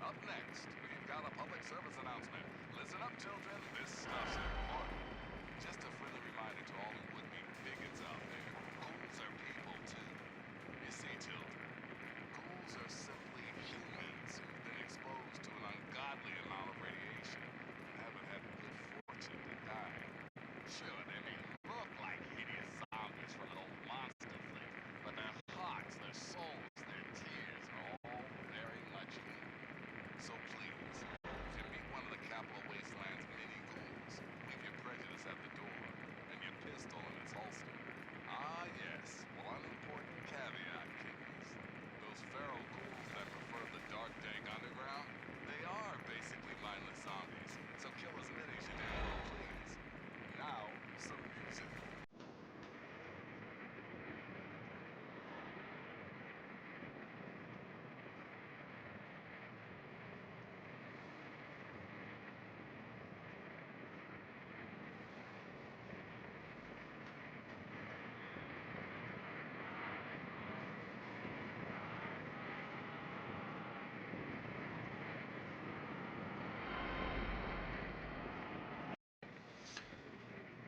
Up next, we've got a public service announcement. Listen up, children. This stuff's important. Just a friendly reminder to all the would-be bigots out there. Ghouls are people, too. You see, children, ghouls are simply humans who've been exposed to an ungodly amount of radiation and haven't had the good fortune to die. Sure, they may look like hideous zombies from an old monster flick, but their hearts, their souls, their tears are all very much human. So please, if you meet one of the Capital Wasteland's mini ghouls, leave your prejudice at the door and your pistol in its holster. Ah, yes, well, unimportant caveat, kiddies. Those feral ghouls that prefer the dark, dank underground, they are basically mindless zombies. So kill as many as you damn well please. Now, some music.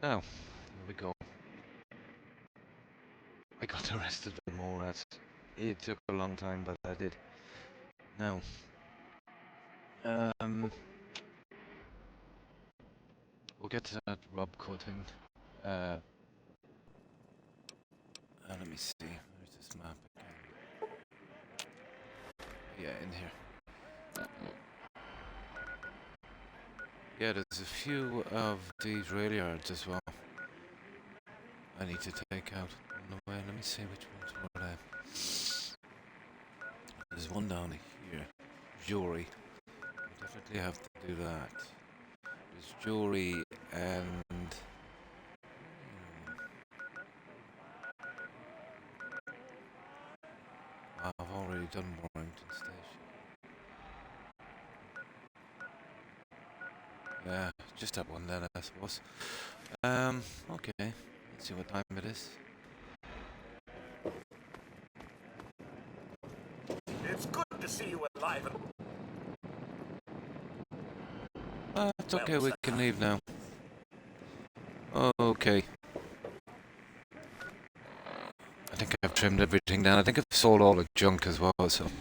Now, here we go. I got arrested for more rats. It took a long time, but I did. Now, we'll get to that Rob thing. Let me see. Where's this map again? Yeah, in here. Yeah, there's a few of these rail yards as well. I need to take out on the way. Let me see which ones were there. There's one down here. Jewelry. Definitely have to do that. There's jewelry and I've already done Warrington Station. Yeah, just that one then, I suppose. Okay. Let's see what time it is. It's good to see you alive and... It's okay, we can leave now. Okay. I think I've trimmed everything down. I think I've sold all the junk as well, so...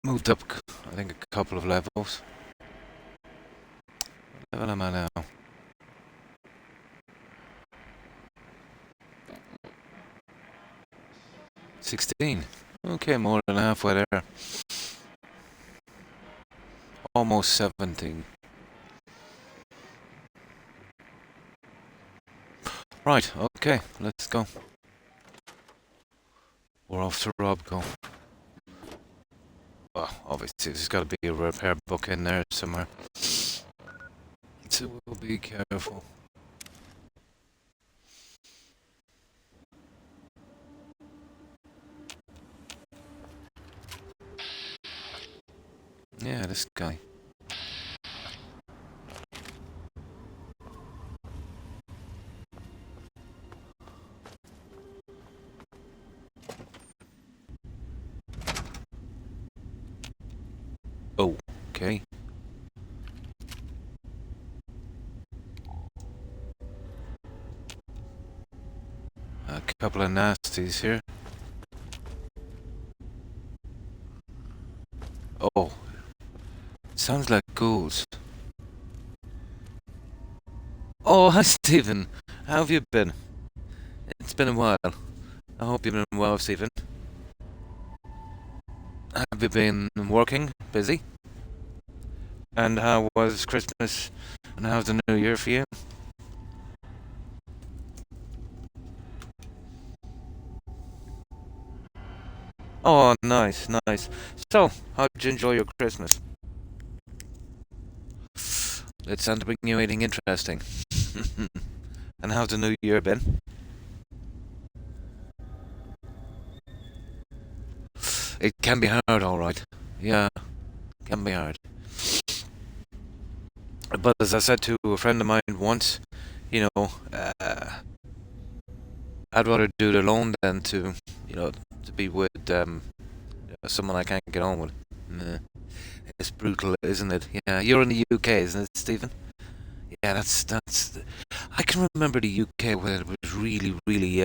Moved up, I think, a couple of levels. What level am I now? 16. Okay, more than halfway there. Almost 17. Right, okay, let's go. We're off to Robco. Well, obviously there's got to be a repair book in there somewhere. So we'll be careful. Yeah, this guy. Oh, okay. A couple of nasties here. Oh, sounds like ghouls. Oh, hi Stephen. How have you been? It's been a while. I hope you've been well, Stephen. Have you been working? Busy? And how was Christmas? And how's the New Year for you? Oh, nice, nice. So, how did you enjoy your Christmas? It's time to bring you anything interesting. And how's the New Year been? It can be hard, alright. Yeah, it can be hard. But as I said to a friend of mine once, you know, I'd rather do it alone than to be with someone I can't get on with. Nah. It's brutal, isn't it? Yeah, you're in the UK, isn't it, Stephen? Yeah, that's. I can remember the UK when it was really, really,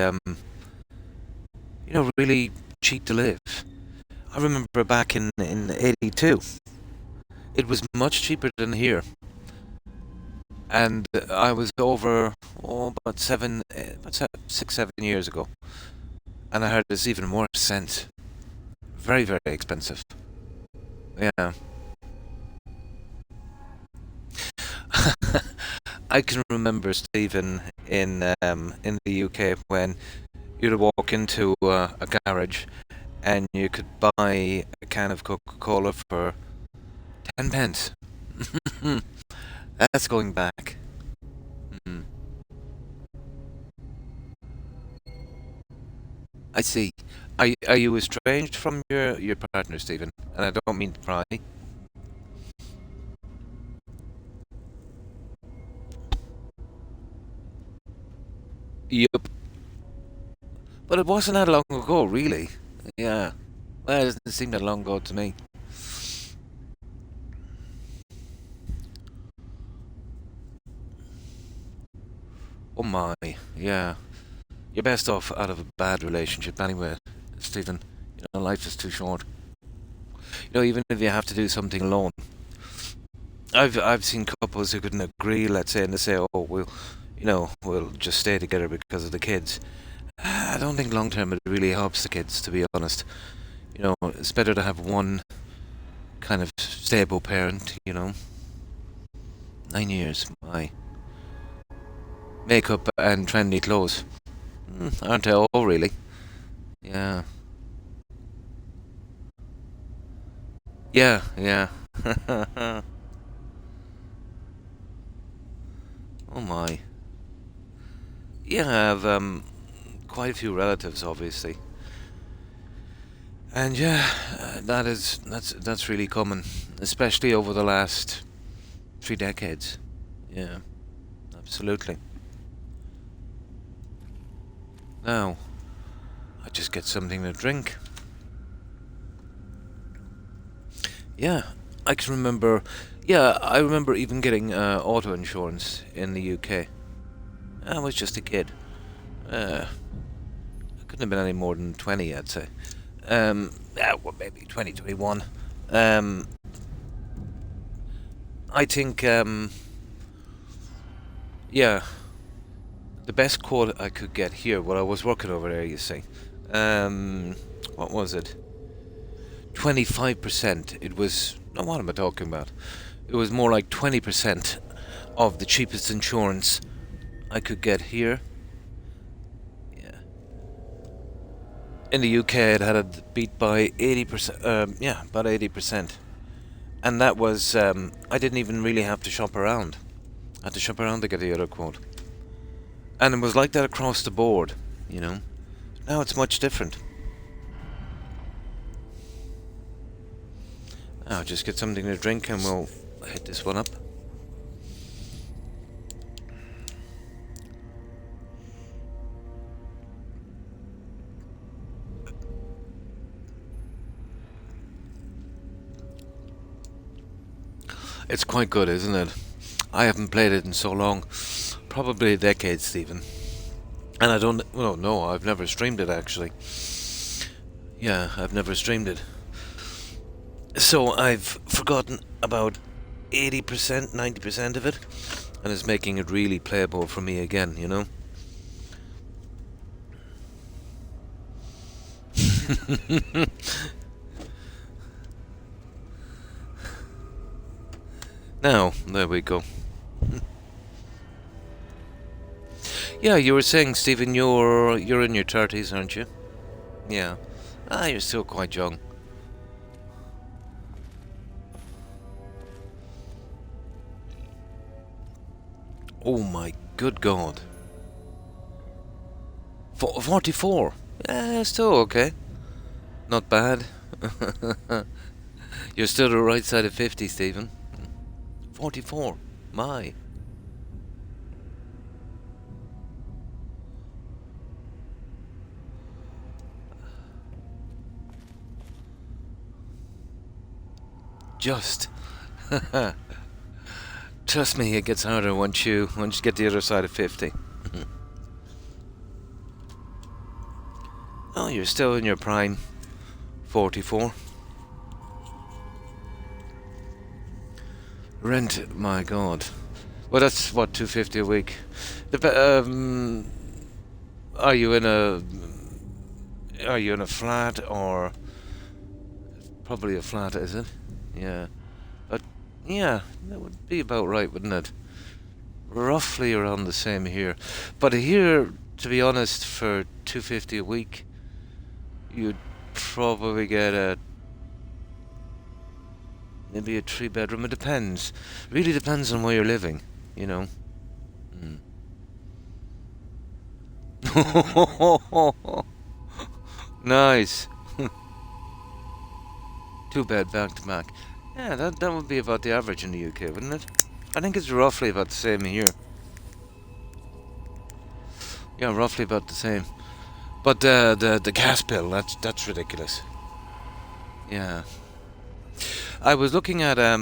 really cheap to live. I remember back in '82, it was much cheaper than here, and I was over about 6, 7 years ago, and I heard it's even more cents. Very, very expensive. Yeah. I can remember, Stephen, in the UK when you'd walk into a garage and you could buy a can of Coca-Cola for 10 pence. That's going back. Mm. I see. Are you estranged from your partner, Stephen? And I don't mean to pry. Yep. But it wasn't that long ago, really. Yeah. Well, it doesn't seem that long ago to me. Oh my, yeah. You're best off out of a bad relationship anyway, Stephen. Life is too short. Even if you have to do something alone. I've seen couples who couldn't agree, let's say, and they say, "Oh, we'll just stay together because of the kids." I don't think long term it really helps the kids, to be honest. It's better to have one kind of stable parent. 9 years, my makeup and trendy clothes, aren't they all really? Yeah, yeah. Oh my. Yeah, I have quite a few relatives, obviously, and yeah, that's really common, especially over the last 3 decades. Yeah, absolutely. Now, I just get something to drink. Yeah, I can remember. Yeah, I remember even getting auto insurance in the UK. I was just a kid. I couldn't have been any more than 20, I'd say. Yeah, well, maybe 20, 21. Um, I think, yeah, the best quote I could get here, while I was working over there, you see. What was it? 25%. It was, no, what am I talking about? It was more like 20% of the cheapest insurance I could get here. Yeah. In the UK, it had it beat by 80%. Yeah, about 80%. And that was, I didn't even really have to shop around. I had to shop around to get the other quote. And it was like that across the board, you know. Now it's much different. I'll just get something to drink and we'll hit this one up. It's quite good, isn't it? I haven't played it in so long. Probably a decade, Stephen. And I don't... Well, no, I've never streamed it, actually. Yeah, I've never streamed it. So I've forgotten about 80%, 90% of it. And it's making it really playable for me again, you know? Now, there we go. Yeah, you were saying, Stephen, you're in your 30s, aren't you? Yeah. You're still quite young. Oh my good God. 44. Yeah, still okay. Not bad. You're still the right side of 50, Stephen. 44. My. Just. Trust me, it gets harder once you get the other side of 50. Oh, you're still in your prime. 44. Rent, my God. Well, that's what, 250 a week. Are you in a flat, or probably a flat, is it? Yeah. But yeah, that would be about right, wouldn't it? Roughly around the same here. But here, to be honest, for 250 a week, you'd probably get maybe a 3-bedroom. It depends. Really depends on where you're living, you know. Nice. 2-bed back to back. Yeah, that would be about the average in the UK, wouldn't it? I think it's roughly about the same here. Yeah, roughly about the same. But the gas bill, that's ridiculous. Yeah. I was looking at a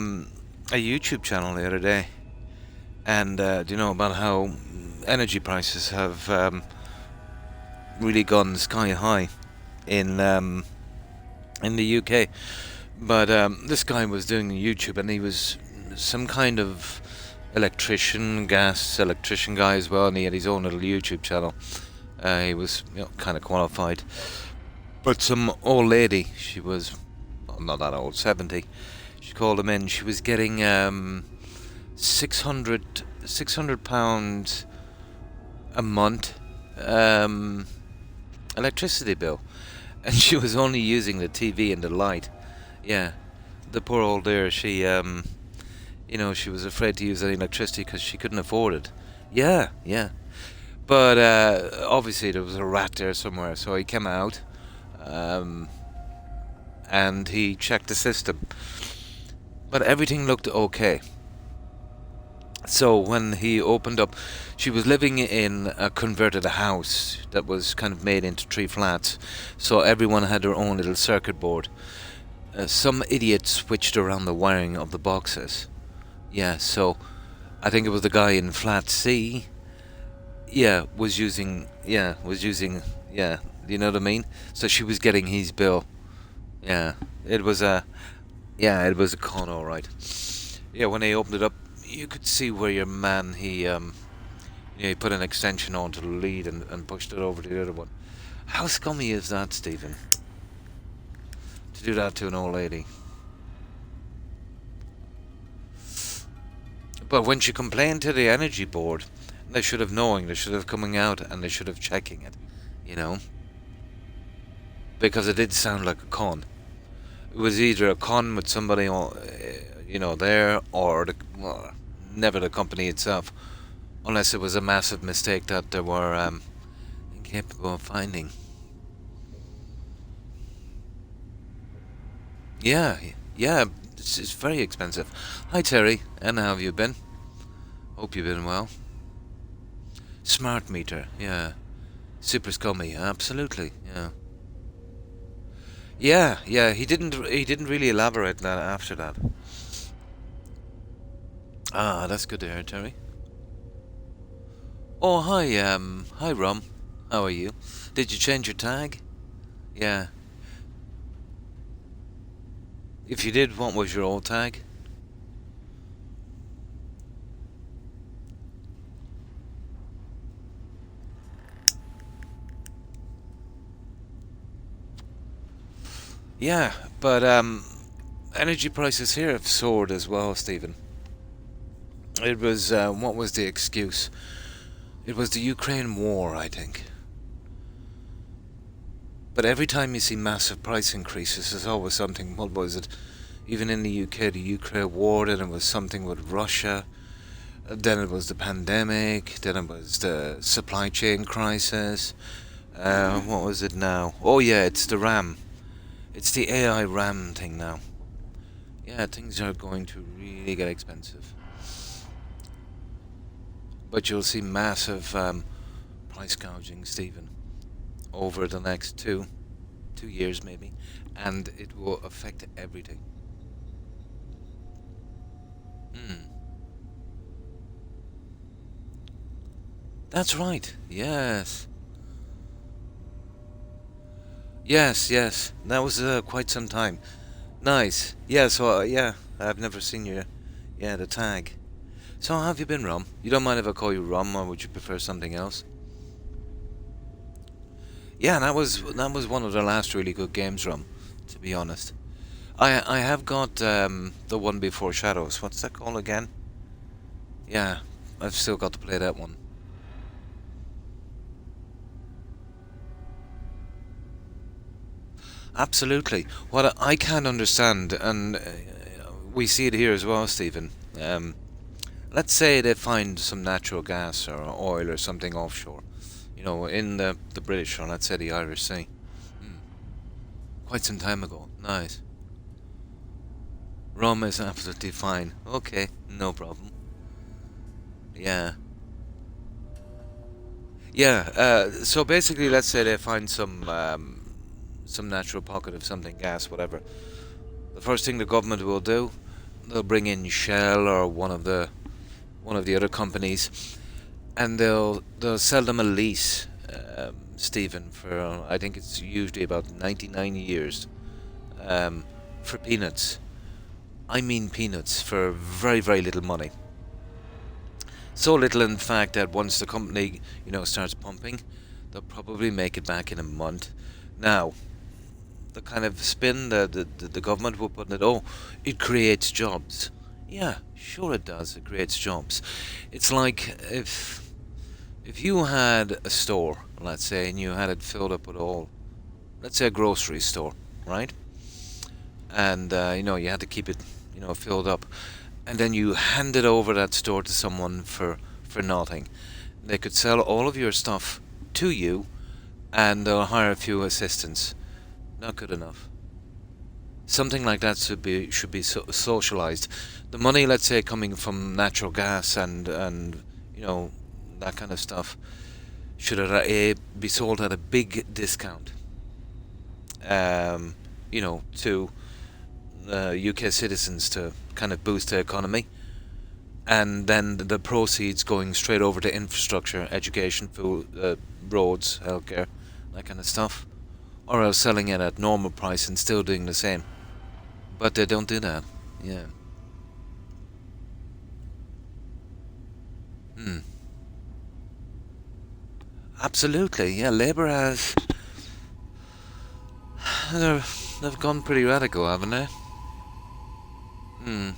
YouTube channel the other day, and do you know about how energy prices have really gone sky high in the UK? But this guy was doing YouTube, and he was some kind of gas electrician guy as well, and he had his own little YouTube channel. He was kind of qualified. But some old lady, she was not that old, 70. She called him in. She was getting £600 a month electricity bill, and she was only using the TV and the light. Yeah, the poor old dear. She she was afraid to use any electricity because she couldn't afford it. Yeah. But obviously there was a rat there somewhere, so he came out. And he checked the system, but everything looked okay. So when he opened up, she was living in a converted house that was kind of made into 3 flats, so everyone had their own little circuit board. Some idiot switched around the wiring of the boxes. Yeah, so I think it was the guy in flat C. Yeah, was using. Yeah, you know what I mean? So she was getting his bill. Yeah, it was a con, all right. Yeah, when he opened it up, you could see where your man, he put an extension onto the lead and pushed it over to the other one. How scummy is that, Stephen? To do that to an old lady. But when she complained to the energy board, they should have knowing, they should have coming out and they should have checking it, because it did sound like a con. It was either a con with somebody, there, or never the company itself, unless it was a massive mistake that they were incapable of finding. Yeah, it's very expensive. Hi Terry, and how have you been? Hope you've been well. Smart meter, yeah. Super scummy, absolutely, yeah. Yeah, he didn't really elaborate that after that. Ah, that's good to hear, Terry. Oh, hi Rom. How are you? Did you change your tag? Yeah. If you did, what was your old tag? Yeah, but energy prices here have soared as well, Stephen. It was what was the excuse? It was the Ukraine war, I think. But every time you see massive price increases, there's always something. What was it? Even in the UK, the Ukraine war, then it was something with Russia, then it was the pandemic, then it was the supply chain crisis. What was it now? Oh yeah, it's the RAM. It's the AI RAM thing now. Yeah, things are going to really get expensive. But you'll see massive price gouging, Stephen, over the next two years maybe, and it will affect everything. Hmm. That's right. Yes. Yes, yes. That was quite some time. Nice. Yeah, so, yeah, I've never seen you. Yeah, the tag. So, how have you been, Rom? You don't mind if I call you Rom, or would you prefer something else? Yeah, that was one of the last really good games, Rom, to be honest. I have got the one before Shadows. What's that called again? Yeah, I've still got to play that one. Absolutely. What I can't understand, and we see it here as well, Stephen. Um, let's say they find some natural gas or oil or something offshore, in the British, or let's say the Irish Sea. Hmm. Quite some time ago. Nice. Rum is absolutely fine. Okay, no problem. Yeah. Yeah, so basically, let's say they find some natural pocket of something, gas, whatever. The first thing the government will do, they'll bring in Shell or one of the other companies, and they'll sell them a lease, Stephen, for I think it's usually about 99 years, um, for peanuts. I mean peanuts, for very very little money. So little, in fact, that once the company starts pumping, they'll probably make it back in a month. Now, the kind of spin the government will put in it, oh, it creates jobs. Yeah, sure it does. It creates jobs. It's like if you had a store, let's say, and you had it filled up with all, let's say a grocery store, right? And you had to keep it, filled up, and then you handed over that store to someone for nothing. They could sell all of your stuff to you, and they'll hire a few assistants. Not good enough. Something like that should be socialized. The money, let's say, coming from natural gas and that kind of stuff, should be sold at a big discount. To UK citizens to kind of boost the economy, and then the proceeds going straight over to infrastructure, education, food, roads, healthcare, that kind of stuff, or else selling it at normal price and still doing the same. But they don't do that. Yeah. Hmm. Absolutely. Yeah. Labour has. They've gone pretty radical, haven't they? Hmm.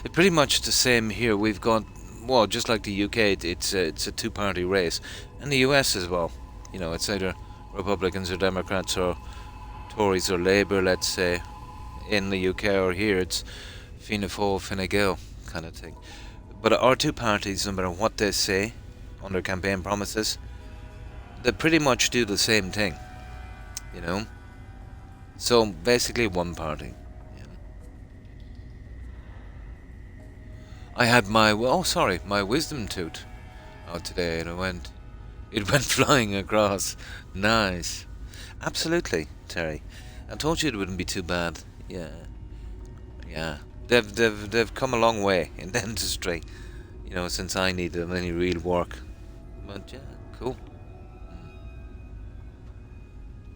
It's pretty much the same here. We've got, well, just like the UK, it's a two-party race, and the US as well. It's either Republicans or Democrats or Tories or Labour, let's say. In the UK or here, it's Fianna Fáil, Fine Gael kind of thing. But our two parties, no matter what they say on their campaign promises, they pretty much do the same thing. You know. So basically, one party. Yeah. I had my wisdom tooth out today, and it went flying across. Nice. Absolutely, Terry. I told you it wouldn't be too bad. Yeah, yeah. They've come a long way in dentistry, since I needed any real work. But yeah, cool.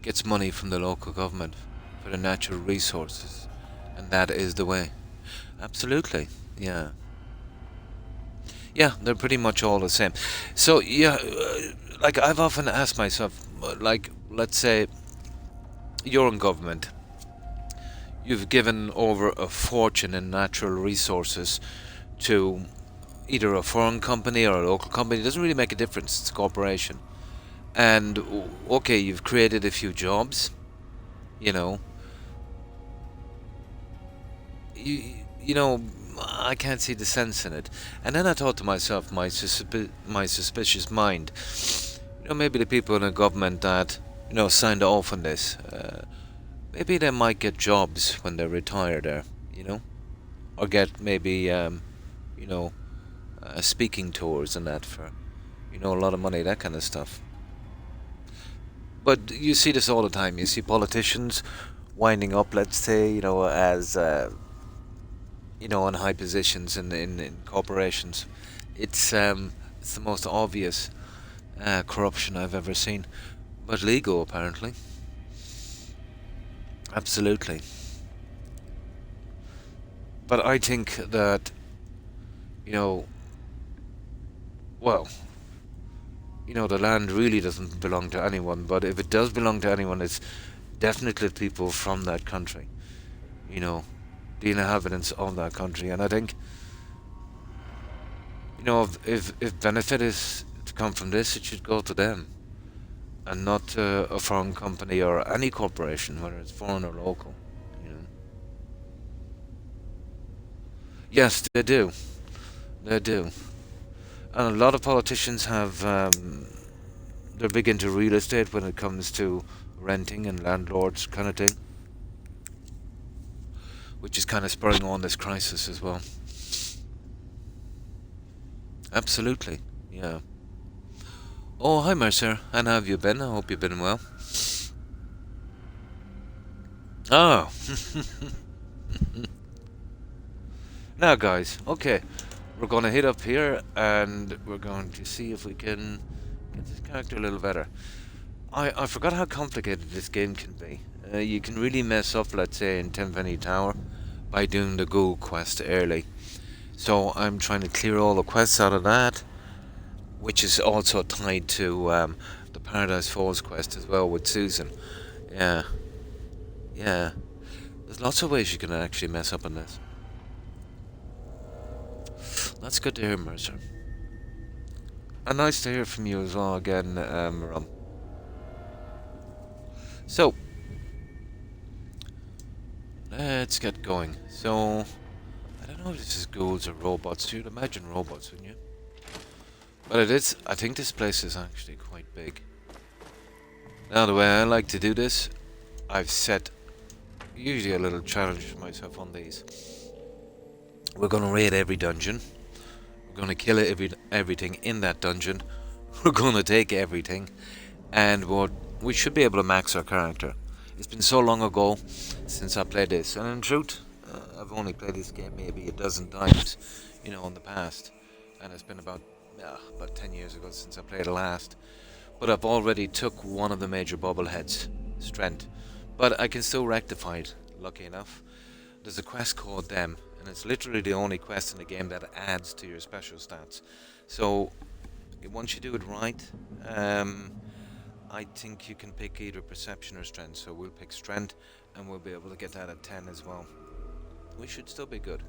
Gets money from the local government for the natural resources, and that is the way. Absolutely, yeah. Yeah, they're pretty much all the same. So yeah, like I've often asked myself, like let's say you're in government, you've given over a fortune in natural resources to either a foreign company or a local company. It doesn't really make a difference. It's a corporation, and okay, you've created a few jobs. You know, you know, I can't see the sense in it. And then I thought to myself, my suspicious mind, maybe the people in the government that signed off on this, maybe they might get jobs when they retire there, or get maybe speaking tours and that for a lot of money, that kind of stuff. But you see this all the time. You see politicians winding up, let's say, as you know, in high positions in corporations. It's the most obvious corruption I've ever seen, but legal apparently. Absolutely. But I think that, you know, well, you know, the land really doesn't belong to anyone, but if it does belong to anyone, it's definitely people from that country, you know, the inhabitants of that country. And I think, you know, if benefit is to come from this, it should go to them and not to a foreign company or any corporation, whether it's foreign or local, you know. Yes, they do. They do. And a lot of politicians have, they're big into real estate when it comes to renting and landlords kind of thing, which is kind of spurring on this crisis as well. Absolutely, yeah. Oh, hi Mercer, and how have you been? I hope you've been well. Oh. Now guys, okay, we're going to hit up here and we're going to see if we can get this character a little better. I forgot how complicated this game can be. You can really mess up, let's say, in Tenpenny Tower by doing the ghoul quest early. So I'm trying to clear all the quests out of that, which is also tied to the Paradise Falls quest as well with Susan. Yeah, yeah. There's lots of ways you can actually mess up in this. That's good to hear, Mercer. And nice to hear from you as well again, Rum. So, let's get going. So, I don't know if this is ghouls or robots. You'd imagine robots, wouldn't you? But it is. I think this place is actually quite big. Now, the way I like to do this, I've set usually a little challenge for myself on these. We're going to raid every dungeon. We're going to kill everything in that dungeon. We're going to take everything. And we should be able to max our character. It's been so long ago since I played this. And in truth, I've only played this game maybe a dozen times, you know, in the past. And it's been about 10 years ago since I played it last. But I've already took one of the major bobbleheads, strength. But I can still rectify it, lucky enough. There's a quest called Them, and it's literally the only quest in the game that adds to your special stats. So, once you do it right, I think you can pick either perception or strength. So we'll pick strength, and we'll be able to get that at 10 as well. We should still be good.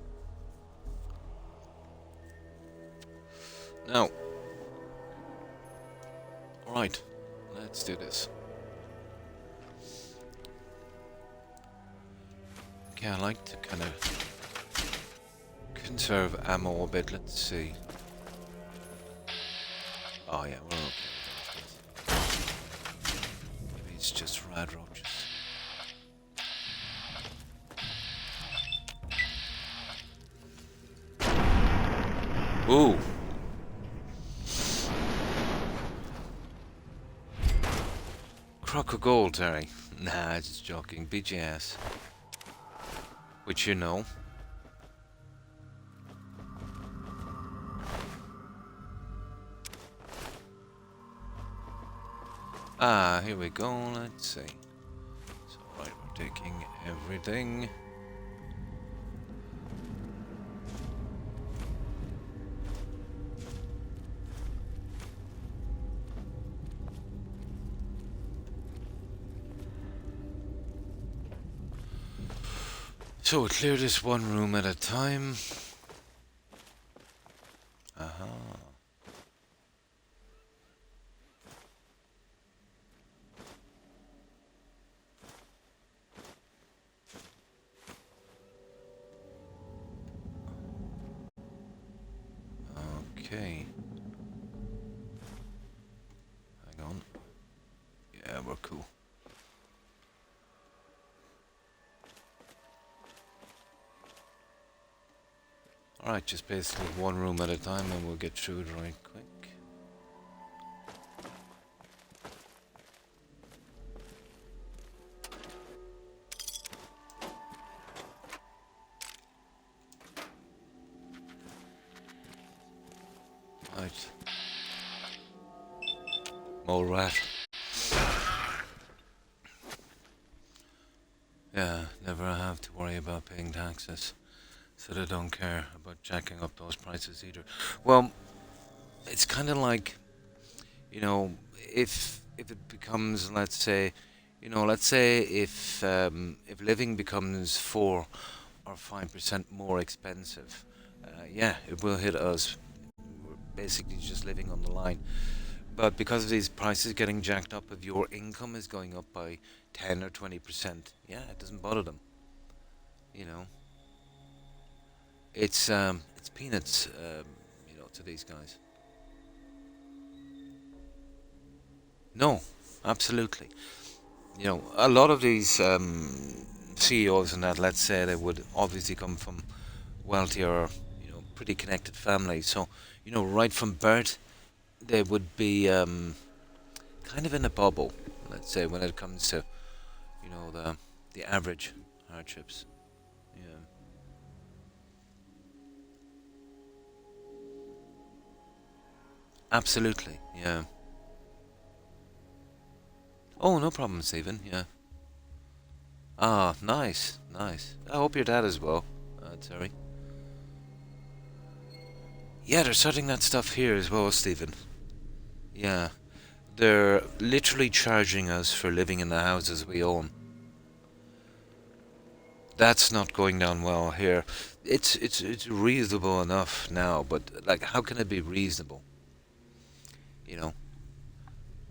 Now, alright, let's do this. Okay, I like to kind of conserve ammo a bit. Let's see. Oh yeah, we're okay. Maybe it's just rad roaches. Ooh. Croc of gold, Terry. Nah, just joking. BGS. Which you know. Ah, here we go. Let's see. So, right, we're taking everything. So we'll clear this one room at a time. Aha. Okay. Hang on. Yeah, we're cool. Alright, just basically one room at a time and we'll get through it right quick. Right. Mole rat. Yeah, never have to worry about paying taxes. So they don't care about jacking up those prices either. Well, it's kind of like, if it becomes, let's say, if living becomes 4 or 5% more expensive, yeah, it will hit us. We're basically just living on the line. But because of these prices getting jacked up, if your income is going up by 10 or 20%, yeah, it doesn't bother them. You know, it's peanuts, to these guys. No, absolutely. A lot of these CEOs and that, let's say, they would obviously come from wealthier, pretty connected families. So, right from birth, they would be kind of in a bubble, let's say, when it comes to, the average hardships. Yeah. Absolutely, yeah. Oh, no problem, Stephen, yeah. Ah, nice, nice. I hope your dad as well, Terry. Yeah, they're starting that stuff here as well, Stephen. Yeah. They're literally charging us for living in the houses we own. That's not going down well here. It's reasonable enough now, but like, how can it be reasonable? You know,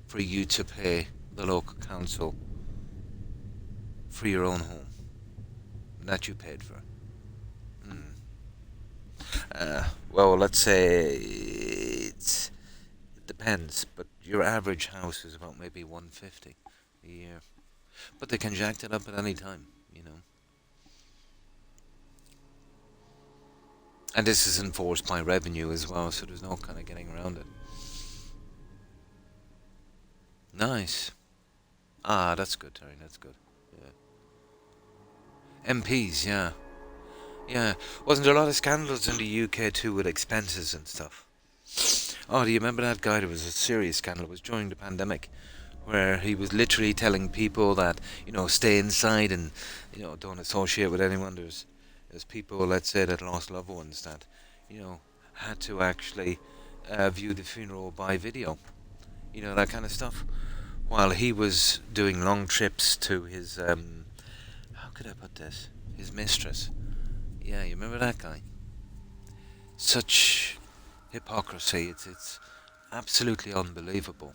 for you to pay the local council for your own home that you paid for. Mm. Well, let's say it depends, but your average house is about maybe 150 a year. But they can jack that up at any time. And this is enforced by revenue as well, so there's no kind of getting around it. Nice. Ah, that's good, Terry. That's good. Yeah. MPs, yeah. Yeah. Wasn't there a lot of scandals in the UK too with expenses and stuff? Oh, do you remember that guy? There was a serious scandal. It was during the pandemic, where he was literally telling people that, stay inside and, don't associate with anyone. There's people, let's say, that lost loved ones that, had to actually view the funeral by video. That kind of stuff. While he was doing long trips to his, how could I put this? His mistress. Yeah, you remember that guy? Such hypocrisy. It's absolutely unbelievable.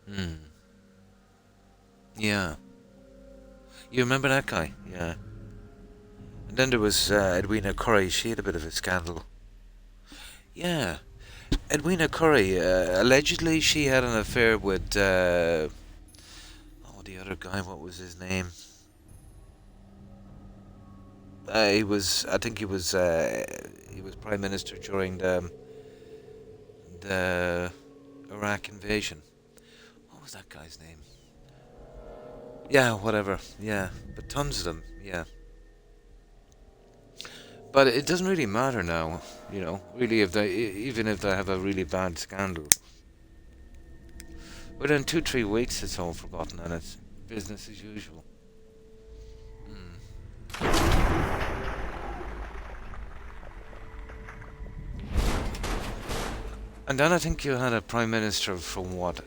Hmm. Yeah. You remember that guy? Yeah. And then there was Edwina Curry. She had a bit of a scandal. Yeah. Edwina Curry. Allegedly, she had an affair with. The other guy. What was his name? He was. I think he was. He was prime minister during the Iraq invasion. What was that guy's name? Yeah, whatever. Yeah, but tons of them. Yeah. But it doesn't really matter now, really, if even if they have a really bad scandal. Within 2, 3 weeks, it's all forgotten and it's business as usual. Mm. And then I think you had a prime minister for what?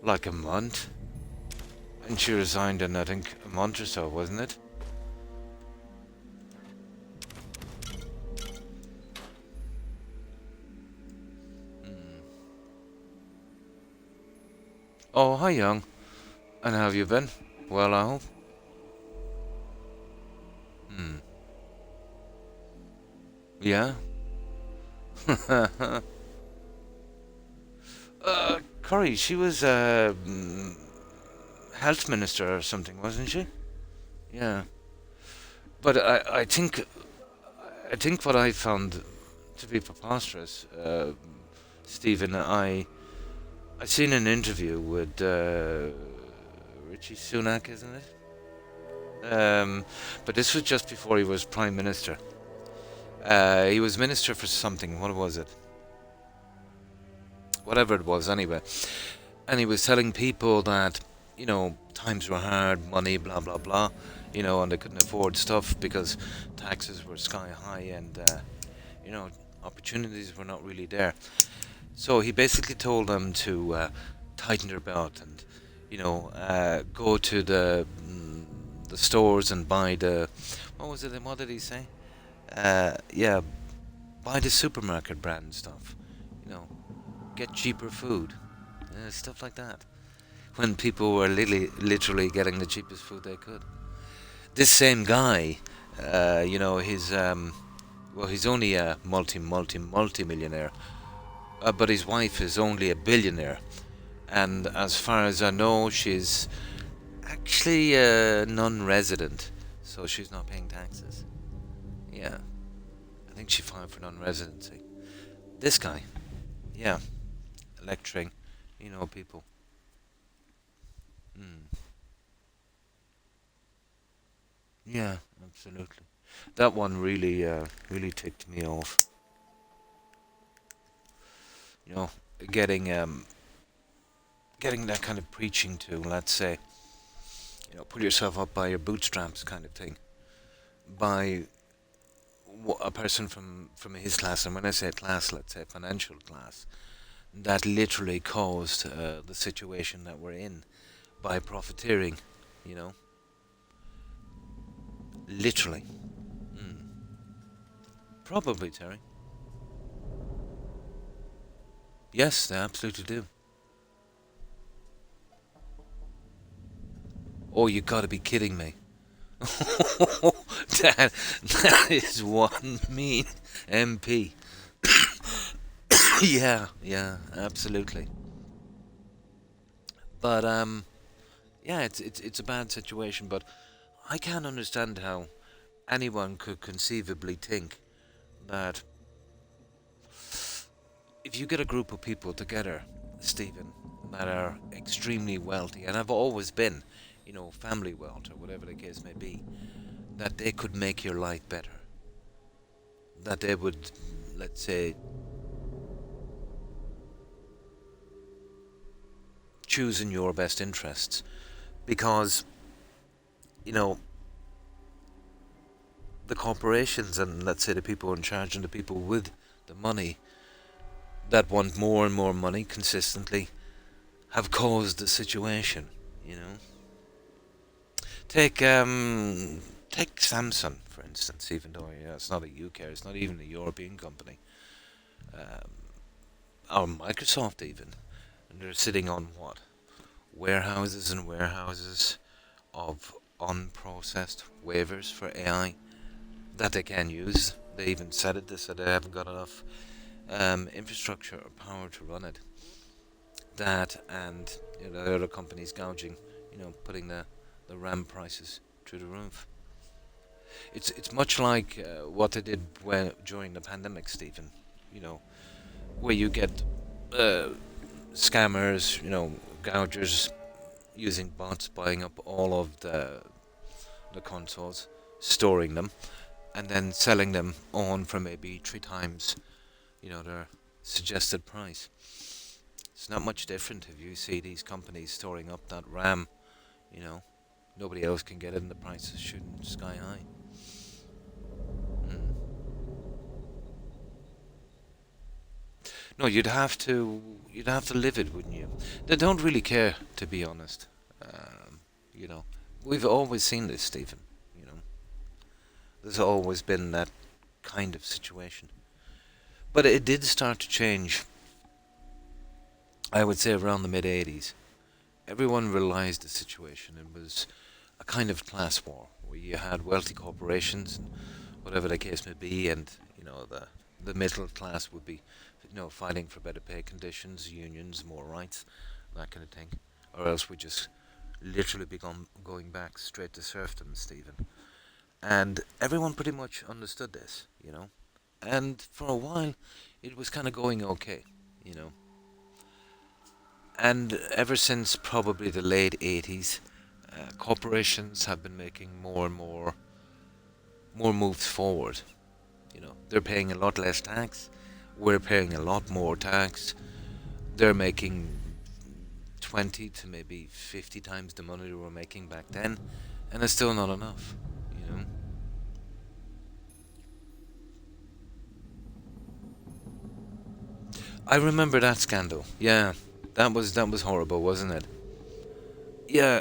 Like a month? And she resigned in, I think, a month or so, wasn't it? Oh, hi, young. And how have you been? Well, I hope. Hmm. Yeah? Corey, she was health minister or something, wasn't she? Yeah. But I think what I found to be preposterous, Stephen, I seen an interview with Richie Sunak, isn't it? But this was just before he was prime minister, He was minister for something. What was it? Whatever it was, anyway. And he was telling people that, times were hard, money, blah, blah, blah, and they couldn't afford stuff because taxes were sky high and, you know, opportunities were not really there. So he basically told them to tighten their belt and, go to the stores and buy the, what was it, what did he say? Yeah, buy the supermarket brand stuff, you know, get cheaper food, stuff like that. When people were literally getting the cheapest food they could. This same guy, he's only a multi millionaire, but his wife is only a billionaire. And as far as I know, she's actually non-resident, so she's not paying taxes. Yeah, I think she filed for non-residency. This guy, yeah, lecturing, people. Mm. Yeah, absolutely. That one really ticked me off. You know, getting getting that kind of preaching to, let's say, pull yourself up by your bootstraps kind of thing, by a person from his class, and when I say class, let's say financial class, that literally caused the situation that we're in by profiteering, you know, literally. Mm. Probably, Terry. Yes, they absolutely do. Oh, you gotta be kidding me. that is one mean MP. yeah, absolutely. But yeah, it's a bad situation. But I can't understand how anyone could conceivably think that if you get a group of people together, Stephen, that are extremely wealthy and have always been, family wealth or whatever the case may be, that they could make your life better. That they would, let's say, choose in your best interests. Because, you know, the corporations and, let's say, the people in charge and the people with the money that want more and more money consistently have caused the situation, you know. Take Samsung, for instance, even though it's not a UK, it's not even a European company, um, or Microsoft even, and they're sitting on what? Warehouses and warehouses of unprocessed waivers for AI that they can use. They even said it, they said they haven't got enough infrastructure or power to run it. That and the other companies gouging, putting the RAM prices through the roof. It's much like what they did during the pandemic, Stephen. You know, where you get uh, scammers, gougers using bots, buying up all of the consoles, storing them, and then selling them on for maybe 3 times, their suggested price. It's not much different if you see these companies storing up that RAM, you know. Nobody else can get it and the price is shooting sky high. Mm. No, you'd have to live it, wouldn't you? They don't really care, to be honest. You know, we've always seen this, Stephen. You know, there's always been that kind of situation. But it did start to change, I would say, around the mid 80s. Everyone realized the situation. It was a kind of class war where you had wealthy corporations and whatever the case may be, and the middle class would be fighting for better pay conditions, unions, more rights, that kind of thing, or else we just literally be going back straight to serfdom, Stephen. And everyone pretty much understood this, and for a while it was kind of going okay, you know. And ever since probably the late 80s, corporations have been making more and more moves forward. They're paying a lot less tax. We're paying a lot more tax. They're making 20 to maybe 50 times the money we were making back then, and it's still not enough, you know. I remember that scandal. Yeah, that was horrible, wasn't it? Yeah,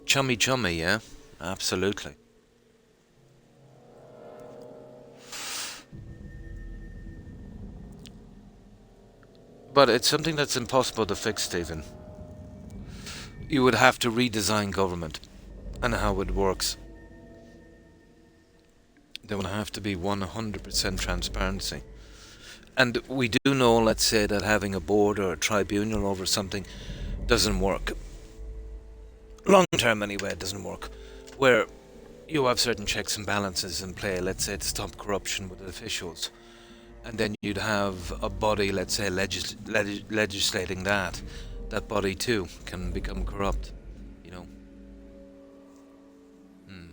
chummy chummy. Yeah, absolutely. But it's something that's impossible to fix, Stephen. You would have to redesign government and how it works. There would have to be 100% transparency. And we do know, let's say, that having a board or a tribunal over something doesn't work. Long term, anyway, it doesn't work. Where you have certain checks and balances in play, let's say, to stop corruption with officials. And then you'd have a body, let's say, legislating that. That body, too, can become corrupt, you know. Hmm.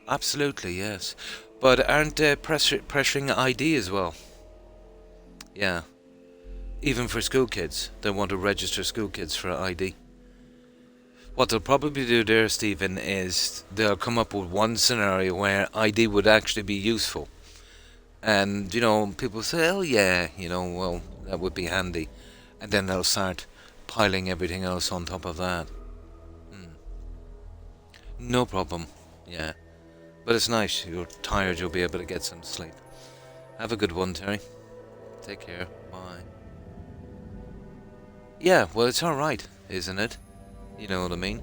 Absolutely, yes. But aren't they pressuring ID as well? Yeah. Even for school kids. They want to register school kids for ID. What they'll probably do there, Stephen, is they'll come up with one scenario where ID would actually be useful. And, people say, oh yeah, well, that would be handy. And then they'll start piling everything else on top of that. Hmm. No problem. Yeah. But it's nice. You're tired, you'll be able to get some sleep. Have a good one, Terry. Take care. Bye. Yeah, well, it's alright, isn't it? You know what I mean?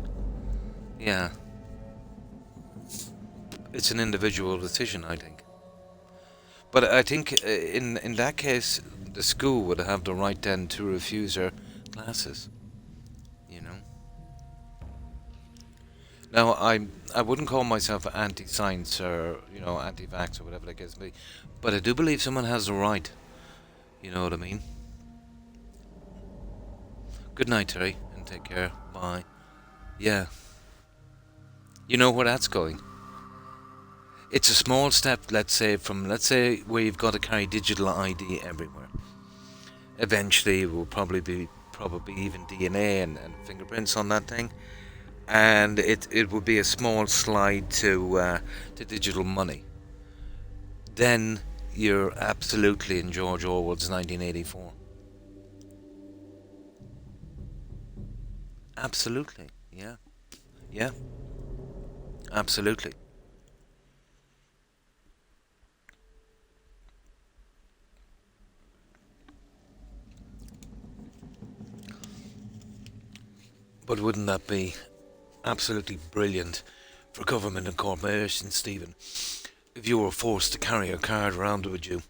Yeah. It's an individual decision, I think. But I think in that case, the school would have the right then to refuse her classes. You know. Now I wouldn't call myself anti-science or anti-vax or whatever the case may be, but I do believe someone has the right. You know what I mean? Good night, Terry, and take care. Bye. Yeah. You know where that's going. It's a small step, let's say, where you've got to carry digital ID everywhere. Eventually, it will probably be even DNA and fingerprints on that thing, and it would be a small slide to digital money. Then you're absolutely in George Orwell's 1984. Absolutely, yeah, yeah, absolutely. But wouldn't that be absolutely brilliant for government and corporations, Stephen? If you were forced to carry a card around with you,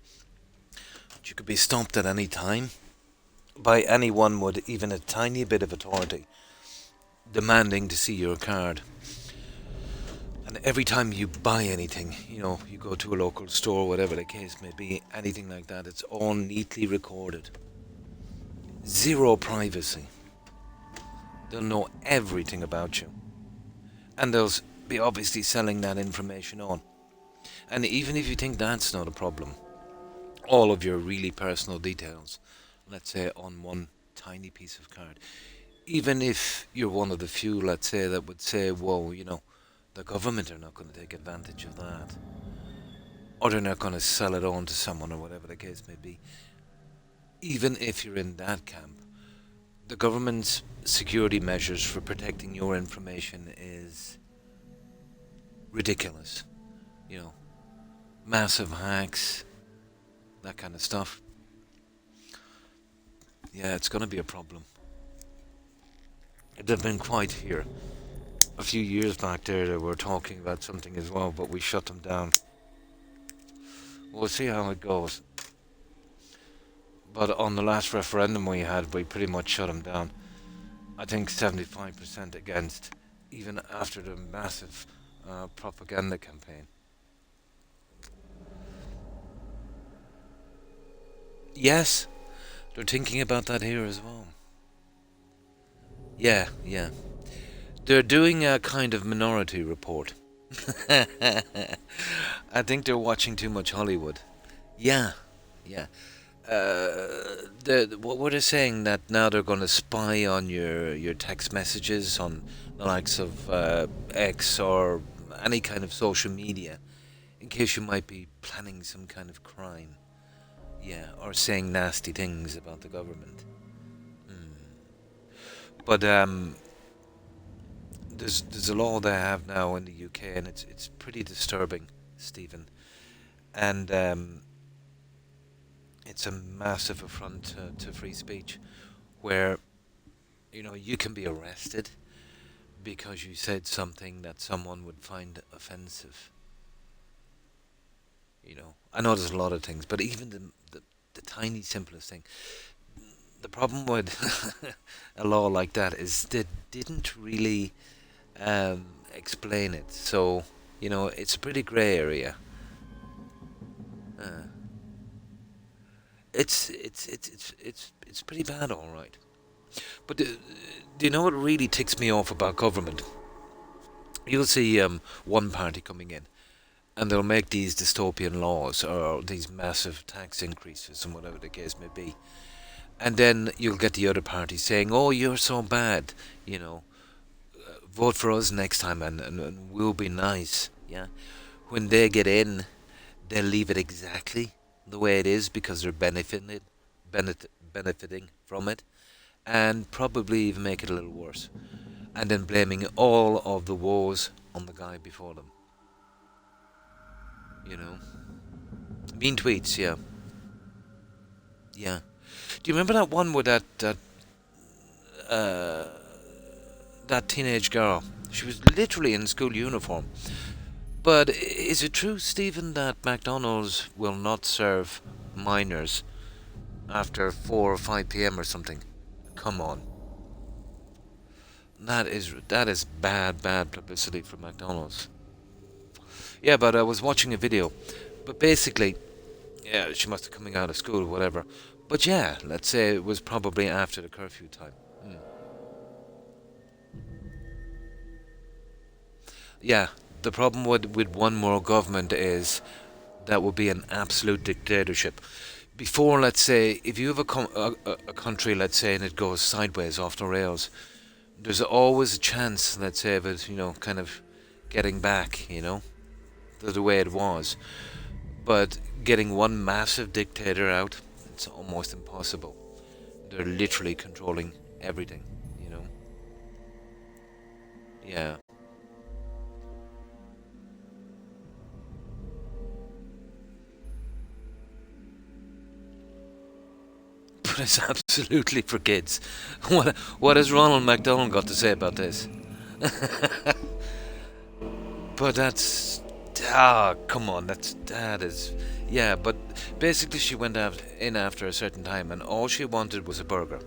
you could be stopped at any time by anyone with even a tiny bit of authority, demanding to see your card. And every time you buy anything, you go to a local store, whatever the case may be, anything like that, it's all neatly recorded. Zero privacy. They'll know everything about you. And they'll be obviously selling that information on. And even if you think that's not a problem, all of your really personal details, let's say on one tiny piece of card, even if you're one of the few, let's say, that would say, whoa, the government are not going to take advantage of that, or they're not going to sell it on to someone, or whatever the case may be. Even if you're in that camp, the government's security measures for protecting your information is ridiculous. Massive hacks, that kind of stuff. Yeah, it's going to be a problem. They've been quite here. A few years back there, they were talking about something as well, but we shut them down. We'll see how it goes. But on the last referendum we had, we pretty much shut them down. I think 75% against, even after the massive propaganda campaign. Yes, they're thinking about that here as well. Yeah, yeah. They're doing a kind of Minority Report. I think they're watching too much Hollywood. Yeah, yeah. What they're saying that now they're going to spy on your text messages on the likes of X or any kind of social media in case you might be planning some kind of crime. Yeah, or saying nasty things about the government. But there's a law they have now in the UK, and it's pretty disturbing, Stephen. And it's a massive affront to free speech, where you can be arrested because you said something that someone would find offensive. I know there's a lot of things, but even the tiny simplest thing. The problem with a law like that is they didn't really explain it. So it's a pretty grey area. Uh, it's pretty bad, all right. But do you know what really ticks me off about government? You'll see one party coming in, and they'll make these dystopian laws or these massive tax increases and whatever the case may be. And then you'll get the other party saying, "Oh, you're so bad, vote for us next time, and we'll be nice." Yeah. When they get in, they'll leave it exactly the way it is because they're benefiting from it, and probably even make it a little worse, and then blaming all of the woes on the guy before them. You know, mean tweets, yeah, yeah. Do you remember that one with uh, that teenage girl? She was literally in school uniform. But is it true, Stephen, that McDonald's will not serve minors after 4 or 5 p.m. or something? Come on. That is bad publicity for McDonald's. Yeah, but I was watching a video. But basically, yeah, she must have coming out of school, whatever. But yeah, let's say it was probably after the curfew time. Yeah, the problem with one more government is that would be an absolute dictatorship. Before, let's say, if you have a country, let's say, and it goes sideways off the rails, there's always a chance, let's say, of it, kind of getting back, to the way it was. But getting one massive dictator out, it's almost impossible. They're literally controlling everything, you know. Yeah. But it's absolutely for kids. What has Ronald McDonald got to say about this? But that's come on, that is yeah. But basically, she went out in after a certain time, and all she wanted was a burger,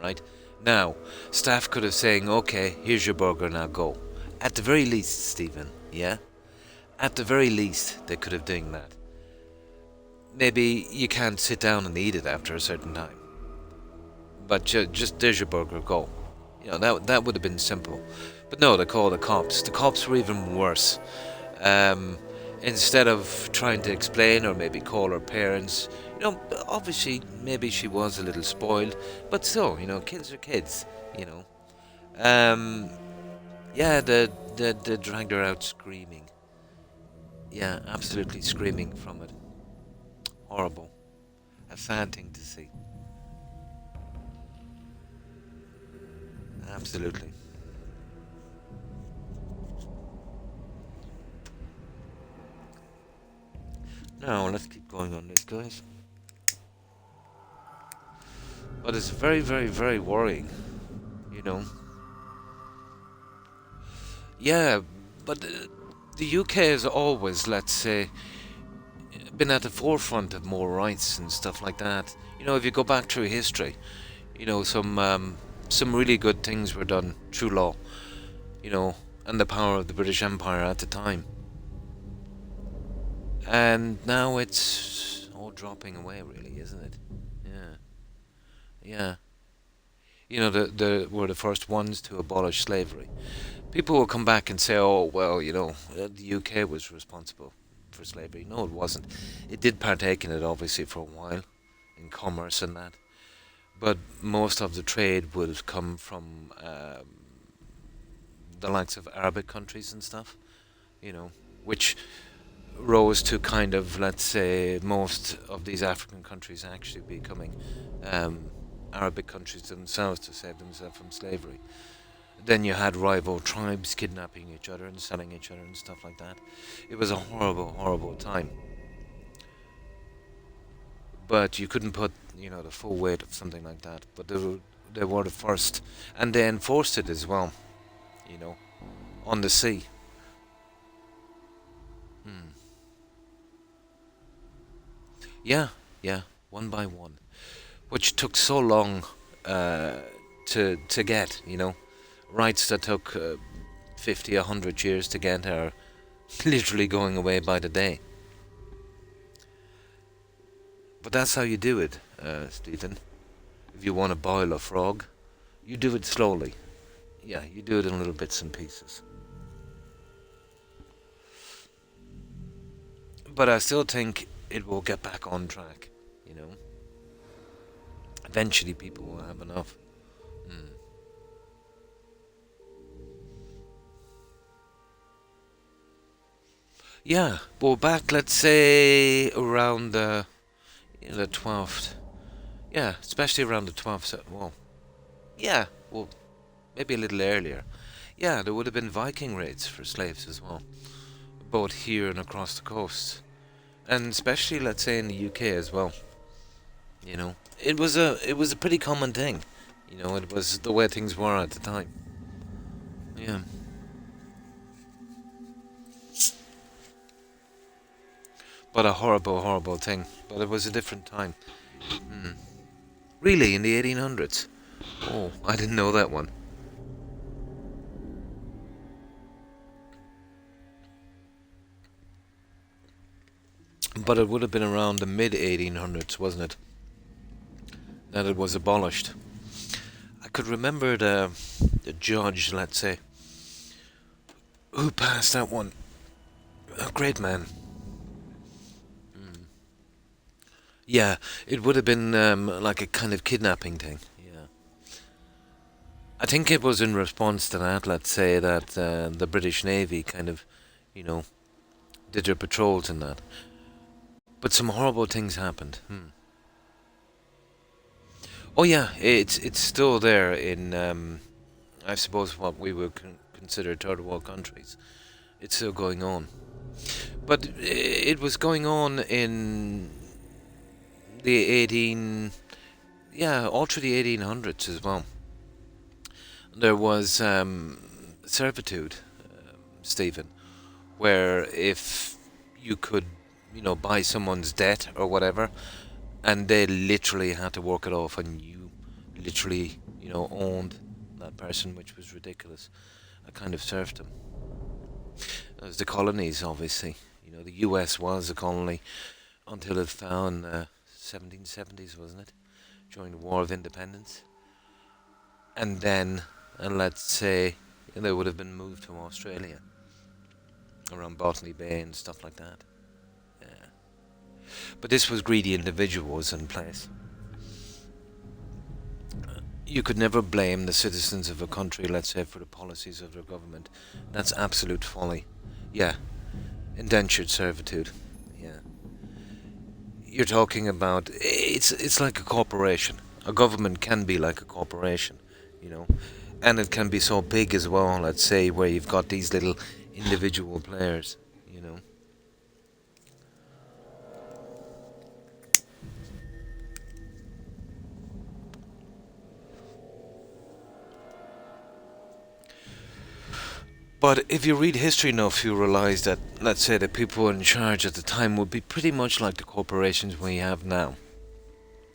right? Now, staff could have saying, "Okay, here's your burger, now go." At the very least, Stephen, yeah. At the very least, they could have done that. Maybe you can't sit down and eat it after a certain time, but just there's your burger, go. That would have been simple. But no, they called the cops. The cops were even worse. Um, Instead of trying to explain or maybe call her parents, obviously maybe she was a little spoiled, but still, kids are kids, you know. Um, yeah, they dragged her out screaming. Yeah, absolutely screaming from it. Horrible. A sad thing to see. Absolutely. Now, let's keep going on this, guys. But it's very, very, very worrying, you know. Yeah, but the UK has always, let's say, been at the forefront of more rights and stuff like that. If you go back through history, some really good things were done through law, and the power of the British Empire at the time. And now it's all dropping away, really, isn't it? Yeah, yeah. The were the first ones to abolish slavery, People will come back and say, "Oh, well, the UK was responsible for slavery." No, it wasn't. It did partake in it, obviously, for a while, in commerce and that. But most of the trade would come from the likes of Arabic countries and stuff, which rose to kind of, let's say, most of these African countries actually becoming Arabic countries themselves to save themselves from slavery. Then you had rival tribes kidnapping each other and selling each other and stuff like that. It was a horrible, horrible time. But you couldn't put, the full weight of something like that. But they were the first, and they enforced it as well, you know, on the sea. Hmm. Yeah, yeah, one by one, which took so long uh, to get, rights that took 50, 100 years to get are literally going away by the day. But that's how you do it, Stephen. If you want to boil a frog, you do it slowly. Yeah, you do it in little bits and pieces. But I still think it will get back on track, you know. Eventually people will have enough. Mm. Yeah, well, back, let's say, around the 12th. Yeah, especially around the 12th. Well, yeah, well, maybe a little earlier. Yeah, there would have been Viking raids for slaves as well, both here and across the coast, and especially, let's say, in the UK as well. It was a pretty common thing. It was the way things were at the time. Yeah, but a horrible, horrible thing. But it was a different time. Mm. Really, in the 1800s? Oh, I didn't know that one. But it would have been around the mid 1800s, wasn't it? That it was abolished. I could remember the judge, let's say, who passed that one. A great man. Mm. Yeah, it would have been like a kind of kidnapping thing. Yeah. I think it was in response to that, let's say, that the British Navy kind of, you know, did their patrols and that. But some horrible things happened. Hmm. Oh yeah, it's still there in, I suppose, what we would consider third world countries. It's still going on. But it was going on in the 18, yeah, all through the 1800s as well. There was servitude, Stephen, where if you could, buy someone's debt or whatever, and they literally had to work it off, and you literally, owned that person, which was ridiculous. A kind of serfdom. There's the colonies, obviously. The U.S. was a colony until it fell in the 1770s, wasn't it? During the War of Independence. And then, let's say, they would have been moved to Australia, around Botany Bay and stuff like that. Yeah. But this was greedy individuals in place. You could never blame the citizens of a country, let's say, for the policies of their government. That's absolute folly. Yeah, indentured servitude. Yeah, you're talking about it's like a corporation. A government can be like a corporation, you know, and it can be so big as well. Let's say where you've got these little individual players. But if you read history enough, you realize that, let's say, the people in charge at the time would be pretty much like the corporations we have now.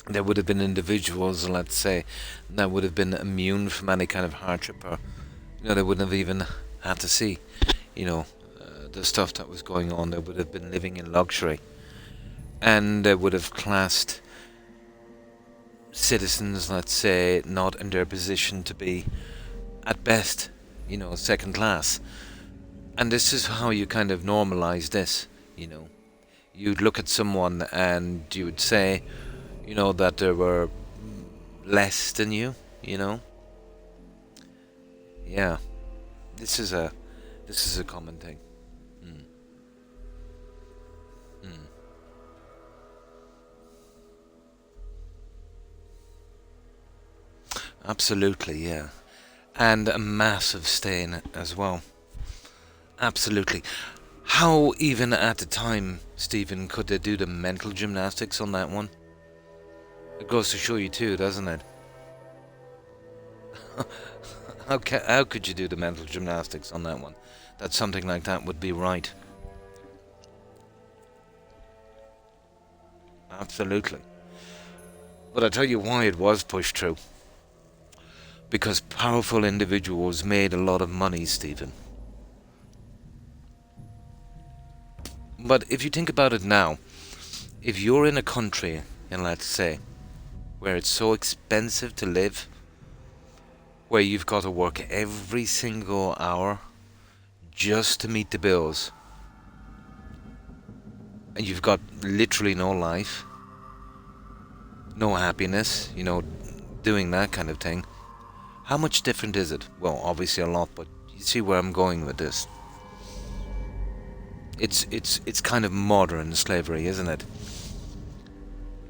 There would have been individuals, let's say, that would have been immune from any kind of hardship, or they wouldn't have even had to see, the stuff that was going on. They would have been living in luxury, and they would have classed citizens, let's say, not in their position to be, at best, second class. And this is how you kind of normalize this, You'd look at someone and you would say, that they were less than you, Yeah. This is a common thing. Mm. Mm. Absolutely, yeah. And a massive stain as well. Absolutely. How, even at the time, Stephen, could they do the mental gymnastics on that one? It goes to show you too, doesn't it? How could you do the mental gymnastics on that one? That something like that would be right. Absolutely. But I tell you why it was pushed through. Because powerful individuals made a lot of money, Stephen. But if you think about it now, if you're in a country, and let's say, where it's so expensive to live, where you've got to work every single hour just to meet the bills, and you've got literally no life, no happiness, doing that kind of thing, how much different is it? Well, obviously a lot, but you see where I'm going with this. It's kind of modern slavery, isn't it?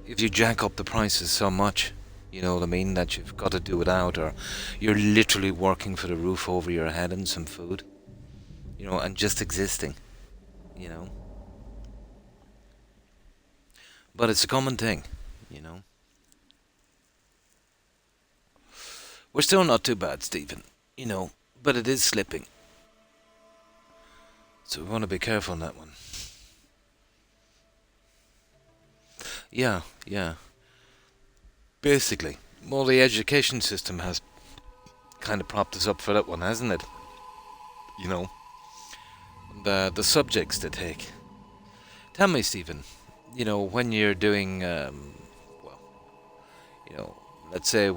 If you jack up the prices so much, you know what I mean, that you've got to do without, or you're literally working for the roof over your head and some food, and just existing, But it's a common thing, We're still not too bad, Stephen, but it is slipping. So we want to be careful on that one. Yeah. Basically, well, the education system has kind of propped us up for that one, hasn't it? The subjects they take. Tell me, Stephen, when you're doing, let's say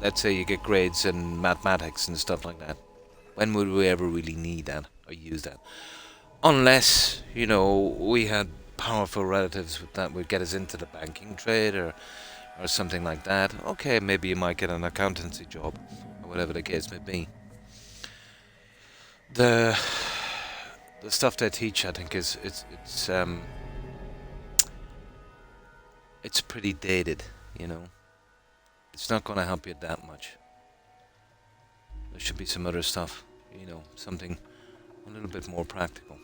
let's say you get grades in mathematics and stuff like that. When would we ever really need that or use that? Unless, we had powerful relatives that would get us into the banking trade or something like that. Okay, maybe you might get an accountancy job or whatever the case may be. The stuff they teach, I think, it's pretty dated, It's not going to help you that much. There should be some other stuff, something a little bit more practical.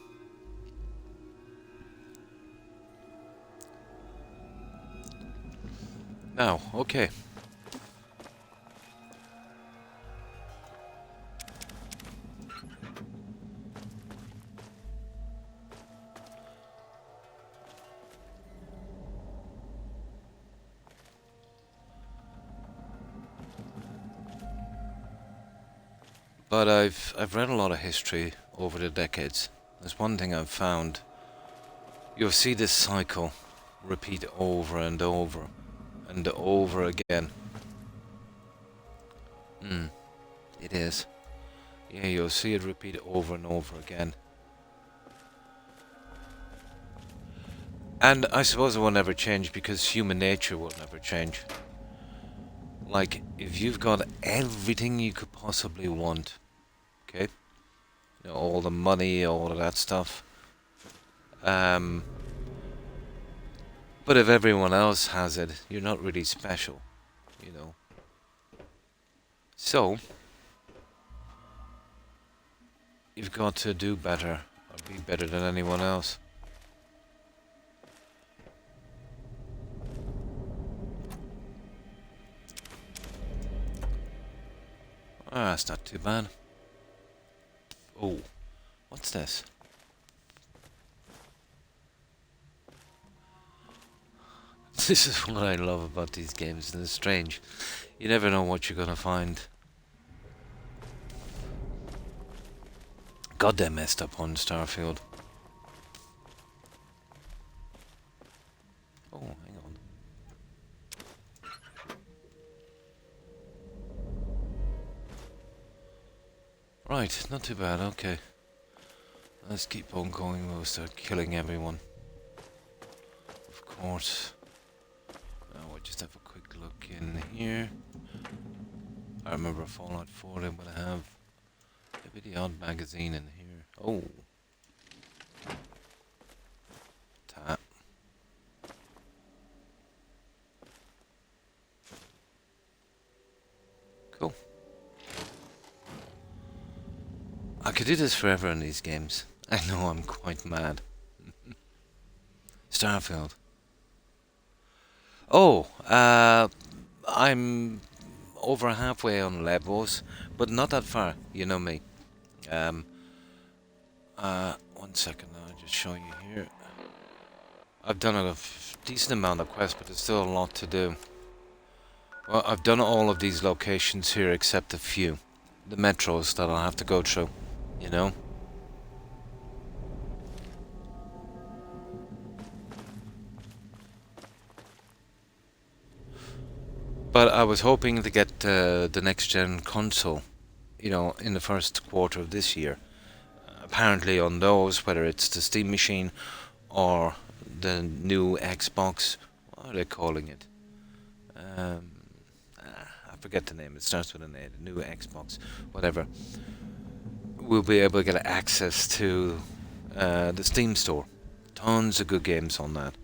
Now, okay. But I've read a lot of history over the decades. There's one thing I've found. You'll see this cycle repeat over and over and over again. It is. Yeah, you'll see it repeat over and over again. And I suppose it will never change because human nature will never change. Like, if you've got everything you could possibly want, okay? All the money, all of that stuff. But if everyone else has it, you're not really special, So, you've got to do better, or be better than anyone else. Ah, that's not too bad. Oh, what's this? This is what I love about these games, and it's strange. You never know what you're gonna find. God, they messed up on Starfield. Oh, hang on. Right, not too bad, okay. Let's keep on going. We'll start killing everyone. Of course. Now we'll just have a quick look in here. I remember Fallout 4, they would have maybe the odd magazine in here. Oh. Tap. Cool. I could do this forever in these games. I know I'm quite mad. Starfield. Oh, I'm over halfway on levels, but not that far. You know me. 1 second, I'll just show you here. I've done a decent amount of quests, but there's still a lot to do. Well, I've done all of these locations here except a few. The metros that I'll have to go through, you know? But I was hoping to get the next-gen console, you know, in the first quarter of this year. Apparently on those, whether it's the Steam machine or the new Xbox, what are they calling it? I forget the name, it starts with an A, the new Xbox, whatever. We'll be able to get access to the Steam store. Tons of good games on that.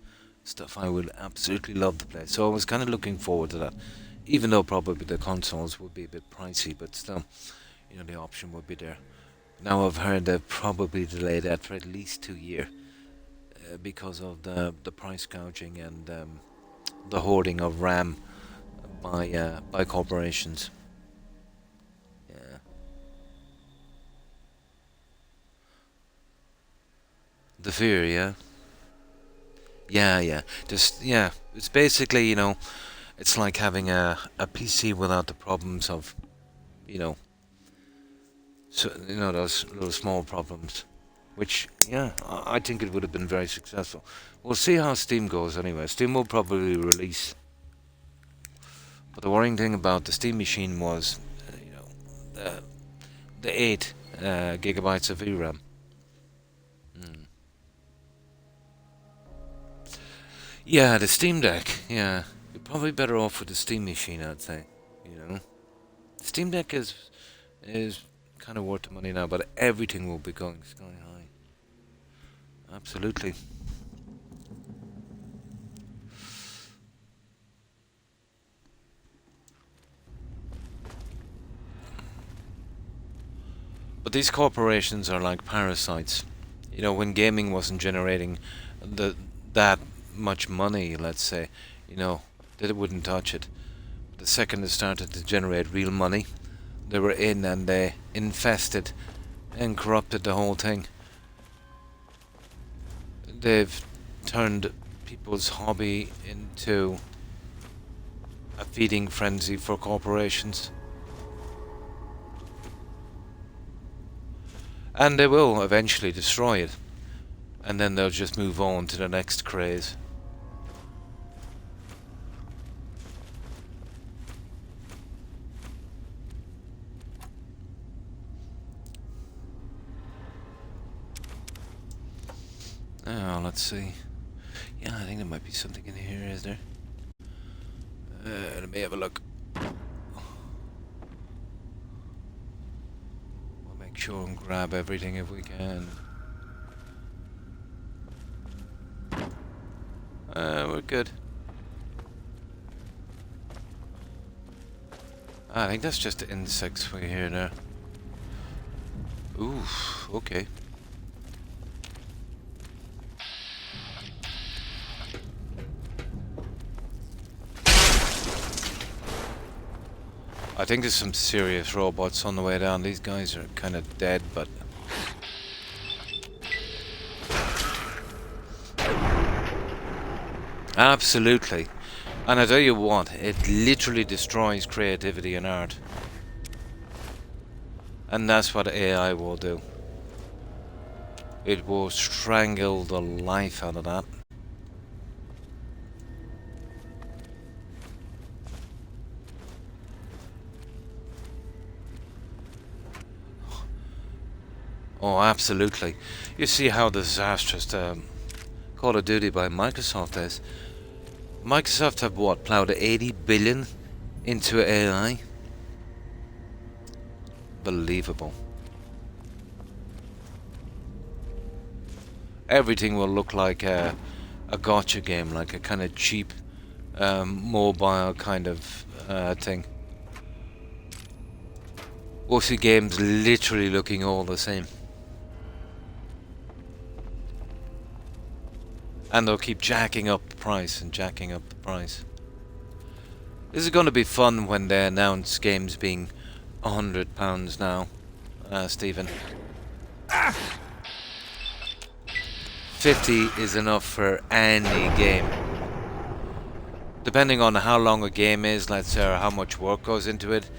Stuff I would absolutely love to play. So I was kind of looking forward to that. Even though probably the consoles would be a bit pricey, but still, you know, the option would be there. Now I've heard they've probably delayed that for at least 2 years because of the price gouging and the hoarding of RAM by corporations. Yeah. The fear, yeah. Yeah. Just it's basically, you know, it's like having a PC without the problems of, you know, so you know those little small problems, which I think it would have been very successful. We'll see how Steam goes anyway. Steam will probably release, but the worrying thing about the Steam machine was, you know, the 8 gigabytes of VRAM. Yeah, the Steam Deck. Yeah, you're probably better off with the Steam machine, I'd say. You know, Steam Deck is kind of worth the money now, but everything will be going sky high. Absolutely. But these corporations are like parasites. You know, when gaming wasn't generating that much money, let's say, you know, they wouldn't touch it. The second it started to generate real money, they were in and they infested and corrupted the whole thing. They've turned people's hobby into a feeding frenzy for corporations. And they will eventually destroy it. And then they'll just move on to the next craze. Oh, let's see. Yeah, I think there might be something in here, is there? Let me have a look. We'll make sure and grab everything if we can. We're good. I think that's just the insects we hear there. Ooh, okay. I think there's some serious robots on the way down. These guys are kind of dead, but... Absolutely. And I tell you what, it literally destroys creativity and art. And that's what AI will do. It will strangle the life out of that. Oh, absolutely. You see how disastrous the Call of Duty by Microsoft is. Microsoft have what, plowed 80 billion into AI? Believable. Everything will look like a gotcha game, like a kind of cheap mobile kind of thing. We'll see games literally looking all the same. And they'll keep jacking up the price and jacking up the price. This is going to be fun when they announce games being £100 now, Stephen. 50 is enough for any game. Depending on how long a game is, let's say, or how much work goes into it,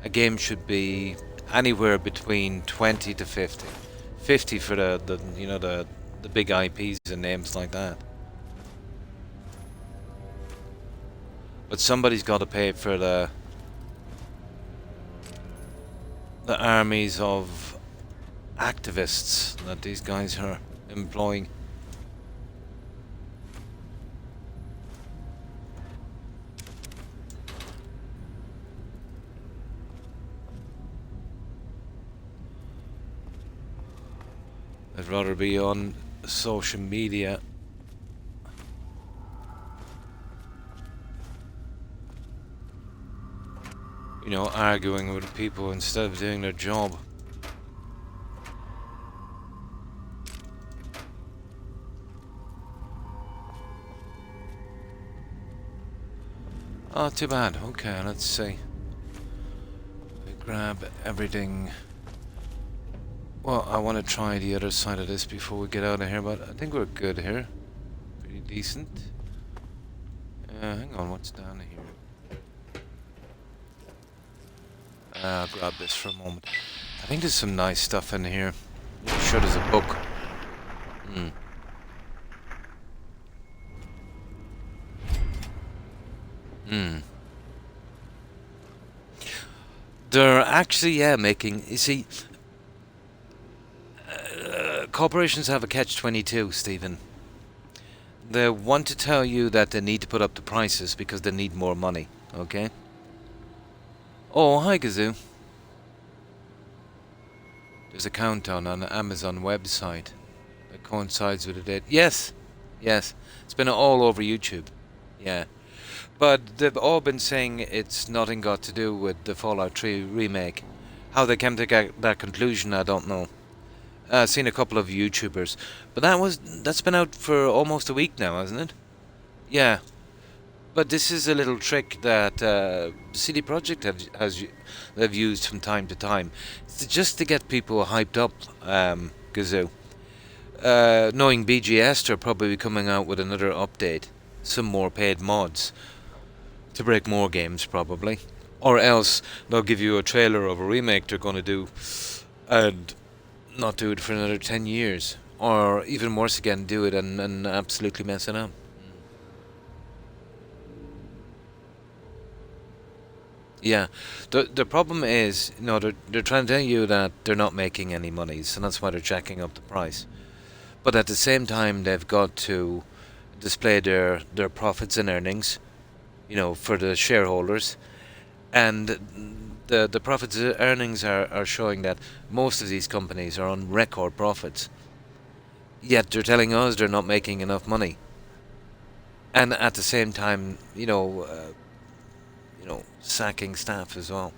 a game should be anywhere between 20 to 50. 50 for the big IPs and names like that. But somebody's got to pay for the armies of activists that these guys are employing. I'd rather be on social media. You know, arguing with people instead of doing their job. Oh, too bad. Okay, let's see. We grab everything. Well, I want to try the other side of this before we get out of here, but I think we're good here. Pretty decent. Hang on, what's down here? I'll grab this for a moment. I think there's some nice stuff in here. I'm sure there's a book. They're actually, making... You see... corporations have a catch-22, Stephen. They want to tell you that they need to put up the prices because they need more money, okay? Oh, hi, Gazoo. There's a countdown on the Amazon website that coincides with the date. Yes, yes. It's been all over YouTube. Yeah. But they've all been saying it's nothing got to do with the Fallout 3 remake. How they came to that conclusion, I don't know. I've seen a couple of YouTubers. But that's been out for almost a week now, hasn't it? Yeah. But this is a little trick that CD Projekt have used from time to time. It's just to get people hyped up, Gazoo. Knowing BGS, they're probably coming out with another update. Some more paid mods. To break more games, probably. Or else they'll give you a trailer of a remake they're going to do and not do it for another 10 years. Or even worse again, do it and absolutely mess it up. Yeah, the problem is, they're trying to tell you that they're not making any money, so that's why they're jacking up the price. But at the same time, they've got to display their profits and earnings, for the shareholders, and the profits and earnings are showing that most of these companies are on record profits. Yet they're telling us they're not making enough money, and at the same time, sacking staff as well.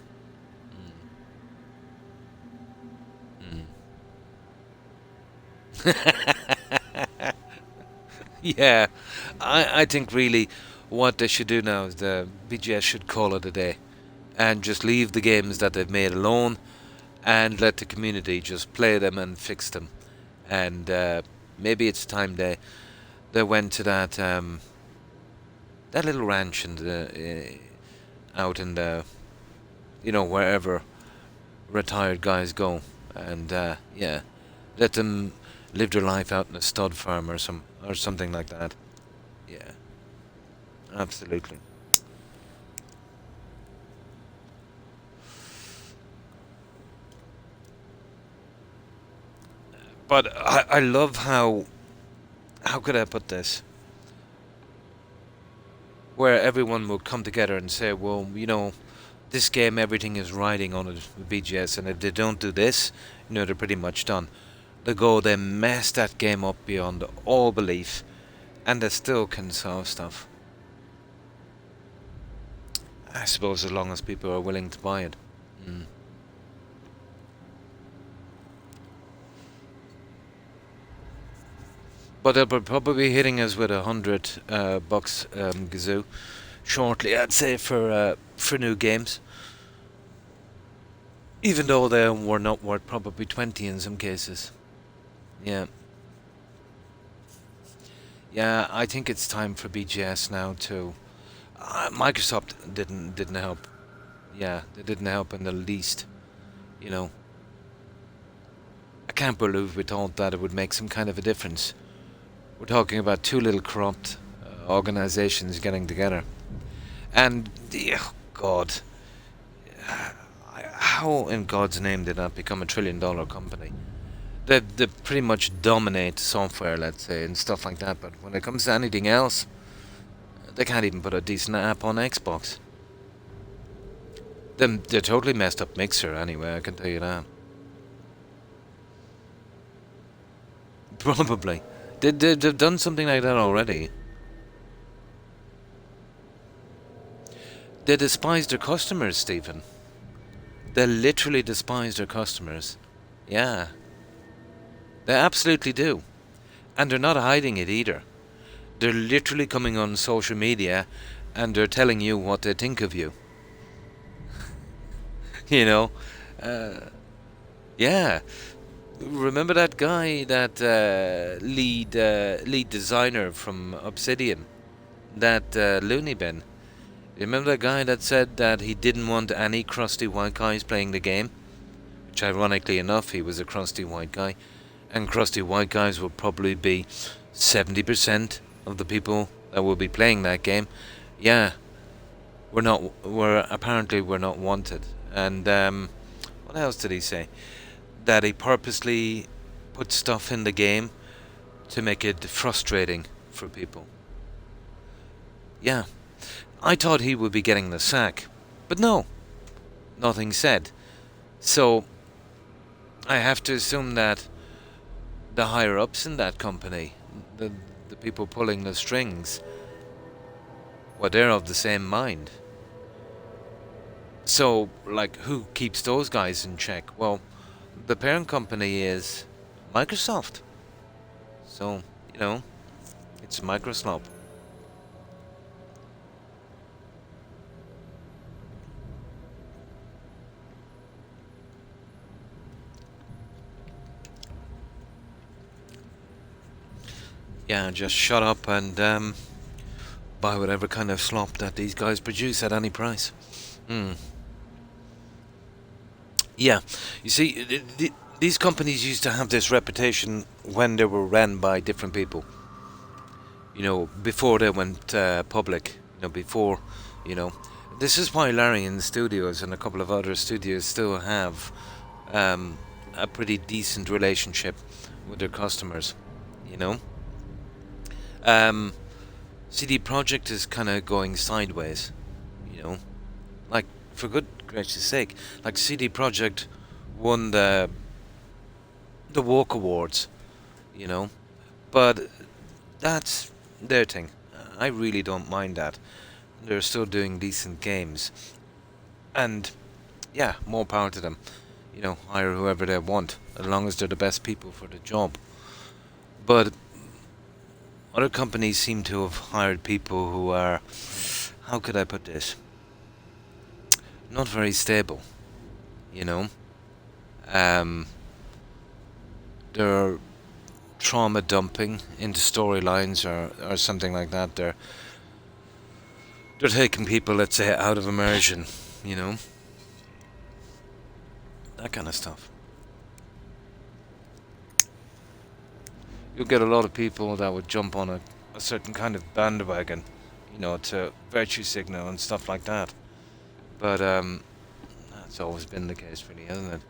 Yeah, I think really what they should do now is the BGS should call it a day and just leave the games that they've made alone and let the community just play them and fix them. And maybe it's time they went to that little ranch out in the wherever retired guys go, and let them live their life out in a stud farm or something like that. Yeah, absolutely. But I love how could I put this? Where everyone will come together and say, well, this game, everything is riding on it with BGS, and if they don't do this, they're pretty much done. They mess that game up beyond all belief, and they still can solve stuff. I suppose as long as people are willing to buy it. But they'll probably be hitting us with $100 Gazoo shortly, I'd say, for new games. Even though they were not worth probably 20 in some cases. Yeah. Yeah, I think it's time for BGS now too. Microsoft didn't help. Yeah, they didn't help in the least. I can't believe we thought that it would make some kind of a difference. We're talking about two little corrupt organizations getting together. And, oh God, how in God's name did that become a $1 trillion company? They pretty much dominate software, let's say, and stuff like that, but when it comes to anything else, they can't even put a decent app on Xbox. They're totally messed up Mixer anyway, I can tell you that. Probably. They've done something like that already. They despise their customers, Stephen. They literally despise their customers. Yeah. They absolutely do. And they're not hiding it either. They're literally coming on social media and they're telling you what they think of you. Yeah. Remember that guy, that lead designer from Obsidian, that loony bin? Remember that guy that said that he didn't want any crusty white guys playing the game? Which, ironically enough, he was a crusty white guy, and crusty white guys will probably be 70% of the people that will be playing that game. Yeah, we're apparently not wanted. And what else did he say? That he purposely put stuff in the game to make it frustrating for people. Yeah. I thought he would be getting the sack. But no. Nothing said. So, I have to assume that the higher-ups in that company, the people pulling the strings, well, they're of the same mind. So, who keeps those guys in check? Well, the parent company is Microsoft. So, it's Microsoft. Yeah, just shut up and buy whatever kind of slop that these guys produce at any price. Yeah, you see, these companies used to have this reputation when they were run by different people. Before they went public. Before, This is why Larian Studios and a couple of other studios still have a pretty decent relationship with their customers. CD Projekt is kind of going sideways. For good gracious sake, CD Projekt won the Walk Awards, but that's their thing. I really don't mind that. They're still doing decent games, and yeah, more power to them. Hire whoever they want, as long as they're the best people for the job. But other companies seem to have hired people who are, how could I put this? Not very stable, They're trauma dumping into storylines or something like that. They're taking people, let's say, out of immersion, that kind of stuff. You'll get a lot of people that would jump on a certain kind of bandwagon, to virtue signal and stuff like that. But that's always been the case, really, hasn't it?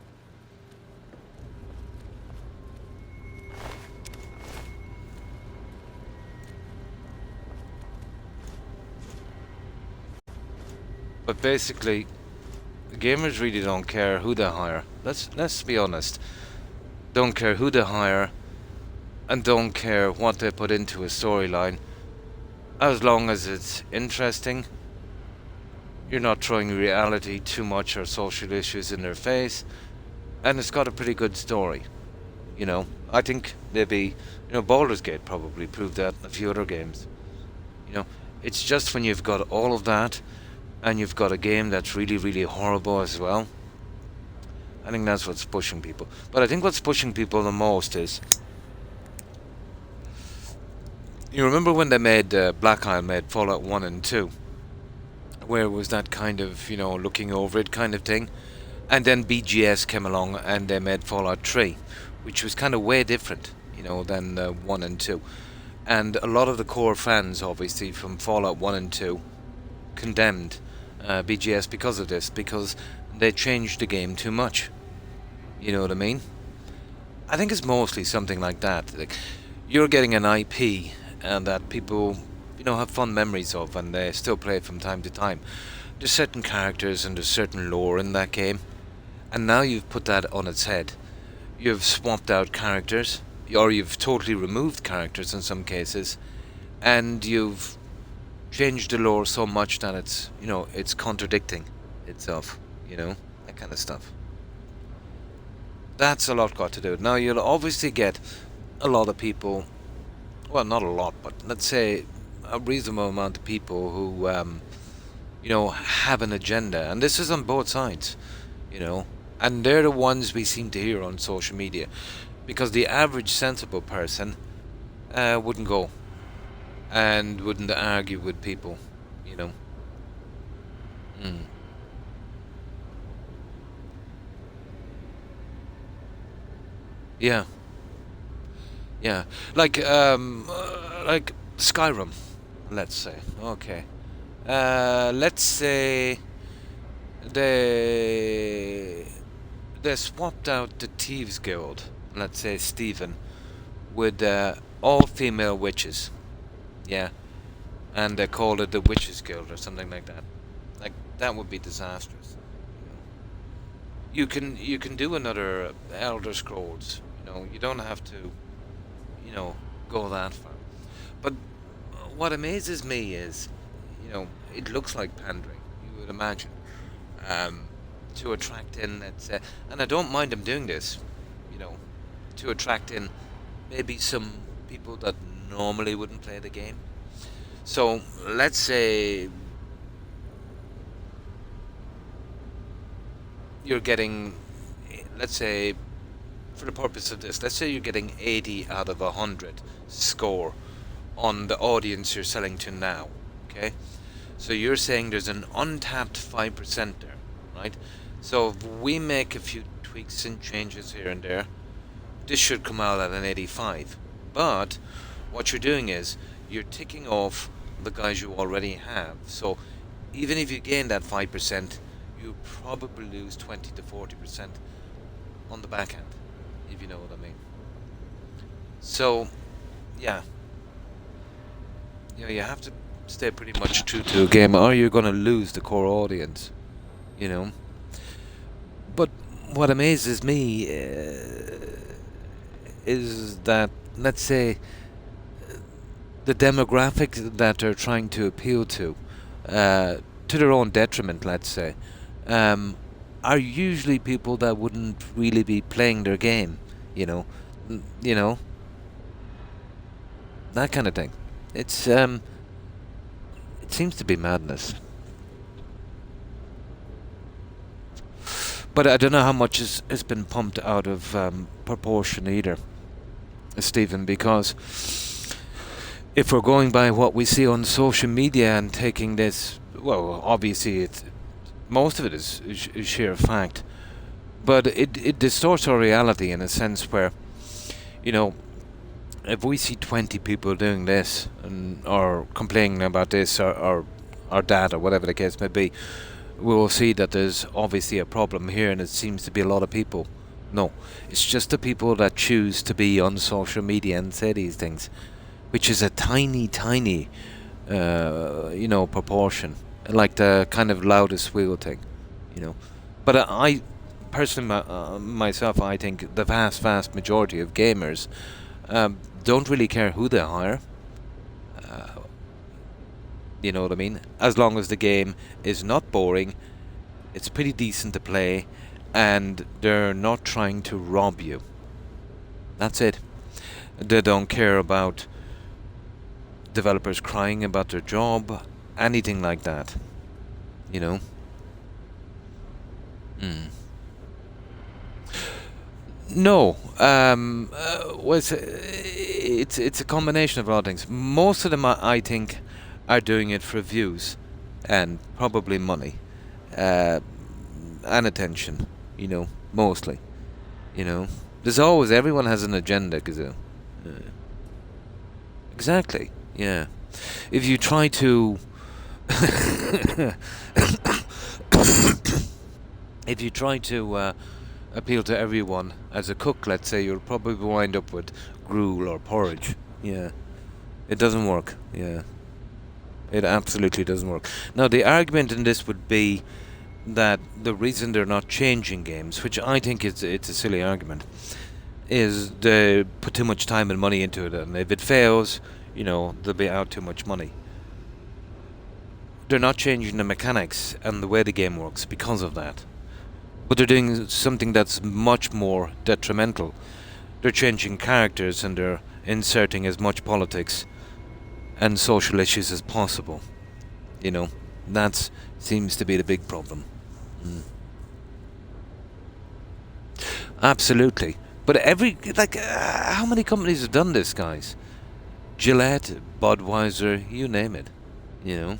But basically, the gamers really don't care who they hire. Let's be honest. Don't care who they hire, and don't care what they put into a storyline, as long as it's interesting. You're not throwing reality too much or social issues in their face, and it's got a pretty good story. I think maybe Baldur's Gate probably proved that in a few other games. It's just when you've got all of that, and you've got a game that's really, really horrible as well. I think that's what's pushing people. But I think what's pushing people the most is, you remember when they made Black Isle made Fallout 1 and 2, where it was that kind of, looking over it kind of thing. And then BGS came along and they made Fallout 3, which was kind of way different, than 1 and 2. And a lot of the core fans, obviously, from Fallout 1 and 2, condemned BGS because of this, because they changed the game too much. You know what I mean? I think it's mostly something like that. Like, you're getting an IP that people, have fond memories of, and they still play from time to time. There's certain characters and there's certain lore in that game, and now you've put that on its head. You've swapped out characters, or you've totally removed characters in some cases, and you've changed the lore so much that it's contradicting itself, that kind of stuff. That's a lot got to do. Now, you'll obviously get a lot of people, well, not a lot, but let's say a reasonable amount of people who, have an agenda, and this is on both sides, and they're the ones we seem to hear on social media, because the average sensible person wouldn't go and wouldn't argue with people, Mm. Yeah, yeah, like Skyrim, let's say. Okay, let's say they swapped out the Thieves Guild, let's say Stephen, with all female witches. Yeah, and they called it the Witches Guild or something like that. Like, that would be disastrous. You can do another Elder Scrolls. You don't have to, go that far. But what amazes me is, it looks like pandering. You would imagine, to attract in, and I don't mind them doing this, to attract in maybe some people that normally wouldn't play the game. So let's say you're getting, let's say, for the purpose of this, let's say you're getting 80 out of 100 score on the audience you're selling to now, okay? So you're saying there's an untapped 5% there, right? So if we make a few tweaks and changes here and there, this should come out at an 85. But what you're doing is you're ticking off the guys you already have. So even if you gain that 5%, you probably lose 20 to 40% on the back end, if you know what I mean. So, yeah. You have to stay pretty much true to a game, or you're going to lose the core audience, But what amazes me is that, let's say, the demographic that they're trying to appeal to their own detriment, let's say, are usually people that wouldn't really be playing their game, that kind of thing. It's it seems to be madness. But I don't know how much has been pumped out of proportion either, Stephen, because if we're going by what we see on social media and taking this, well, obviously most of it is sheer fact, but it distorts our reality in a sense where, if we see 20 people doing this or complaining about this or that or whatever the case may be, we will see that there's obviously a problem here, and it seems to be a lot of people. No, it's just the people that choose to be on social media and say these things, which is a tiny, tiny, proportion. like the kind of loudest wheel thing, you know. But I personally, myself, I think the vast majority of gamers don't really care who they hire. Uh, you know what I mean? As long as the game is not boring, it's pretty decent to play, and they're not trying to rob you. That's it. They don't care about developers crying about their job, anything like that. You know? Mm. No, well, it's a combination of a lot of things. Most of them, I think, are doing it for views, and probably money, uh, and attention. You know, mostly. You know, there's always everyone has an agenda, Gazoo. Exactly. Yeah. If you try to, if you try to appeal to everyone as a cook, let's say, you'll probably wind up with gruel or porridge. Yeah. It doesn't work. Yeah. It absolutely doesn't work. Now, the argument in this would be that the reason they're not changing games, which I think it's a silly argument, is they put too much time and money into it, and if it fails, you know, they'll be out too much money. They're not changing the mechanics and the way the game works because of that. But they're doing something that's much more detrimental. They're changing characters and they're inserting as much politics and social issues as possible. You know, that seems to be the big problem. Mm. Absolutely. But how many companies have done this, guys? Gillette, Budweiser, you name it. You know,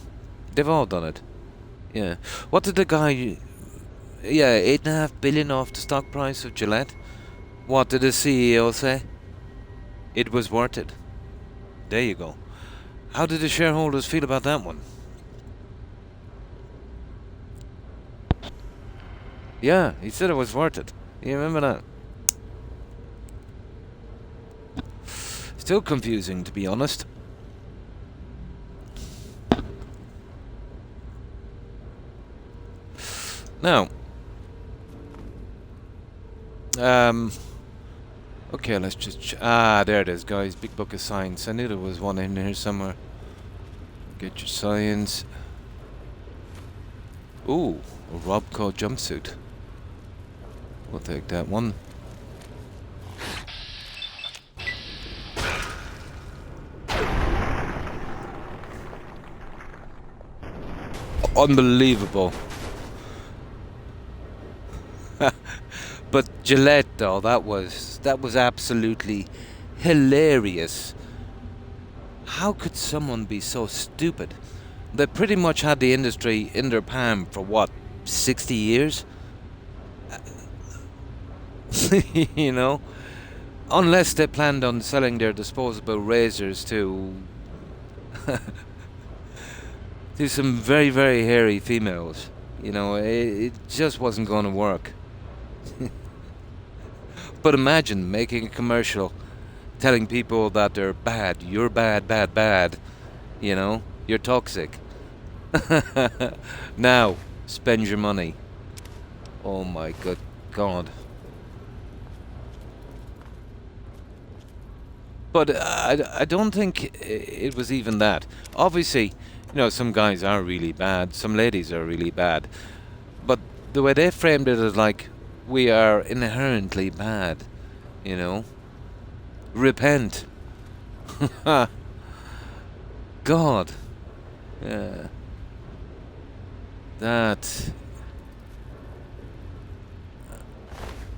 they've all done it. Yeah. What did the guy... Yeah, 8.5 billion off the stock price of Gillette. What did the CEO say? It was worth it. There you go. How did the shareholders feel about that one? Yeah, he said it was worth it. You remember that? Still confusing, to be honest. Now, okay, let's just... there it is, guys. Big Book of Science. I knew there was one in here somewhere. Get your science. Ooh, a Robco jumpsuit. We'll take that one. Unbelievable. But Gillette, though, that was absolutely hilarious. How could someone be so stupid? They pretty much had the industry in their palm for what, 60 years? You know? Unless they planned on selling their disposable razors to to some very, very hairy females. You know, it just wasn't going to work. But imagine making a commercial telling people that they're bad. You're bad, bad, bad. You know, you're toxic. Now, spend your money. Oh my good God. But I don't think it was even that. Obviously, you know, some guys are really bad, some ladies are really bad. But the way they framed it is like, we are inherently bad, you know? Repent. God. Yeah. That...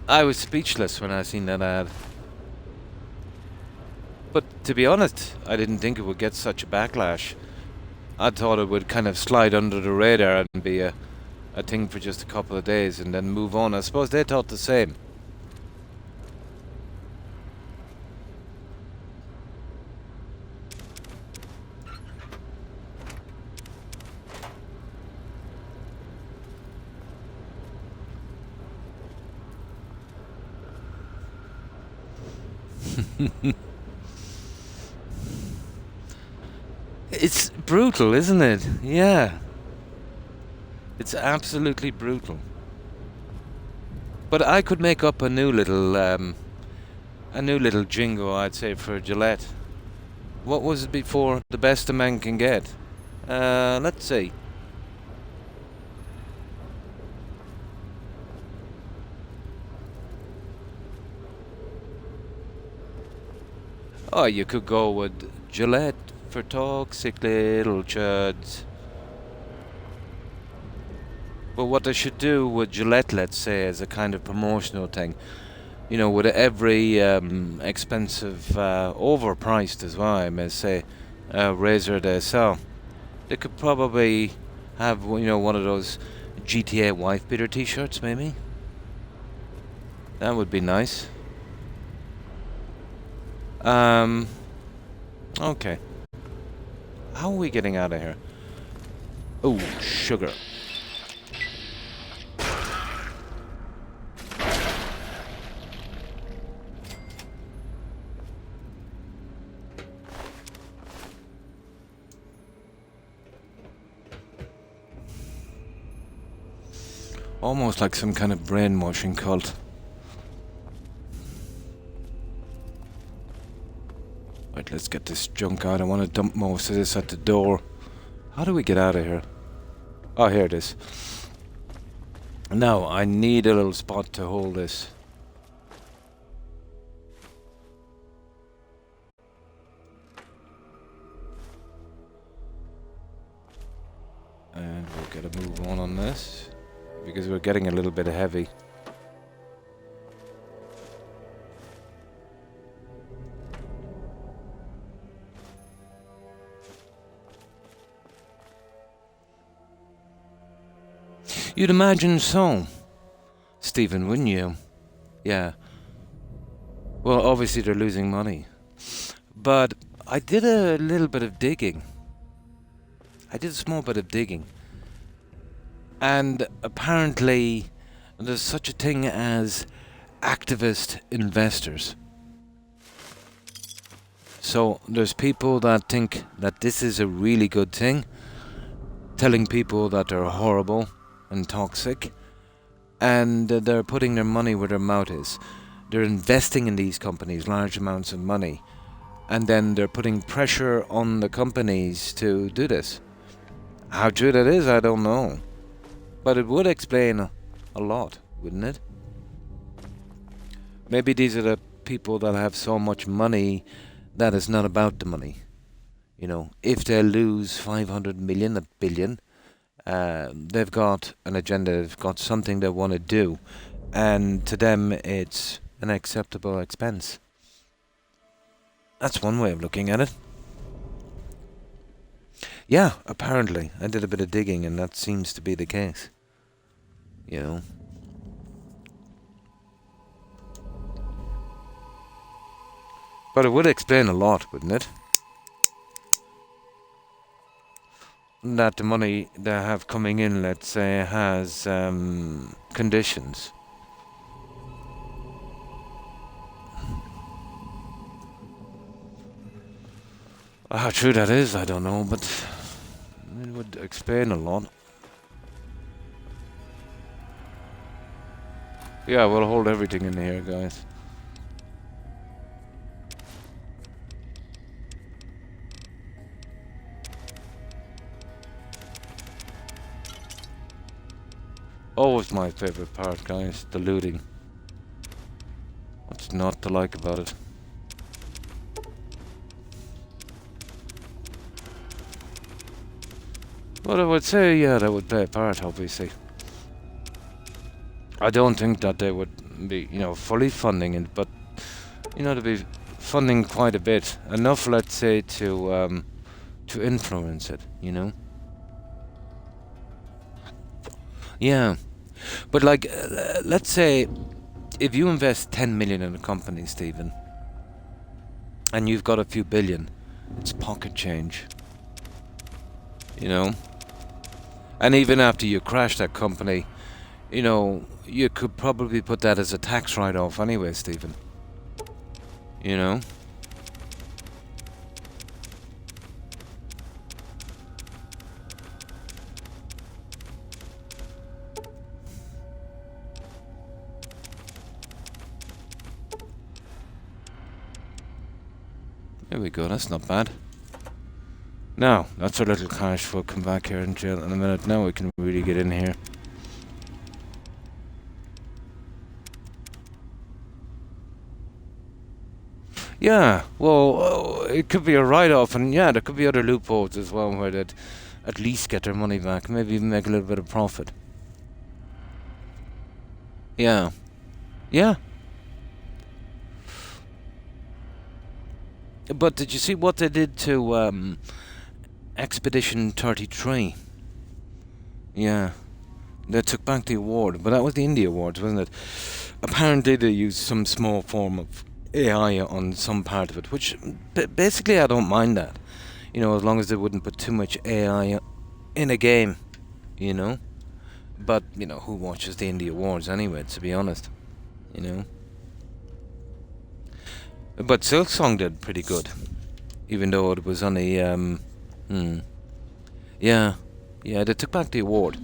I was speechless when I seen that ad. But to be honest, I didn't think it would get such a backlash. I thought it would kind of slide under the radar and be a thing for just a couple of days and then move on. I suppose they thought the same. It's brutal, isn't it? Yeah. It's absolutely brutal. But I could make up a new little jingle, I'd say, for Gillette. What was it before? The best a man can get. Let's see. Oh, you could go with Gillette for toxic little chuds. But what they should do with Gillette, let's say, as a kind of promotional thing, you know, with every expensive, overpriced as well, I may say, razor they sell, they could probably have, you know, one of those GTA wife beater t-shirts, maybe. That would be nice. Okay. How are we getting out of here? Oh, sugar. Almost like some kind of brainwashing cult. Right, let's get this junk out. I want to dump most of this at the door. How do we get out of here? Oh, here it is. Now, I need a little spot to hold this. And we'll get a move on this, because we're getting a little bit heavy. You'd imagine so, Stephen, wouldn't you? Yeah. Well, obviously they're losing money. But I did a little bit of digging. I did a small bit of digging. And apparently there's such a thing as activist investors. So there's people that think that this is a really good thing, telling people that they're horrible and toxic, and they're putting their money where their mouth is. They're investing in these companies large amounts of money, and then they're putting pressure on the companies to do this. How true that is, I don't know, but it would explain a lot, wouldn't it? Maybe these are the people that have so much money that it's not about the money. You know, if they lose 500 million, a billion, they've got an agenda, they've got something they want to do, and to them it's an acceptable expense. That's one way of looking at it. Yeah, apparently. I did a bit of digging and that seems to be the case. You know. But it would explain a lot, wouldn't it? That the money they have coming in, let's say, has conditions. How true that is, I don't know, but it would explain a lot. Yeah, we'll hold everything in here, guys. Always my favorite part, guys, the looting. What's not to like about it? But I would say, yeah, that would play a part, obviously. I don't think that they would be, you know, fully funding it, but, you know, to be funding quite a bit. Enough, let's say, to influence it, you know? Yeah. But, like, let's say, if you invest 10 million in a company, Stephen, and you've got a few billion, it's pocket change. You know? And even after you crash that company, you know, you could probably put that as a tax write-off anyway, Stephen. You know? There we go, that's not bad. Now, that's our little cash. We'll come back here in jail in a minute. Now we can really get in here. Yeah, well, it could be a write-off, and yeah, there could be other loopholes as well where they'd at least get their money back, maybe even make a little bit of profit. Yeah. Yeah. But did you see what they did to Expedition 33? Yeah. They took back the award, but that was the Indie Awards, wasn't it? Apparently they used some small form of AI on some part of it, which basically I don't mind that. You know, as long as they wouldn't put too much AI in a game, you know? But, you know, who watches the Indie Awards anyway, to be honest? You know? But Silksong did pretty good, even though it was on a, yeah, they took back the award.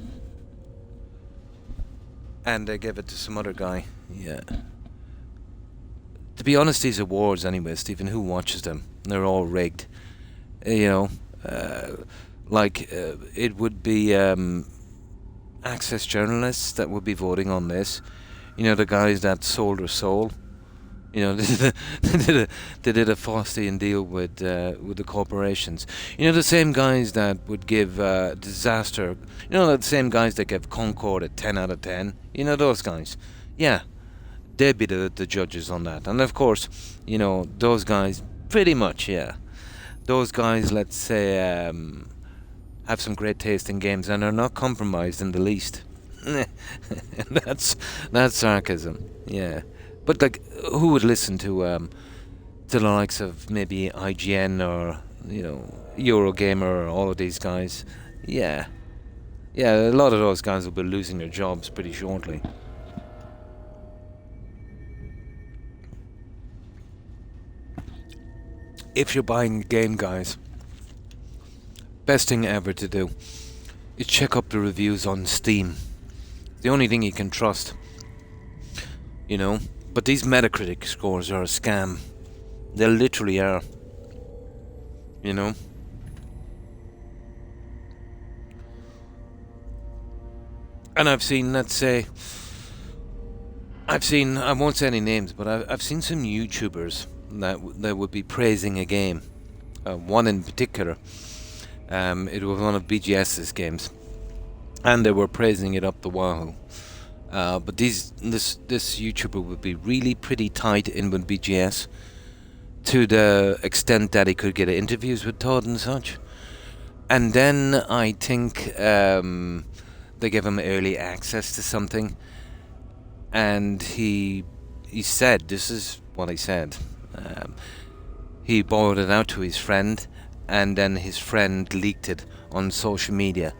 And they gave it to some other guy, yeah. To be honest, these awards anyway, Stephen, who watches them? They're all rigged. You know, it would be access journalists that would be voting on this. You know, the guys that sold their soul. You know, they did a Faustian deal with the corporations. You know, the same guys that would give Disaster. You know, the same guys that give Concord a 10 out of 10. You know, those guys. Yeah, they'd be the judges on that. And of course, you know, those guys, pretty much, yeah. Those guys, let's say, have some great taste in games and are not compromised in the least. That's sarcasm, yeah. But like, who would listen to the likes of maybe IGN or, you know, Eurogamer or all of these guys? Yeah, a lot of those guys will be losing their jobs pretty shortly. If you're buying a game, guys, best thing ever to do is check up the reviews on Steam. The only thing you can trust, you know. But these Metacritic scores are a scam. They literally are. You know? And I've seen, let's say, I won't say any names, but I've seen some YouTubers that would be praising a game. One in particular. It was one of BGS's games. And they were praising it up the wahoo. But this YouTuber would be really pretty tight in with BGS, to the extent that he could get interviews with Todd and such. And then I think they gave him early access to something, and he said, this is what he said. He borrowed it out to his friend, and then his friend leaked it on social media.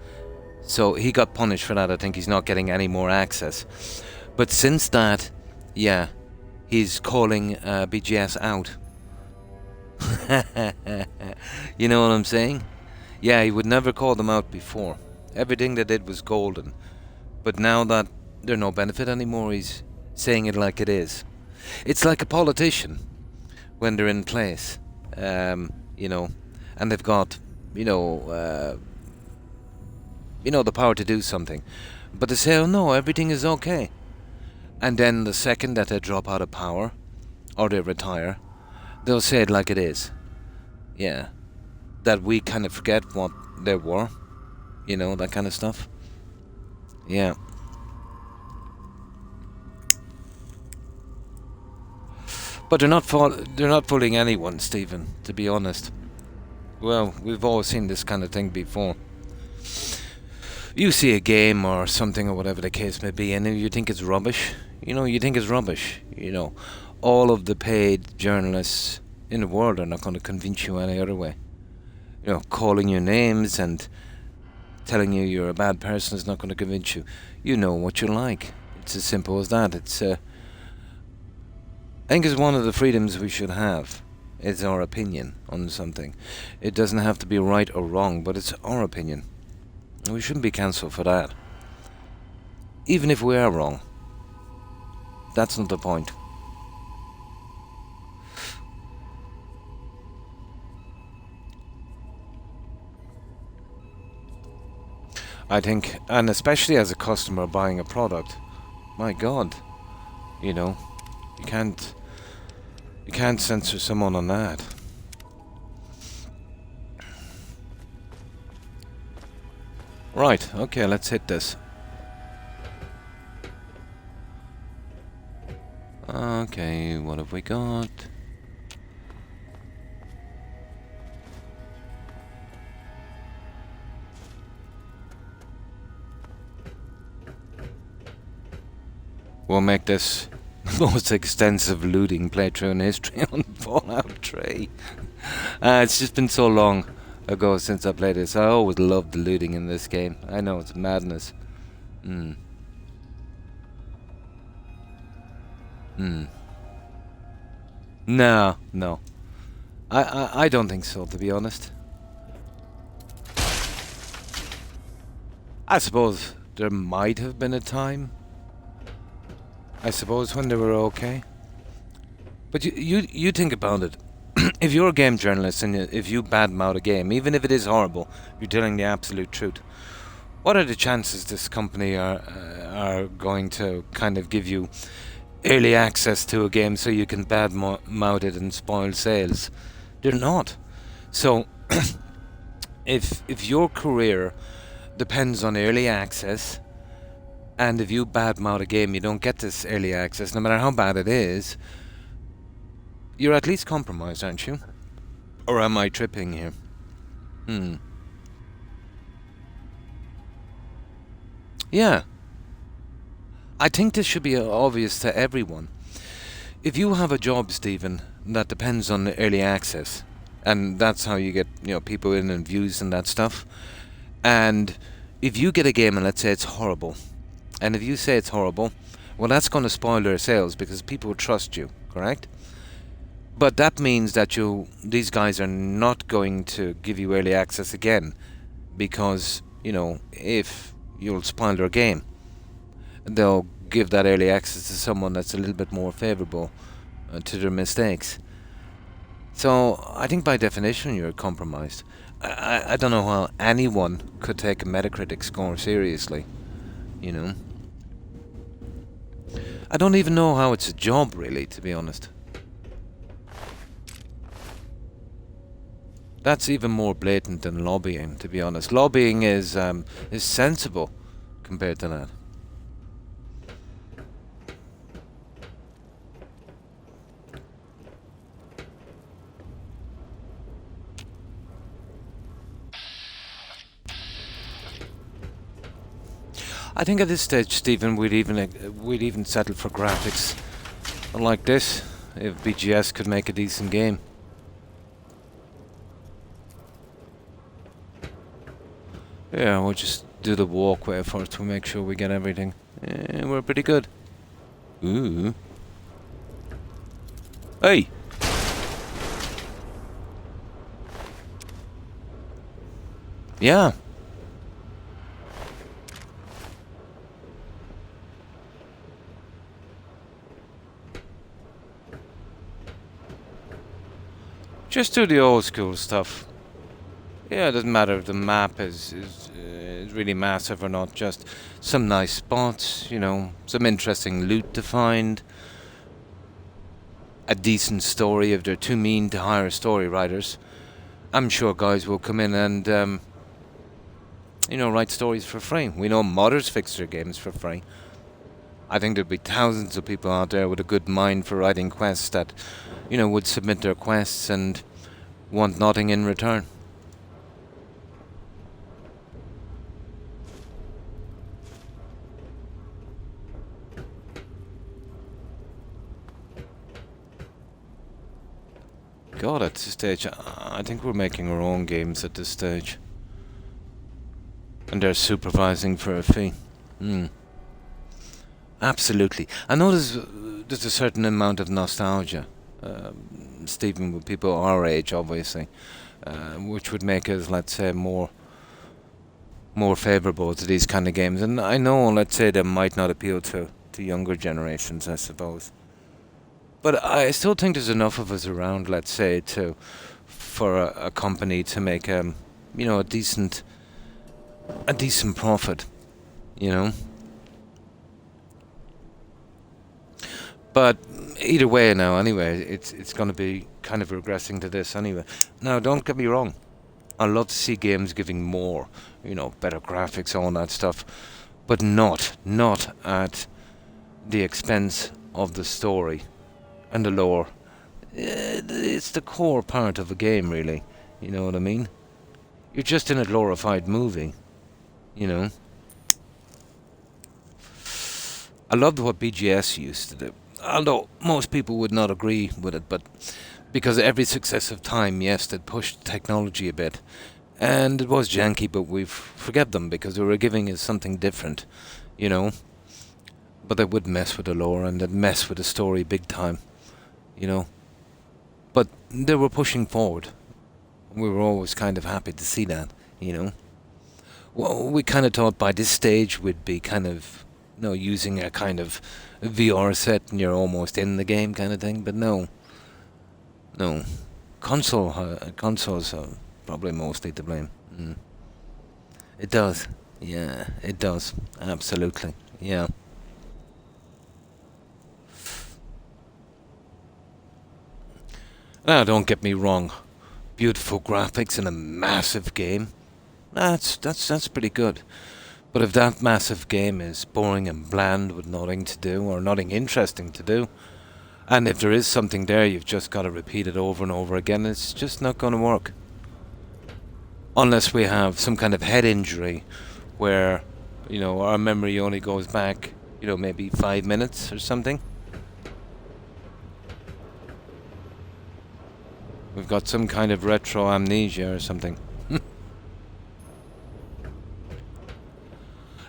So he got punished for that. I think he's not getting any more access. But since that, yeah, he's calling BGS out. You know what I'm saying? Yeah, he would never call them out before. Everything they did was golden. But now that they're no benefit anymore, he's saying it like it is. It's like a politician when they're in place, you know, and they've got, you know, the power to do something. But they say, oh no, everything is okay. And then the second that they drop out of power, or they retire, they'll say it like it is. Yeah. That we kind of forget what they were. You know, that kind of stuff. Yeah. But they're not fooling anyone, Stephen, to be honest. Well, we've all seen this kind of thing before. You see a game or something or whatever the case may be, and you think it's rubbish. You know, you think it's rubbish. You know, all of the paid journalists in the world are not going to convince you any other way. You know, calling you names and telling you you're a bad person is not going to convince you. You know what you like. It's as simple as that. I think it's one of the freedoms we should have. It's our opinion on something. It doesn't have to be right or wrong, but it's our opinion. We shouldn't be cancelled for that. Even if we are wrong. That's not the point. I think, and especially as a customer buying a product, my God, you know, you can't censor someone on that. Right, okay, let's hit this. Okay, what have we got? We'll make this the most extensive looting playthrough in history on Fallout 3. It's just been so long ago since I played this. I always loved the looting in this game. I know, it's madness. No, no. I don't think so, to be honest. I suppose there might have been a time, I suppose, when they were okay. But you think about it. If you're a game journalist and if you badmouth a game, even if it is horrible, you're telling the absolute truth. What are the chances this company are going to kind of give you early access to a game so you can badmouth it and spoil sales? They're not. So, if your career depends on early access, and if you badmouth a game, you don't get this early access, no matter how bad it is, you're at least compromised, aren't you? Or am I tripping here? Yeah. I think this should be obvious to everyone. If you have a job, Stephen, that depends on early access, and that's how you get, people in and views and that stuff, and if you get a game and let's say it's horrible, and if you say it's horrible, well, that's going to spoil their sales because people will trust you, correct? But that means that these guys are not going to give you early access again because, if you'll spoil their game, they'll give that early access to someone that's a little bit more favorable to their mistakes. So I think by definition you're compromised. I don't know how anyone could take a Metacritic score seriously, I don't even know how it's a job, really, to be honest. That's even more blatant than lobbying, to be honest. Lobbying is sensible compared to that. I think at this stage, Stephen, we'd even settle for graphics like this if BGS could make a decent game. Yeah, we'll just do the walkway first to make sure we get everything. Yeah, we're pretty good. Ooh. Hey! Yeah. Just do the old school stuff. Yeah, it doesn't matter if the map is really massive or not, just some nice spots, some interesting loot to find, a decent story. If they're too mean to hire story writers, I'm sure guys will come in and, write stories for free. We know modders fix their games for free. I think there'd be thousands of people out there with a good mind for writing quests that, would submit their quests and want nothing in return. God, at this stage, I think we're making our own games at this stage. And they're supervising for a fee. Absolutely. I know there's a certain amount of nostalgia, Stephen, with people our age, obviously, which would make us, let's say, more favourable to these kind of games. And I know, let's say, they might not appeal to younger generations, I suppose. But I still think there's enough of us around, let's say, for a company to make, a decent a decent profit, you know. But either way now, anyway, it's going to be kind of regressing to this anyway. Now, don't get me wrong. I love to see games giving more, better graphics, all that stuff, but not at the expense of the story and the lore. It's the core part of a game, really. You know what I mean? You're just in a glorified movie, you know. I loved what BGS used to do, although most people would not agree with it, but because every successive time, yes, they pushed technology a bit, and it was janky, but we forget them because they were giving us something different, you know. But they would mess with the lore and they'd mess with the story big time, you know. But they were pushing forward. We were always kind of happy to see that, you know. Well, we kind of thought by this stage we'd be kind of, using a kind of VR set and you're almost in the game kind of thing. But no. Consoles are probably mostly to blame. It does. Yeah, it does. Absolutely. Yeah. Now, don't get me wrong. Beautiful graphics in a massive game. That's pretty good. But if that massive game is boring and bland with nothing to do or nothing interesting to do, and if there is something there, you've just got to repeat it over and over again, it's just not going to work. Unless we have some kind of head injury where, our memory only goes back, maybe 5 minutes or something. We've got some kind of retro amnesia or something.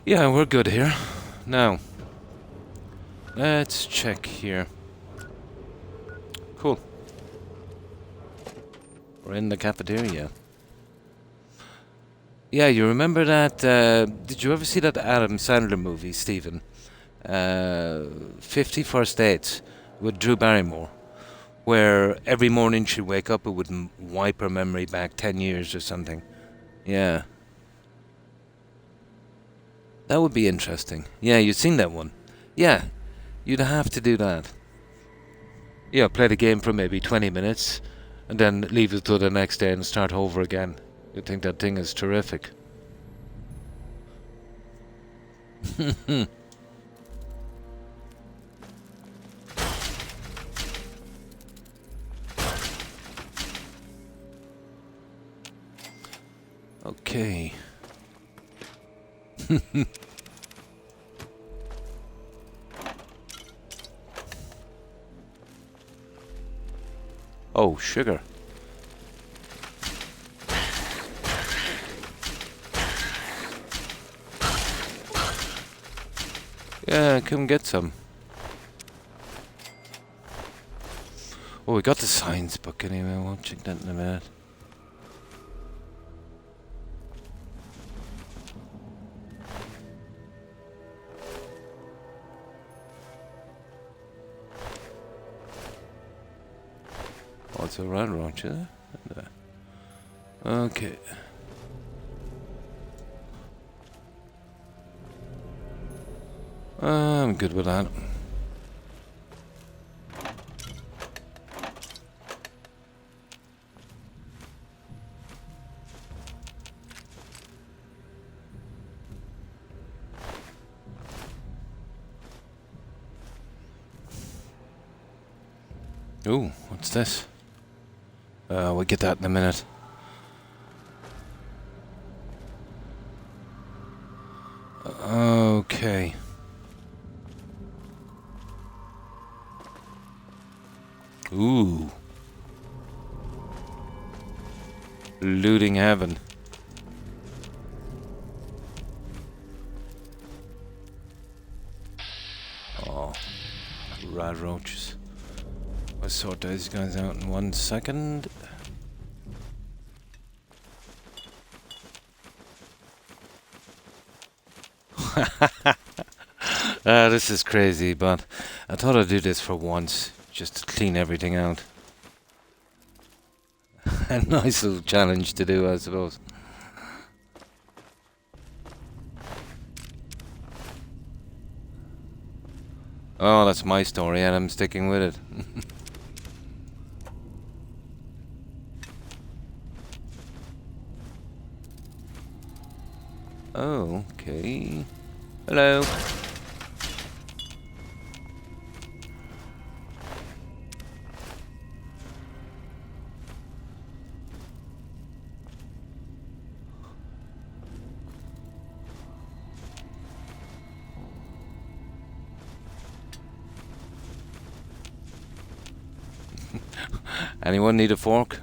Yeah, we're good here. Now, let's check here. Cool. We're in the cafeteria. Yeah, you remember that, did you ever see that Adam Sandler movie, Stephen? 50 First Dates with Drew Barrymore, where every morning she'd wake up, it would wipe her memory back 10 years or something. Yeah. That would be interesting. Yeah, you've seen that one. Yeah, you'd have to do that. Yeah, play the game for maybe 20 minutes, and then leave it till the next day and start over again. You'd think that thing is terrific. Okay. Oh, sugar. Yeah, come get some. Oh, we got the science book anyway. We'll check that in a minute. Oh, it's a red roach, is it? Okay. I'm good with that. Ooh, what's this? We'll get that in a minute. Okay. Ooh. Looting heaven. Oh, rad roaches. I'll sort those guys out in 1 second. This is crazy, but I thought I'd do this for once, just to clean everything out. A nice little challenge to do, I suppose. Oh, that's my story, and I'm sticking with it. Oh, okay. Hello. Anyone need a fork?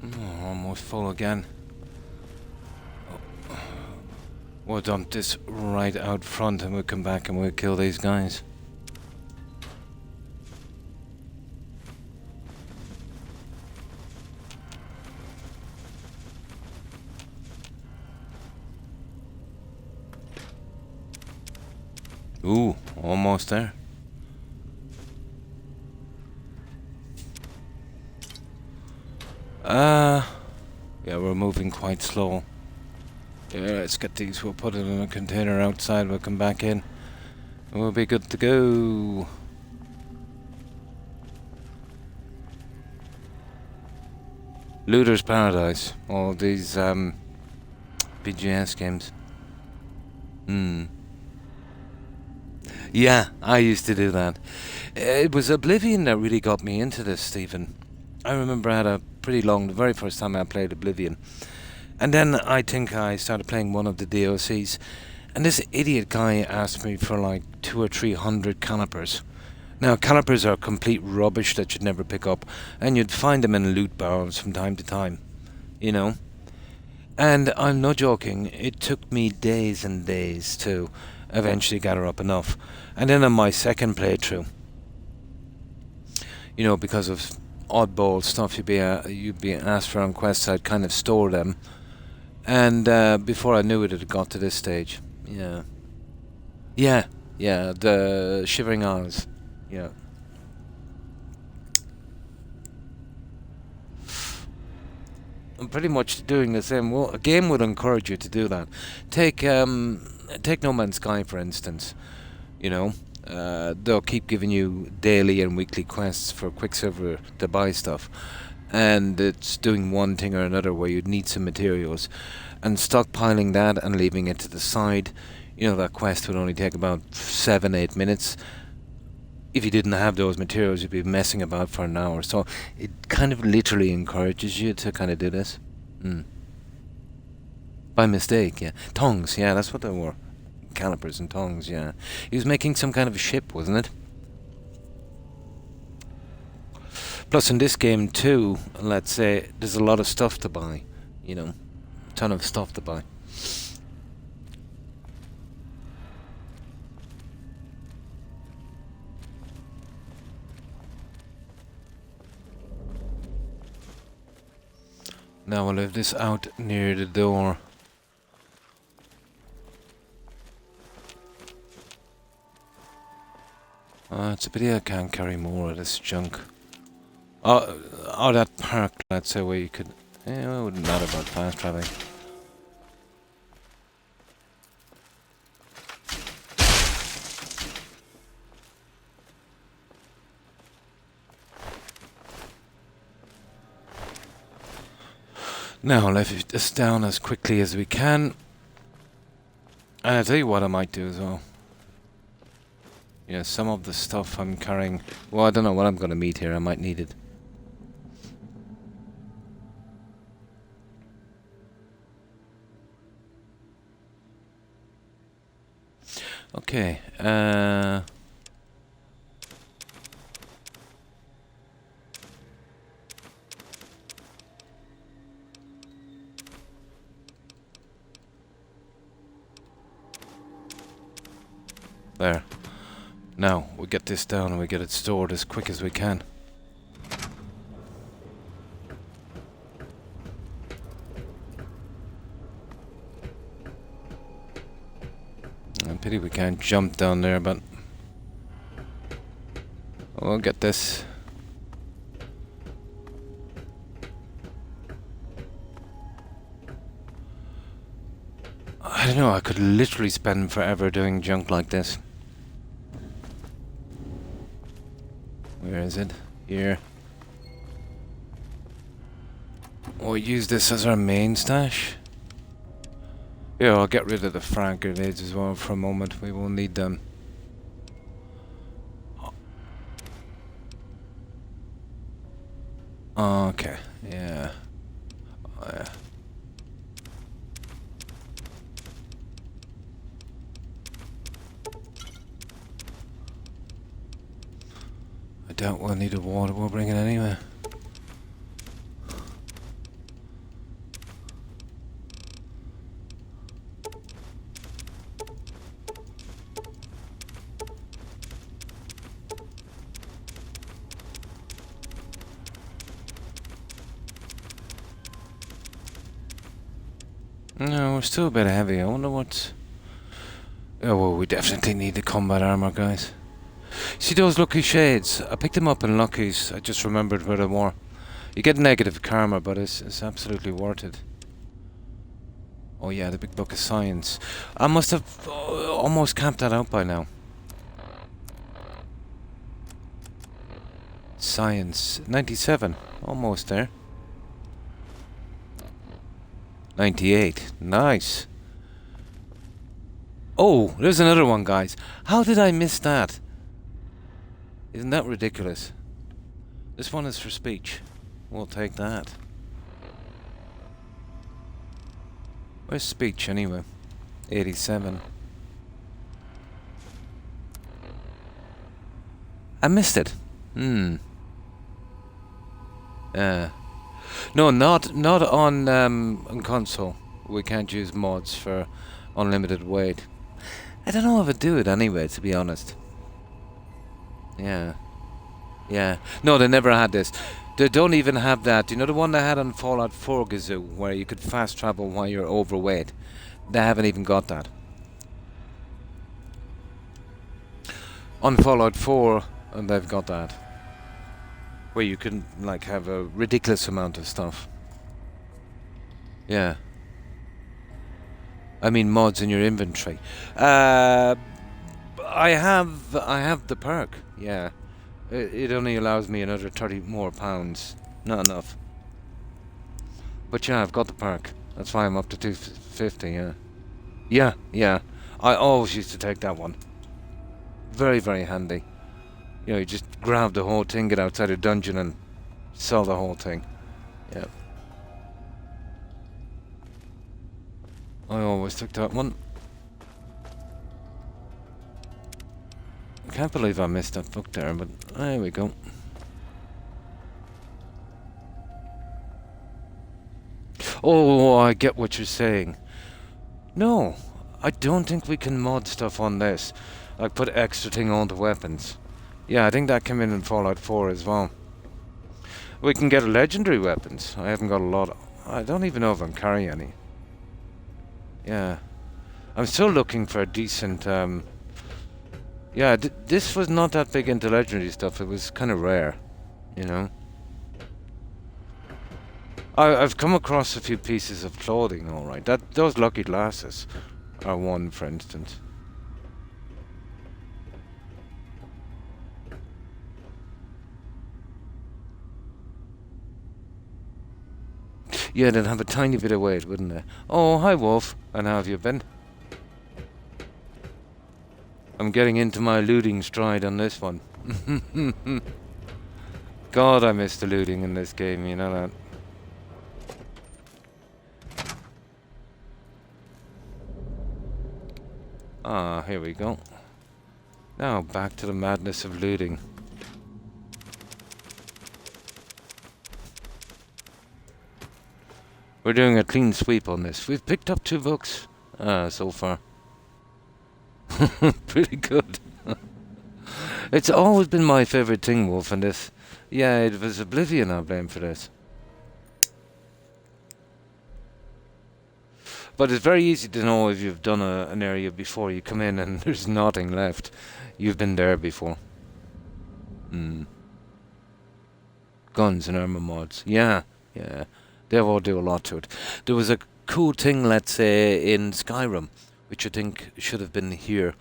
Oh, almost full again. We'll dump this right out front and we'll come back and we'll kill these guys. Ooh, almost there. Yeah, we're moving quite slow. Yeah, let's get these. We'll put it in a container outside. We'll come back in. And we'll be good to go. Looter's Paradise. All these BGS games. Yeah, I used to do that. It was Oblivion that really got me into this, Stephen. I remember I had a pretty long, the very first time I played Oblivion. And then I think I started playing one of the DLCs. And this idiot guy asked me for like 200 or 300 calipers. Now, calipers are complete rubbish that you'd never pick up. And you'd find them in loot barrels from time to time. You know? And I'm not joking, it took me days and days to eventually gather up enough. And then on my second playthrough, you know, because of oddball stuff you'd be asked for on quests, I'd kind of store them. And before I knew it, it had got to this stage. Yeah. Yeah, the Shivering Isles. Yeah. I'm pretty much doing the same. Well, a game would encourage you to do that. Take No Man's Sky, for instance. You know, they'll keep giving you daily and weekly quests for Quicksilver to buy stuff. And it's doing one thing or another where you'd need some materials. And stockpiling that and leaving it to the side. You know, that quest would only take about 7-8 minutes. If you didn't have those materials, you'd be messing about for an hour. So it kind of literally encourages you to kind of do this. By mistake, yeah. Tongs, yeah, that's what they were. Calipers and tongs, yeah. He was making some kind of a ship, wasn't it? Plus in this game too, let's say, there's a lot of stuff to buy. You know, a ton of stuff to buy. Now we'll leave this out near the door. It's a pity I can't carry more of this junk. Oh, that park, let's say, where you could... Yeah, it wouldn't matter about fast traveling. Now, leave this down as quickly as we can. And I'll tell you what I might do as well. Yeah, some of the stuff I'm carrying... Well, I don't know what I'm going to meet here. I might need it. Okay, there. Now, we get this down and we get it stored as quick as we can. A pity we can't jump down there, but we'll get this. I don't know, I could literally spend forever doing junk like this. Where is it? Here. We'll use this as our main stash. Yeah, I'll get rid of the frag grenades as well for a moment. We will need them. Okay, yeah. Oh, yeah. I doubt we'll need the water. We'll bring it anyway. No, we're still a bit heavy. I wonder what... Oh, well, we definitely need the combat armor, guys. See those Lucky Shades? I picked them up in Lucky's. I just remembered where they were. You get negative karma, but it's absolutely worth it. Oh yeah, the big book of science. I must have almost camped that out by now. Science. 97. Almost there. 98. Nice. Oh, there's another one, guys. How did I miss that? Isn't that ridiculous? This one is for speech. We'll take that. Where's speech, anyway? 87. I missed it. No, not on console. We can't use mods for unlimited weight. I don't know if I'd do it anyway, to be honest. Yeah. Yeah. No, they never had this. They don't even have that. You know the one they had on Fallout 4 Gazoo, where you could fast travel while you're overweight? They haven't even got that. On Fallout 4, and they've got that. Where you can, like, have a ridiculous amount of stuff. Yeah. I mean mods in your inventory. I have the perk, yeah. It only allows me another 30 more pounds. Not enough. But yeah, I've got the perk. That's why I'm up to 250, yeah. Yeah. I always used to take that one. Very, very handy. You know, you just grab the whole thing, get outside a dungeon and sell the whole thing. Yeah. I always took that one. I can't believe I missed that book there, but there we go. Oh, I get what you're saying. No, I don't think we can mod stuff on this. Like put extra thing on the weapons. Yeah, I think that came in Fallout 4 as well. We can get legendary weapons. I haven't got a lot. I don't even know if I'm carrying any. Yeah. I'm still looking for a decent... Yeah, this was not that big into legendary stuff. It was kind of rare, you know. I've come across a few pieces of clothing, alright. Those lucky glasses are one, for instance. Yeah, they'd have a tiny bit of weight, wouldn't they? Oh, hi, Wolf. And how have you been? I'm getting into my looting stride on this one. God, I miss the looting in this game, you know that. Ah, here we go. Now, back to the madness of looting. We're doing a clean sweep on this. We've picked up 2 books so far. Pretty good. It's always been my favourite thing, Wolf, and this... Yeah, it was Oblivion I blame for this. But it's very easy to know if you've done an area before. You come in and there's nothing left. You've been there before. Guns and armor mods. Yeah, yeah. They all do a lot to it. There was a cool thing, let's say, in Skyrim, which I think should have been here,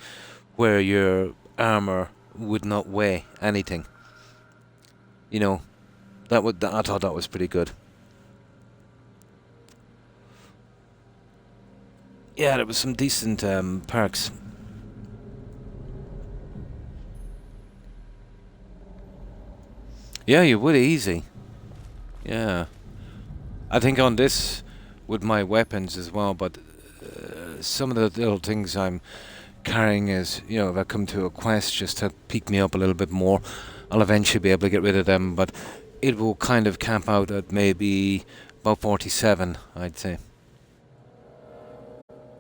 where your armor would not weigh anything. You know, I thought that was pretty good. Yeah, there was some decent perks. Yeah, you would easy. Yeah. I think on this, with my weapons as well, but some of the little things I'm carrying is, you know, if I come to a quest just to pick me up a little bit more, I'll eventually be able to get rid of them, but it will kind of camp out at maybe about 47, I'd say.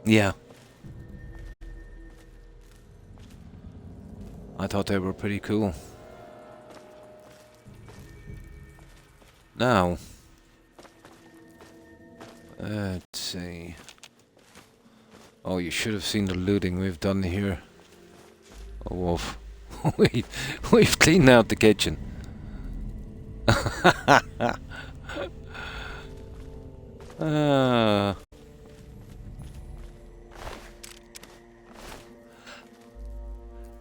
Yeah. I thought they were pretty cool. Now, let's see. Oh, you should have seen the looting we've done here. Oh, Wolf. We've cleaned out the kitchen.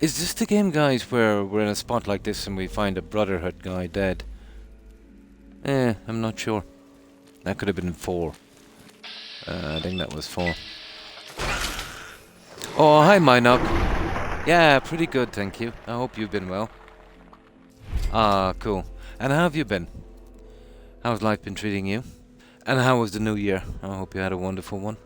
Is this the game, guys, where we're in a spot like this and we find a Brotherhood guy dead? I'm not sure. That could have been 4. I think that was 4. Oh, hi, Minoc. Yeah, pretty good, thank you. I hope you've been well. Ah, cool. And how have you been? How's life been treating you? And how was the new year? I hope you had a wonderful one.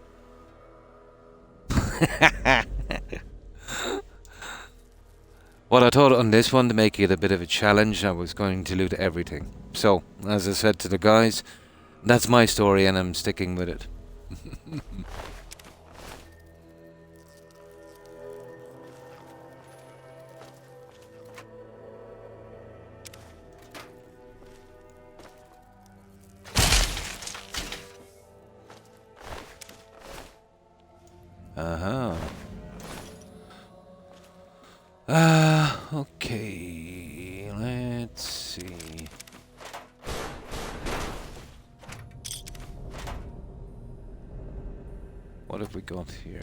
Well, I thought on this one, to make it a bit of a challenge, I was going to loot everything. So, as I said to the guys, that's my story and I'm sticking with it. Okay, let's see. What have we got here?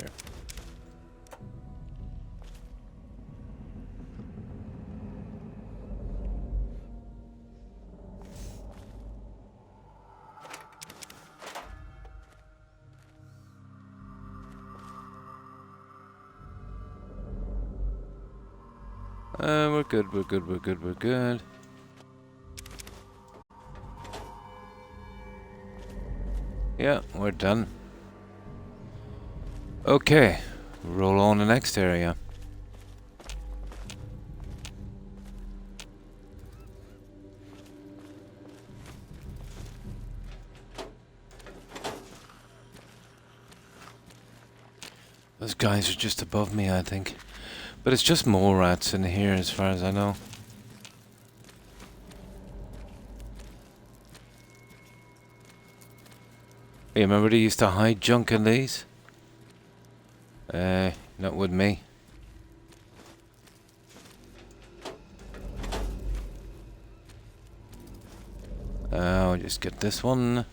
We're good, we're good, we're good, we're good. Yeah, we're done. Okay, roll on the next area. Those guys are just above me, I think. But it's just more rats in here as far as I know. You remember they used to hide junk in these? Not with me. I'll just get this one.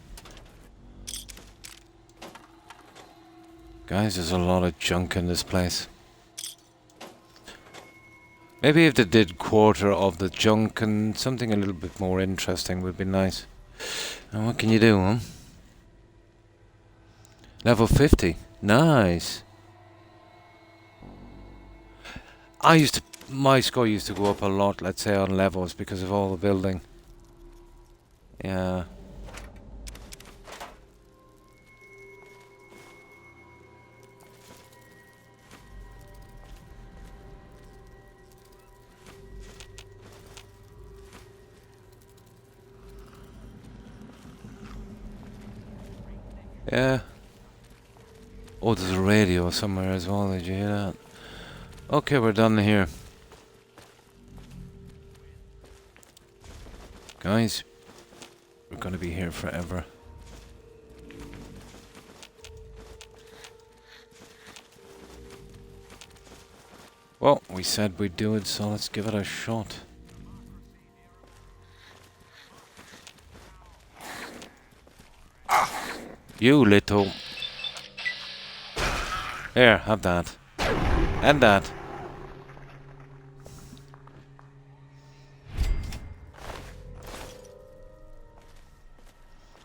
Guys, there's a lot of junk in this place. Maybe if they did quarter of the junk and something a little bit more interesting would be nice. And what can you do, huh? Level 50. Nice. My score used to go up a lot, let's say, on levels because of all the building. Yeah. Yeah. Oh, there's a radio somewhere as well. Did you hear that? Okay, we're done here. Guys, we're going to be here forever. Well, we said we'd do it, so let's give it a shot. You little... Here, have that. And that.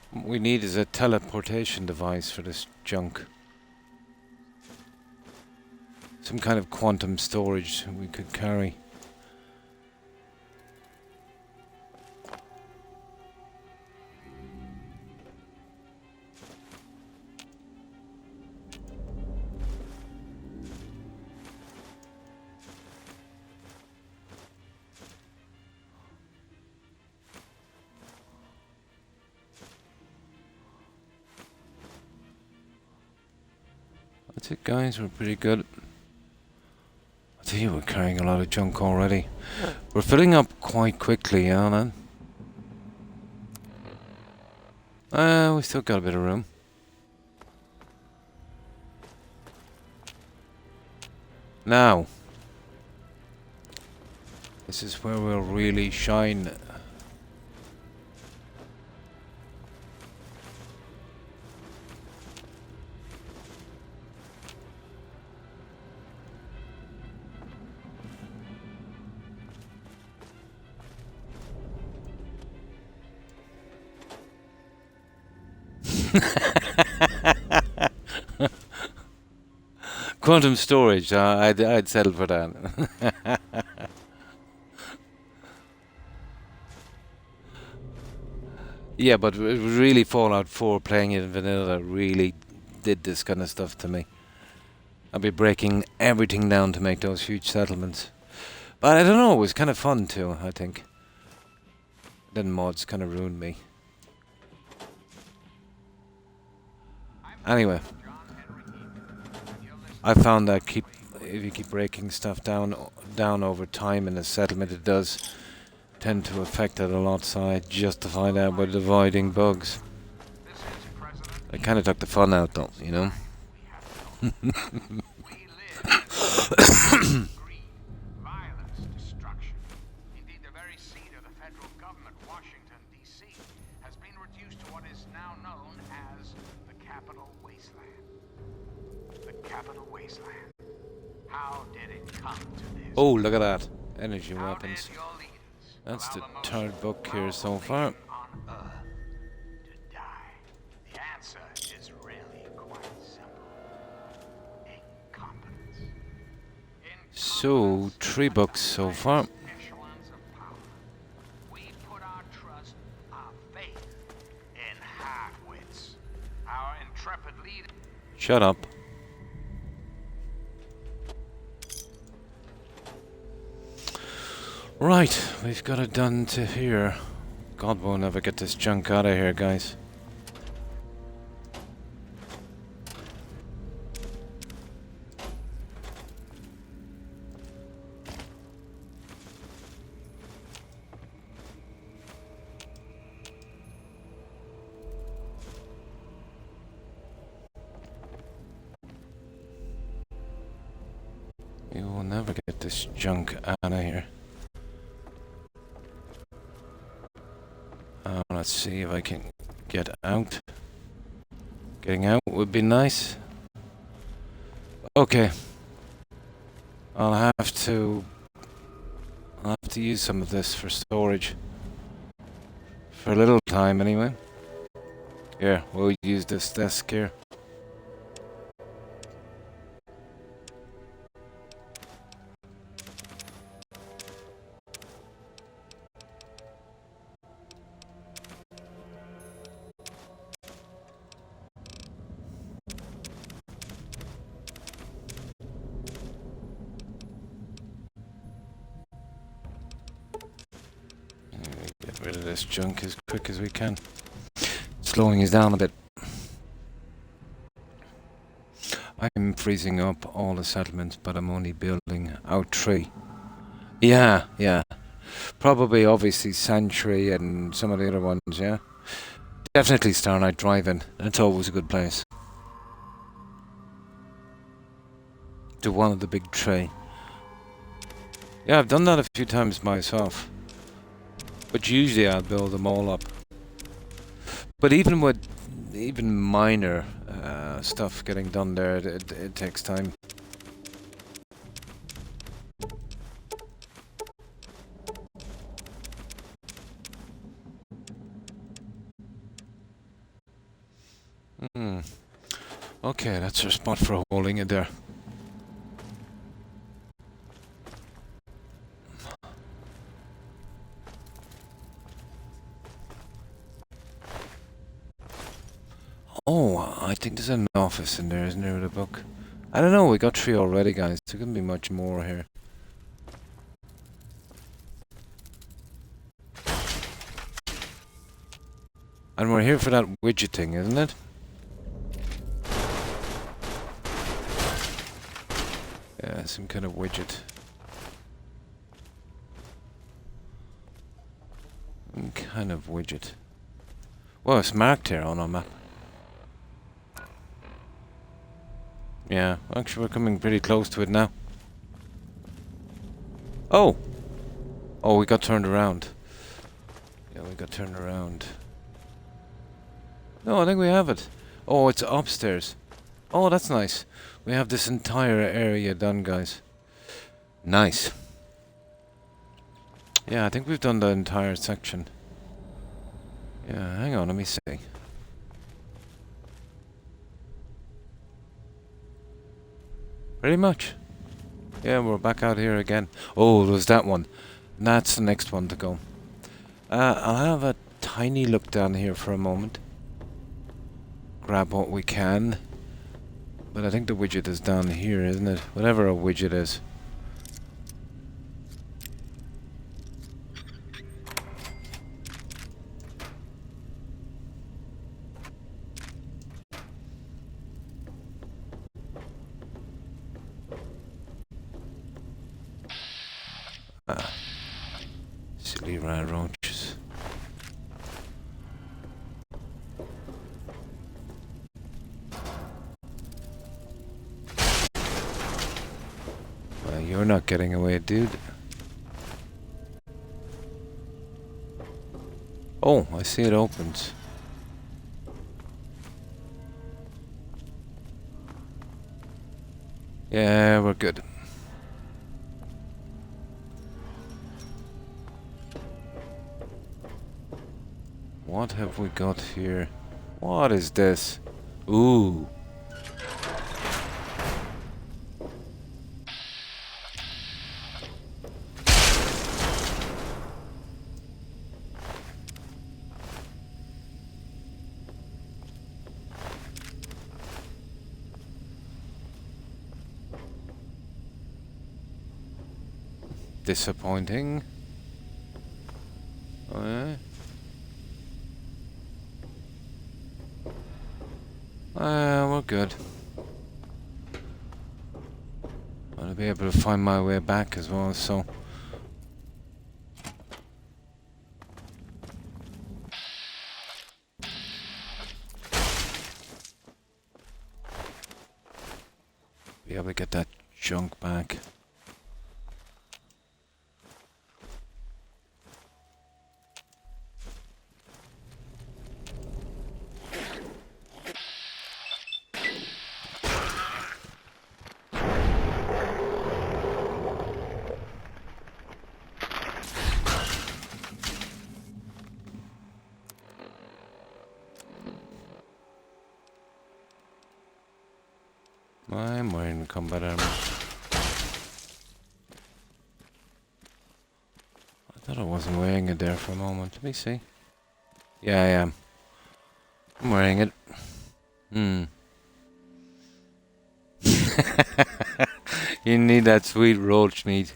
What we need is a teleportation device for this junk. Some kind of quantum storage we could carry. That's it, guys. We're pretty good. I tell you, we're carrying a lot of junk already. We're filling up quite quickly, Alan. We still got a bit of room. Now, this is where we'll really shine. Quantum storage, I'd settle for that. Yeah, but really Fallout 4 playing it in vanilla really did this kind of stuff to me. I'd be breaking everything down to make those huge settlements. But I don't know, it was kind of fun too, I think. Then mods kind of ruined me. Anyway, I found that if you keep breaking stuff down over time in a settlement, it does tend to affect it a lot, so I justify that by dividing bugs. I kind of took the fun out though, you know? Oh, look at that. Energy weapons. That's the third book here so far. The answer is really quite simple. Incompetence. So, 3 books so far. Echelons of power. We put our trust, our faith in half-wits. Our intrepid leader. Shut up. Right, we've got it done to here. God, we'll never get this junk out of here, guys. We will never get this junk out of here. Let's see if I can get out. Getting out would be nice. Okay. I'll have to use some of this for storage. For a little time anyway. Here, we'll use this desk here. Get rid of this junk as quick as we can. Slowing us down a bit. I'm freezing up all the settlements, but I'm only building out 3. Yeah. Probably, obviously, Sanctuary and some of the other ones, yeah? Definitely Starlight Drive-In. That's always a good place. To one of the big tray. Yeah, I've done that a few times myself. But usually I'll build them all up. But even with minor stuff getting done there, it takes time. Okay, that's our spot for holding it there. Oh, I think there's an office in there, isn't there, with a book? I don't know, we got 3 already, guys. There couldn't be much more here. And we're here for that widget thing, isn't it? Yeah, some kind of widget. Some kind of widget. Well, it's marked here on our map. Yeah, actually we're coming pretty close to it now. Oh! Oh, we got turned around. Yeah, we got turned around. No, I think we have it. Oh, it's upstairs. Oh, that's nice. We have this entire area done, guys. Nice. Yeah, I think we've done the entire section. Yeah, hang on, let me see. Pretty much. Yeah, we're back out here again. Oh, there's that one. That's the next one to go. I'll have a tiny look down here for a moment. Grab what we can. But I think the widget is down here, isn't it? Whatever a widget is. Silly rat roaches. Well, you're not getting away, dude. Oh, I see it opens. Yeah, we're good. What have we got here? What is this? Ooh. Disappointing. Oh, yeah. We're good. I'll be able to find my way back as well, so... Be able to get that junk back. I'm wearing combat armor. I thought I wasn't wearing it there for a moment. Let me see. Yeah, I am. I'm wearing it. You need that sweet roach meat.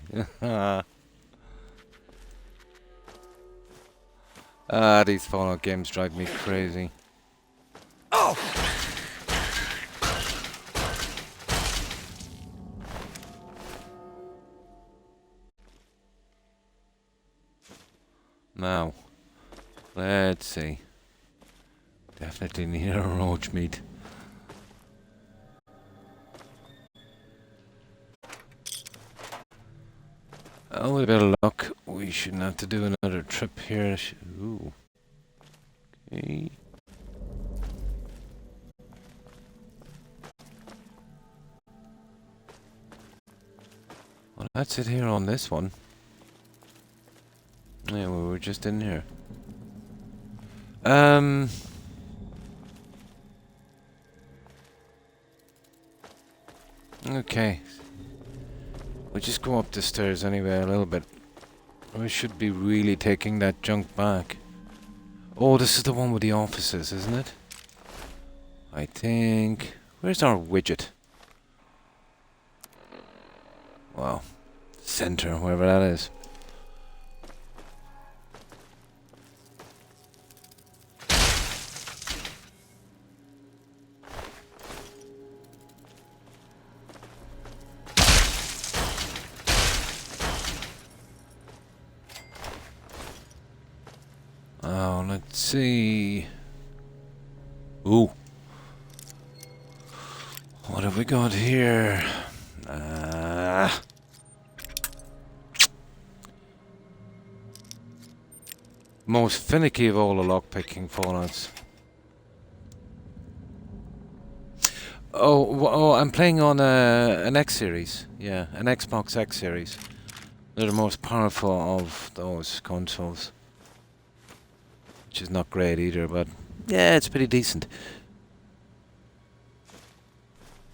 These Fallout games drive me crazy. Oh! Now, let's see. Definitely need a roach meat. Oh, with a bit of luck, we shouldn't have to do another trip here. Ooh. Okay. Well, that's it here on this one. Yeah, we were just in here. Okay. We'll just go up the stairs anyway a little bit. We should be really taking that junk back. Oh, this is the one with the offices, isn't it? I think... Where's our widget? Wow. Center, wherever that is. Oh, let's see. Ooh. What have we got here? Most finicky of all the lockpicking fallouts. Oh, I'm playing on an X series. Yeah, an Xbox X series. They're the most powerful of those consoles. Which is not great either, but yeah, it's pretty decent.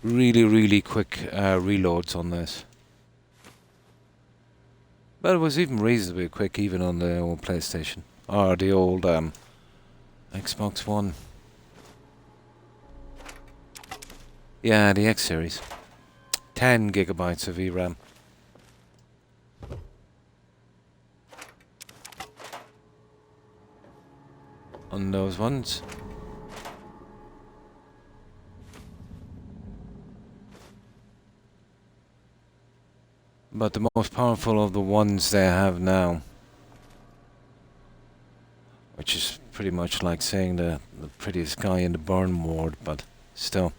Really, really quick reloads on this. But it was even reasonably quick even on the old PlayStation. Or the old Xbox One. Yeah, the X series. 10 gigabytes of VRAM. On those ones. But the most powerful of the ones they have now. Which is pretty much like saying the prettiest guy in the burn ward, but still.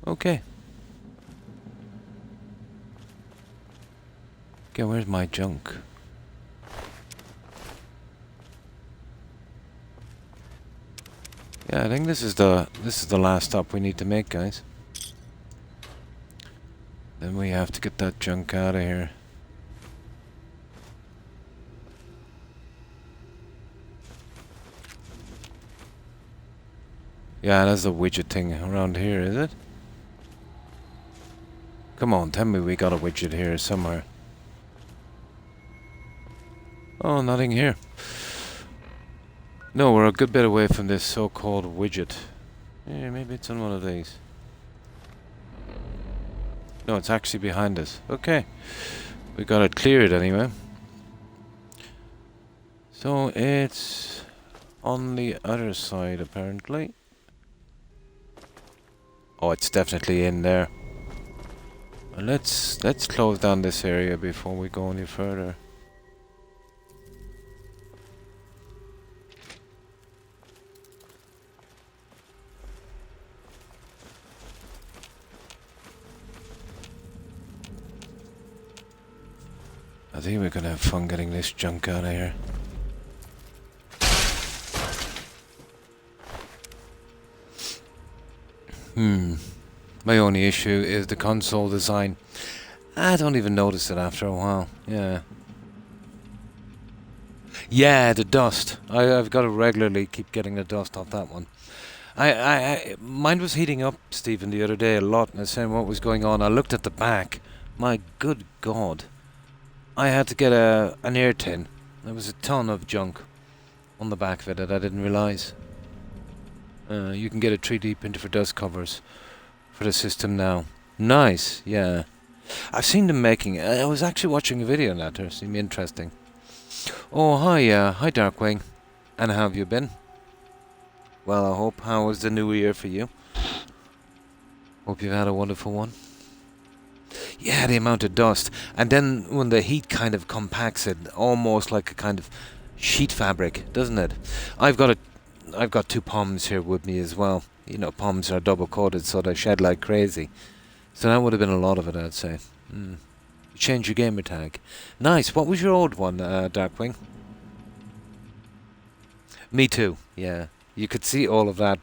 Okay. Okay, where's my junk? Yeah, I think this is the last stop we need to make, guys. Then we have to get that junk out of here. Yeah, that's the widget thing around here, is it? Come on, tell me we got a widget here somewhere. Oh, nothing here. No, we're a good bit away from this so-called widget. Yeah, maybe it's on one of these. No, it's actually behind us. Okay. We got it cleared anyway. So it's on the other side apparently. Oh, it's definitely in there. Let's close down this area before we go any further. I think we're gonna have fun getting this junk out of here. My only issue is the console design. I don't even notice it after a while. Yeah. Yeah, the dust. I've got to regularly keep getting the dust off that one. Mine was heating up, Stephen, the other day a lot, and I was saying what was going on. I looked at the back. My good God. I had to get an air tin. There was a ton of junk on the back of it that I didn't realise. You can get a 3D printer for dust covers for the system now. Nice, yeah. I've seen them making it. I was actually watching a video on that. There seemed interesting. Oh, hi, hi Darkwing. And how have you been? Well, I hope. How was the new year for you? Hope you've had a wonderful one. Yeah, the amount of dust. And then when the heat kind of compacts it, almost like a kind of sheet fabric, doesn't it? I've got two poms here with me as well. You know, poms are double coated, so they shed like crazy. So that would have been a lot of it, I'd say. You change your gamer tag. Nice. What was your old one, Darkwing? Me too. Yeah, you could see all of that.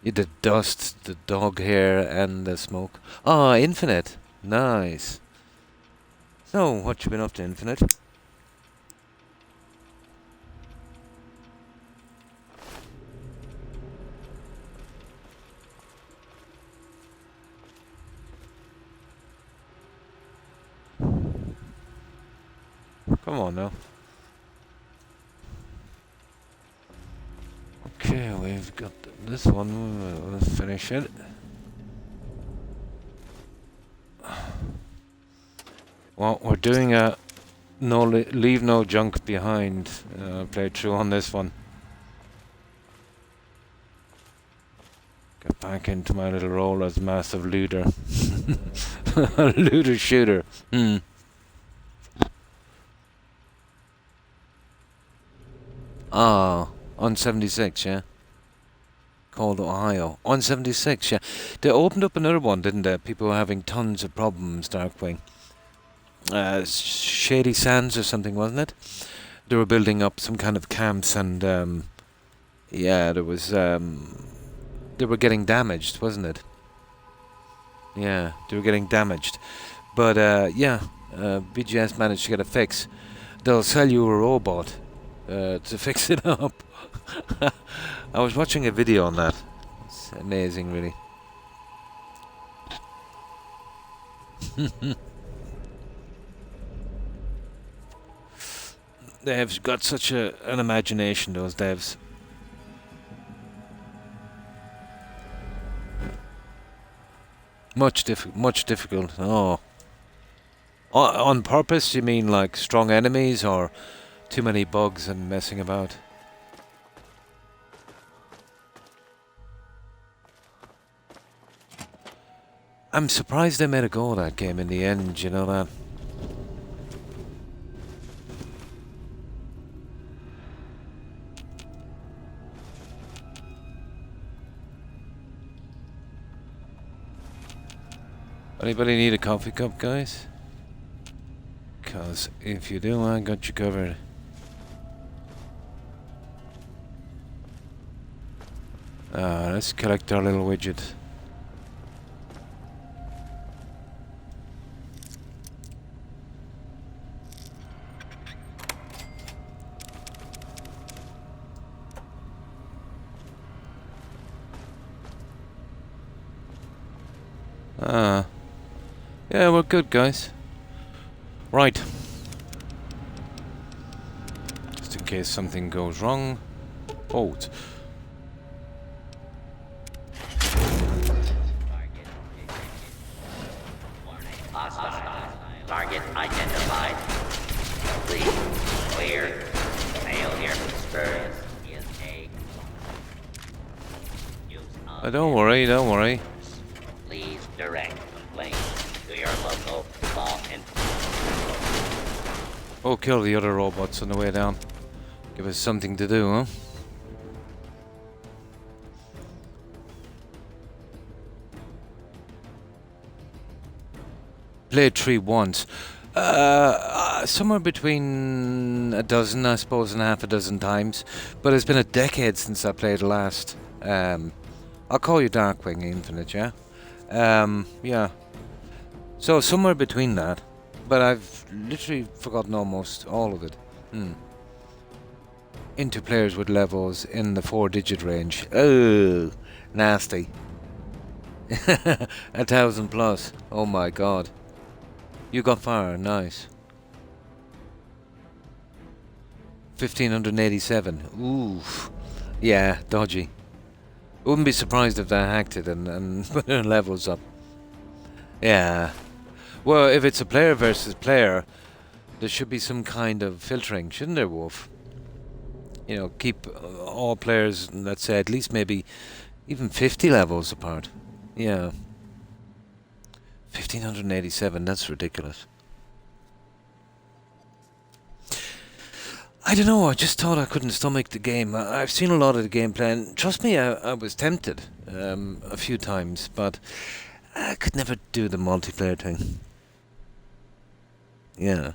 The dust, the dog hair, and the smoke. Ah, Infinite. Nice. So, what you been up to, Infinite? Come on now. Okay, we've got this one. Let's finish it. Well, we're doing a leave no junk behind playthrough on this one. Get back into my little role as massive looter. Looter shooter. Ah, on 76, yeah. Called Ohio. On 76, yeah. They opened up another one, didn't they? People were having tons of problems, Darkwing. Shady Sands or something, wasn't it? They were building up some kind of camps and, yeah, there was, they were getting damaged, wasn't it? Yeah, they were getting damaged. But, yeah, BGS managed to get a fix. They'll sell you a robot to fix it up. I was watching a video on that. It's amazing, really. They've got such an imagination, those devs. Much difficult. Oh. On purpose, you mean like strong enemies or too many bugs and messing about? I'm surprised they made a go of that game in the end, you know that? Anybody need a coffee cup, guys? Because if you do, I got you covered. Let's collect our little widget. Yeah, we're good, guys. Right. Just in case something goes wrong. Oh, Target identified. Complete. Clear. Failure experience is a. don't worry, don't worry. Please direct complaint to your local law enforcement. Oh, kill the other robots on the way down. Give us something to do, huh? Played 3 once. Somewhere between a dozen, I suppose, and half a dozen times. But it's been a decade since I played last. I'll call you Darkwing Infinite, yeah? Yeah. So somewhere between that. But I've literally forgotten almost all of it. Into players with levels in the 4-digit range. Oh, nasty. 1,000 plus. Oh my god. You got far, nice. 1,587. Oof. Yeah, dodgy. Wouldn't be surprised if they hacked it and put their levels up. Yeah. Well, if it's a player versus player, there should be some kind of filtering, shouldn't there, Wolf? You know, keep all players, let's say, at least maybe even 50 levels apart. Yeah. 1,587, that's ridiculous. I don't know, I just thought I couldn't stomach the game. I've seen a lot of the gameplay, and trust me, I was tempted a few times, but I could never do the multiplayer thing. Yeah.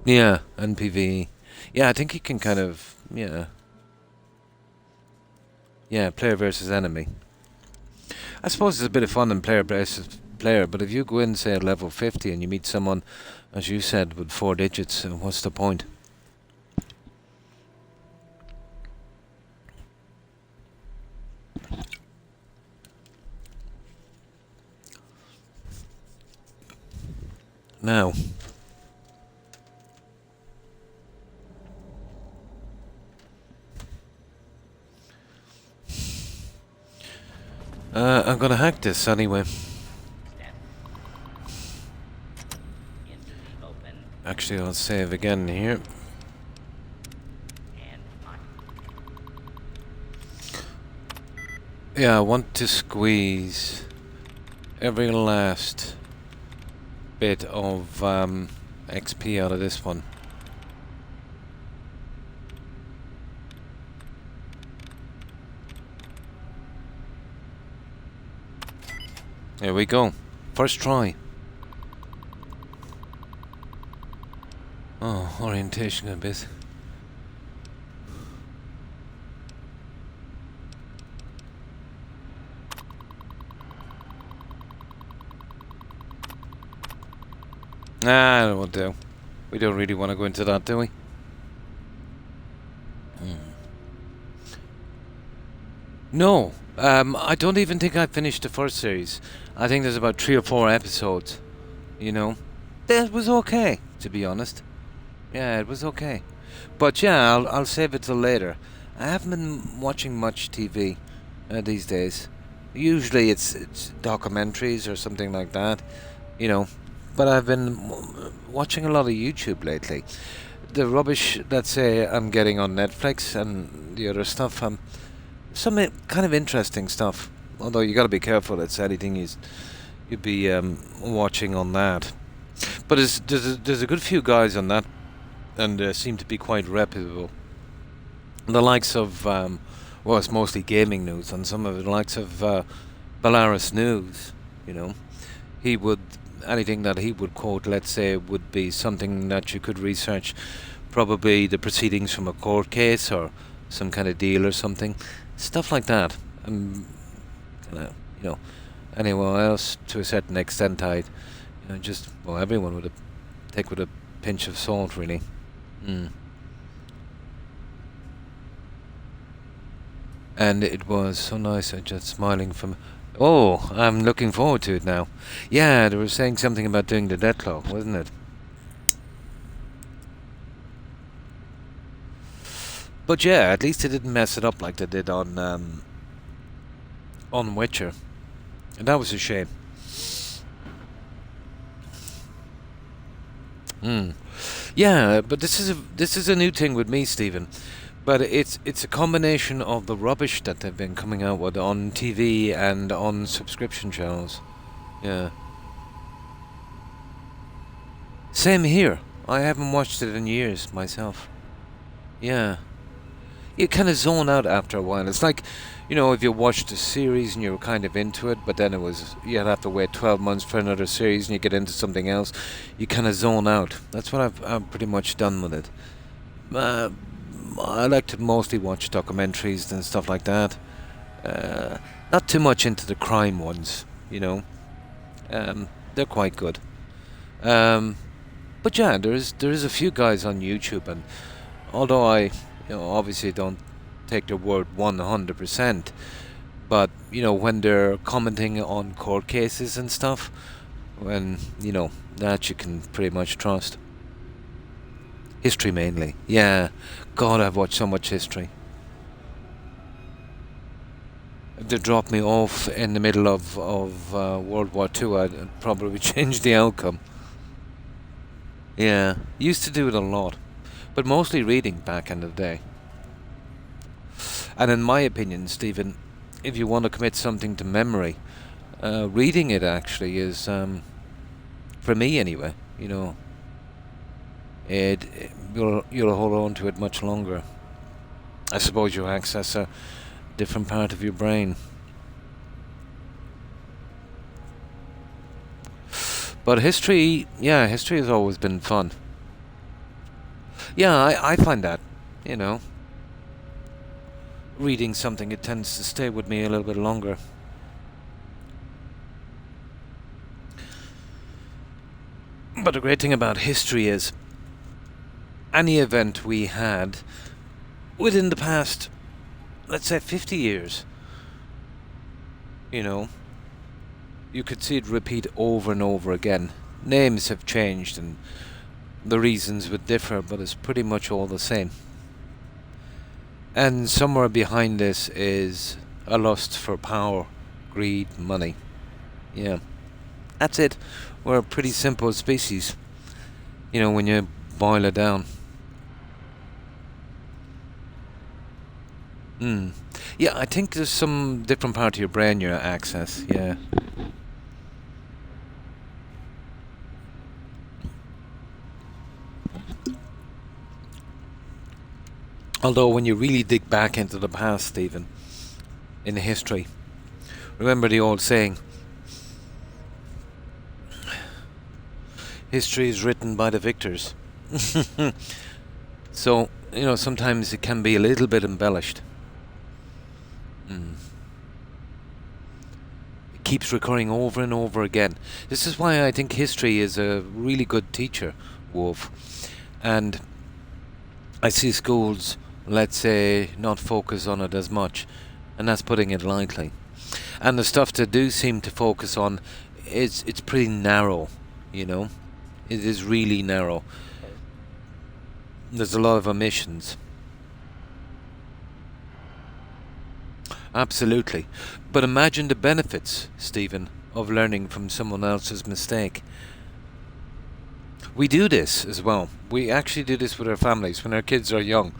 Yeah, and PvE. Yeah, I think you can kind of, yeah. Yeah, player versus enemy. I suppose it's a bit of fun in player versus player, but if you go in, say, at level 50 and you meet someone, as you said, with 4 digits, what's the point? Now, I'm gonna hack this anyway. Step into the open Actually, I'll save again here. and on. Yeah, I want to squeeze every last bit of XP out of this one. There we go. First try. Oh, orientation a bit. Nah, that won't do. We don't really want to go into that, do we? No. I don't even think I finished the first series. I think there's about 3 or 4 episodes. You know? That was okay, to be honest. Yeah, it was okay. But yeah, I'll save it till later. I haven't been watching much TV these days. Usually it's documentaries or something like that, you know. But I've been watching a lot of YouTube lately. The rubbish that say I'm getting on Netflix and the other stuff, some kind of interesting stuff. Although you got to be careful. It's anything you'd be watching on that. But there's a good few guys on that, and they seem to be quite reputable. The likes of well, it's mostly gaming news, and some of the likes of Belarus News. You know, anything that he would quote, let's say, would be something that you could research, probably the proceedings from a court case or some kind of deal or something, stuff like that. You know, anyone else to a certain extent, just, well, everyone would take with a pinch of salt, really. And it was so nice, just smiling from. Oh, I'm looking forward to it now. Yeah, they were saying something about doing the Deathclaw, wasn't it? But yeah, at least they didn't mess it up like they did on Witcher, and that was a shame. Yeah, but this is a new thing with me, Stephen. But it's a combination of the rubbish that they've been coming out with on TV and on subscription channels. Yeah. Same here. I haven't watched it in years myself. Yeah. You kind of zone out after a while. It's like, you know, if you watched a series and you were kind of into it, but then you'd have to wait 12 months for another series and you get into something else, you kind of zone out. That's what I've pretty much done with it. I like to mostly watch documentaries and stuff like that. Not too much into the crime ones, you know. They're quite good. But yeah, there is a few guys on YouTube, and although I, obviously don't take their word 100%, but when they're commenting on court cases and stuff, when that you can pretty much trust. History mainly, yeah. God, I've watched so much history. If they dropped me off in the middle of World War II, I'd probably change the outcome. Yeah, used to do it a lot, but mostly reading back in the day. And in my opinion, Stephen, if you want to commit something to memory, reading it actually is, for me anyway, you'll hold on to it much longer. I suppose you access a different part of your brain. But history has always been fun. Yeah, I find that, reading something, it tends to stay with me a little bit longer. But the great thing about history is any event we had within the past, let's say 50 years, you could see it repeat over and over again. Names have changed and the reasons would differ, but it's pretty much all the same. And somewhere behind this is a lust for power, greed, money. Yeah, that's it. We're a pretty simple species, when you boil it down. Yeah, I think there's some different part of your brain you access, yeah. Although when you really dig back into the past, Stephen, in history, remember the old saying, history is written by the victors. So, sometimes it can be a little bit embellished. It keeps recurring over and over again. This is why I think history is a really good teacher, Wolf. And I see schools, let's say, not focus on it as much, and that's putting it lightly. And the stuff they do seem to focus on it's pretty narrow, It is really narrow. There's a lot of omissions. Absolutely. But imagine the benefits, Stephen, of learning from someone else's mistake. We do this as well. We actually do this with our families. When our kids are young,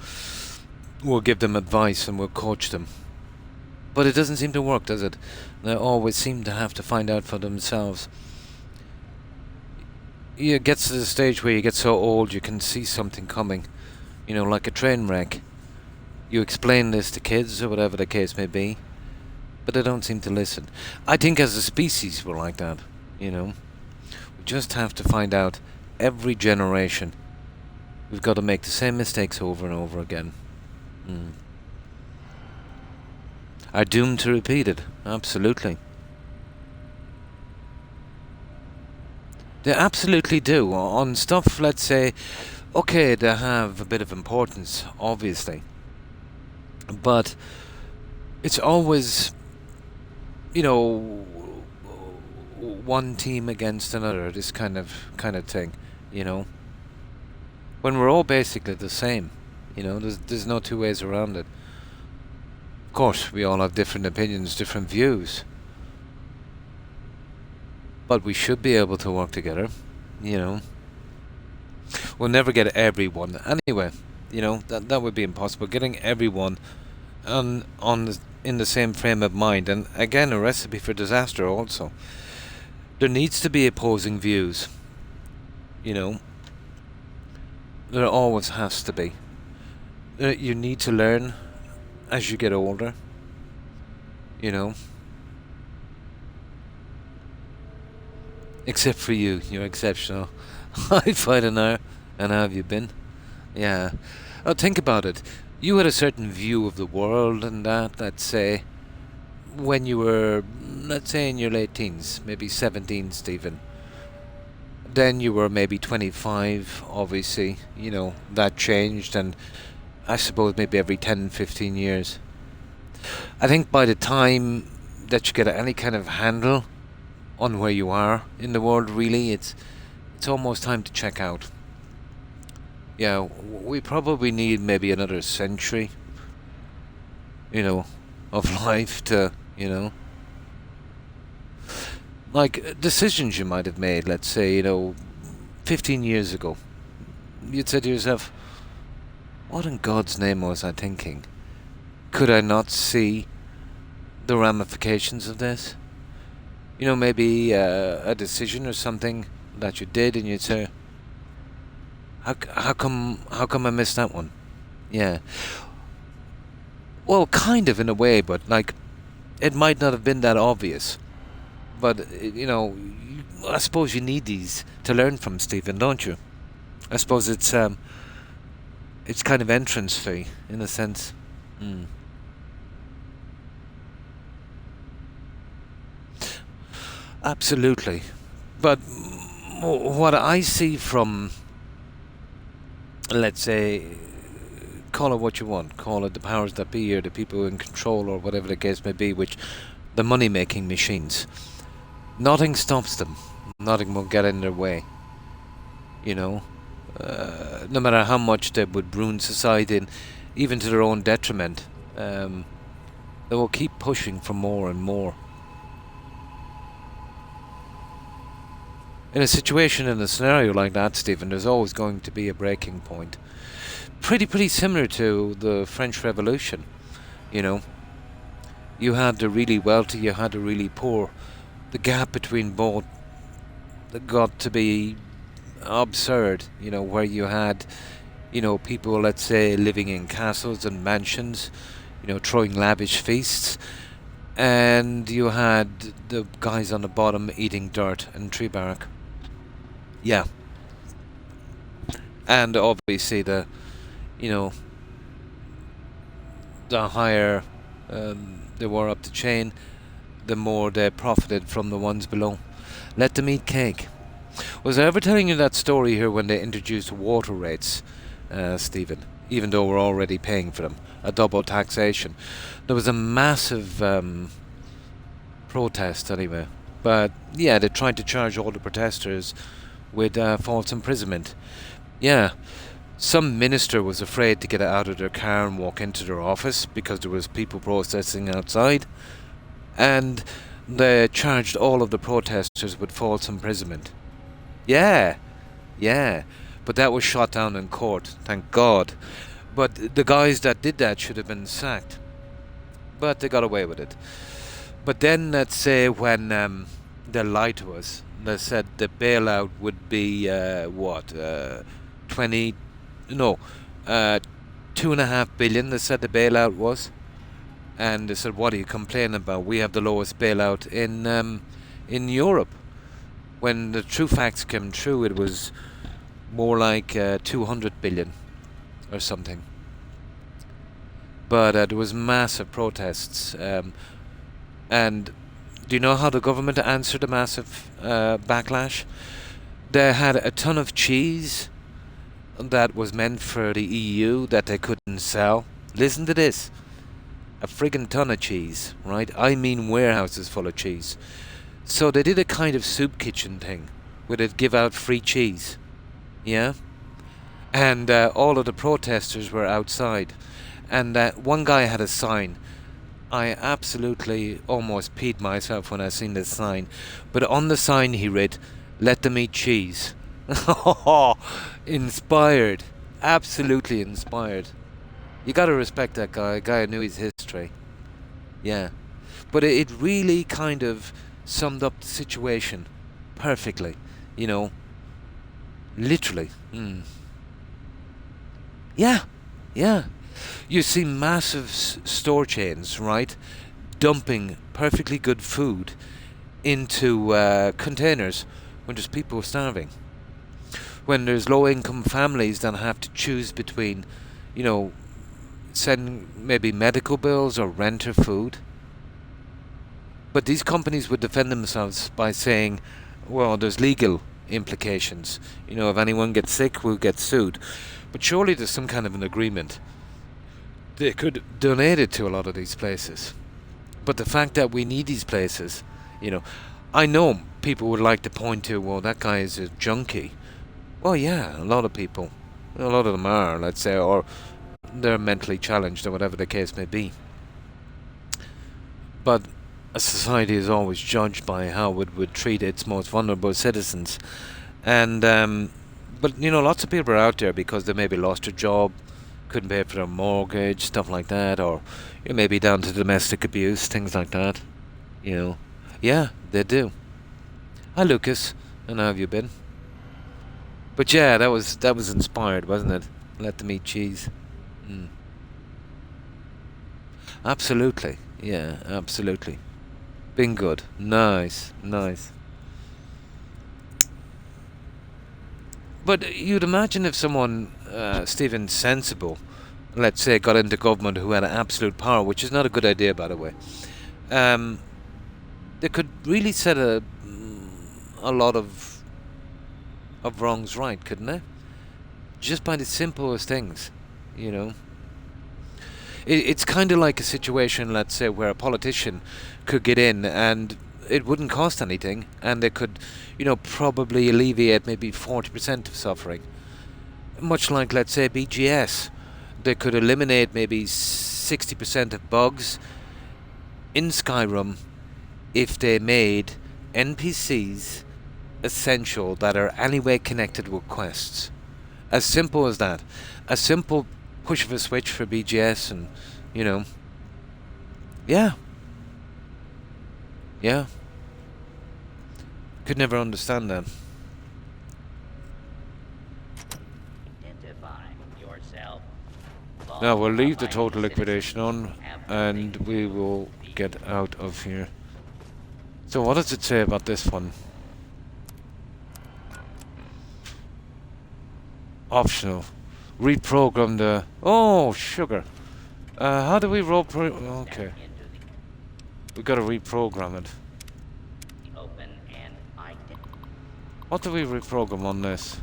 we'll give them advice and we'll coach them. But it doesn't seem to work, does it? They always seem to have to find out for themselves. It gets to the stage where you get so old you can see something coming, like a train wreck. You explain this to kids or whatever the case may be, but they don't seem to listen. I think as a species we're like that, We just have to find out every generation we've got to make the same mistakes over and over again. Are doomed to repeat it, absolutely. They absolutely do. On stuff, let's say, okay, they have a bit of importance, obviously. But it's always, one team against another, this kind of thing, When we're all basically the same, there's no two ways around it. Of course, we all have different opinions, different views. But we should be able to work together, We'll never get everyone. Anyway, that would be impossible. Getting everyone in the same frame of mind. And again, a recipe for disaster also. There needs to be opposing views. There always has to be. You need to learn as you get older. Except for you, you're exceptional. I find an hour, and how have you been? Yeah. Oh, think about it. You had a certain view of the world and that, let's say, when you were, let's say, in your late teens, maybe 17, Stephen. Then you were maybe 25, obviously, that changed, and I suppose maybe every 10, 15 years. I think by the time that you get any kind of handle on where you are in the world, really, it's almost time to check out. Yeah, we probably need maybe another century, of life to, like decisions you might have made, let's say, 15 years ago. You'd say to yourself, what in God's name was I thinking? Could I not see the ramifications of this? You know, maybe a decision or something that you did, and you'd say, how come I missed that one? Yeah. Well, kind of in a way, but like, it might not have been that obvious. But you know, I suppose you need these to learn from, Stephen, don't you? I suppose it's kind of entrance fee in a sense. Absolutely. But what I see from, let's say, call it what you want, call it the powers that be or the people in control or whatever the case may be, which the money-making machines, nothing stops them. Nothing will get in their way. You know, no matter how much they would ruin society, and even to their own detriment, they will keep pushing for more and more. In a situation, in a scenario like that, Stephen, there's always going to be a breaking point. Pretty similar to the French Revolution, you know. You had the really wealthy, you had the really poor. The gap between both got to be absurd, you know, where you had, you know, people, let's say, living in castles and mansions, you know, throwing lavish feasts, and you had the guys on the bottom eating dirt and tree bark. Yeah. And obviously the, you know, the higher they were up the chain, the more they profited from the ones below. Let them eat cake. Was I ever telling you that story here when they introduced water rates, Stephen? Even though we're already paying for them, a double taxation. There was a massive protest anyway. But yeah, they tried to charge all the protesters with false imprisonment. Yeah, some minister was afraid to get out of their car and walk into their office because there was people protesting outside, and they charged all of the protesters with false imprisonment. Yeah, but that was shot down in court, thank God. But the guys that did that should have been sacked, but they got away with it. But then, let's say, when they lied to us, they said the bailout would be 2.5 billion. They said the bailout was, and they said, "What are you complaining about? We have the lowest bailout in Europe." When the true facts came true, it was more like 200 billion or something. But there was massive protests, and do you know how the government answered the massive backlash? They had a ton of cheese that was meant for the EU that they couldn't sell. Listen to this. A friggin' ton of cheese, right? I mean warehouses full of cheese. So they did a kind of soup kitchen thing where they'd give out free cheese. Yeah? And all of the protesters were outside. And one guy had a sign. I absolutely almost peed myself when I seen this sign. But on the sign he read, "Let them eat cheese." Inspired. Absolutely inspired. You gotta respect that guy. A guy who knew his history. Yeah. But it really kind of summed up the situation perfectly. You know. Literally. Yeah. You see massive store chains, right, dumping perfectly good food into containers when there's people starving. When there's low-income families that have to choose between, you know, send maybe medical bills or rent or food. But these companies would defend themselves by saying, well, there's legal implications. You know, if anyone gets sick, we'll get sued. But surely there's some kind of an agreement. They could donate it to a lot of these places. But the fact that we need these places, you know, I know people would like to point to, well, that guy is a junkie. Well, yeah, a lot of people. A lot of them are, let's say, or they're mentally challenged or whatever the case may be. But a society is always judged by how it would treat its most vulnerable citizens. And, but, you know, lots of people are out there because they maybe lost their job, couldn't pay for their mortgage, stuff like that, or maybe down to domestic abuse, things like that. You know, yeah, they do. Hi, Lucas, and how have you been? But yeah, that was inspired, wasn't it? Let them eat cheese. Mm. Absolutely, yeah, absolutely. Been good, nice, nice. But you'd imagine if someone, Stephen, sensible, let's say, got into government who had absolute power, which is not a good idea, by the way, they could really set a lot of wrongs right, couldn't they? Just by the simplest things, you know. It's kind of like a situation, let's say, where a politician could get in and it wouldn't cost anything, and they could, probably alleviate maybe 40% of suffering. Much like, let's say, BGS. They could eliminate maybe 60% of bugs in Skyrim if they made NPCs essential that are anyway connected with quests. As simple as that. A simple push of a switch for BGS, and, yeah. Yeah. Could never understand that. Identify yourself. Now we'll leave the total liquidation on, and we will get out of here. So what does it say about this one? Optional. Reprogram the... Oh, sugar. How do we okay. We gotta reprogram it. Open and What do we reprogram on this?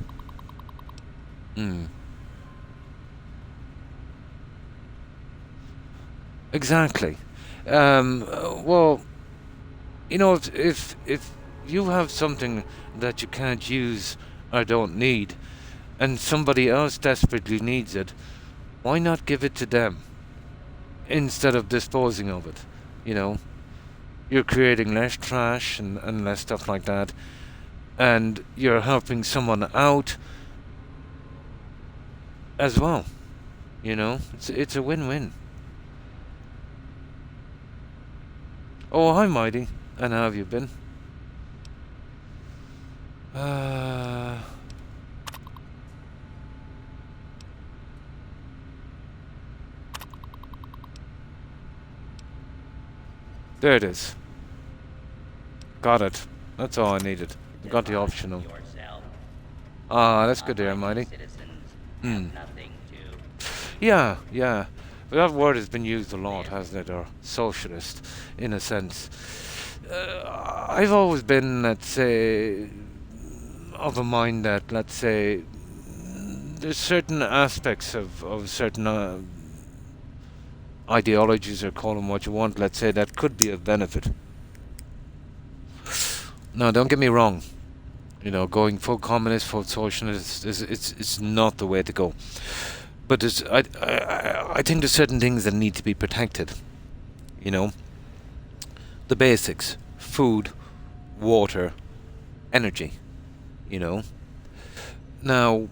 Exactly. Well, if you have something that you can't use or don't need, and somebody else desperately needs it, why not give it to them instead of disposing of it? You're creating less trash and less stuff like that, and you're helping someone out as well. It's a win-win. Oh, hi, Mighty, and how have you been? There it is. Got it. That's all I needed. I got the optional. That's good there, Mighty. Yeah, yeah. But that word has been used a lot, hasn't it? Or socialist, in a sense. I've always been, let's say, of a mind that, let's say, there's certain aspects of certain ideologies, or call them what you want, let's say, that could be of benefit. No, don't get me wrong. Going full communist, full socialist, it's not the way to go. But I think there's certain things that need to be protected. The basics: food, water, energy. Now,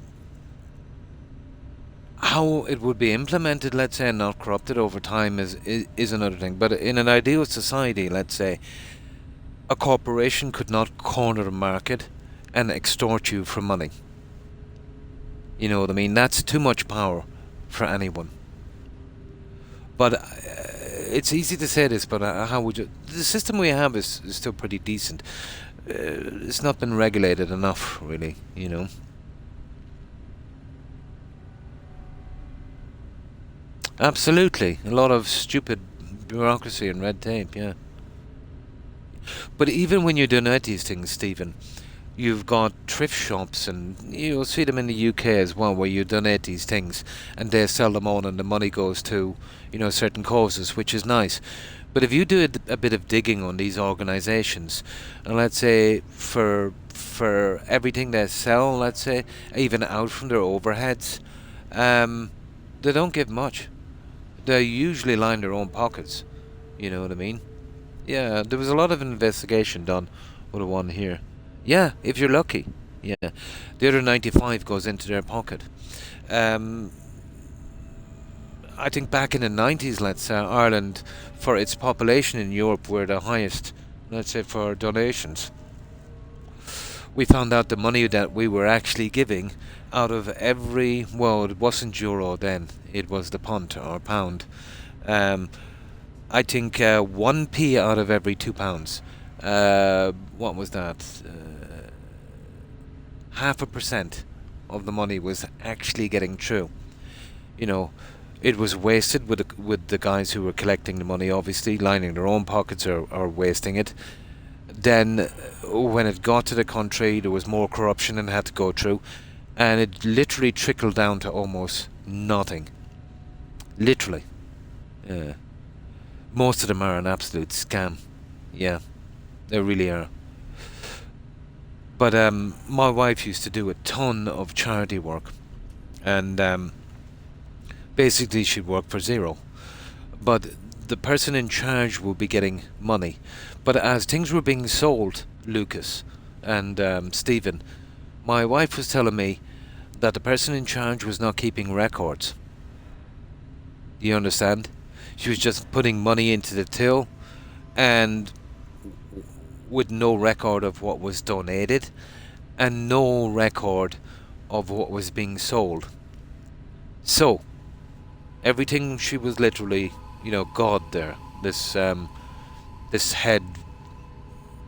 how it would be implemented, let's say, and not corrupted over time is another thing. But in an ideal society, let's say, a corporation could not corner the market and extort you for money. You know what I mean? That's too much power for anyone. But it's easy to say this, but how would you... The system we have is still pretty decent. It's not been regulated enough, really, Absolutely. A lot of stupid bureaucracy and red tape, yeah. But even when you donate these things, Stephen, you've got thrift shops, and you'll see them in the UK as well, where you donate these things and they sell them on, and the money goes to, certain causes, which is nice. But if you do a bit of digging on these organisations, and let's say for everything they sell, let's say, even out from their overheads, they don't give much. They usually line their own pockets. You know what I mean? Yeah, there was a lot of investigation done with the one here. Yeah, if you're lucky. Yeah. The other 95 goes into their pocket. I think back in the 90s, let's say, Ireland, for its population in Europe, were the highest, let's say, for donations. We found out the money that we were actually giving out of every, well, it wasn't euro then, it was the punt or pound. I think 1p out of every £2. What was that? 0.5% of the money was actually getting through. You know, it was wasted with the guys who were collecting the money, obviously, lining their own pockets or wasting it. Then, when it got to the country, there was more corruption and had to go through, and it literally trickled down to almost nothing. Literally. Yeah. Most of them are an absolute scam. Yeah, they really are. But my wife used to do a ton of charity work, and basically she'd work for zero. But the person in charge would be getting money. But as things were being sold, Lucas and Stephen, my wife was telling me that the person in charge was not keeping records. You understand? She was just putting money into the till, and with no record of what was donated, and no record of what was being sold. So, everything, she was literally, God there, this head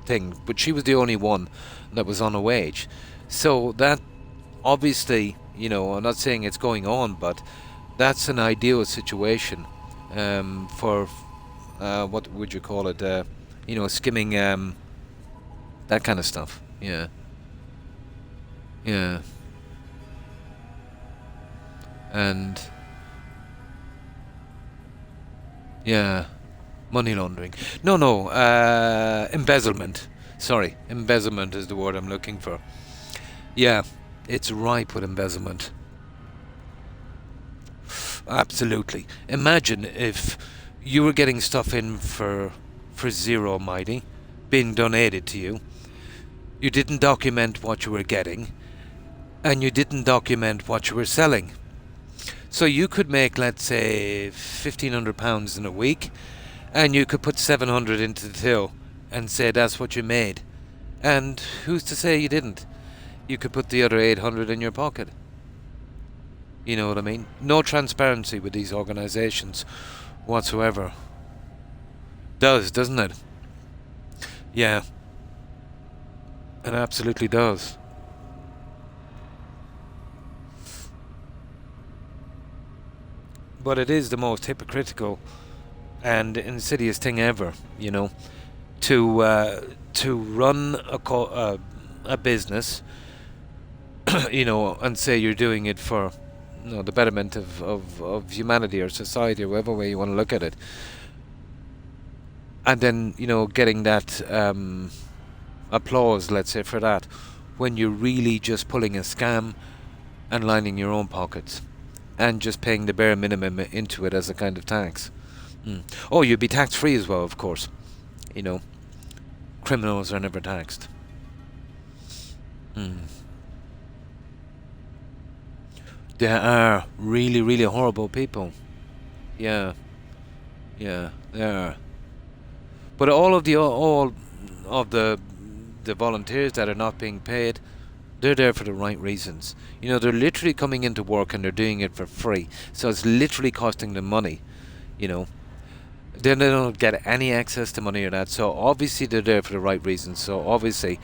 thing, but she was the only one that was on a wage. So that, obviously, I'm not saying it's going on, but that's an ideal situation for, what would you call it, skimming, that kind of stuff. Yeah. And yeah, money laundering. No, embezzlement. Sorry, embezzlement is the word I'm looking for. Yeah, it's ripe with embezzlement. Absolutely. Imagine if you were getting stuff in for zero, mighty, being donated to you. You didn't document what you were getting, and you didn't document what you were selling. So you could make, let's say, £1,500 in a week, and you could put 700 into the till and say that's what you made. And who's to say you didn't? You could put the other 800 in your pocket. You know what I mean? No transparency with these organisations whatsoever. Doesn't it? Yeah. It absolutely does. But it is the most hypocritical and insidious thing ever, to run a business, and say you're doing it for the betterment of humanity or society, or whatever way you want to look at it, and then getting that applause, let's say, for that, when you're really just pulling a scam and lining your own pockets and just paying the bare minimum into it as a kind of tax. Oh, you'd be tax free as well, of course. Criminals are never taxed. They are really, really horrible people. Yeah, they are. But all of the volunteers that are not being paid, they're there for the right reasons. They're literally coming into work and they're doing it for free. So it's literally costing them money. Then they don't get any access to money or that. So obviously they're there for the right reasons. So obviously,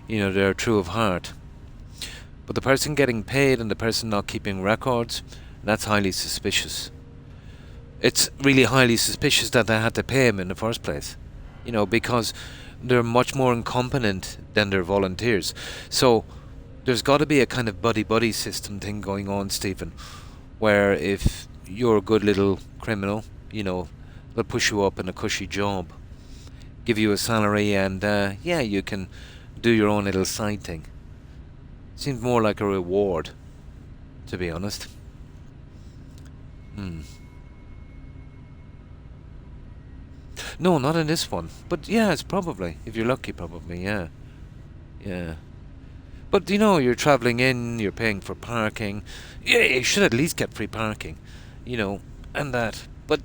they're true of heart. But the person getting paid and the person not keeping records, that's highly suspicious. It's really highly suspicious that they had to pay him in the first place. Because they're much more incompetent than their volunteers. So there's got to be a kind of buddy-buddy system thing going on, Stephen, where if you're a good little criminal, they'll push you up in a cushy job, give you a salary, and you can do your own little side thing. Seems more like a reward, to be honest. No, not in this one. But yeah, it's probably, if you're lucky, probably, yeah. But you're travelling in, you're paying for parking. Yeah, you should at least get free parking, and that. But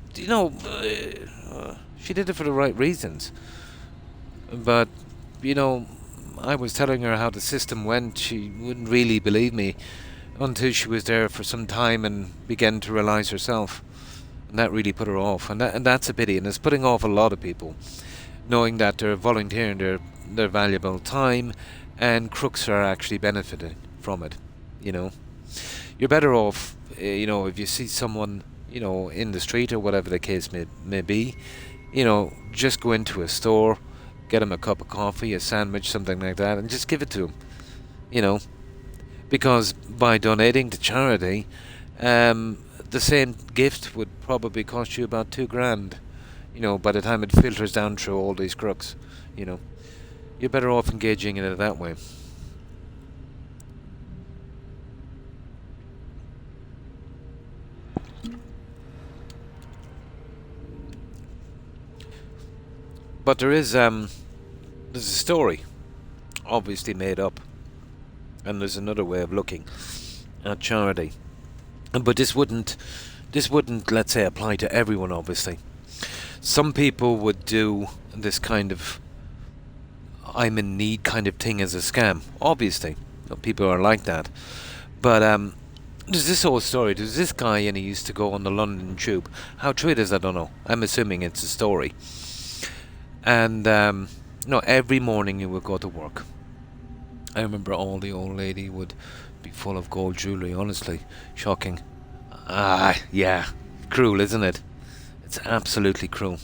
she did it for the right reasons. But you know, I was telling her how the system went. She wouldn't really believe me until she was there for some time and began to realise herself. And that really put her off. And that's a pity. And it's putting off a lot of people, knowing that they're volunteering their valuable time, and crooks are actually benefiting from it. You know, you're better off, if you see someone, in the street or whatever the case may be, just go into a store, get them a cup of coffee, a sandwich, something like that, and just give it to them. Because by donating to charity, the same gift would probably cost you about $2,000. By the time it filters down through all these crooks, you're better off engaging in it that way. But there's a story, obviously made up, and there's another way of looking at charity. But this wouldn't, let's say, apply to everyone, obviously. Some people would do this kind of I'm in need kind of thing as a scam, obviously. People are like that. But there's this old story. There's this guy, and he used to go on the London Tube. How true it is, I don't know. I'm assuming it's a story. And every morning he would go to work. I remember all the old lady would be full of gold jewellery, honestly. Shocking. Yeah. Cruel, isn't it? It's absolutely cruel.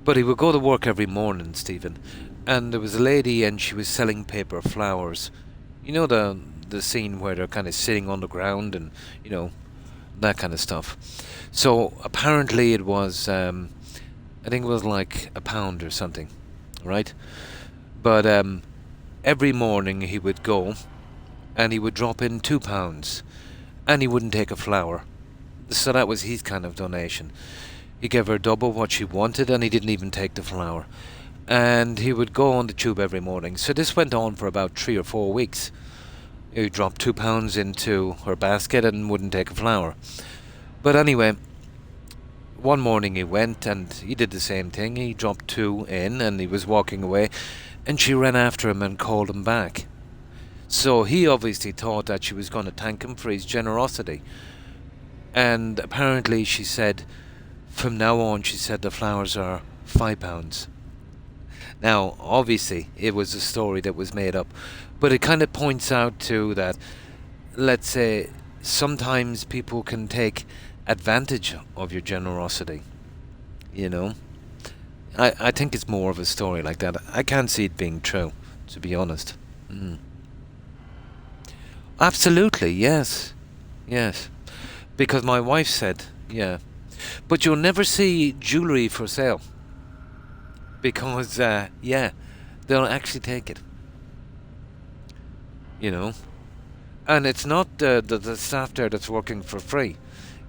But he would go to work every morning, Stephen, and there was a lady, and she was selling paper flowers. You know the scene where they're kind of sitting on the ground and, that kind of stuff. So apparently it was, I think it was like £1 or something, right? But every morning he would go and he would drop in £2 and he wouldn't take a flower. So that was his kind of donation. He gave her double what she wanted and he didn't even take the flower. And he would go on the tube every morning. So this went on for about 3 or 4 weeks. He dropped £2 into her basket and wouldn't take a flower. But anyway, one morning he went and he did the same thing. He dropped 2 in and he was walking away, and she ran after him and called him back. So he obviously thought that she was going to thank him for his generosity. And apparently she said, from now on, she said, the flowers are £5. Now, obviously, it was a story that was made up, but it kind of points out too that, let's say, sometimes people can take advantage of your generosity. I think it's more of a story like that. I can't see it being true, to be honest. Absolutely, yes. Because my wife said, yeah. But you'll never see jewellery for sale. Because, they'll actually take it. And it's not the staff there that's working for free.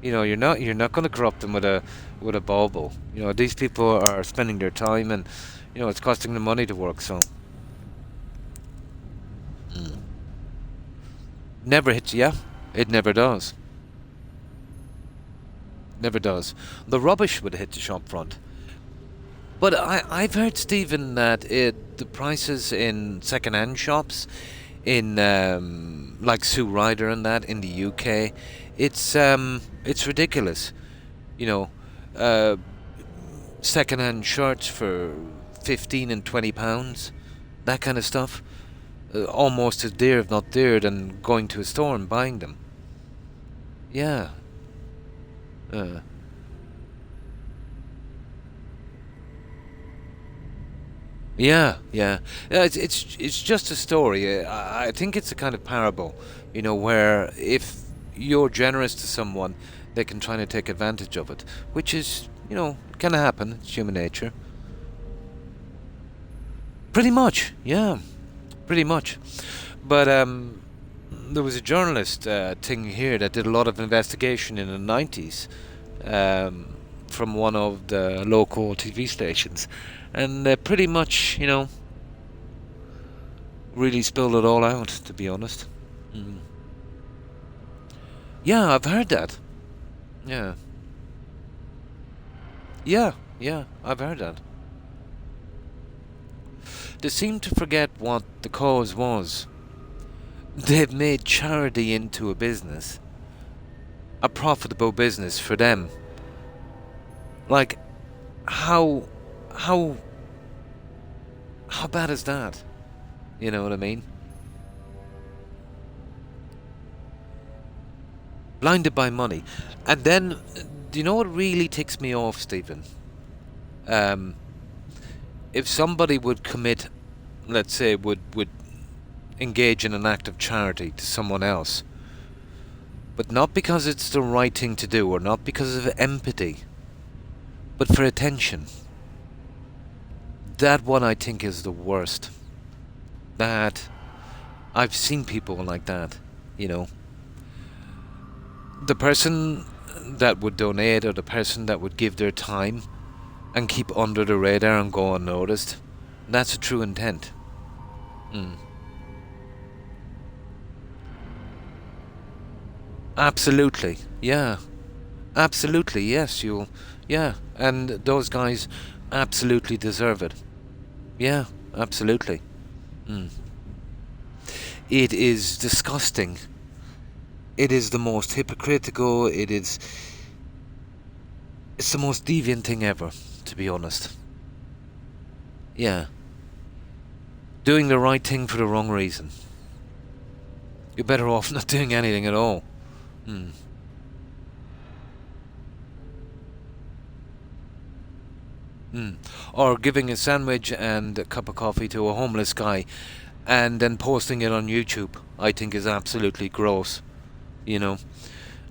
You're not going to corrupt them with a bauble. These people are spending their time, and it's costing them money to work. So never hits you. It never does. Never does. The rubbish would hit the shop front. But I've heard, Stephen, that the prices in second-hand shops, in like Sue Ryder and that in the UK, it's ridiculous. Second-hand shirts for £15 and £20, that kind of stuff, almost as dear, if not dearer, than going to a store and buying them. Yeah. Yeah. It's just a story. I think it's a kind of parable, where if you're generous to someone, they can try to take advantage of it, which is, can happen. It's human nature. Pretty much, yeah. Pretty much. But there was a journalist thing here that did a lot of investigation in the 90s from one of the local TV stations. And pretty much, really spilled it all out, to be honest. Yeah, I've heard that. Yeah. Yeah, yeah, I've heard that. They seem to forget what the cause was. They've made charity into a business, a profitable business for them. Like, how, how, how bad is that? You know what I mean? Blinded by money. And then, do you know what really ticks me off, Stephen? If somebody would commit, let's say, would engage in an act of charity to someone else, but not because it's the right thing to do, or not because of empathy, but for attention. That one I think is the worst. That I've seen people like that, you know. The person that would donate, or the person that would give their time and keep under the radar and go unnoticed, that's a true intent. Absolutely, yeah. Absolutely, yes, yeah, and those guys absolutely deserve it. Yeah, absolutely. It is disgusting. It is the most hypocritical, it's the most deviant thing ever, to be honest. Yeah. Doing the right thing for the wrong reason. You're better off not doing anything at all. Or giving a sandwich and a cup of coffee to a homeless guy and then posting it on YouTube, I think is absolutely gross. You know,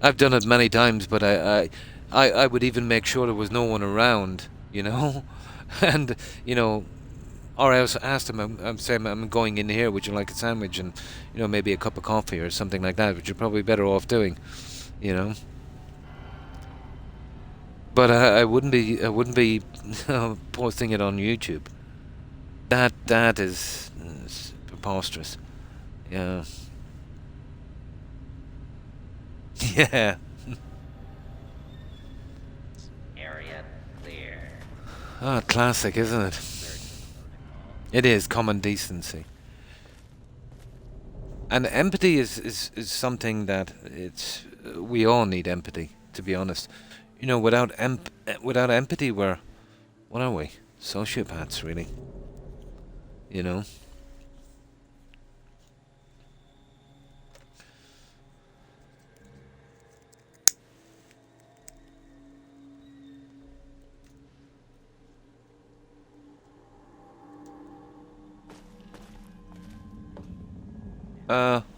I've done it many times, but I would even make sure there was no one around, you know, and, you know, or else asked him, I'm saying, I'm going in here, would you like a sandwich and, you know, maybe a cup of coffee or something like that, which you're probably better off doing, you know. But I wouldn't be posting it on YouTube. That is preposterous. Yeah. Yeah. Area clear. Ah, classic, isn't it? It is common decency. And empathy is something that it's we all need empathy, to be honest. You know, without empathy, what are we? Sociopaths, really. You know.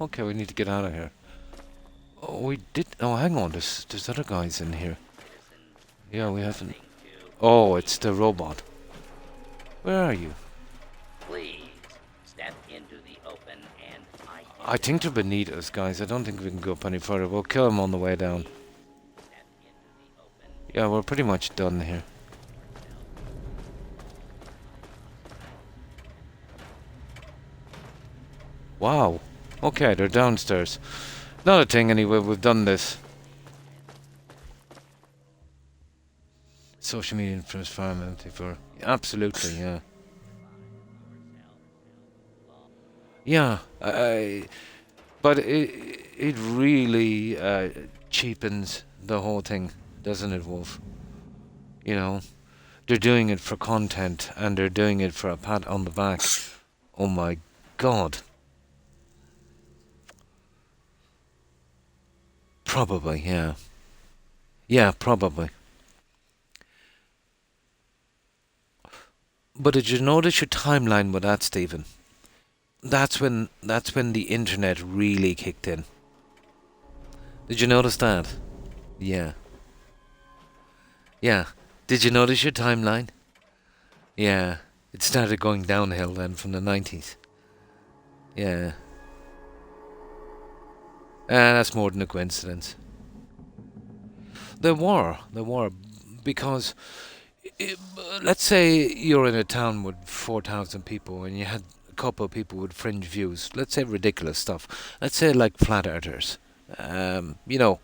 Okay, we need to get out of here. Oh, we did. Oh, hang on. There's other guys in here. Yeah, we haven't. Oh, it's the robot. Where are you? Please step into the open and I think they're beneath us, guys. I don't think we can go up any further. We'll kill them on the way down. Yeah, we're pretty much done here. Wow. Okay, they're downstairs. Not a thing anyway, we've done this. Social media influence farm empty for... Absolutely, yeah. Yeah, but it really cheapens the whole thing, doesn't it, Wolf? You know, they're doing it for content, and they're doing it for a pat on the back. Oh my God. Probably, yeah. Yeah, probably. But did you notice your timeline with that, Stephen? That's when the internet really kicked in. Did you notice that? Yeah. Yeah. Did you notice your timeline? Yeah. It started going downhill then from the 90s. Yeah. That's more than a coincidence. There were, because let's say you're in a town with 4,000 people and you had a couple of people with fringe views. Let's say ridiculous stuff. Let's say like flat earthers. You know,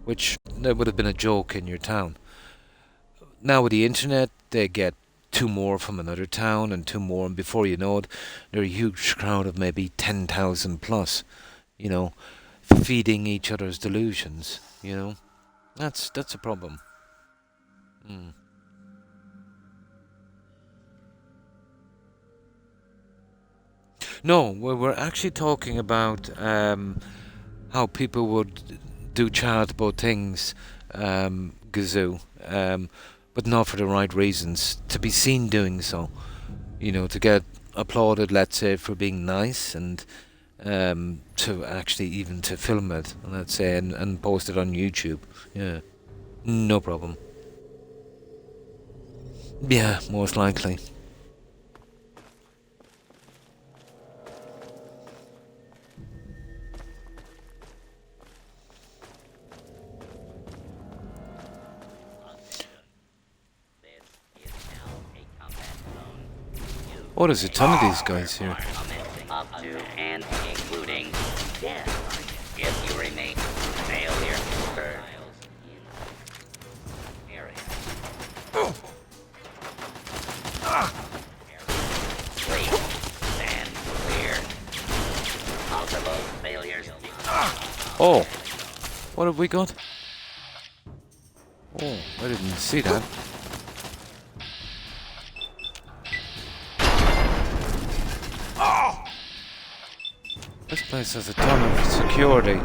which there would have been a joke in your town. Now with the internet, they get two more from another town and two more, and before you know it, they're a huge crowd of maybe 10,000 plus, you know, feeding each other's delusions, you know. That's a problem. Mm. No, we're actually talking about how people would do charitable things, Gazoo, but not for the right reasons. To be seen doing so, you know, to get applauded, let's say, for being nice, and to actually even to film it, let's say, and post it on YouTube. Yeah, no problem. Yeah, most likely. This is now a combat zone. You Oh, there's a ton of these guys here. commencing up to and including death if you remain failure for in area. Please stand clear. Possible failures. Oh, what have we got? Oh, I didn't see that. This place has a ton of security.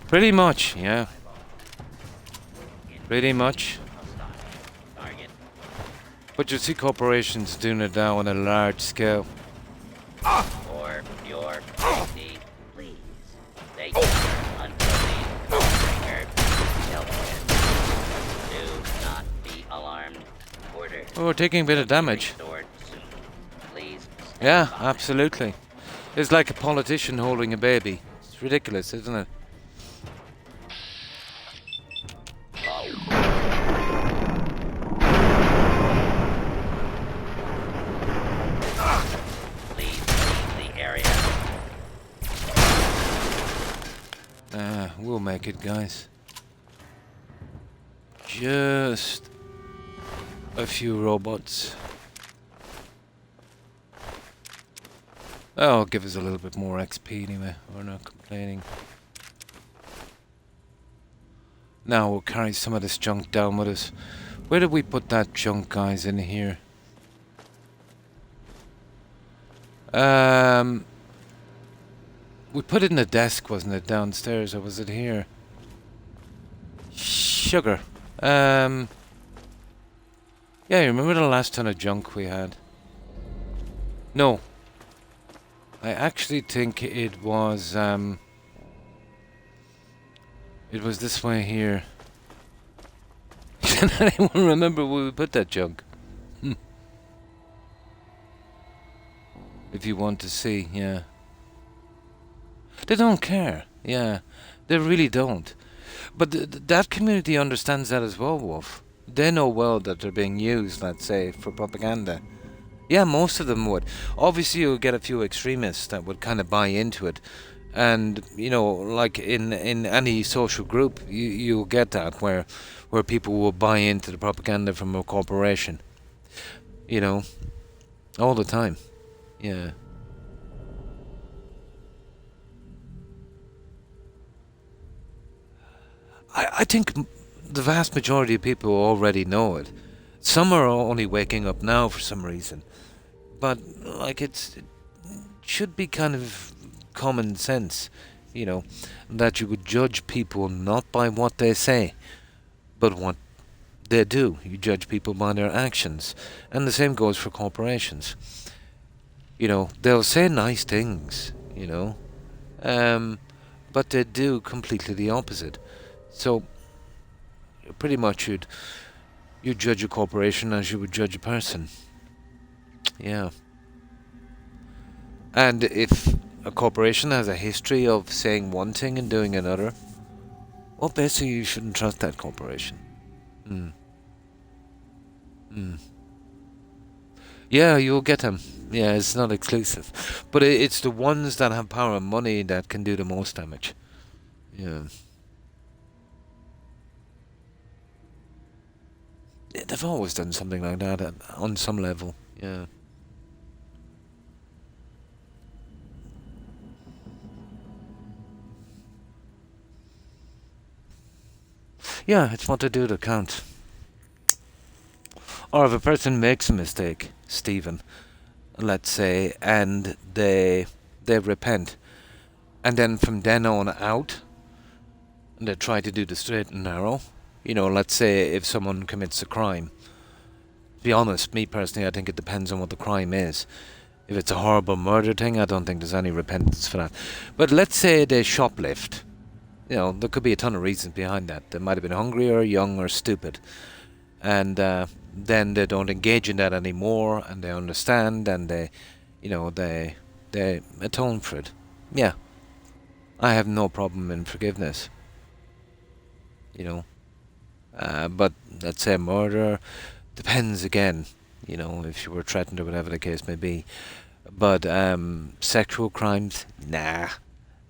Pretty much, yeah. Pretty much. Target. But you see corporations doing it now on a large scale. For your safety, please. They are until the breaker dealt with. Do not be alarmed. Order. Oh, we're taking a bit of damage. Restored soon. Please. stand Yeah, by. absolutely. It's like a politician holding a baby. It's ridiculous, isn't it? Please leave the area. We'll make it, guys. Just a few robots. Oh, give us a little bit more XP anyway. We're not complaining. Now we'll carry some of this junk down with us. Where did we put that junk, guys, in here? We put it in the desk, wasn't it, downstairs, or was it here? Sugar. Yeah, you remember the last ton of junk we had? No. I actually think it was this way here. Can anyone remember where we put that junk? If you want to see, yeah. They don't care, yeah. They really don't. But that community understands that as well, Wolf. They know well that they're being used, let's say, for propaganda. Yeah, most of them would. Obviously, you'll get a few extremists that would kind of buy into it. And, you know, like in any social group, you'll get that where people will buy into the propaganda from a corporation. You know, all the time. Yeah. I think the vast majority of people already know it. Some are only waking up now for some reason. But, like, it should be kind of common sense, you know, that you would judge people not by what they say, but what they do. You judge people by their actions. And the same goes for corporations. You know, they'll say nice things, you know, but they do completely the opposite. So, pretty much you judge a corporation as you would judge a person. Yeah. And if a corporation has a history of saying one thing and doing another, well, basically you shouldn't trust that corporation. Yeah, you'll get them. Yeah, it's not exclusive. But it's the ones that have power and money that can do the most damage. Yeah. They've always done something like that on some level. Yeah. Yeah, it's what they do that counts. Or if a person makes a mistake, Stephen, let's say, and they repent, and then from then on out, they try to do the straight and narrow. You know, let's say if someone commits a crime. To be honest, me personally, I think it depends on what the crime is. If it's a horrible murder thing, I don't think there's any repentance for that. But let's say they shoplift. You know, there could be a ton of reasons behind that. They might have been hungry or young or stupid. And then they don't engage in that anymore, and they understand, and they atone for it. Yeah. I have no problem in forgiveness. You know. But let's say murder, depends again, you know, if you were threatened or whatever the case may be. But sexual crimes, nah,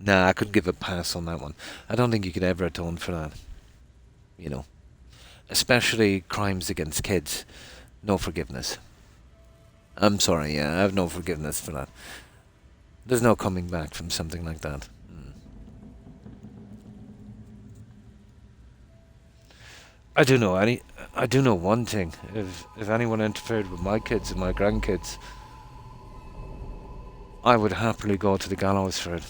I could give a pass on that one. I don't think you could ever atone for that, you know. Especially crimes against kids, no forgiveness. I'm sorry, yeah, I have no forgiveness for that. There's no coming back from something like that. I do know one thing. If anyone interfered with my kids and my grandkids, I would happily go to the gallows for it.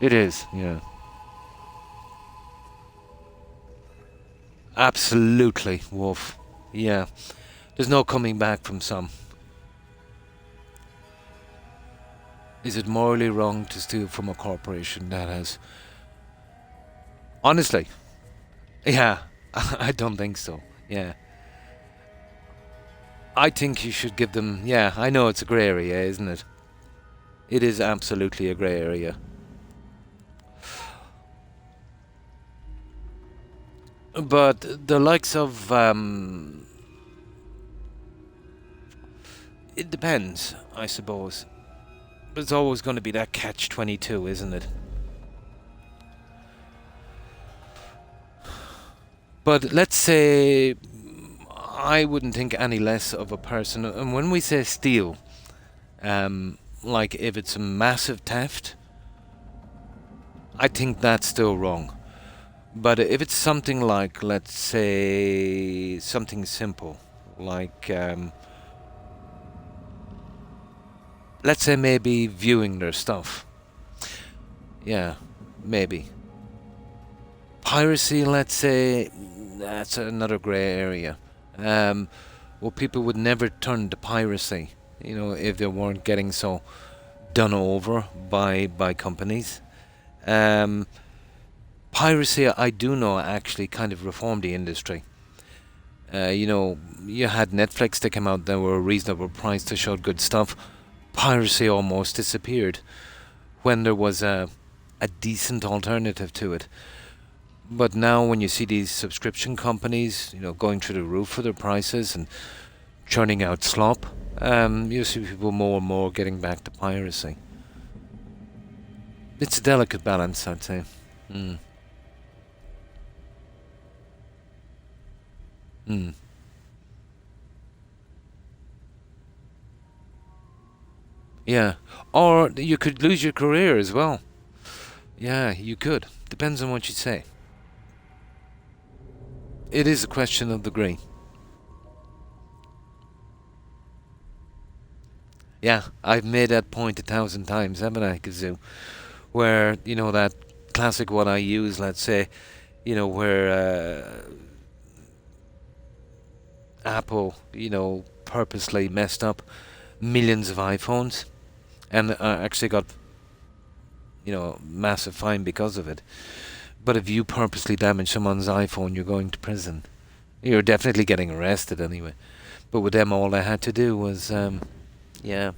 It is, yeah. Absolutely, Wolf. Yeah. There's no coming back from some. Is it morally wrong to steal from a corporation that has... Honestly, yeah, I don't think so, yeah. I think you should give them... Yeah, I know it's a grey area, isn't it? It is absolutely a grey area. But the likes of... it depends, I suppose. There's always going to be that catch-22, isn't it? But let's say I wouldn't think any less of a person. And when we say steal, like if it's a massive theft, I think that's still wrong. But if it's something like, let's say, something simple, like... let's say maybe viewing their stuff. Yeah, maybe. Piracy, let's say, that's another grey area. Well, people would never turn to piracy, you know, if they weren't getting so done over by companies. Piracy, I do know, actually kind of reformed the industry. You know, you had Netflix that came out that were a reasonable price that showed good stuff. Piracy almost disappeared when there was a decent alternative to it. But now when you see these subscription companies, you know, going through the roof for their prices and churning out slop, you see people more and more getting back to piracy. It's a delicate balance, I'd say. Yeah. Or you could lose your career as well. Yeah, you could. Depends on what you say. It is a question of degree. Yeah, I've made that point 1,000 times, haven't I, Kazoo? Where, you know, that classic one I use, let's say, you know, where Apple, you know, purposely messed up millions of iPhones and actually got, you know, massive fine because of it. But if you purposely damage someone's iPhone, you're going to prison. You're definitely getting arrested anyway. But with them, all they had to do was, yeah.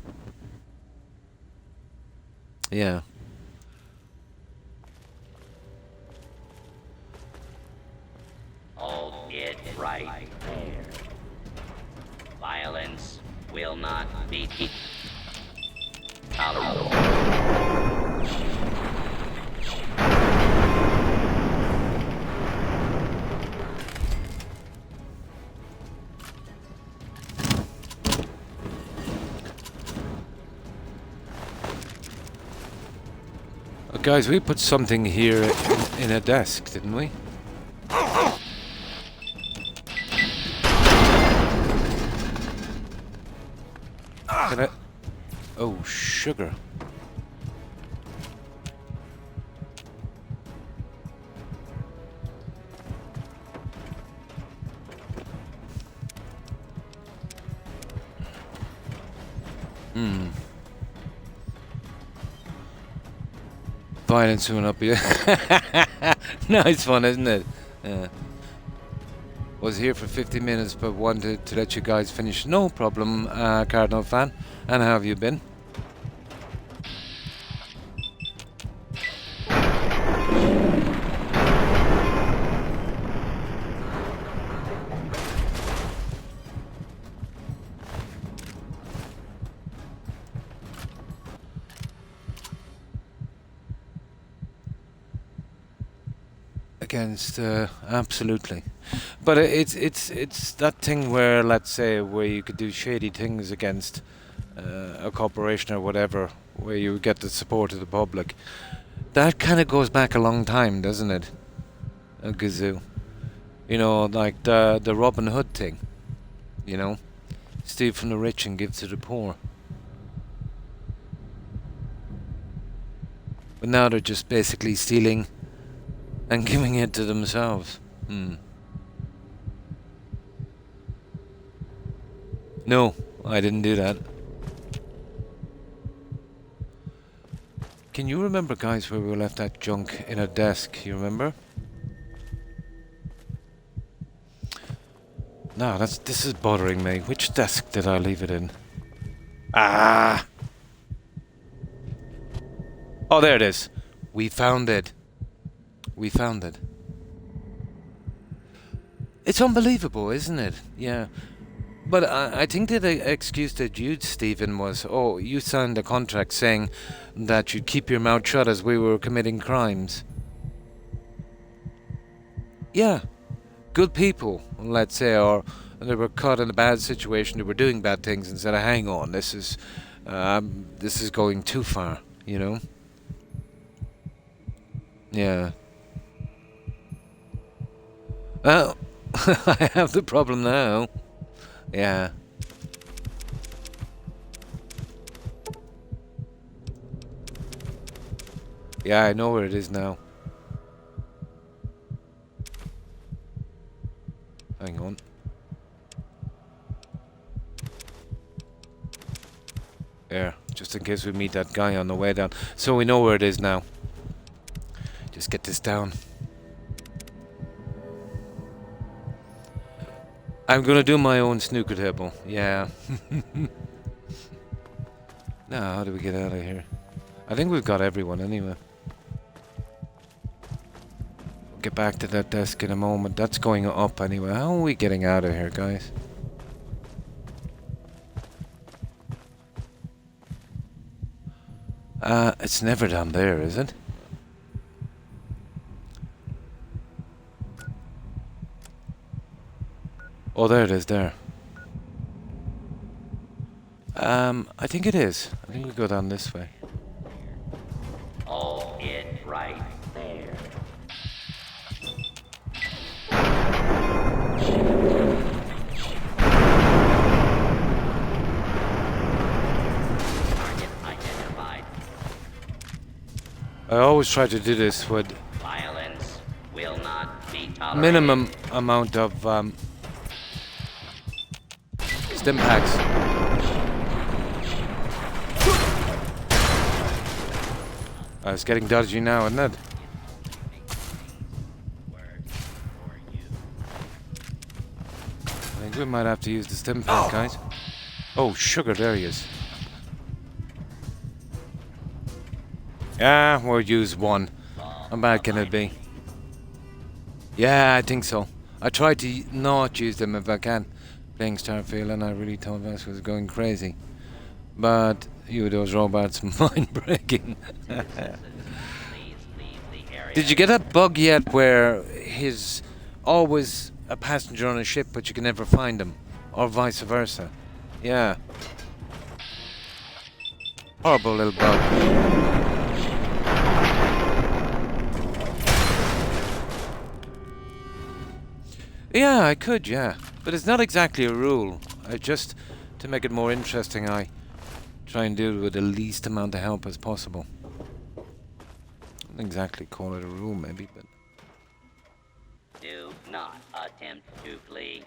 Hold it right there. Violence will not be tolerated. Guys, we put something here in a desk, didn't we? Can I... Oh, sugar. Violence went up here. Nice one, isn't it? Was here for 50 minutes, but wanted to let you guys finish. No problem, Cardinal fan. And how have you been? Against absolutely, but it's that thing where, let's say, where you could do shady things against a corporation or whatever, where you get the support of the public. That kind of goes back a long time, doesn't it? A gazoo, you know, like the Robin Hood thing, you know, steal from the rich and give to the poor. But now they're just basically stealing and giving it to themselves. No, I didn't do that. Can you remember, guys, where we left that junk in a desk? You remember? No, this is bothering me. Which desk did I leave it in? Ah! Oh, there it is. We found it. We found it. It's unbelievable, isn't it? Yeah. But I think that the excuse that you, Stephen, was, oh, you signed a contract saying that you'd keep your mouth shut as we were committing crimes. Yeah. Good people, let's say, or they were caught in a bad situation, they were doing bad things and said, hang on, this is going too far, you know? Yeah. Well, I have the problem now. Yeah. Yeah, I know where it is now. Hang on. There, just in case we meet that guy on the way down. So we know where it is now. Just get this down. I'm gonna do my own snooker table. Yeah. Now, how do we get out of here? I think we've got everyone anyway. We'll get back to that desk in a moment. That's going up anyway. How are we getting out of here, guys? It's never down there, is it? Oh, there it is, there. I think it is. I think we go down this way. Oh, it right there. Target identified. I always try to do this with Violence will not be tolerated. minimum amount of stim packs. It's getting dodgy now, isn't it? I think we might have to use the stim pack, guys. Oh, sugar, there he is. Yeah, we'll use one. How bad can it be? Yeah, I think so. I try to not use them if I can. Playing Starfield, and I really thought Vask was going crazy. But those robots mind breaking. Did you get that bug yet where he's always a passenger on a ship but you can never find him? Or vice versa? Yeah. Horrible little bug. Yeah, I could, yeah. But it's not exactly a rule. I just, to make it more interesting, I try and do it with the least amount of help as possible. I wouldn't exactly call it a rule, maybe, but... Do not attempt to flee.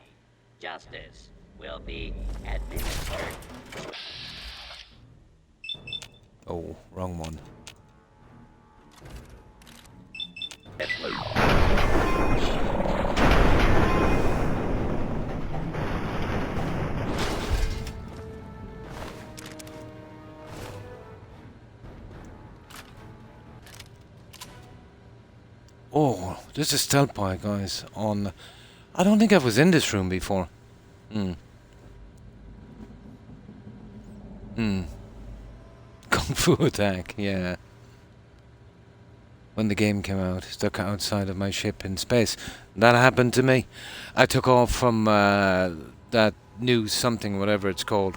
Justice will be administered. Oh, wrong one. Oh, there's a stealth point, guys, on... I don't think I was in this room before. Kung Fu attack, yeah. When the game came out, stuck outside of my ship in space. That happened to me. I took off from that new something, whatever it's called.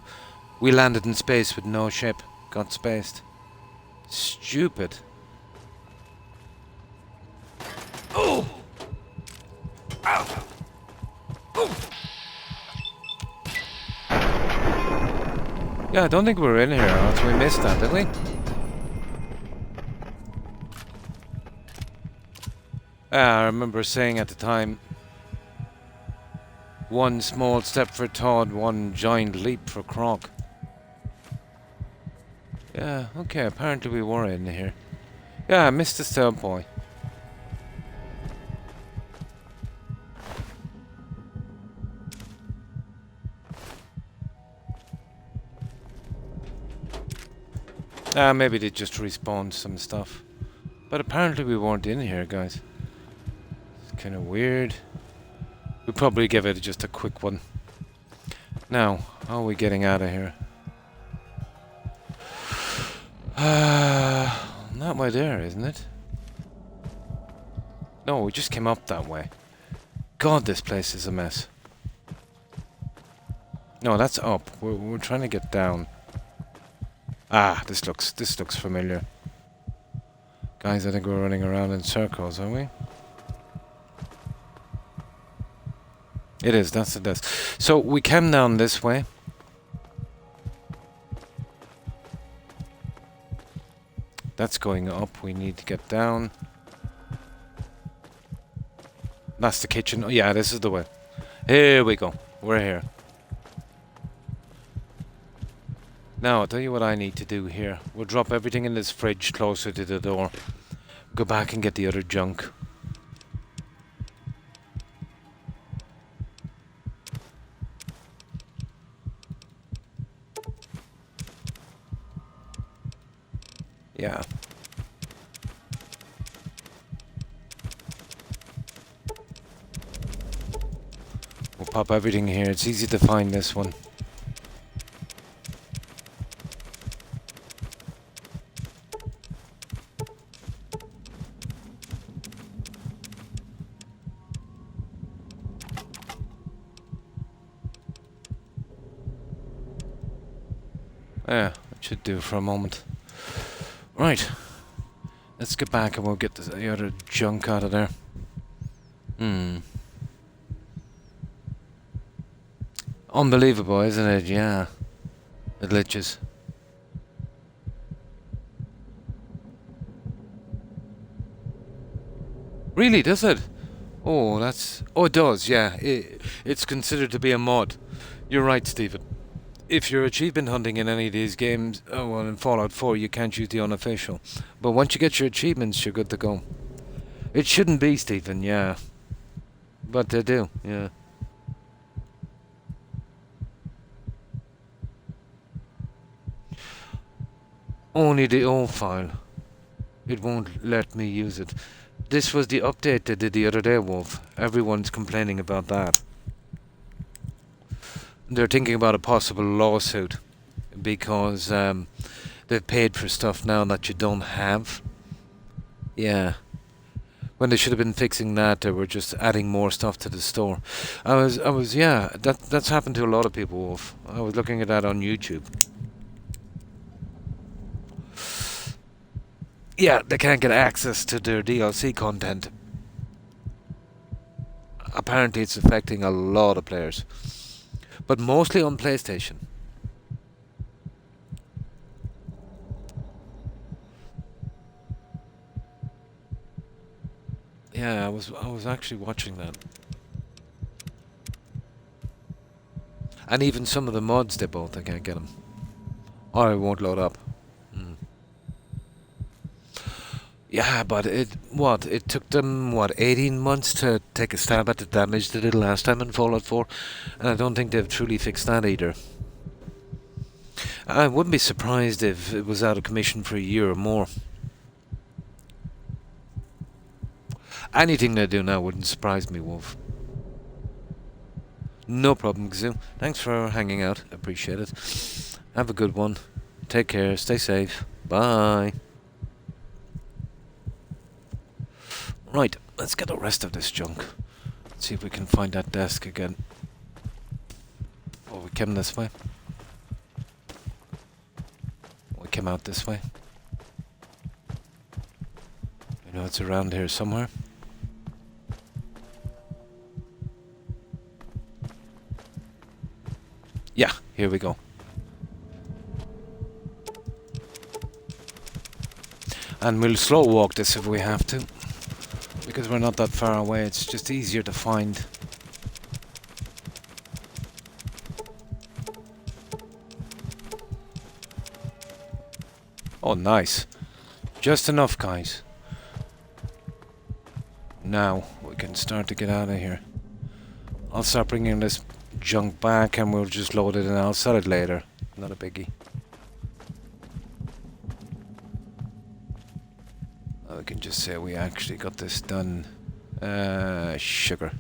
We landed in space with no ship. Got spaced. Stupid. Oh! Ow! Oh! Yeah, I don't think we were in here, or else we missed that, did we? I remember saying at the time, one small step for Todd, one giant leap for Croc. Yeah, okay, apparently we were in here. Yeah, I missed the stealth boy. Maybe they just respawned some stuff. But apparently we weren't in here, guys. It's kind of weird. We'll probably give it just a quick one. Now, how are we getting out of here? That way there, isn't it? No, we just came up that way. God, this place is a mess. No, that's up. We're trying to get down. Ah, this looks familiar. Guys, I think we're running around in circles, are we? It is, that's the desk. So, we came down this way. That's going up, we need to get down. That's the kitchen. Oh, yeah, this is the way. Here we go. We're here. Now, I'll tell you what I need to do here. We'll drop everything in this fridge closer to the door. Go back and get the other junk. Yeah. We'll pop everything here. It's easy to find this one. Yeah, it should do for a moment. Right. Let's get back and we'll get the other junk out of there. Unbelievable, isn't it? Yeah. The glitches. Really, does it? Oh, that's... Oh, it does, yeah. It's considered to be a mod. You're right, Stephen. If you're achievement hunting in any of these games, oh, well, in Fallout 4, you can't use the unofficial. But once you get your achievements, you're good to go. It shouldn't be, Stephen, yeah. But they do, yeah. Only the old file. It won't let me use it. This was the update they did the other day, Wolf. Everyone's complaining about that. They're thinking about a possible lawsuit because they've paid for stuff now that you don't have. Yeah. When they should have been fixing that, they were just adding more stuff to the store. Yeah, that's happened to a lot of people, Wolf. I was looking at that on YouTube. Yeah, they can't get access to their DLC content. apparently it's affecting a lot of players, but mostly on PlayStation. Yeah, I was actually watching that. And even some of the mods, they both, I can't get them. Or it won't load up. Yeah, but it took them, 18 months to take a stab at the damage they did last time in Fallout 4. And I don't think they've truly fixed that either. I wouldn't be surprised if it was out of commission for a year or more. Anything they do now wouldn't surprise me, Wolf. No problem, Kazoo. Thanks for hanging out. Appreciate it. Have a good one. Take care. Stay safe. Bye. Right, let's get the rest of this junk. Let's see if we can find that desk again. Oh, we came this way. We came out this way. You know it's around here somewhere. Yeah, here we go. And we'll slow walk this if we have to, because we're not that far away. It's just easier to find. Oh, nice. Just enough, guys. Now we can start to get out of here. I'll start bringing this junk back and we'll just load it and I'll sell it later. Not a biggie. I can just say we actually got this done. Sugar.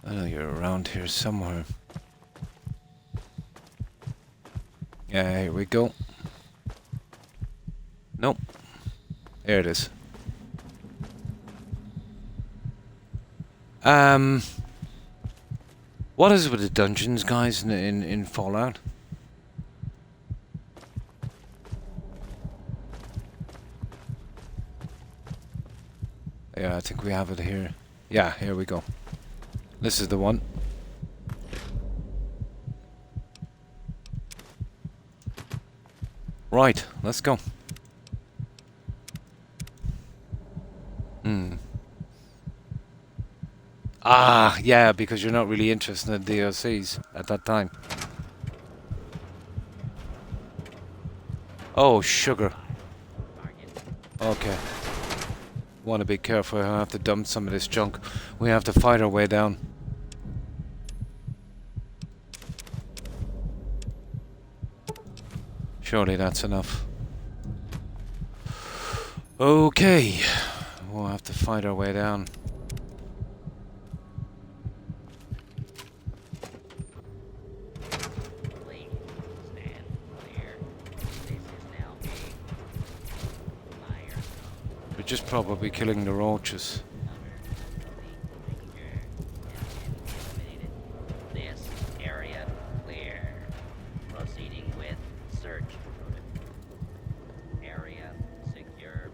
I know you're around here somewhere. Yeah, here we go. Nope. There it is. What is it with the dungeons, guys, in Fallout? Yeah, I think we have it here. Yeah, here we go. This is the one. Right, let's go. Ah, yeah, because you're not really interested in DLCs at that time. Oh, sugar. Okay. Want to be careful. I have to dump some of this junk. We have to fight our way down. Surely that's enough. Okay. We'll have to fight our way down. We're just probably killing the roaches. This area clear. Proceeding with search. Area secure.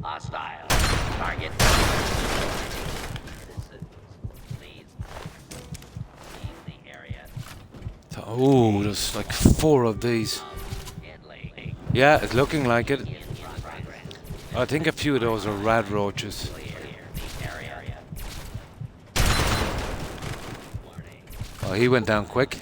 Hostile. Target. Please leave the area. Oh, there's like 4 of these. Yeah, it's looking like it. I think a few of those are rad roaches. Oh, he went down quick.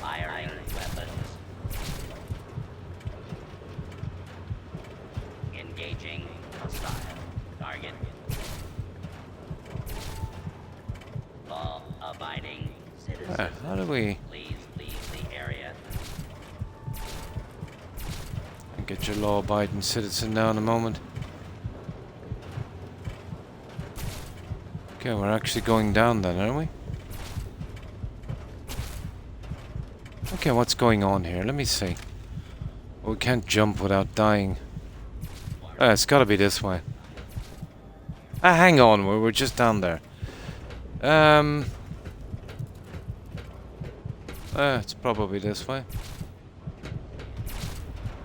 Firing weapons. Engaging hostile. Target. Law-abiding citizens. How do we Please leave the area. get your law-abiding citizen now in a moment? Okay, we're actually going down then, aren't we? Okay, what's going on here? Let me see. Oh, we can't jump without dying. It's gotta be this way. Hang on, we're just down there. It's probably this way.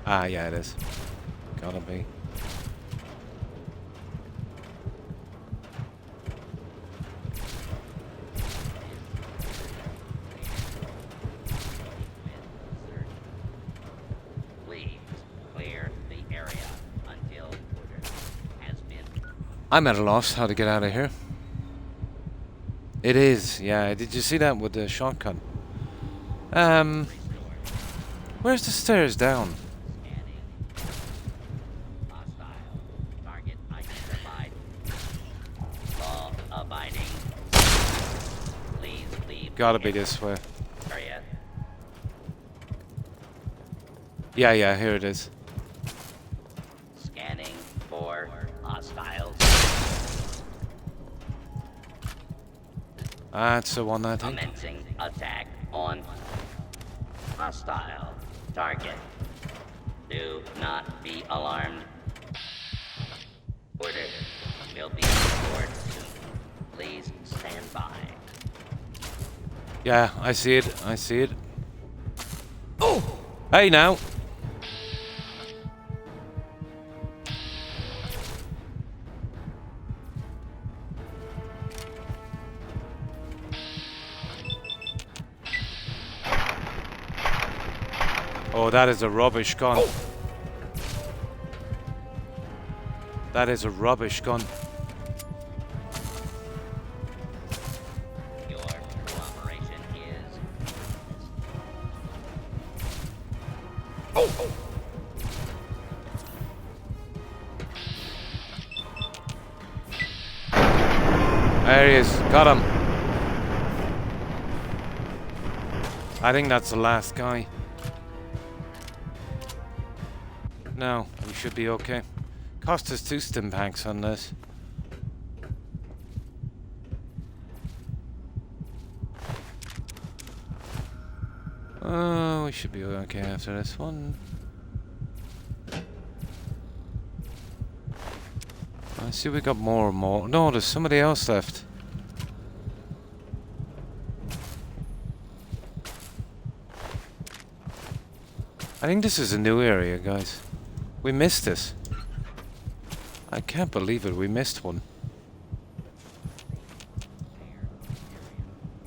Ah, yeah, it is. Gotta be. Please clear the area until order has been. I'm at a loss how to get out of here. It is, yeah. Did you see that with the shotgun? Where's the stairs down? Hostile. Target identified. Law abiding. Please leave. Gotta be this way. Area. Yeah, here it is. Scanning for hostiles. That's the one, I think. Commencing attack on hostile target. Do not be alarmed. Order will be restored soon. Please stand by. Yeah, I see it. I see it. Oh! Hey, now! Oh, that is a rubbish gun. That is a rubbish gun. Your cooperation is. There he is. Got him. I think that's the last guy. No, we should be okay. Cost us 2 stim packs on this. Oh, we should be okay after this one. I see we got more and more. No, there's somebody else left. I think this is a new area, guys. We missed this. I can't believe it, we missed one.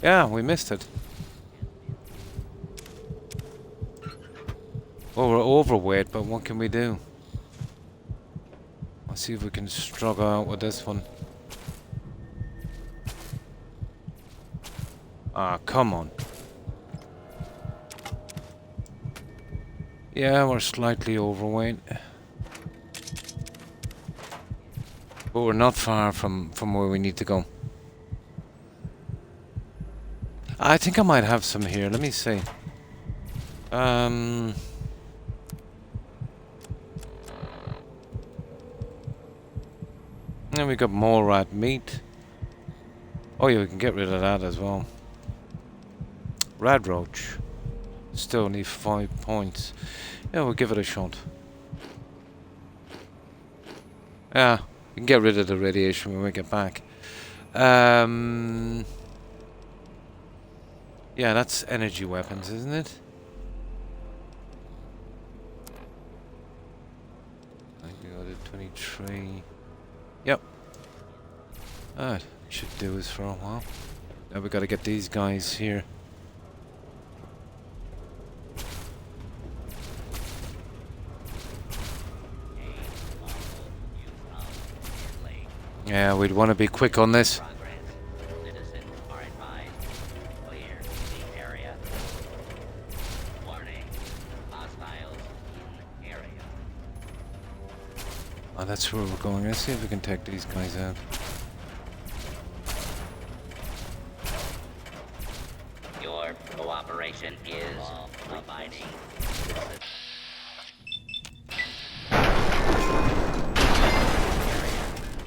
Yeah, we missed it. Well, we're overweight, but what can we do? Let's see if we can struggle out with this one. Ah, come on. Yeah, we're slightly overweight. But we're not far from where we need to go. I think I might have some here. Let me see. And we got more rat meat. Oh yeah, we can get rid of that as well. Rad roach. Still need 5 points. Yeah, we'll give it a shot. Yeah, we can get rid of the radiation when we get back. Yeah, that's energy weapons, isn't it? I think we got it 23. Yep. That should do us for a while. Now we gotta get these guys here. Yeah, we'd want to be quick on this. Citizens are advised to clear the area. Warning. Hostiles in area. Oh, that's where we're going. Let's see if we can take these guys out. Your cooperation is abiding.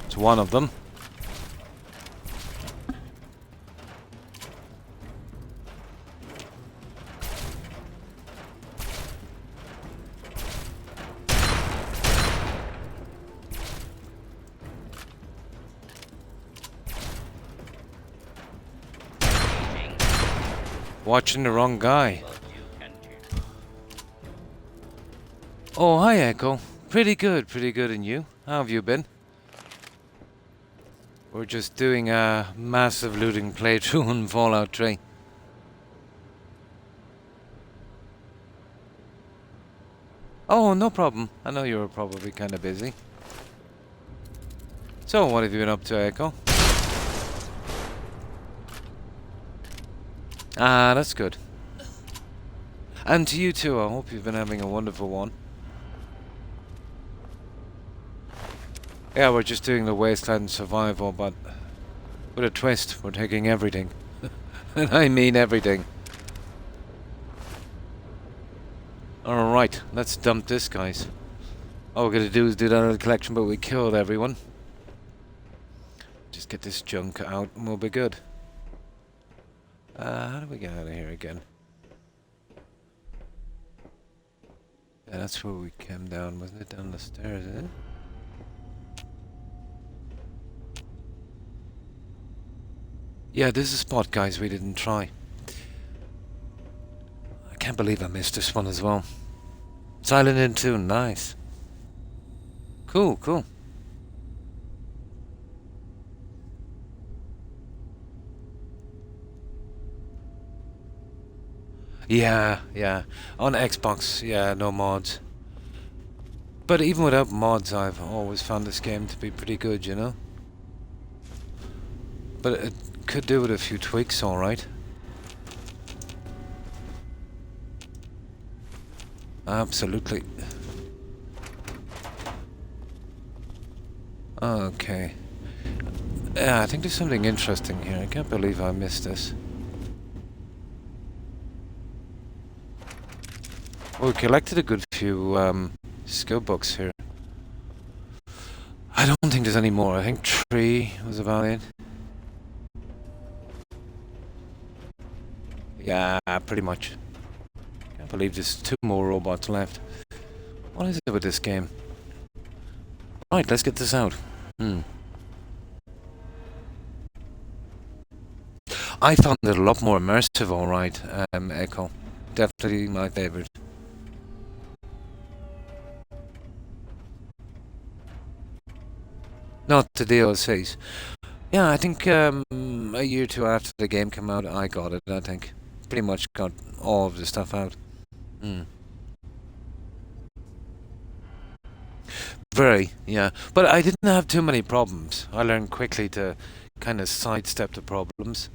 It's one of them. Watching the wrong guy. Will you continue? Oh, hi, Echo. Pretty good, and you? How have you been? We're just doing a massive looting playthrough on Fallout 3. Oh, no problem. I know you were probably kind of busy. So, what have you been up to, Echo? Ah, that's good. And to you too, I hope you've been having a wonderful one. Yeah, we're just doing the Wasteland Survival, but with a twist, we're taking everything. And I mean everything. Alright, let's dump this, guys. All we're gonna do is do that other collection, but we killed everyone. Just get this junk out and we'll be good. How do we get out of here again? Yeah, that's where we came down, wasn't it? Down the stairs, eh? Yeah, this is a spot, guys, we didn't try. I can't believe I missed this one as well. Silent in tune, nice. Cool, cool. Yeah, yeah. On Xbox, yeah, no mods. But even without mods, I've always found this game to be pretty good, you know? But it could do with a few tweaks, alright. Absolutely. Okay. Yeah, I think there's something interesting here. I can't believe I missed this. Well, we collected a good few skill books here. I don't think there's any more. I think 3 was about it. Yeah, pretty much. Can't believe there's 2 more robots left. What is it with this game? Right, let's get this out. I found it a lot more immersive, alright, Echo. Definitely my favourite. Not the DLCs. Yeah, I think a year or 2 after the game came out, I got it, I think. Pretty much got all of the stuff out. Very, yeah. But I didn't have too many problems. I learned quickly to kind of sidestep the problems.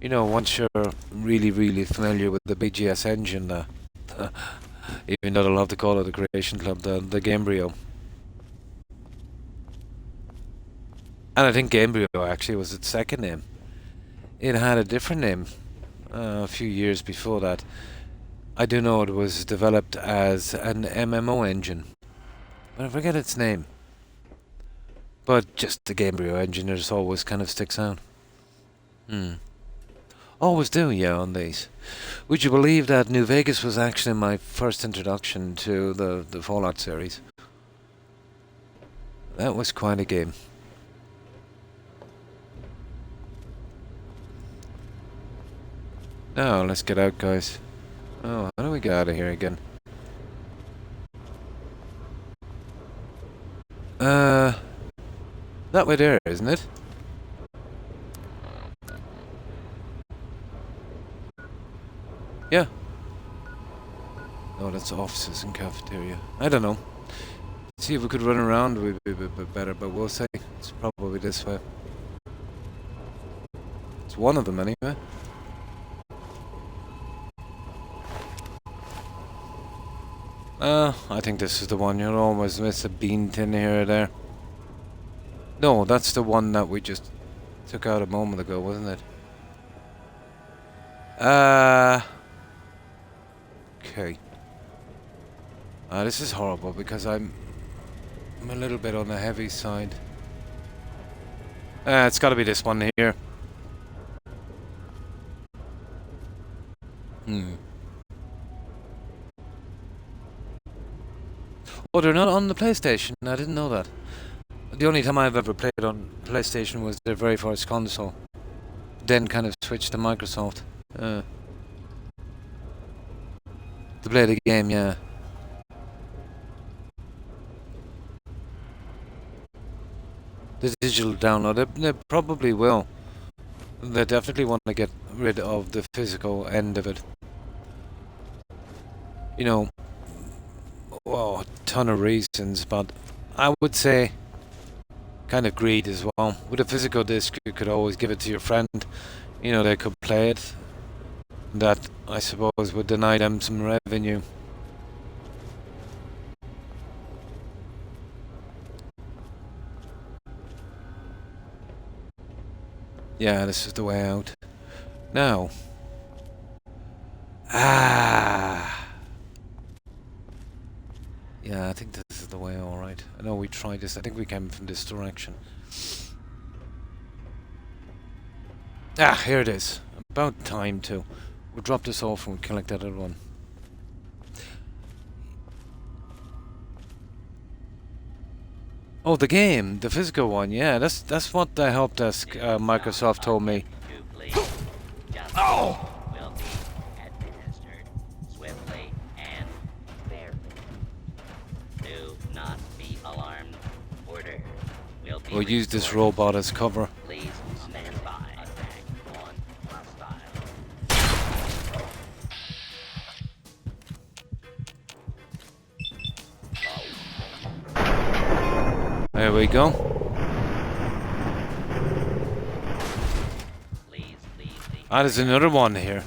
You know, once you're really, really familiar with the BGS engine, even though I love to call it the Creation Club, the Gamebryo. And I think Gamebryo actually was its second name. It had a different name a few years before that. I do know it was developed as an MMO engine, but I forget its name. But just the Gamebryo engine just always kind of sticks out. Always do, yeah, on these. Would you believe that New Vegas was actually my first introduction to the Fallout series? That was quite a game. Now, let's get out, guys. Oh, how do we get out of here again? That way there, isn't it? Yeah. Oh, that's offices and cafeteria. I don't know. See if we could run around, we'd be a bit better, but we'll see. It's probably this way. It's one of them anyway. I think this is the one. You'll always miss a bean tin here or there. No, that's the one that we just took out a moment ago, wasn't it? Okay. This is horrible because I'm a little bit on the heavy side. It's gotta be this one here. Oh, they're not on the PlayStation. I didn't know that. The only time I've ever played on PlayStation was their very first console. Then kind of switched to Microsoft. To play the game, yeah. The digital download, they probably will. They definitely want to get rid of the physical end of it. You know, well, a ton of reasons, but I would say kind of greed as well. With a physical disc, you could always give it to your friend. You know, they could play it. That, I suppose, would deny them some revenue. Yeah, this is the way out. Now. Yeah, I think this is the way, alright. I know we tried this. I think we came from this direction. Here it is. About time too. We'll drop this off and we'll collect that other one. Oh, the game, the physical one. Yeah, that's what the help desk Microsoft told me. Oh! Will be administered swiftly and fairly. Do not be alarmed. Order will be We'll use this robot as cover. Please stand by. Attack on hostile. There we go. There's another one here.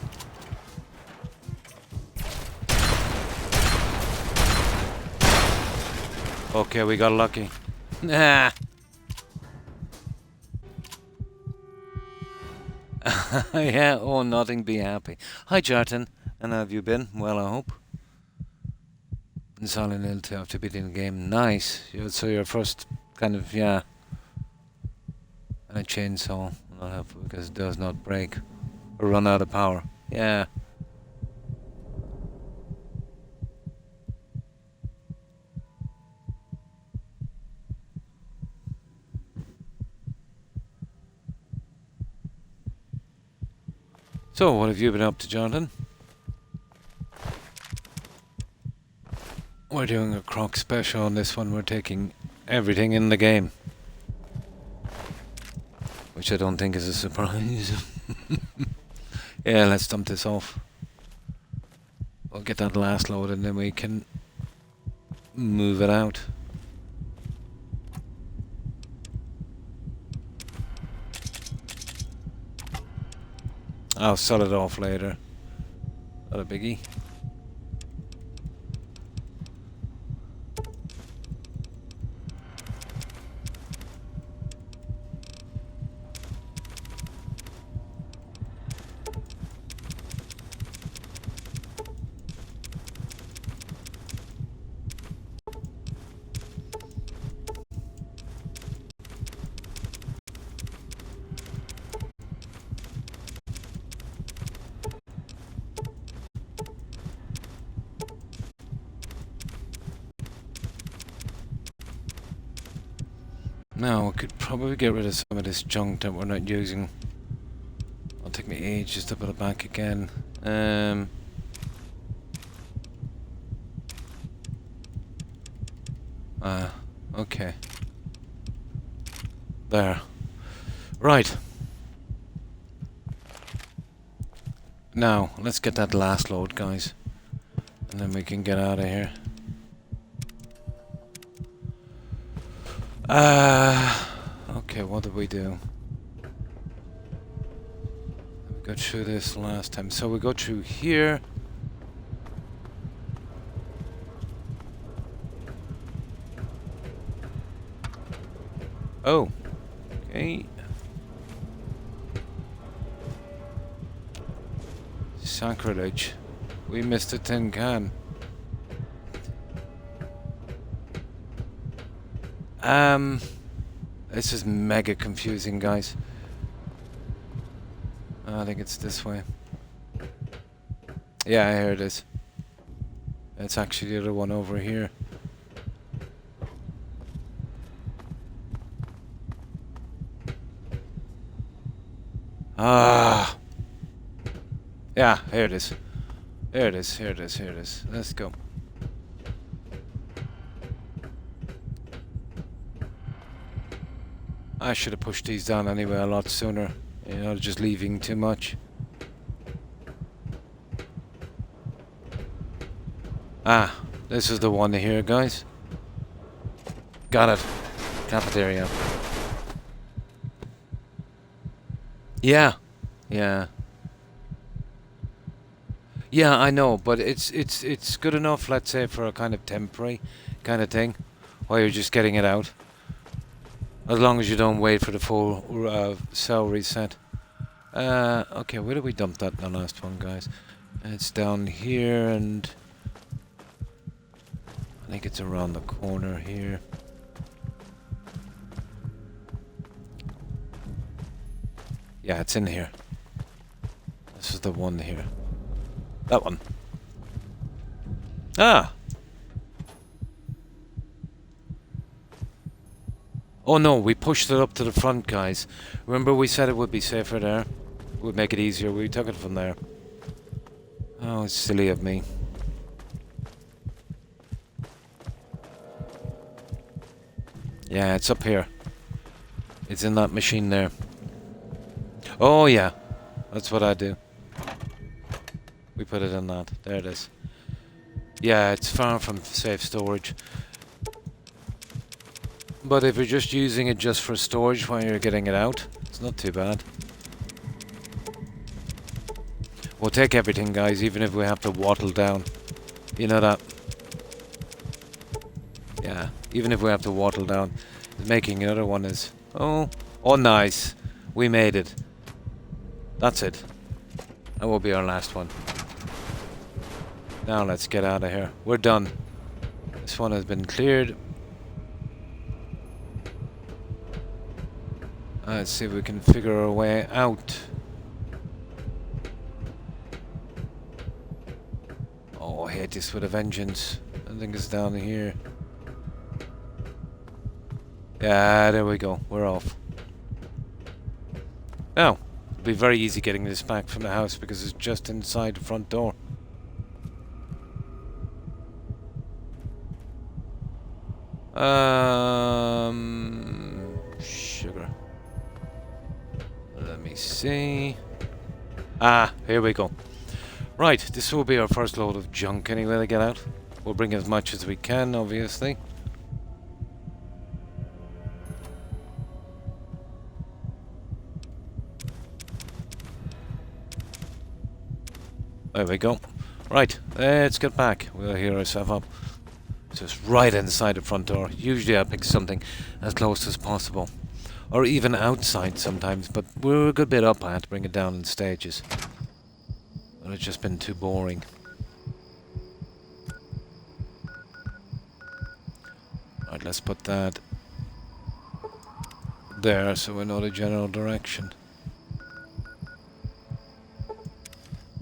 Okay, we got lucky. Nah. Yeah, oh, nothing, be happy. Hi, Jarton. And how have you been? Well, I hope. In Silent Hill 2 after beating the game. Nice. So your first kind of, yeah. And a chainsaw. Not helpful because it does not break. Or run out of power. Yeah. So, what have you been up to, Jonathan? We're doing a Croc special on this one. We're taking everything in the game. Which I don't think is a surprise. Yeah, let's dump this off. We'll get that last load and then we can move it out. I'll sell it off later. Not a biggie. Now, we could probably get rid of some of this junk that we're not using. It'll take me ages to put it back again. Okay. There. Right. Now, let's get that last load, guys. And then we can get out of here. Okay, what did we do? We got through this last time. So we go through here. Oh. Okay. Sacrilege. We missed a tin can. This is mega confusing, guys. I think it's this way. Yeah, here it is. It's actually the other one over here. Yeah, here it is. Here it is, here it is, here it is. Let's go. I should have pushed these down anyway a lot sooner. You know, just leaving too much. Ah, this is the one here, guys. Got it. Cafeteria. Yeah. Yeah. Yeah, I know, but it's good enough, let's say, for a kind of temporary kind of thing, while you're just getting it out. As long as you don't wait for the full cell reset. Okay, where did we dump that in the last one, guys? It's down here, and I think it's around the corner here. Yeah, it's in here. This is the one here. That one. Ah! Oh no, we pushed it up to the front, guys. Remember we said it would be safer there? It would make it easier. We took it from there. Oh, it's silly of me. Yeah, it's up here. It's in that machine there. Oh yeah, that's what I do. We put it in that. There it is. Yeah, it's far from safe storage. But if you're just using it just for storage while you're getting it out, it's not too bad. We'll take everything, guys, even if we have to waddle down. You know that? Yeah, even if we have to waddle down. Making another one is... Oh, nice. We made it. That's it. That will be our last one. Now let's get out of here. We're done. This one has been cleared. Let's see if we can figure our way out. Oh, I hate this with a vengeance. I think it's down here. Yeah, there we go. We're off. Now, it'll be very easy getting this back from the house because it's just inside the front door. Sugar. Let me see. Ah, here we go. Right, this will be our first load of junk anyway to get out. We'll bring as much as we can, obviously. There we go. Right, let's get back. We'll hear ourselves up. Just right inside the front door. Usually I pick something as close as possible. Or even outside sometimes, but we're a good bit up. I had to bring it down in stages. But it's just been too boring. Right, let's put that there so we know the general direction.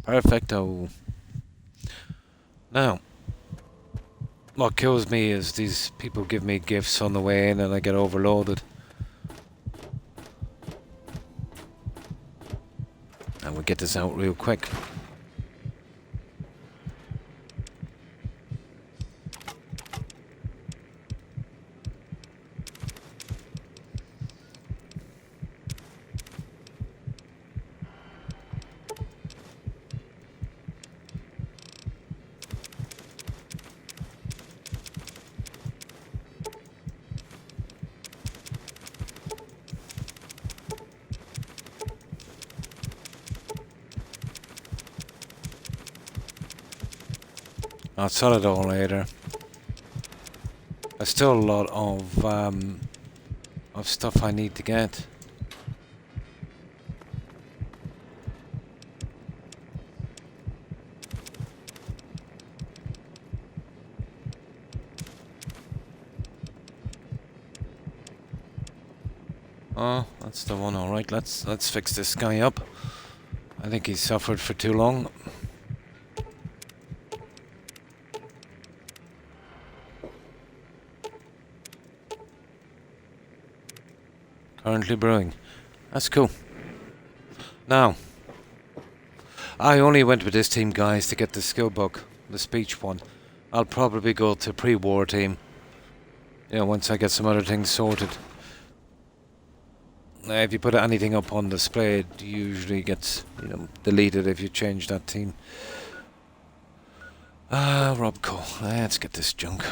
Perfecto. Now, what kills me is these people give me gifts on the way in and I get overloaded. And we'll get this out real quick. I'll sell it all later. There's still a lot of stuff I need to get. Oh, that's the one. All right, let's fix this guy up. I think he suffered for too long. Currently brewing. That's cool. Now, I only went with this team, guys, to get the skill book, the speech one. I'll probably go to pre-war team. Once I get some other things sorted. If you put anything up on display, it usually gets, deleted if you change that team. Robco, let's get this junk.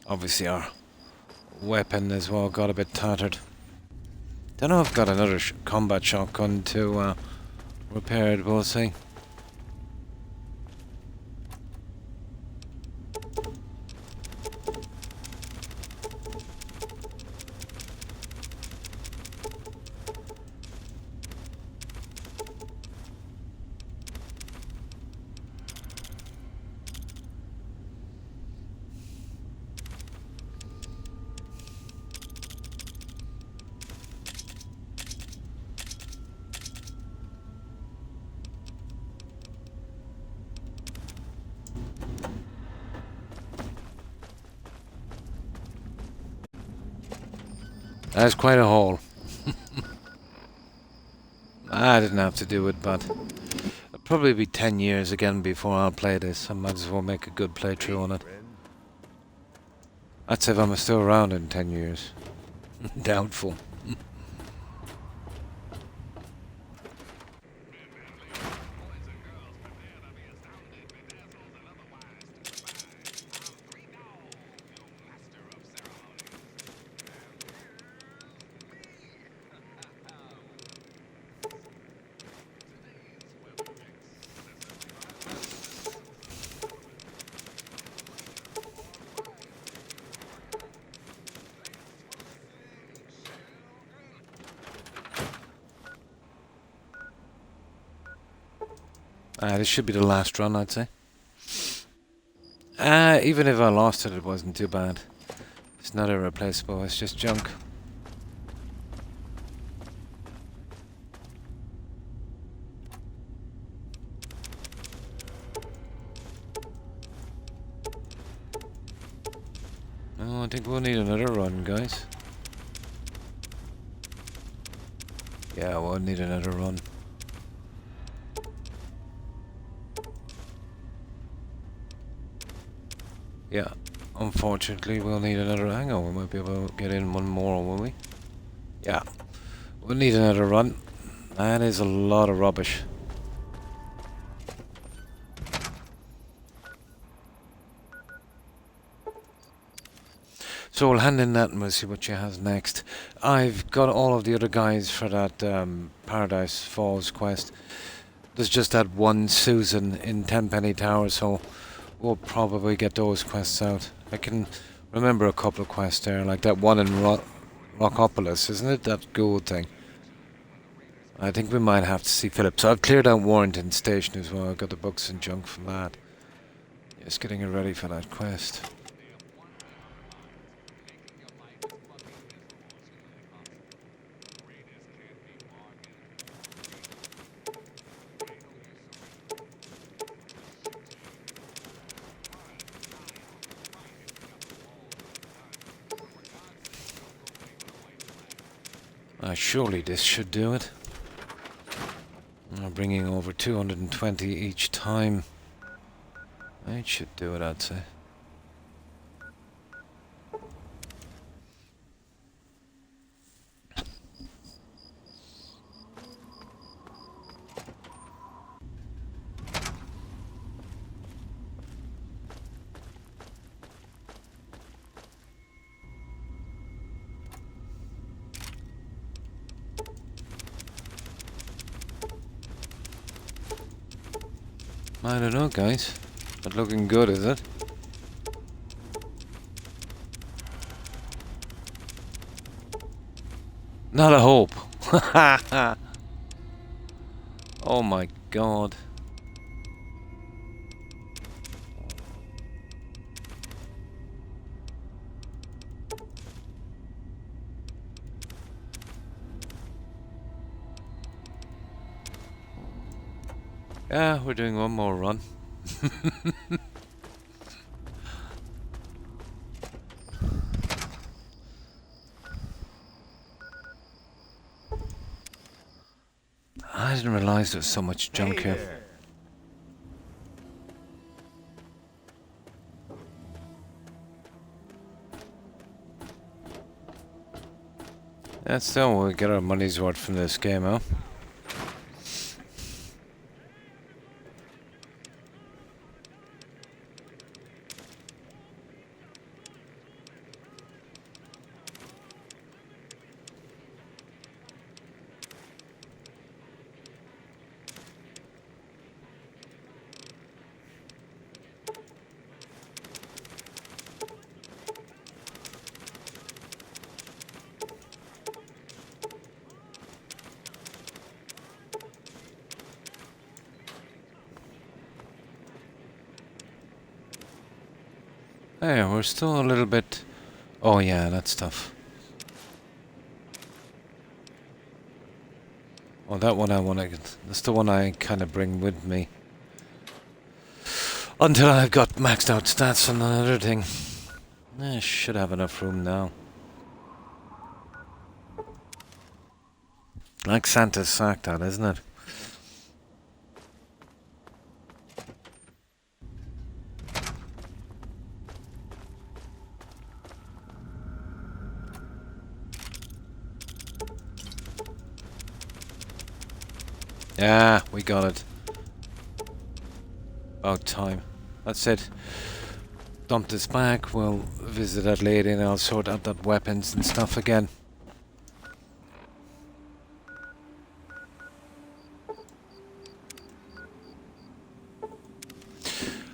Obviously our weapon as well got a bit tattered. Don't know if I've got another combat shotgun to repair it, we'll see. That's quite a haul. I didn't have to do it, but it'll probably be 10 years again before I'll play this. I might as well make a good playthrough on it. That's if I'm still around in 10 years. Doubtful. This should be the last run, I'd say. Even if I lost it, it wasn't too bad. It's not irreplaceable, it's just junk. Oh, I think we'll need another run, guys. Yeah, we'll need another run. Yeah, unfortunately we'll need another. Hang on, we might be able to get in one more, will we? Yeah, we'll need another run. That is a lot of rubbish. So we'll hand in that and we'll see what she has next. I've got all of the other guys for that Paradise Falls quest. There's just that one Susan in Tenpenny Tower, so we'll probably get those quests out. I can remember a couple of quests there, like that one in Rockopolis, isn't it? That gold thing. I think we might have to see Philip. So I've cleared out Warrington Station as well. I've got the books and junk from that. Just getting it ready for that quest. Surely this should do it. I'm bringing over 220 each time. It should do it, I'd say. I don't know, guys. Not looking good, is it? Not a hope. Oh my god. Yeah, we're doing one more run. I didn't realise there was so much junk here. That's still we'll get our money's worth from this game, huh? Hey, we're still a little bit... Oh yeah, that stuff. Oh, that one I want to... That's the one I kind of bring with me. Until I've got maxed out stats on another thing. I should have enough room now. Like Santa's sack, that, isn't it? Yeah, we got it. About time. That's it. Dump this back, we'll visit that lady and I'll sort out that weapons and stuff again.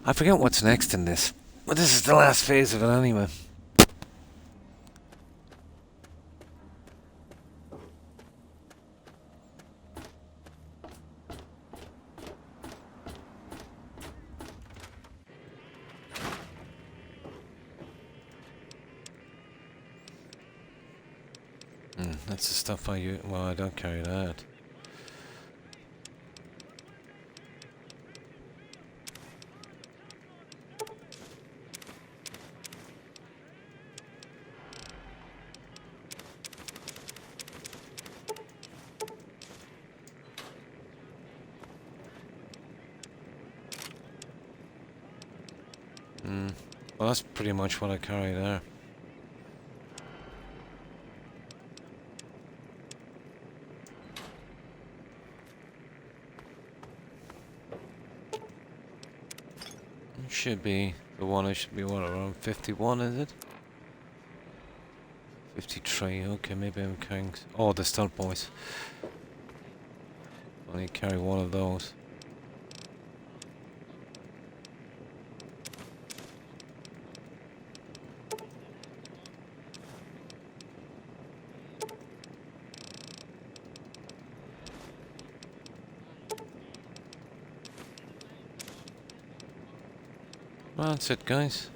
I forget what's next in this. But this is the last phase of it anyway. That's the stuff I use. Well, I don't carry that. Well, that's pretty much what I carry there. Should be the one. I should be what, around 51, is it? 53. Okay, maybe I'm carrying. Oh, the stealth boys. Only carry one of those. Well, that's it, guys.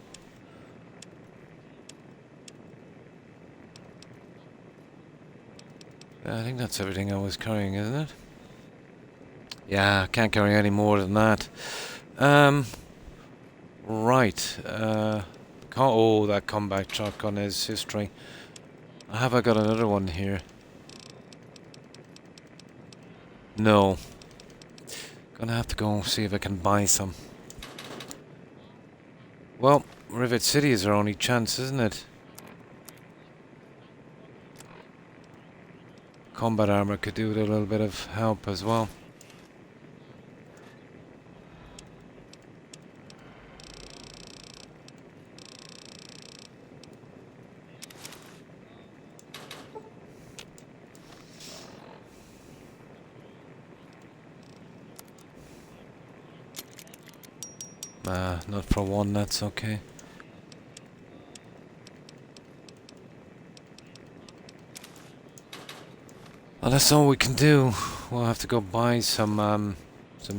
I think that's everything I was carrying, isn't it? Yeah, I can't carry any more than that. Right. Oh, that comeback shotgun is history. Have I got another one here? No. Gonna have to go see if I can buy some. Well, Rivet City is our only chance, isn't it? Combat armor could do with a little bit of help as well. Not for one, that's okay. Well, that's all we can do. We'll have to go buy some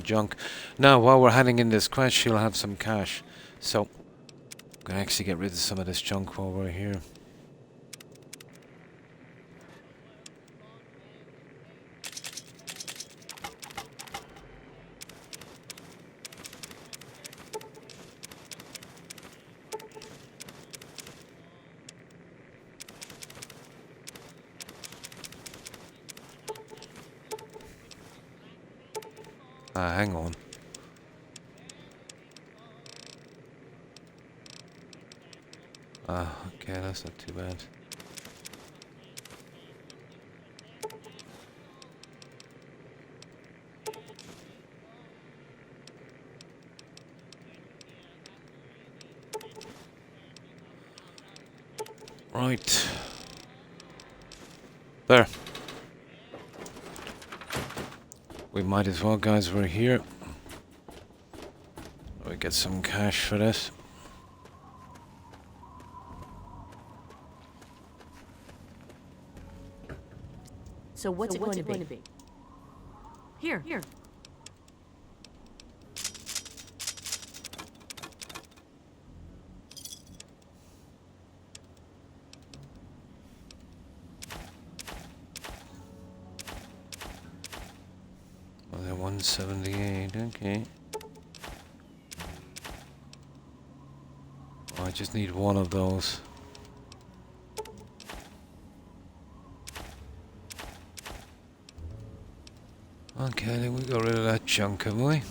junk. Now, while we're heading in this quest, she'll have some cash. So, I'm gonna actually get rid of some of this junk while we're here. Hang on. Okay, that's not too bad. Right. There. We might as well, guys, we're here. We get some cash for this. So what's it going to be? Here. Well, they're 178, okay. Oh, I just need one of those. Okay, then we got rid of that junk, have we?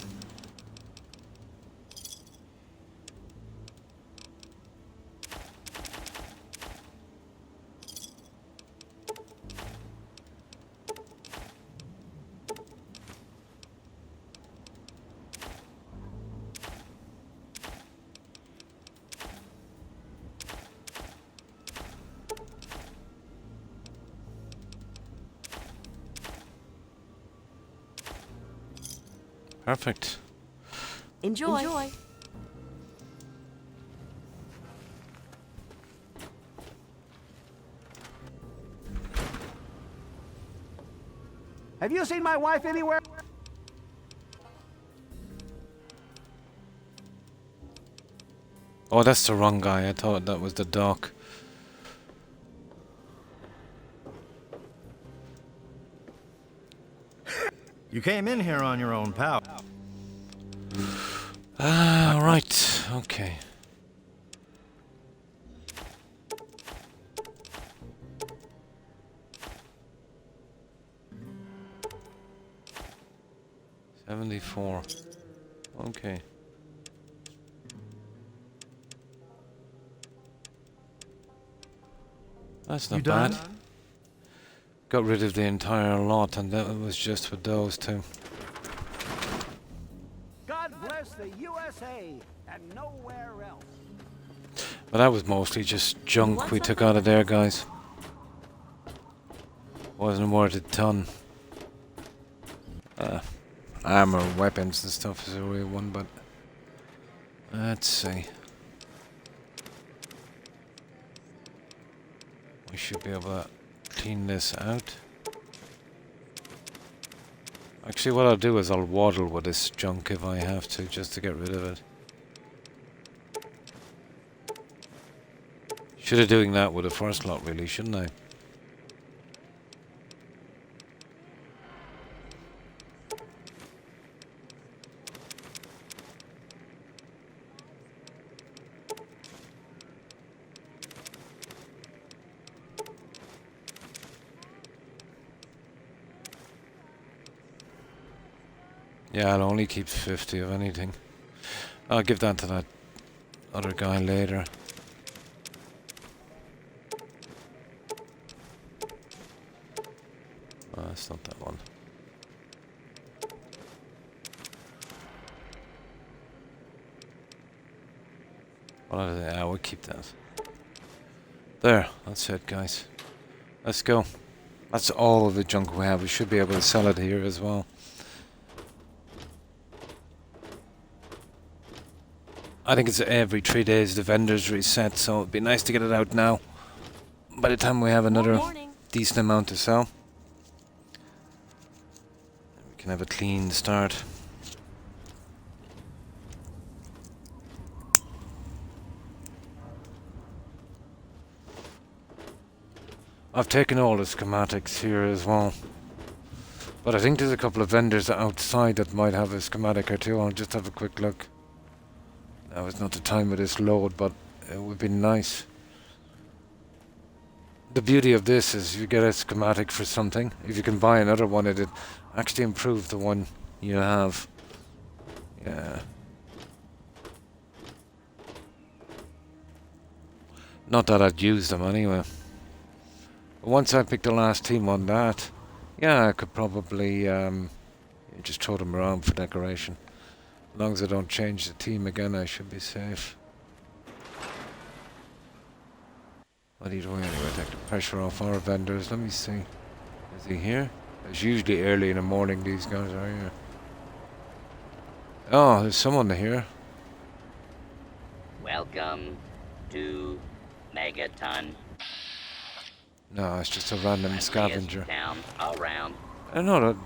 Perfect. Enjoy. Have you seen my wife anywhere? Oh, that's the wrong guy. I thought that was the doc. You came in here on your own power. Ah, right. Okay. $74. Okay. That's not bad. Got rid of the entire lot, and that was just with those two. God bless the USA and nowhere else. But that was mostly just junk we took out of there, guys. Wasn't worth a ton. Armor, weapons and stuff is a real one, but let's see. We should be able to clean this out. Actually, what I'll do is I'll waddle with this junk if I have to, just to get rid of it. Should have doing that with the first lot, really, shouldn't I? Yeah, I'll only keep 50 of anything. I'll give that to that other guy later. Oh, that's not that one. What are they? Ah, we'll keep that. There, that's it, guys. Let's go. That's all of the junk we have. We should be able to sell it here as well. I think it's every 3 days the vendors reset, so it'd be nice to get it out now. By the time we have another decent amount to sell, we can have a clean start. I've taken all the schematics here as well. But I think there's a couple of vendors outside that might have a schematic or two. I'll just have a quick look. Now is not the time of this load, but it would be nice. The beauty of this is you get a schematic for something. If you can buy another one, it'd actually improve the one you have. Yeah. Not that I'd use them anyway. Once I pick the last team on that, yeah, I could probably just throw them around for decoration. As long as I don't change the team again, I should be safe. What are you doing anyway? Take the pressure off our vendors. Let me see. Is he here? It's usually early in the morning these guys are here. Oh, there's someone here. Welcome to Megaton. No, it's just a random scavenger. Town around. I know that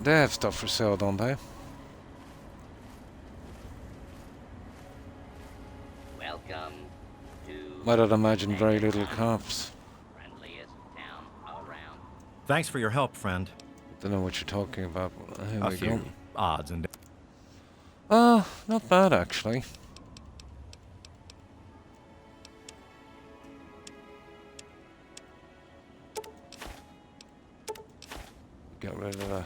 they have stuff for sale, don't they? Welcome to. Might I'd imagine very little cops. Friendliest town around. Thanks for your help, friend. Don't know what you're talking about. Here A we few go. odds and Oh, not bad actually. Get rid of the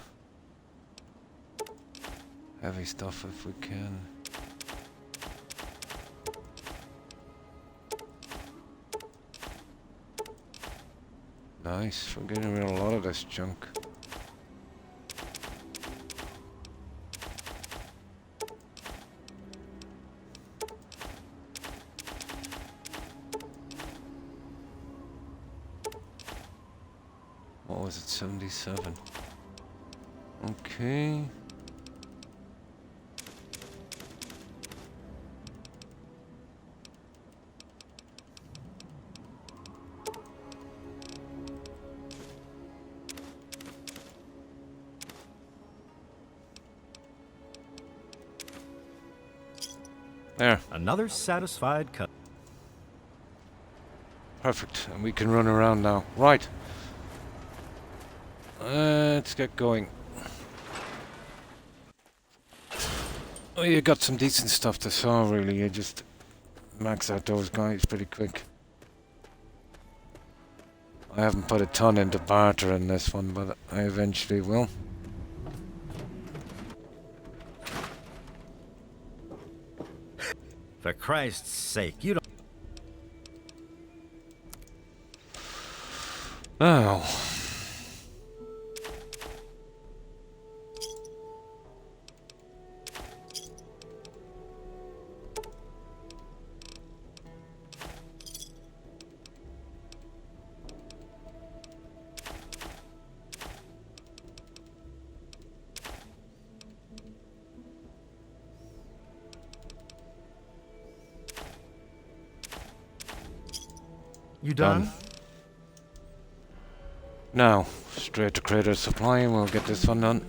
heavy stuff if we can. Nice, we're getting rid of a lot of this junk. What was it, 77? Okay. There. another satisfied cut. Perfect. And we can run around now. Right. Let's get going. Oh, you got some decent stuff to sell, really. You just max out those guys pretty quick. I haven't put a ton into barter in this one, but I eventually will. For Christ's sake, you don't. Oh. You done? Now, straight to Crater Supply and we'll get this one done.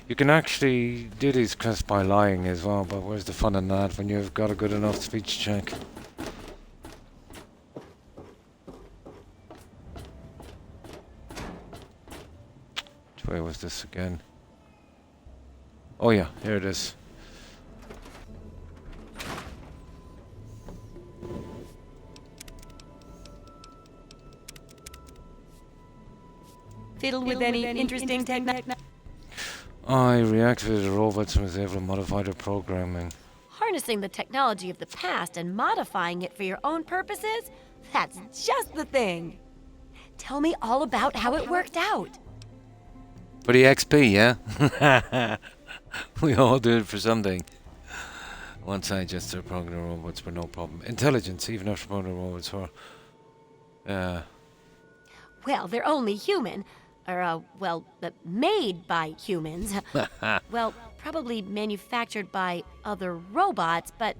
You can actually do these quests by lying as well, but where's the fun in that when you've got a good enough speech check? Which way was this again? Oh yeah, here it is. Fiddled with any interesting technology? I reactivated the robots and was able to modify their programming. Harnessing the technology of the past and modifying it for your own purposes? That's just the thing. Tell me all about how it worked out. For the XP, yeah? We all do it for something. Once I just start programming robots were no problem. Intelligence, even after programming robots were... Well, they're only human. Or, made by humans. Well, probably manufactured by other robots, but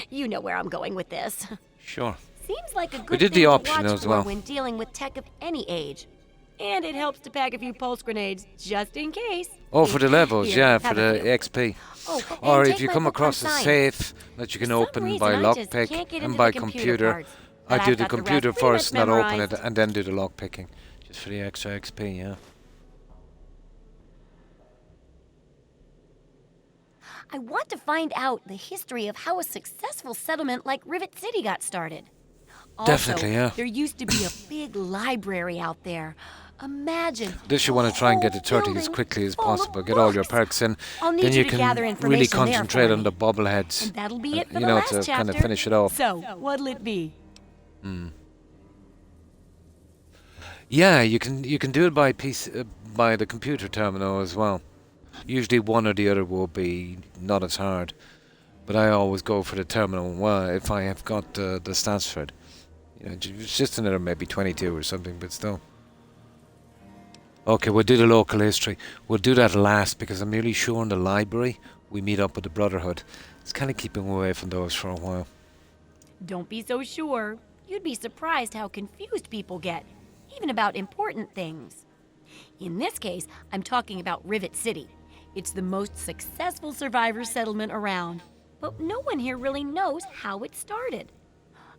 you know where I'm going with this. Sure. Seems like a We good did thing the to option watch as for well. when dealing with tech of any age. And it helps to pack a few pulse grenades, just in case. Oh, for the levels, Here, yeah, have for a the few. XP. Oh, Or and if take you my come book on across a science. safe that you can For some open reason, by I just lockpick can't get and into by the computer, parts, I but do I've the got the computer rest pretty first much and then open it memorized. and then do the lockpicking. Just for the extra XP, yeah. I want to find out the history of how a successful settlement like Rivet City got started. Also, Definitely, yeah. there used to be a big library out there. Imagine. This you want to try and get to 30 as quickly as possible. Get all your perks in. I'll need Then you you to can gather really information there concentrate for on me. the bobbleheads. And that'll be it for you the know, last to chapter. kind of finish it off. So, what'll it be? Yeah, you can do it by by the computer terminal as well. Usually one or the other will be not as hard, but I always go for the terminal. Well, if I have got the stats for it, you know, it's just another maybe 22 or something, but still. Okay, we'll do the local history. We'll do that last because I'm nearly sure in the library we meet up with the Brotherhood. It's kind of keeping away from those for a while. Don't be so sure. You'd be surprised how confused people get, even about important things. In this case, I'm talking about Rivet City. It's the most successful survivor settlement around, but no one here really knows how it started.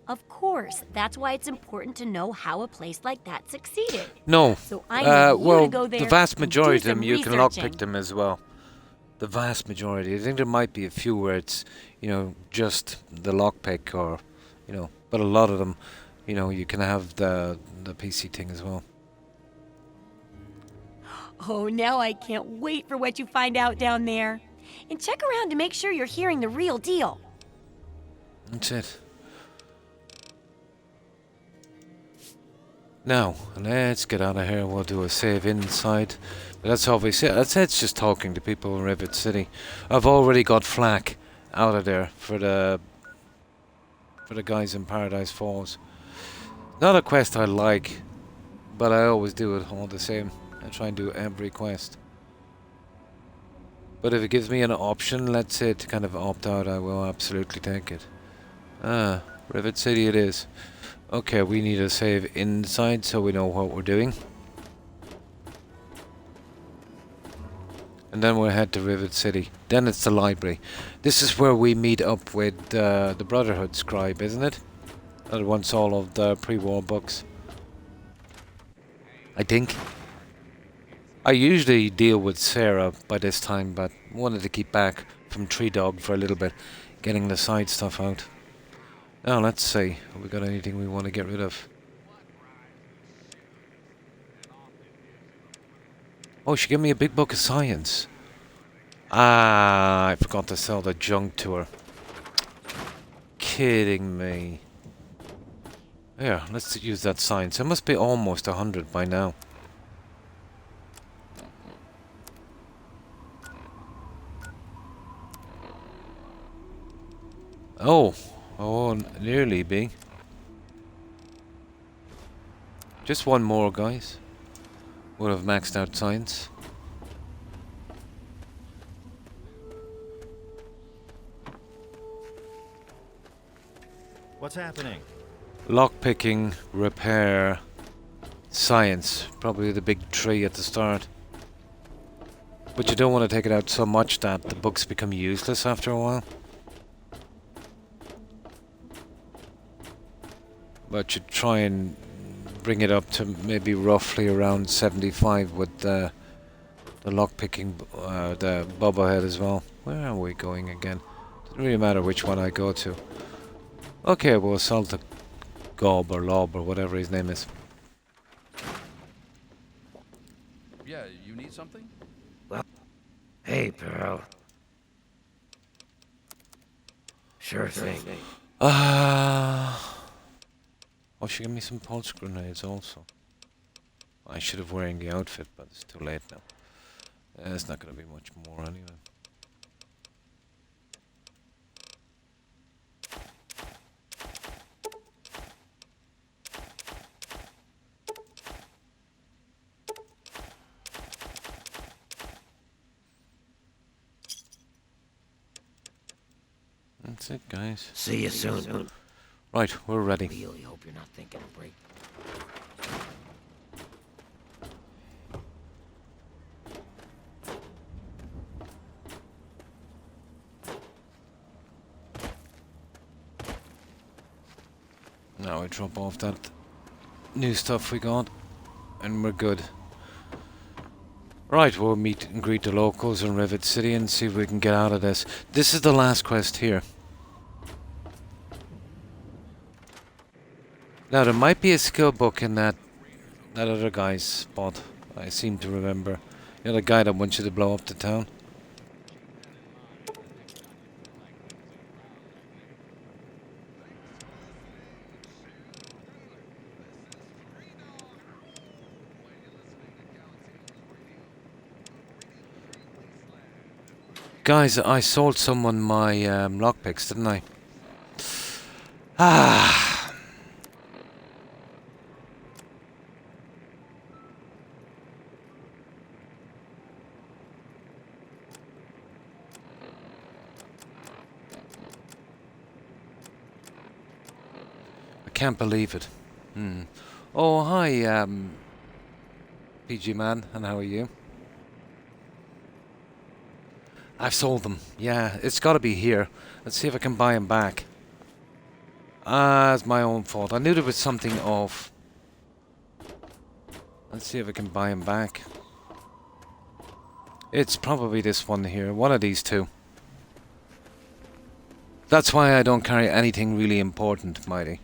Of course, that's why it's important to know how a place like that succeeded. No. So I need you well, to go there the vast and majority do of them some you can researching. lockpick them as well. The vast majority. I think there might be a few where it's, you know, just the lockpick or, you know, but a lot of them, you know, you can have the PC thing as well. Oh, now I can't wait for what you find out down there. And check around to make sure you're hearing the real deal. That's it. Now, let's get out of here. We'll do a save inside. But that's obviously it. That's it. It's just talking to people in Rivet City. I've already got flack out of there for the guys in Paradise Falls. Not a quest I like, but I always do it all the same. I try and do every quest. But if it gives me an option, let's say, to kind of opt out, I will absolutely take it. Ah, Rivet City it is. Okay, we need a save inside so we know what we're doing. And then we'll head to Rivet City. Then it's the library. This is where we meet up with the Brotherhood scribe, isn't it? That wants all of the pre-war books. I think. I usually deal with Sarah by this time, but wanted to keep back from Tree Dog for a little bit, getting the side stuff out. Now let's see, have we got anything we want to get rid of? Oh, she gave me a big book of science. Ah, I forgot to sell the junk to her. Kidding me. Yeah, let's use that science. It must be almost 100 by now. Oh, nearly big. Just one more, guys. Would have maxed out science. What's happening? Lockpicking, repair, science. Probably the big tree at the start. But you don't want to take it out so much that the books become useless after a while. But you try and bring it up to maybe roughly around 75 with the lockpicking, the bobblehead as well. Where are we going again? Doesn't really matter which one I go to. Okay, we'll assault the Gob or Lob or whatever his name is. Yeah, you need something? Hey, pal. Sure thing. Oh, she gave me some pulse grenades also. I should have wearing the outfit, but it's too late now. It's not going to be much more anyway. That's it, guys. See you soon. Right, we're ready. Really hope you're not thinking of break. Now we drop off that new stuff we got, and we're good. Right, we'll meet and greet the locals in Rivet City and see if we can get out of this. This is the last quest here. Now there might be a skill book in that that other guy's spot. I seem to remember. You know, the guy that wants you to blow up the town. Guys, I sold someone my lockpicks, didn't I? Ah. I can't believe it. Oh, hi, PG man, and how are you? I've sold them. Yeah, it's got to be here. Let's see if I can buy them back. Ah, it's my own fault. I knew there was something off. Let's see if I can buy them back. It's probably this one here. One of these two. That's why I don't carry anything really important, Mighty.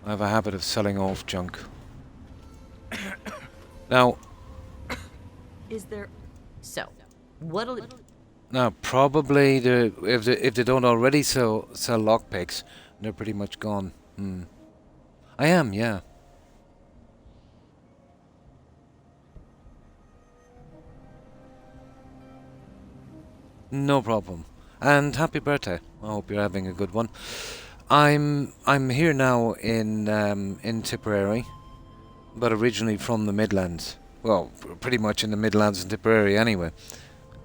I have a habit of selling off junk. Now... Is there... So, what'll it... Now, probably, if they don't already sell lockpicks, they're pretty much gone. I am, yeah. No problem. And happy birthday. I hope you're having a good one. I'm here now in Tipperary, but originally from the Midlands. Well, pretty much in the Midlands and Tipperary anyway.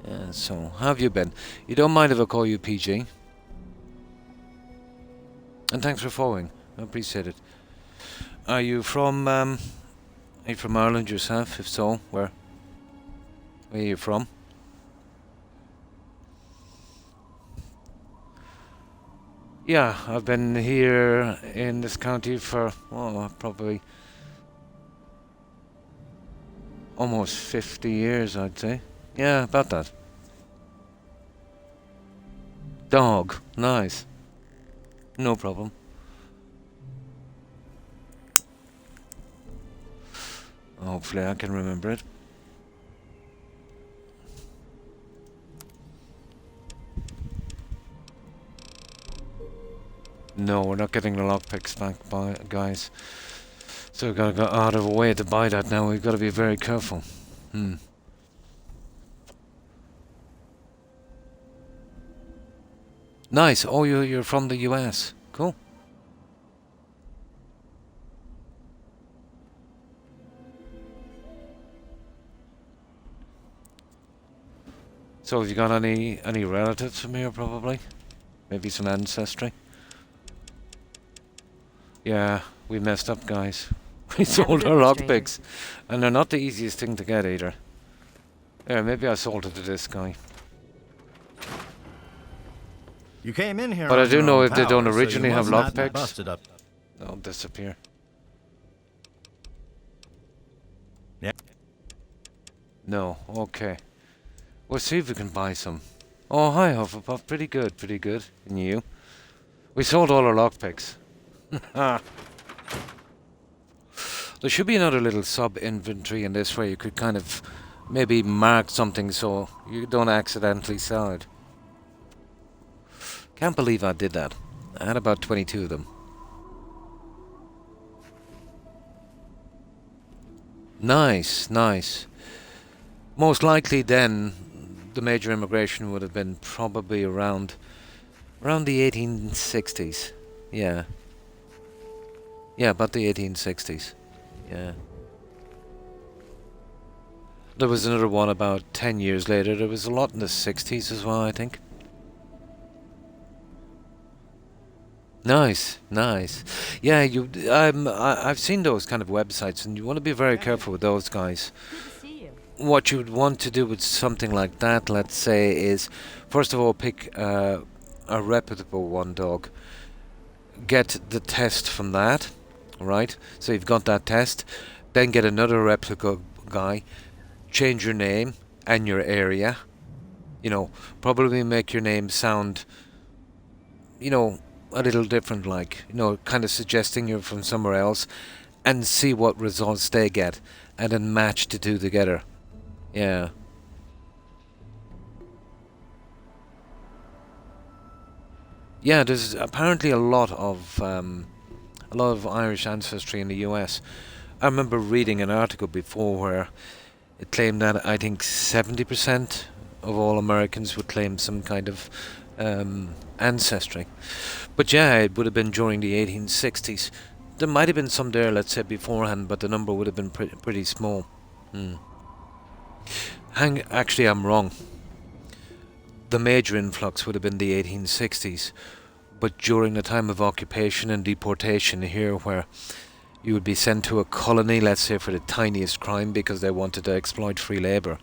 Yeah, so, how have you been? You don't mind if I call you PG? And thanks for following. I appreciate it. Are you from Ireland yourself? If so, where are you from? Yeah, I've been here in this county for, probably almost 50 years, I'd say. Yeah, about that. Dog. Nice. No problem. Hopefully I can remember it. No, we're not getting the lockpicks back, guys. So we've got to go out of a way to buy that now. We've got to be very careful. Nice. Oh, you're from the US. Cool. So have you got any relatives from here, probably? Maybe some ancestry? Yeah, we messed up, guys. We sold our lockpicks. And they're not the easiest thing to get either. Yeah, maybe I sold it to this guy. You came in here. But I on do your know own if they don't power, so originally you have must not lockpicks, busted up. they'll disappear. Yeah. No, okay. We'll see if we can buy some. Oh, hi, Hufflepuff. Pretty good, pretty good. And you? We sold all our lockpicks. There should be another little sub-inventory in this where you could kind of maybe mark something so you don't accidentally sell it. Can't believe I did that. I had about 22 of them. Nice, nice. Most likely then, the major immigration would have been probably around the 1860s. Yeah. Yeah, about the 1860s. Yeah. There was another one about 10 years later. There was a lot in the 60s as well, I think. Nice, nice. Yeah, I've seen those kind of websites, and you want to be very careful with those guys. What you'd want to do with something like that, let's say, is first of all pick a reputable one, dog. Get the test from that, right? So you've got that test. Then get another replica guy. Change your name and your area. You know, probably make your name sound, you know, a little different, like, you know, kind of suggesting you're from somewhere else. and see what results they get, and then match the two together. Yeah. Yeah, there's apparently a lot of Irish ancestry in the US. I remember reading an article before where it claimed that I think 70% of all Americans would claim some kind of ancestry. But yeah, it would have been during the 1860s. There might have been some there, let's say, beforehand, but the number would have been pretty small. Actually, I'm wrong. The major influx would have been the 1860s, but during the time of occupation and deportation here, where you would be sent to a colony, let's say, for the tiniest crime because they wanted to exploit free labour.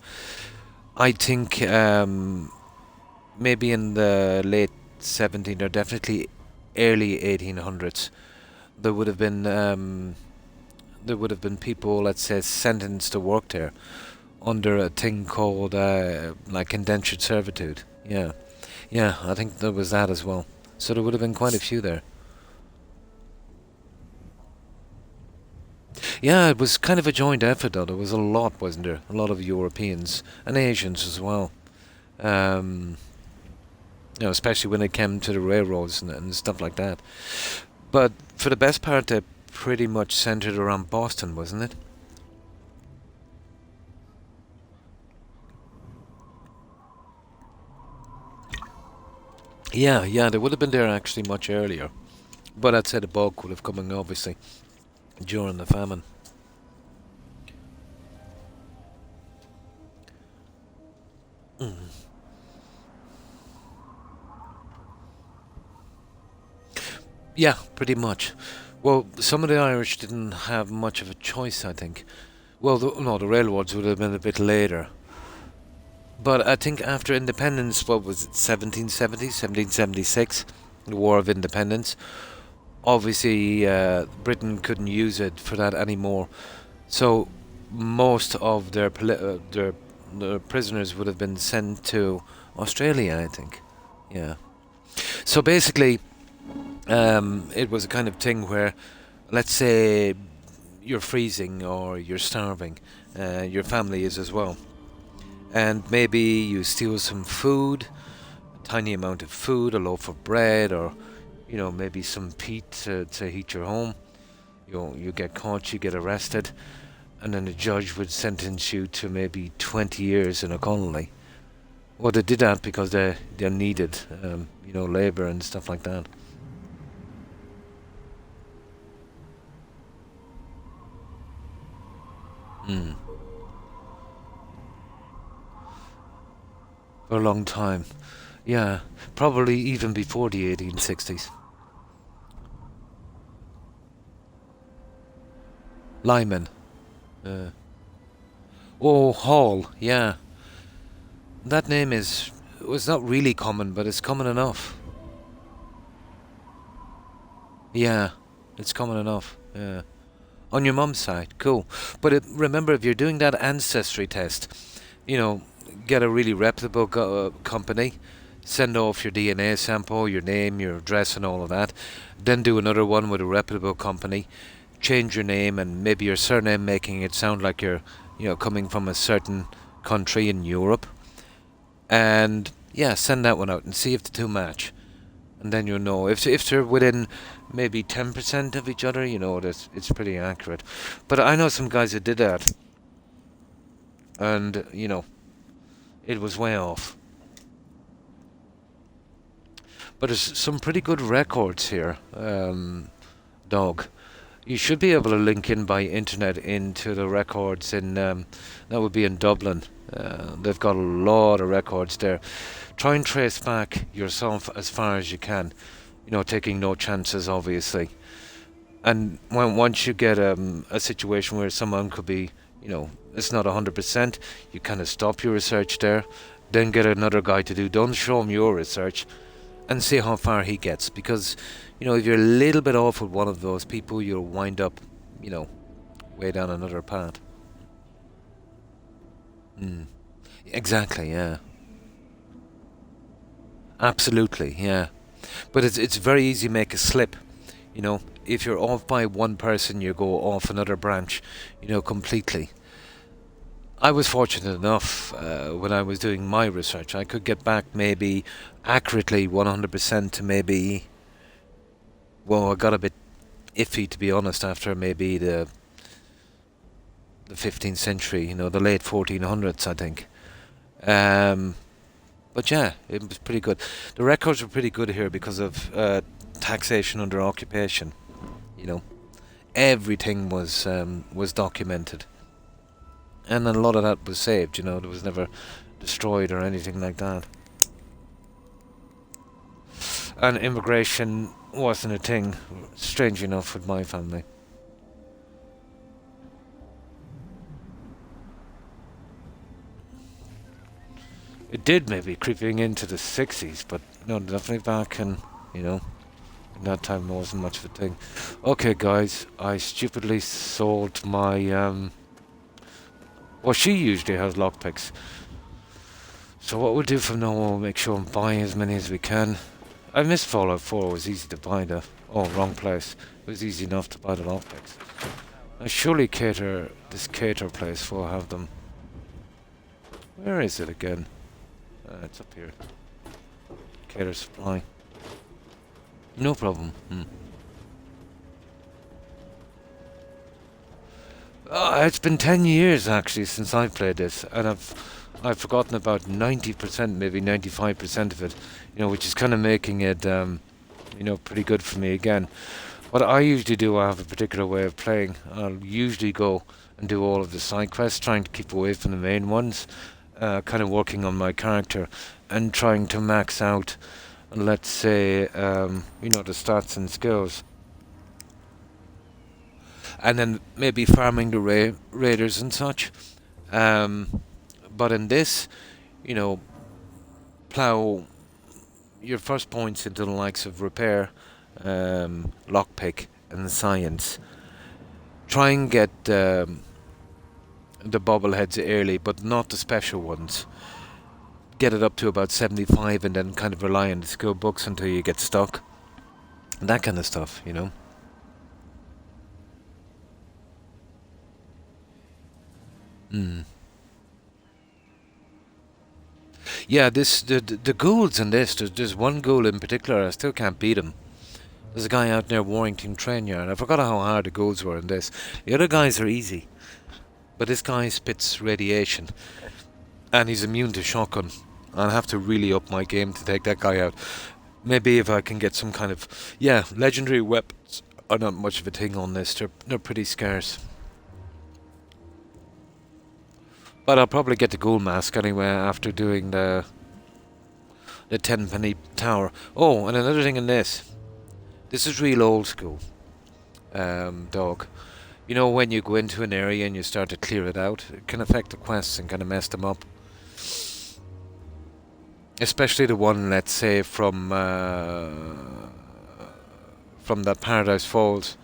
I think maybe in the late 1700s or definitely early 1800s, there would have been people, let's say, sentenced to work there under a thing called like indentured servitude. Yeah, I think there was that as well. So there would have been quite a few there. Yeah, it was kind of a joint effort though. There was a lot, wasn't there? A lot of Europeans and Asians as well. Especially when it came to the railroads and stuff like that. But for the best part, they pretty much centered around Boston, wasn't it? Yeah, they would have been there actually much earlier. But I'd say the bulk would have come in, obviously, during the famine. Yeah, pretty much. Well, some of the Irish didn't have much of a choice, I think. Well, the railroads would have been a bit later. But I think after independence, what was it, 1770, 1776, the War of Independence, obviously Britain couldn't use it for that anymore. So most of their prisoners would have been sent to Australia, I think. Yeah. So basically, it was a kind of thing where, let's say, you're freezing or you're starving, your family is as well. And maybe you steal some food, a tiny amount of food, a loaf of bread, or maybe some peat to heat your home. You get caught, you get arrested, and then the judge would sentence you to maybe 20 years in a colony. Well, they did that because they needed, labour and stuff like that. For a long time. Yeah, probably even before the 1860s. Lyman. Hall, yeah. That name was not really common, but it's common enough. Yeah, it's common enough, yeah. On your mum's side, cool. But remember, if you're doing that ancestry test, get a really reputable company, send off your DNA sample, your name, your address and all of that, then do another one with a reputable company, change your name and maybe your surname, making it sound like you're coming from a certain country in Europe, and yeah, send that one out and see if the two match, and then you'll know if they're within maybe 10% of each other, it's pretty accurate. But I know some guys that did that, and it was way off. But there's some pretty good records here, Dog. You should be able to link in by internet into the records in, that would be in Dublin. They've got a lot of records there. Try and trace back yourself as far as you can, taking no chances, obviously. And once you get a situation where someone could be, it's not 100%, you kind of stop your research there, then get another guy to do. Don't show him your research, and see how far he gets. Because, if you're a little bit off with one of those people, you'll wind up, way down another path. Exactly, yeah. Absolutely, yeah. But it's very easy to make a slip, if you're off by one person, you go off another branch, you know, completely. I was fortunate enough when I was doing my research, I could get back maybe accurately 100% to maybe, well, I got a bit iffy to be honest after maybe the 15th century, you know, the late 1400s, I think. But yeah, it was pretty good. The records were pretty good here because of taxation under occupation. You know, everything was documented, and a lot of that was saved. You know, it was never destroyed or anything like that. And immigration wasn't a thing, strange enough, with my family. It did maybe creeping into the 60s, but no, definitely back in, you know, in that time it wasn't much of a thing. Okay, guys, I stupidly sold my, well, she usually has lockpicks. So what we'll do from now on, we'll make sure and buy as many as we can. I missed Fallout 4, it was easy to buy the, oh, wrong place. It was easy enough to buy the lockpicks. Now surely this cater place will have them. Where is it again? It's up here. Cater supply. No problem. It's been 10 years actually since I played this, and I've forgotten about 90%, maybe 95% of it. You know, which is kind of making it, you know, pretty good for me again. What I usually do, I have a particular way of playing. I'll usually go and do all of the side quests, trying to keep away from the main ones. Kind of working on my character and trying to max out, let's say, you know, the stats and skills. And then maybe farming the raiders and such. But in this, you know, plow your first points into the likes of repair, lockpick, and science. Try and get the bobbleheads early, but not the special ones. Get it up to about 75 and then kind of rely on the skill books until you get stuck. That kind of stuff, you know. Yeah, the ghouls in this, there's one ghoul in particular, I still can't beat him. There's a guy out near Warrington train yard. I forgot how hard the ghouls were in this. The other guys are easy. But this guy spits radiation, and he's immune to shotgun. I'll have to really up my game to take that guy out. Maybe if I can get some kind of, yeah, legendary weapons are not much of a thing on this. They're pretty scarce. But I'll probably get the ghoul mask anyway after doing the 10-penny tower. Oh, and another thing in this. This is real old school, dog. You know, when you go into an area and you start to clear it out, it can affect the quests and kind of mess them up. Especially the one, let's say, from that Paradise Falls.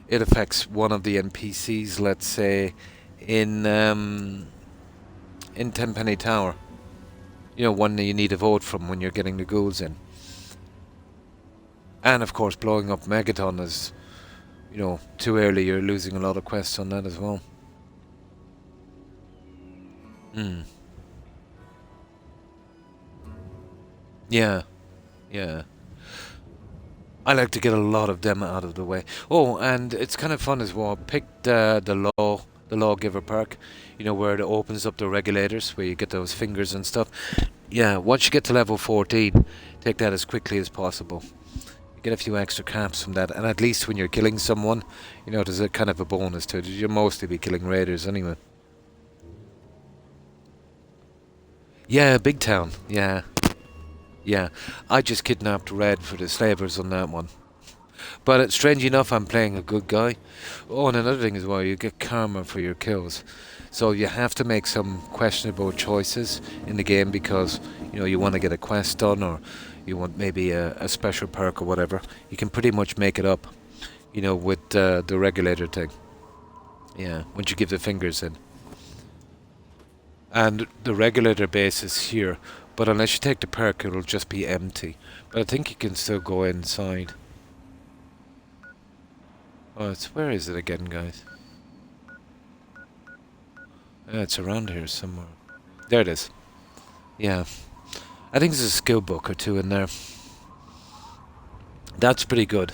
It affects one of the NPCs, let's say, in Tenpenny Tower. You know, one that you need a vote from when you're getting the ghouls in. And of course, blowing up Megaton is, you know, too early. You're losing a lot of quests on that as well. Yeah, yeah. I like to get a lot of them out of the way. Oh, and it's kind of fun as well. Pick the lawgiver perk, you know, where it opens up the regulators, where you get those fingers and stuff. Yeah, once you get to level 14, take that as quickly as possible. You get a few extra caps from that, and at least when you're killing someone, you know, there's a kind of a bonus to it. You'll mostly be killing raiders anyway. Yeah, big town. Yeah. Yeah, I just kidnapped Red for the slavers on that one. But strange enough, I'm playing a good guy. Oh, and another thing as well, you get karma for your kills. So you have to make some questionable choices in the game because, you know, you want to get a quest done or you want maybe a special perk or whatever. You can pretty much make it up, you know, with the regulator thing. Yeah, once you give the fingers in. And the regulator base is here. But unless you take the perk, it'll just be empty. But I think you can still go inside. Oh, where is it again, guys? Yeah, it's around here somewhere. There it is. Yeah. I think there's a skill book or two in there. That's pretty good.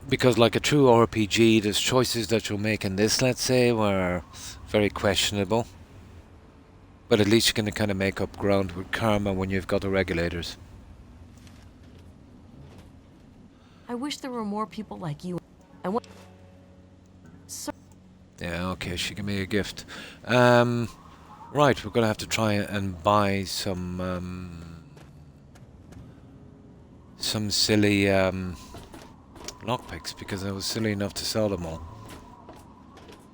Because like a true RPG, there's choices that you'll make in this, let's say, were very questionable. But at least you can kind of make up ground with karma when you've got the regulators. I wish there were more people like you. I want. Yeah, okay, she gave me a gift. Right, we're gonna have to try and buy some silly lockpicks because I was silly enough to sell them all.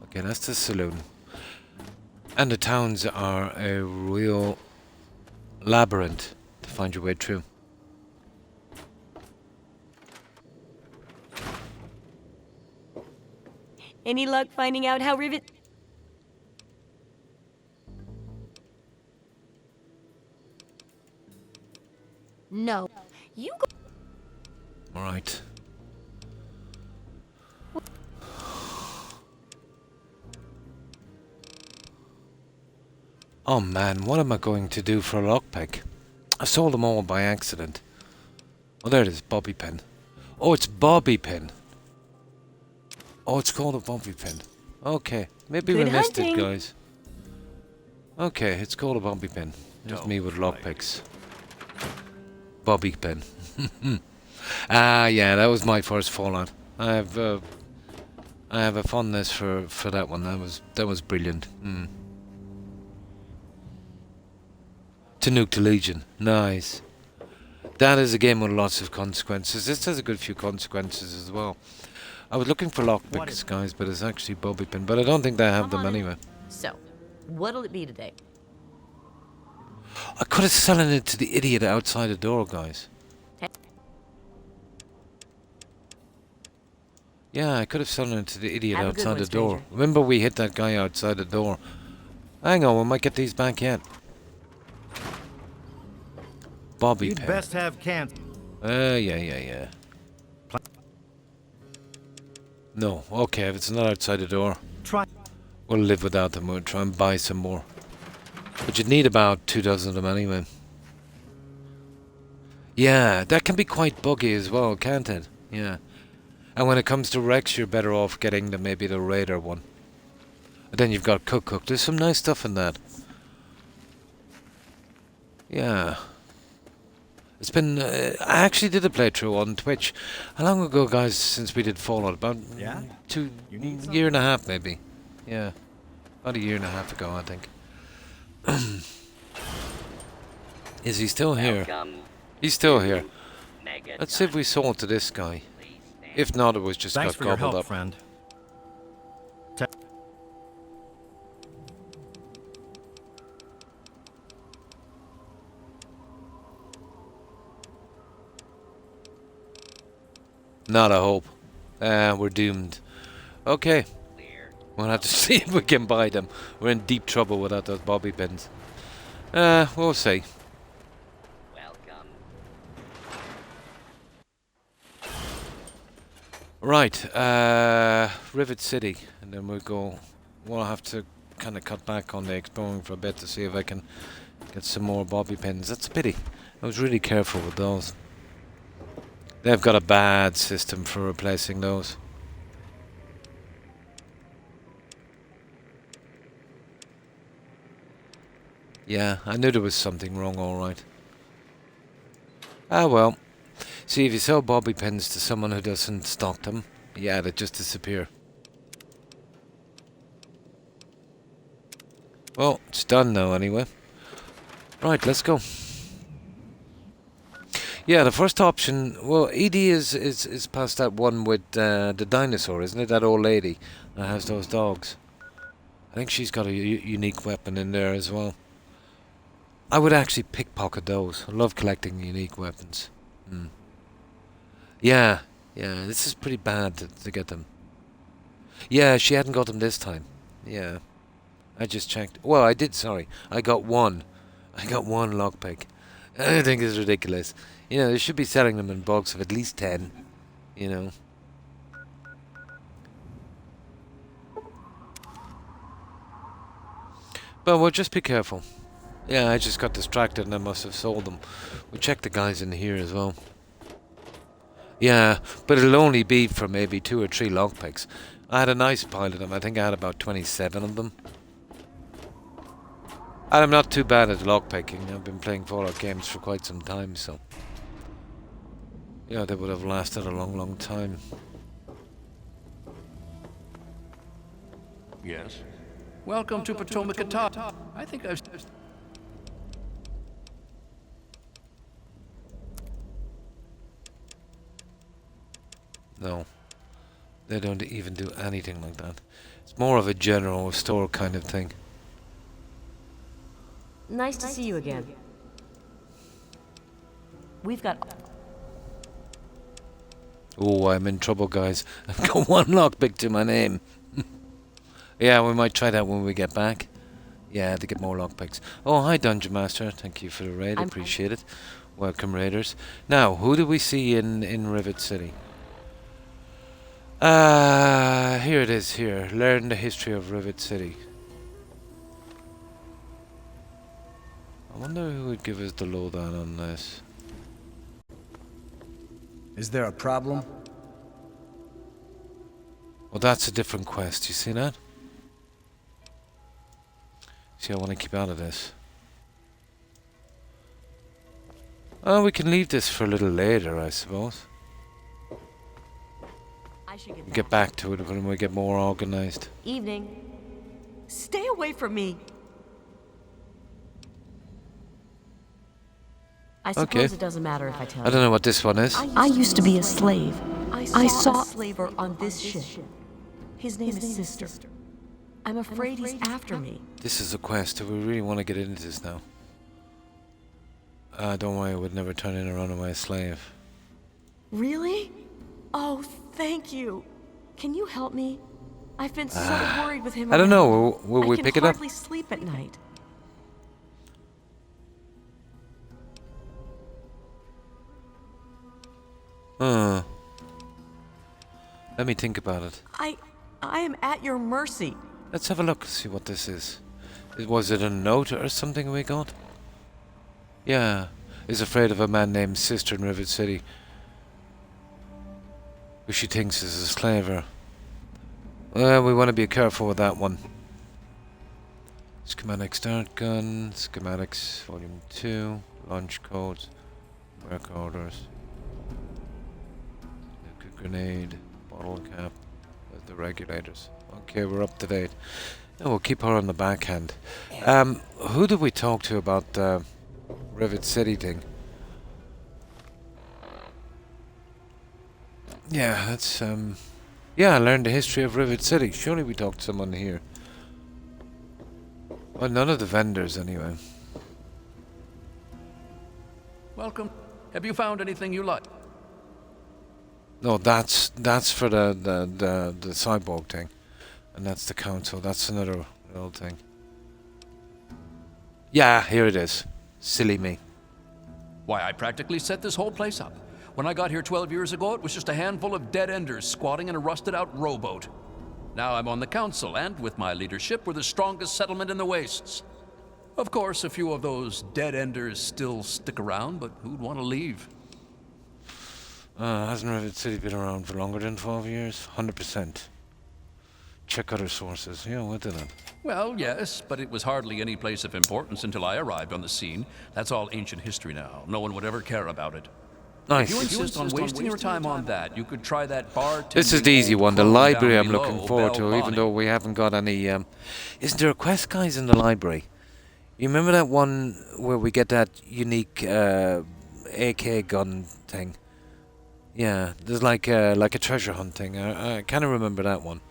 Okay, that's the saloon. And the towns are a real labyrinth to find your way through. Any luck finding out how Rivet... No. You go... Alright. Oh man, what am I going to do for a lockpick? I sold them all by accident. Oh, there it is, bobby pin. Oh, it's bobby pin. Oh, it's called a bobby pin. Okay, maybe we Good missed it, hunting. guys. Okay, it's called a bobby pin. Just me with lockpicks. Bobby pin. Ah, yeah, that was my first Fallout. I have a fondness for that one. That was brilliant. To nuke the Legion. Nice. That is a game with lots of consequences. This has a good few consequences as well. I was looking for lockpicks, guys, but it's actually bobby pin. But I don't think they have them anyway. So, what'll it be today? I could have selling it to the idiot outside the door, guys. Yeah, I could have sold it to the idiot Have a good outside one, the door. stranger. Remember we hit that guy outside the door. Hang on, we might get these back yet. Bobby You'd pin. best have cans. Yeah. No, okay, if it's not outside the door, Try. we'll live without them. We'll try and buy some more. But you'd need about 2 dozen of them anyway. Yeah, that can be quite buggy as well, can't it? Yeah. And when it comes to Rex, you're better off getting maybe the Raider one. And then you've got Cook. There's some nice stuff in that. Yeah. It's been... I actually did a playthrough on Twitch. How long ago, guys, since we did Fallout? About Yeah? year and a half, maybe. Yeah. About a year and a half ago, I think. Is he still here? Welcome He's still here. Mega Let's see if we sold to this guy. Please stand. If not, it was just Thanks got for your gobbled help, up. friend. Not a hope. We're doomed. Okay. Clear. We'll have to see if we can buy them. We're in deep trouble without those bobby pins. We'll see. Welcome. Right, Rivet City. And then we'll go... We'll have to kind of cut back on the exploring for a bit to see if I can get some more bobby pins. That's a pity. I was really careful with those. They've got a bad system for replacing those. Yeah, I knew there was something wrong, alright. Ah well. See, if you sell bobby pins to someone who doesn't stock them, yeah, they just disappear. Well, it's done now anyway. Right, let's go. Yeah, the first option... Well, Edie is past that one with the dinosaur, isn't it? That old lady that has those dogs. I think she's got a unique weapon in there as well. I would actually pickpocket those. I love collecting unique weapons. Yeah, this is pretty bad to get them. Yeah, she hadn't got them this time. Yeah. I just checked. Well, I did, sorry. I got one. I got one lockpick. I think it's ridiculous. You know, they should be selling them in bulks of at least 10. You know. But we'll just be careful. Yeah, I just got distracted and I must have sold them. We'll check the guys in here as well. Yeah, but it'll only be for maybe 2 or 3 lockpicks. I had a nice pile of them. I think I had about 27 of them. And I'm not too bad at lockpicking. I've been playing Fallout games for quite some time, so... yeah, they would have lasted a long, long time. Yes. Welcome to Potomac Top. I think I've... No. They don't even do anything like that. It's more of a general store kind of thing. Nice to see you again. We've got... Oh, I'm in trouble, guys. I've got 1 lockpick to my name. Yeah, we might try that when we get back. Yeah, to get more lockpicks. Oh, hi, Dungeon Master. Thank you for the raid. Appreciate it. Welcome, raiders. Now, who do we see in Rivet City? Here it is here. Learn the history of Rivet City. I wonder who would give us the lowdown on this. Is there a problem? Well, that's a different quest. You see that? See, I want to keep out of this. Oh, we can leave this for a little later, I suppose. I should We'll get back to it when we get more organized. Evening. Stay away from me. I suppose it doesn't matter if I tell you. I don't know what this one is. I used to be a slave. I saw a slaver on this ship. His name is Sister. I'm afraid he's after me. This is a quest. Do we really want to get into this now? Don't worry, I would never turn in a runaway slave. Really? Oh, thank you. Can you help me? I've been so worried with him. I don't know. Will we pick it up? I can hardly sleep at night. Let me think about it. I am at your mercy. Let's have a look, see what this is. Was it a note or something we got? Yeah. Is afraid of a man named Sister in Rivet City, who she thinks is a slaver. Well, we want to be careful with that one. Schematic start gun, schematics volume 2, launch codes, work orders, nuclear grenade, bottle cap, with the regulators. Okay, we're up to date. And we'll keep her on the backhand. Who did we talk to about the Rivet City thing? Yeah, that's yeah, I learned the history of Rivet City. Surely we talked to someone here. Well, none of the vendors anyway. Welcome. Have you found anything you like? No, that's for the cyborg thing. And that's the council. That's another old thing. Yeah, here it is. Silly me. Why, I practically set this whole place up. When I got here 12 years ago, it was just a handful of dead-enders squatting in a rusted-out rowboat. Now I'm on the council, and with my leadership, we're the strongest settlement in the wastes. Of course, a few of those dead-enders still stick around, but who'd want to leave? Hasn't Rivet City been around for longer than 12 years? 100%. Check other sources. Yeah, what did it? Well, yes, but it was hardly any place of importance until I arrived on the scene. That's all ancient history now. No one would ever care about it. Nice. If you insist on wasting your time on that, you could try that bar. This is the easy one. The library I'm looking forward to, even though we haven't got any... Isn't there a quest, guys, in the library? You remember that one where we get that unique AK gun thing? Yeah, there's like a treasure hunt thing. I kind of remember that one.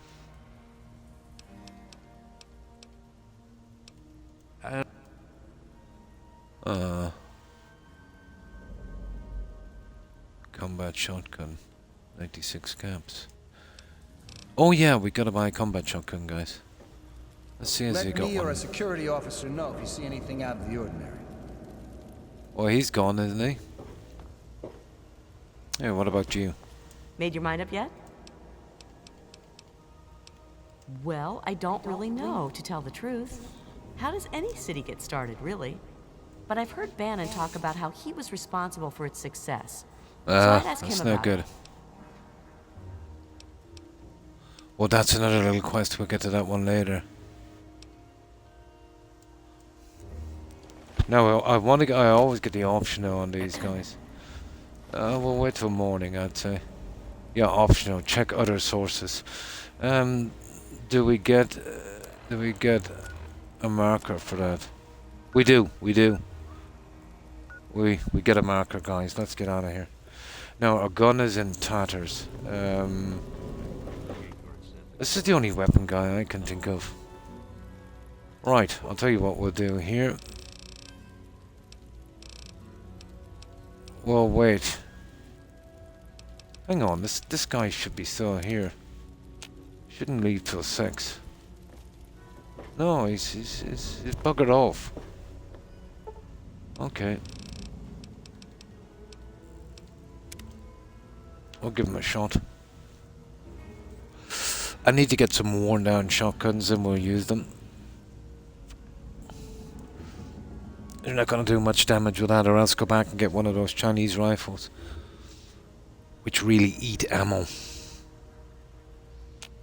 Combat shotgun, 96 caps. Oh yeah, we gotta buy a combat shotgun, guys. Let's see as he got one. Let me or a security officer know if you see anything out of the ordinary. Oh, he's gone, isn't he? Hey, what about you? Made your mind up yet? Well, I don't really know, to tell the truth. How does any city get started, really? But I've heard Bannon talk about how he was responsible for its success. So I'd ask That's him no about good. it. Well, that's another little quest. We'll get to that one later. No, I want to. I always get the optional on these guys. We'll wait till morning, I'd say. Yeah, optional. Check other sources. Do we get a marker for that? We do. We get a marker, guys. Let's get out of here. Now our gun is in tatters. This is the only weapon guy I can think of. Right, I'll tell you what we'll do here. Well, wait. Hang on, this guy should be still here. Shouldn't leave till 6. No, he's buggered off. Okay. I'll give him a shot. I need to get some worn down shotguns and we'll use them. They're not going to do much damage with that, or else go back and get one of those Chinese rifles, which really eat ammo.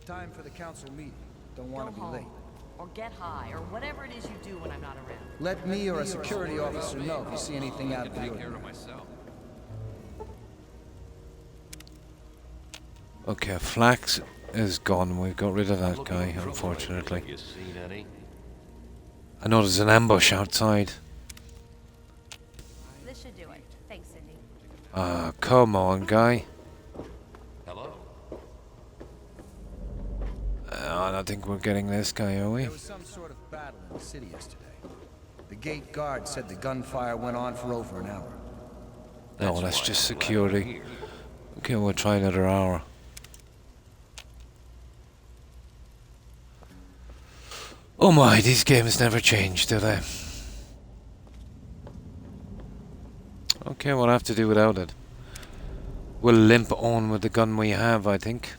Time for the council meeting. Don't Go want to be home, late. or get high, or whatever it is you do when I'm not around. Let me or a security officer know if you see anything out of the ordinary. Okay, Flax is gone. We got rid of that guy, unfortunately. I know there's an ambush outside. This should do it. Thanks, Cindy. Ah, come on, guy. Hello. I don't think we're getting this guy, are we? There was some sort of battle in the city yesterday. The gate guard said the gunfire went on for over an hour. No, that's just security. Okay, we'll try another hour. Oh my, these games never change, do they? Okay, we'll have to do without it. We'll limp on with the gun we have, I think.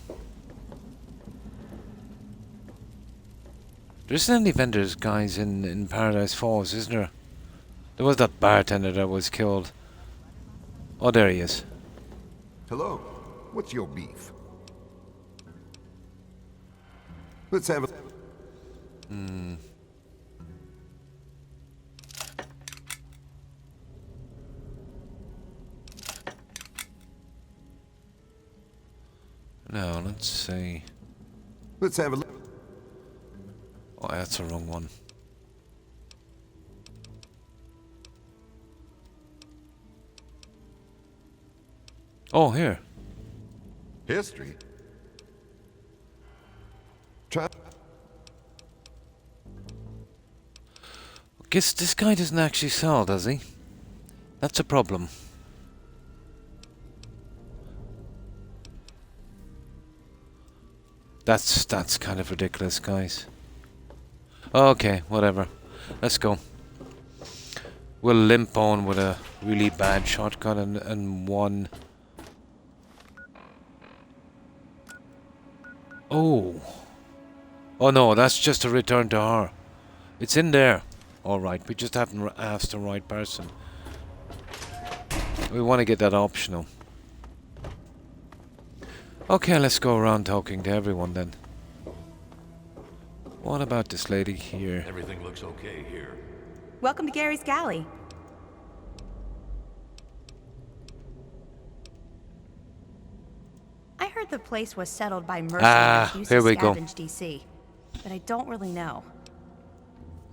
There isn't any vendors, guys, in Paradise Falls, isn't there? There was that bartender that was killed. Oh, there he is. Hello. What's your beef? Let's have a... No, let's see. Let's have a... Oh, that's the wrong one. Oh, here. History? Try... Guess this guy doesn't actually sell, does he? That's a problem. That's kind of ridiculous, guys. Okay, whatever. Let's go. We'll limp on with a really bad shotgun and one... Oh. Oh no, that's just a return to her. It's in there. Alright, we just haven't asked the right person. We want to get that optional. Okay, let's go around talking to everyone then. What about this lady here? Everything looks okay here. Welcome to Gary's Galley. I heard the place was settled by mercenaries who used here to we go. scavenge DC, but I don't really know.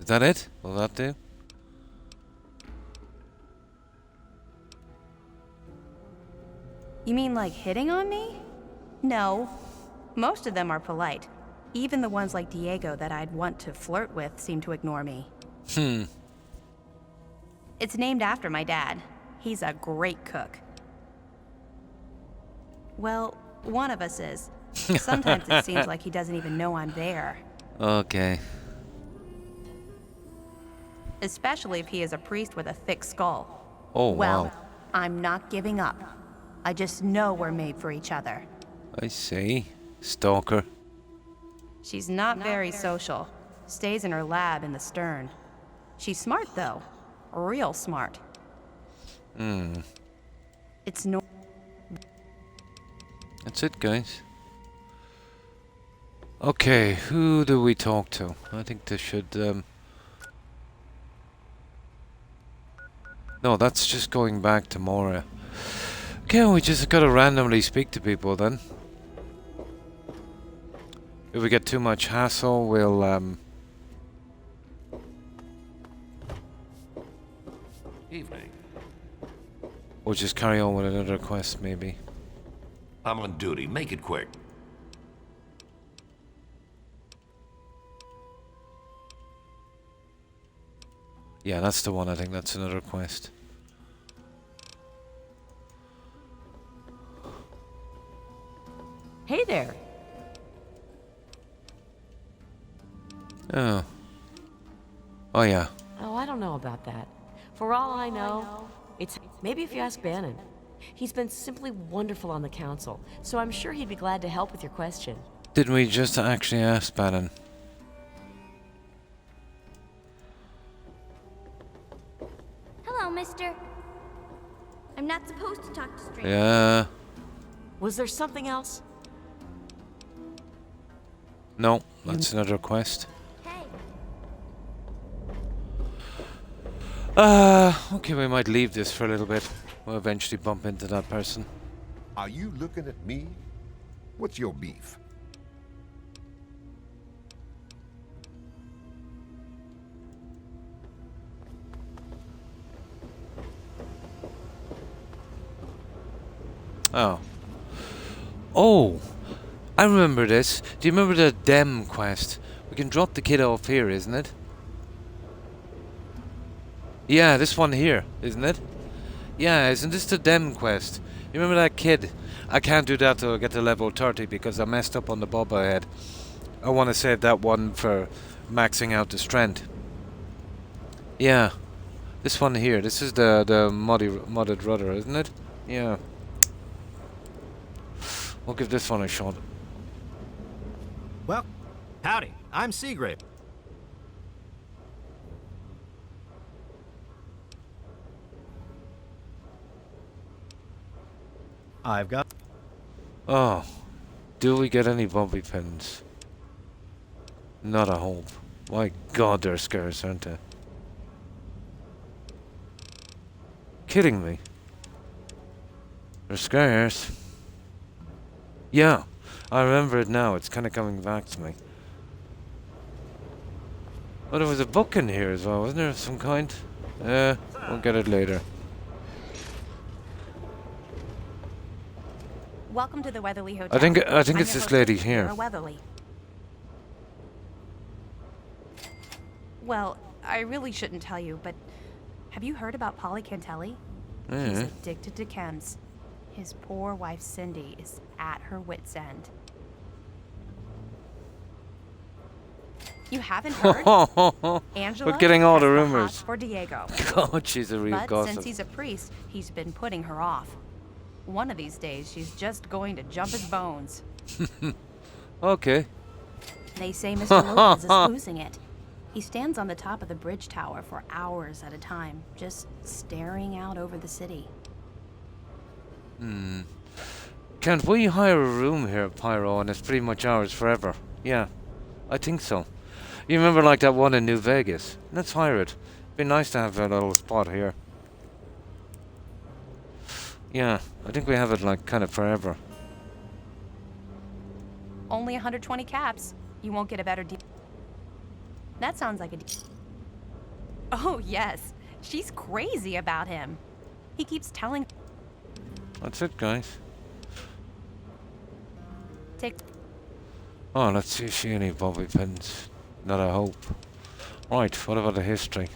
Is that it? Will that do? You mean like hitting on me? No. Most of them are polite. Even the ones like Diego that I'd want to flirt with seem to ignore me. It's named after my dad. He's a great cook. Well, one of us is. Sometimes it seems like he doesn't even know I'm there. Okay. Especially if he is a priest with a thick skull. Oh, Well, wow. I'm not giving up. I just know we're made for each other. I see. Stalker. She's not very social. Stays in her lab in the stern. She's smart, though. Real smart. It's no... That's it, guys. Okay, who do we talk to? I think this should... No, that's just going back to Moria. Okay, we just gotta randomly speak to people then. If we get too much hassle, we'll Evening. we'll just carry on with another quest, maybe. I'm on duty. Make it quick. Yeah, that's the one. I think that's another quest. Hey there. Oh. Oh, yeah. Oh, I don't know about that. For all I know, it's maybe if you ask Bannon. He's been simply wonderful on the council, so I'm sure he'd be glad to help with your question. Didn't we just actually ask Bannon? Hello, mister. I'm not supposed to talk to strangers. Yeah. Was there something else? No, that's another quest. Hey. Okay, we might leave this for a little bit. We'll eventually bump into that person. Are you looking at me? What's your beef? Oh. Oh! I remember this. Do you remember the Dem quest? We can drop the kid off here, isn't it? Yeah, this one here, isn't it? Yeah, isn't this the Dem quest? You remember that kid? I can't do that till I get to level 30 because I messed up on the bob I had. I want to save that one for maxing out the strength. Yeah. This one here. This is the modded rudder, isn't it? Yeah. We'll give this one a shot. Well, howdy. I'm Seagrave. I've got... Oh. Do we get any bumpy pins? Not a hope. My god, they're scarce, aren't they? Kidding me? They're scarce. Yeah, I remember it now. It's kind of coming back to me. Oh, there was a book in here as well, wasn't there, of some kind? We'll get it later. Welcome to the Weatherly Hotel. I think I'm it's your this hostess, lady here. Sarah Weatherly. Well, I really shouldn't tell you, but have you heard about Polly Cantelli? He's addicted to chems. His poor wife Cindy is at her wit's end. You haven't heard? Angela We're getting all the has rumors. hots for Diego. God, she's a real But gossip. since he's a priest, he's been putting her off. One of these days, she's just going to jump his bones. Okay. They say Mr. Lopez is losing it. He stands on the top of the bridge tower for hours at a time, just staring out over the city. Can't we hire a room here at Pyro and it's pretty much ours forever? Yeah, I think so. You remember like that one in New Vegas? Let's hire it. Be nice to have a little spot here. Yeah, I think we have it like kind of forever. Only 120 caps. You won't get a better deal. That sounds like a deal. Oh, yes. She's crazy about him. He keeps telling... That's it, guys. Take... Oh, let's see if she any bobby pins. Not a hope. Right, what about the history?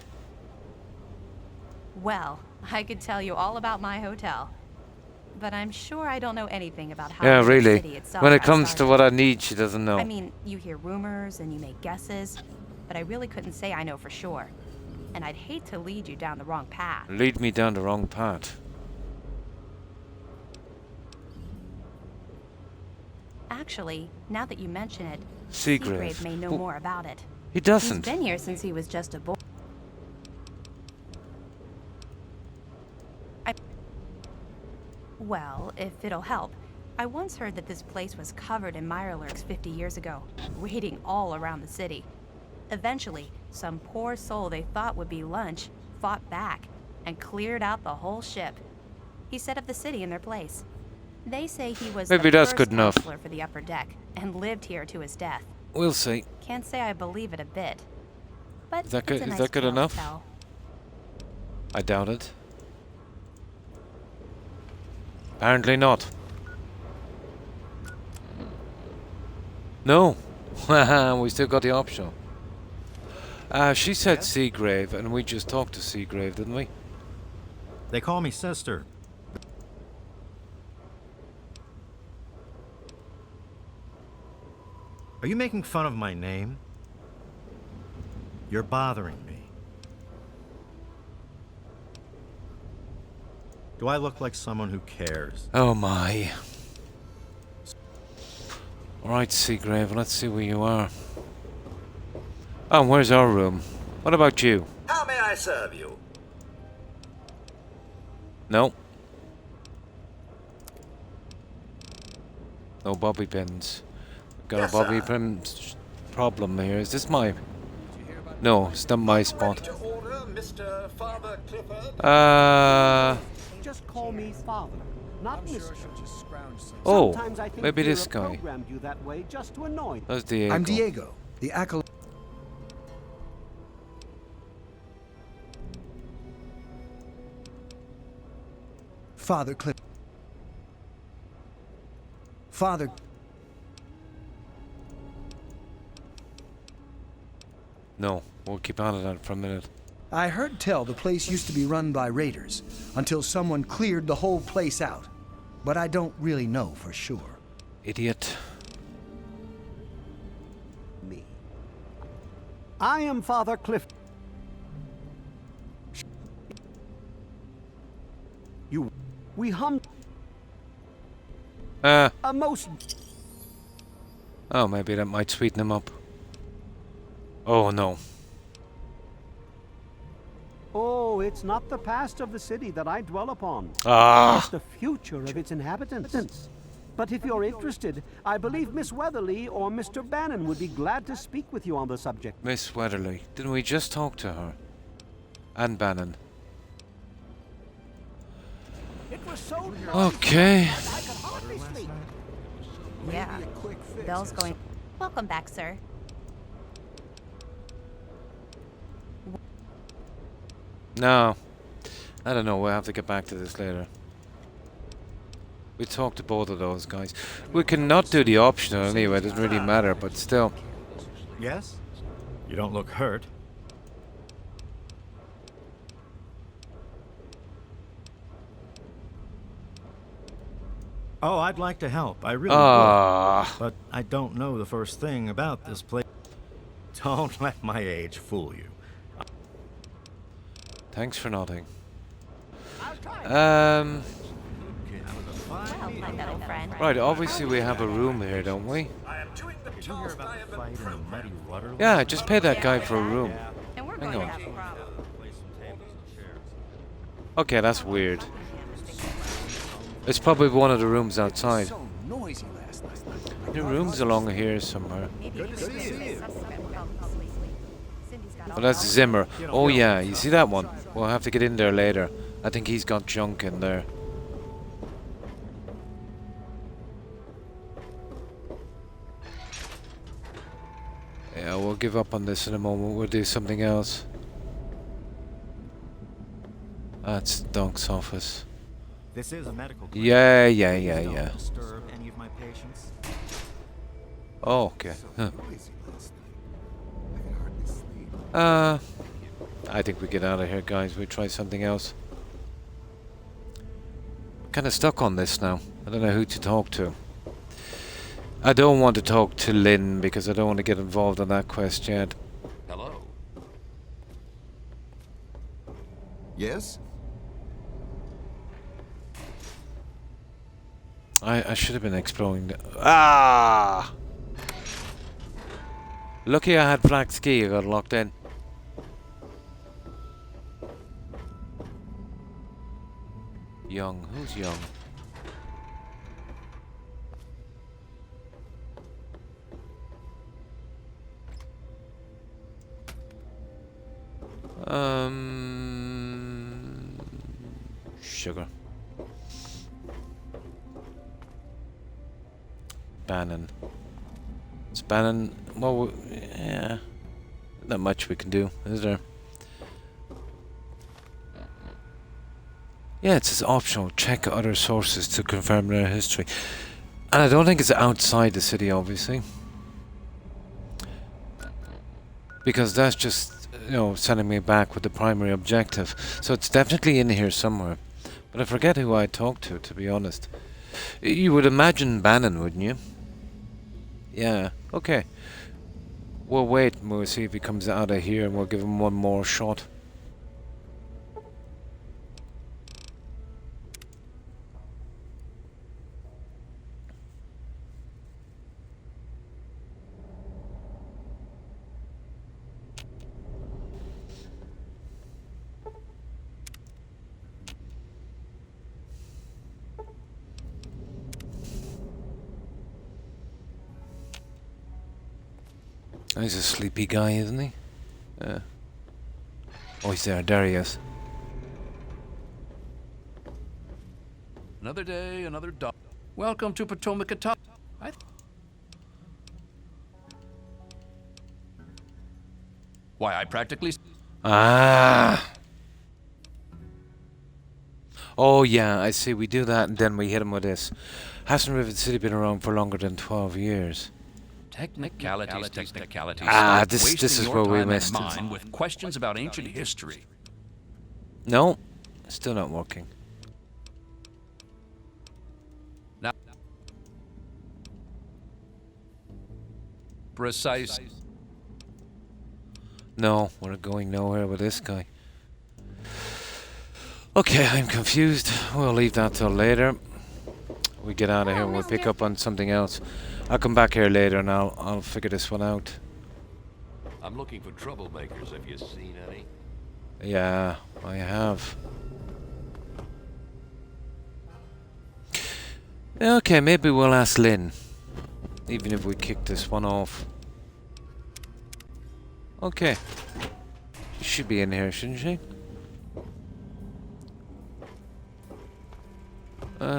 Well, I could tell you all about my hotel. But I'm sure I don't know anything about how Yeah, the really. city itself When it got comes to started. what I need, she doesn't know. I mean, you hear rumors and you make guesses, but I really couldn't say I know for sure. And I'd hate to lead you down the wrong path. Lead me down the wrong path. Actually, now that you mention it, Seagrave. may know more about it. He doesn't. He's been here since he was just a boy. Well, if it'll help, I once heard that this place was covered in mirelurks 50 years ago, raiding all around the city. Eventually, some poor soul they thought would be lunch fought back and cleared out the whole ship. He set up the city in their place. They say he was Maybe the that's first good enough. counselor for the upper deck and lived here to his death. We'll see. Can't say I believe it a bit. But Is that good? it's a Is nice that good tale to enough? tell. I doubt it. Apparently not. No. We still got the option. She said Seagrave, and we just talked to Seagrave, didn't we? They call me sister. Are you making fun of my name? You're bothering me. Do I look like someone who cares? Oh my. Alright, Seagrave, let's see where you are. Oh, and where's our room? What about you? How may I serve you? No. No bobby pins. Got Yes, a bobby sir. pins problem here. Is this my... No, it's not my spot. To order, Mr. Father Clifford? Just call me Father, not Mr. Oh, Sometimes I think maybe Vera this guy. programmed you that way just to annoy. That's Diego. I'm Diego, the acolyte. Father Cliff. Father. No, we'll keep on at that for a minute. I heard tell the place used to be run by raiders until someone cleared the whole place out. But I don't really know for sure. Idiot. Me. I am Father Cliff. You. We hum. A most. Oh, maybe that might sweeten him up. Oh no. Oh, it's not the past of the city that I dwell upon. Ah. It's the future of its inhabitants. But if you're interested, I believe Miss Weatherly or Mr. Bannon would be glad to speak with you on the subject. Miss Weatherly. Didn't we just talk to her? And Bannon. It was so Okay. Yeah. Bell's going. Welcome back, sir. No. I don't know, we'll have to get back to this later. We talked to both of those guys. We can not do the optional anyway, it doesn't really matter, but still. Yes? You don't look hurt. Oh, I'd like to help. I really would. But I don't know the first thing about this place. Don't let my age fool you. Thanks for nodding. Right, obviously we have a room here, don't we? Did you hear about the fight in the muddy water? Yeah, just pay that guy for a room. Hang on. Okay, that's weird. It's probably one of the rooms outside. The room's along here somewhere. Oh, that's Zimmer. Oh yeah, you see that one? We'll have to get in there later. I think he's got junk in there. Yeah, we'll give up on this in a moment. We'll do something else. That's Dunk's office. This is a medical clinic. Yeah. Don't disturb any of my patients. Oh, okay. Huh. I think we get out of here, guys. We try something else. I'm kind of stuck on this now. I don't know who to talk to. I don't want to talk to Lynn because I don't want to get involved in that quest yet. Hello. Yes? I should have been exploring the... Ah! Lucky I had flat ski, I got locked in. Young, who's young? Sugar. Bannon. It's Bannon. Well, yeah. Not much we can do, is there? Yeah, it says optional. Check other sources to confirm their history. And I don't think it's outside the city, obviously. Because that's just, you know, sending me back with the primary objective. So it's definitely in here somewhere. But I forget who I talked to be honest. You would imagine Bannon, wouldn't you? Yeah, okay. We'll wait and we'll see if he comes out of here and we'll give him one more shot. He's a sleepy guy, isn't he? Yeah. Oh, he's there. There he is. Another day, another dog. Welcome to Potomac Atop. Why, I practically... Ah! Oh, yeah, I see. We do that and then we hit him with this. Hasn't Rivet City been around for longer than 12 years? Technicalities. Ah, this is where we missed it. Mine with questions about ancient history. No, still not working. Now, precise. No, we're going nowhere with this guy. Okay, I'm confused. We'll leave that till later. We get out of here and we'll pick up on something else. I'll come back here later and I'll figure this one out. I'm looking for troublemakers. Have you seen any? Yeah, I have. Okay, maybe we'll ask Lynn. Even if we kick this one off. Okay. She should be in here, shouldn't she?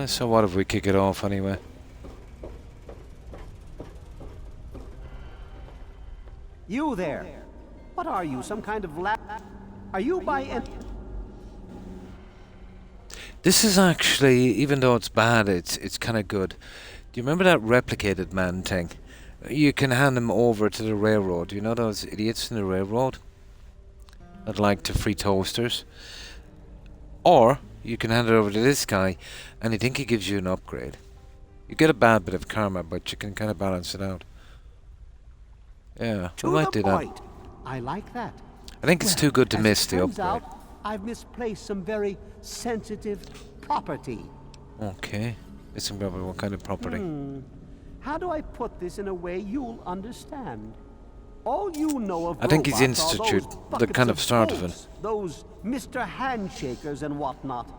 So what if we kick it off anyway? You there. What are you, some kind of lab? Are you by any... This is actually, even though it's bad, it's kind of good. Do you remember that replicated man thing? You can hand him over to the railroad. You know those idiots in the railroad that like to free toasters? Or you can hand it over to this guy and I think he gives you an upgrade. You get a bad bit of karma, but you can kind of balance it out. Yeah, we might do that. I like that. I think it's too good to miss the upgrade. Out, I've misplaced some very sensitive property. Okay. Listen, Robert, what kind of property? How do I put this in a way you'll understand? All you know of I think he's robots are institute, those the kind of buckets start of it. bolts, those Mr. Handshakers and whatnot.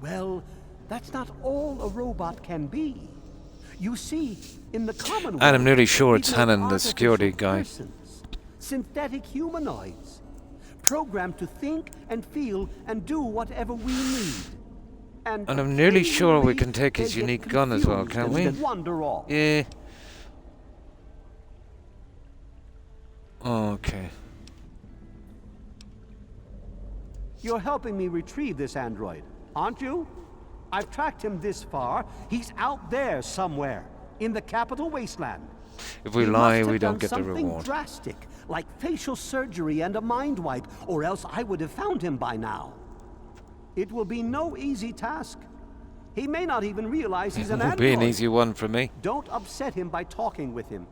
Well, that's not all a robot can be. You see, in the common world, And I'm nearly sure it's we build Hannon, the security guy. persons, synthetic humanoids, programmed to think and feel and do whatever we need. And I'm nearly sure we can take they his get unique gun as well, confused can't we? and wander off. Yeah. Okay. You're helping me retrieve this android, aren't you? I've tracked him this far. He's out there somewhere, in the capital wasteland. If we He lie, must have we don't done get the something reward. drastic, like facial surgery and a mind wipe, or else I would have found him by now. It will be no easy task. He may not even realize he's an It will android. be an easy one for me. Don't upset him by talking with him.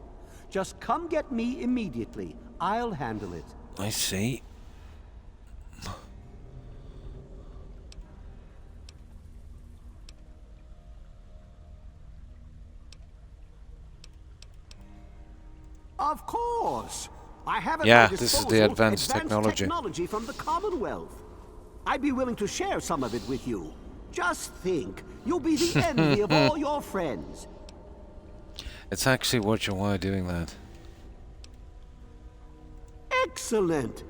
Just come get me immediately. I'll handle it. I see. Of course. I have at Yeah, my this is disposal the advanced technology. technology from the Commonwealth. I'd be willing to share some of it with you. Just think, you'll be the envy of all your friends. It's actually worth your while doing that. Excellent.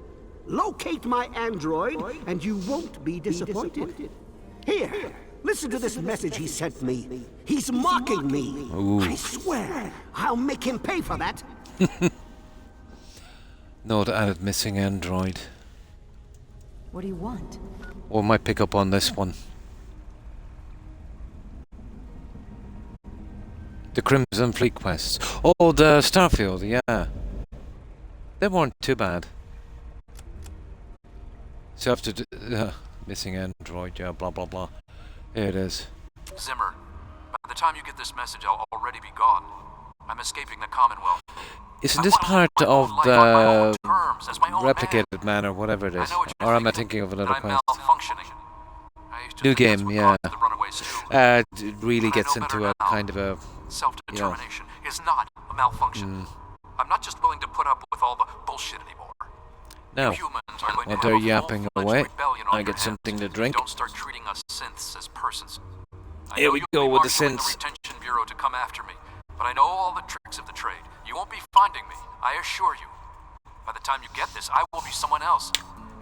Locate my android, and you won't be disappointed. Here, listen to this message he sent me. He's mocking me. Ooh. I swear, I'll make him pay for that. Note added missing android. What do you want? Or might pick up on this one. The Crimson Fleet quests. Oh, the Starfield, yeah. They weren't too bad. So after missing android, yeah, blah blah blah. Here it is. Zimmer, by the time you get this message, I'll already be gone. I'm escaping the Commonwealth. Isn't this part of the replicated man or whatever it is? Or am I thinking of another quest? New game, yeah. It really gets into a kind of a self-determination is not a malfunction. I'm not just willing to put up with all the bullshit anymore. Now, while they're yapping away, I get something to drink. Don't start treating us synths as persons. Here we go with the synths. The retention bureau to come after me, but I know all the tricks of the trade. You won't be finding me, I assure you. By the time you get this, I will be someone else.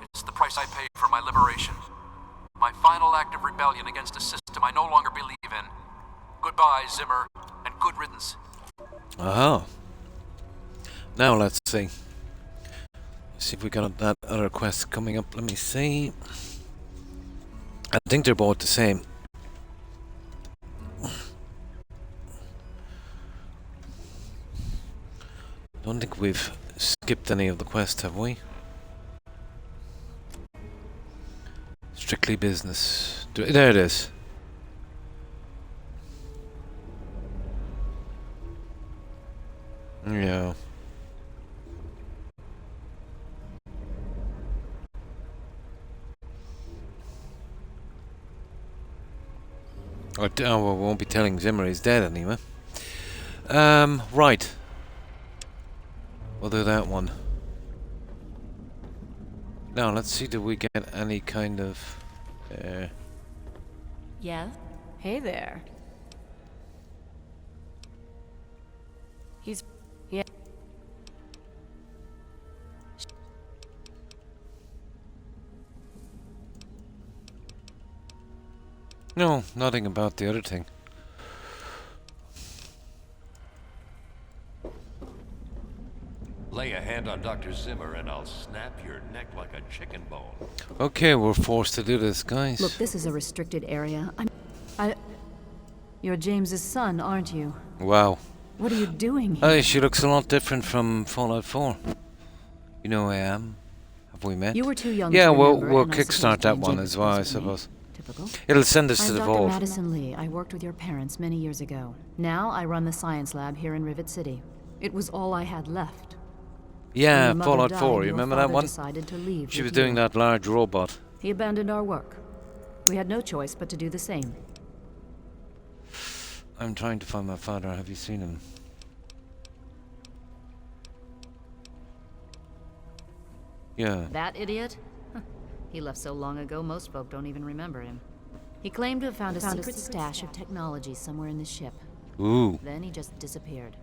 It's the price I pay for my liberation. My final act of rebellion against a system I no longer believe in. Goodbye, Zimmer, and good riddance. Oh. Now let's see. See if we got that other quest coming up. Let me see. I think they're both the same. Don't think we've skipped any of the quests, have we? Strictly business. There it is. Yeah. Oh, well, we won't be telling Zimmer he's dead anyway. Right. We'll do that one. Now, let's see, do we get any kind of... Yeah? Hey there. Yeah. No, nothing about the other thing. Lay a hand on Dr. Zimmer and I'll snap your neck like a chicken bone. Okay, we're forced to do this, guys. Look, this is a restricted area. You're James's son, aren't you? Wow. What are you doing here? She looks a lot different from Fallout 4. You know who I am? Have we met? You were too young to remember, we'll and I kickstart that one as well, I suppose. It'll send us to the Dr. vault. Madison Lee. I worked with your parents many years ago. Now I run the science lab here in Rivet City. It was all I had left. Yeah, When your Fallout mother 4, died, you your remember that father one? decided to leave She with was doing you. that large robot. He abandoned our work. We had no choice but to do the same. I'm trying to find my father. Have you seen him? Yeah. That idiot? He left so long ago, most folk don't even remember him. He claimed to have found a secret stash of technology somewhere in the ship. Ooh. Then he just disappeared.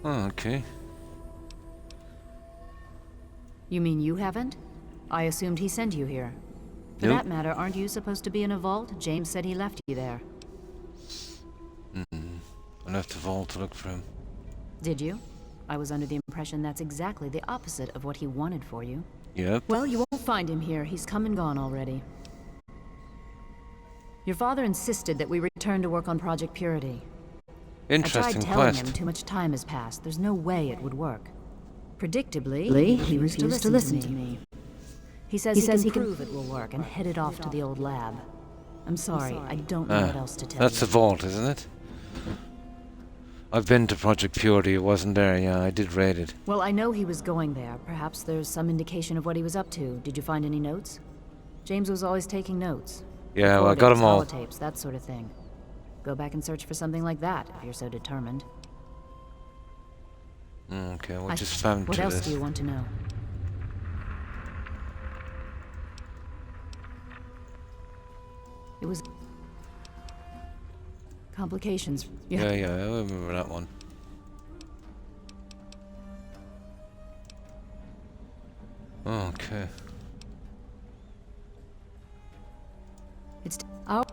Oh, okay. You mean you haven't? I assumed he sent you here. For Nope. that matter, aren't you supposed to be in a vault? James said he left you there. I left the vault to look for him. Did you? I was under the impression that's exactly the opposite of what he wanted for you. Yep. Well, you won't find him here. He's come and gone already. Your father insisted that we return to work on Project Purity. Interesting I tried telling quest. him too much time has passed. There's no way it would work. Predictably, he refused to listen to me. He says he can prove it will work and headed off to the old lab. I'm sorry, I don't know what else to tell That's you. the vault, isn't it? I've been to Project Purity. It wasn't there. Yeah, I did raid it. Well, I know he was going there. Perhaps there's some indication of what he was up to. Did you find any notes? James was always taking notes. Yeah, well, I got them all. Holotapes, that sort of thing. Go back and search for something like that, if you're so determined. Okay, we just found What to else this. do you want to know? It was complications. Yeah, I remember that one. Okay. It's our.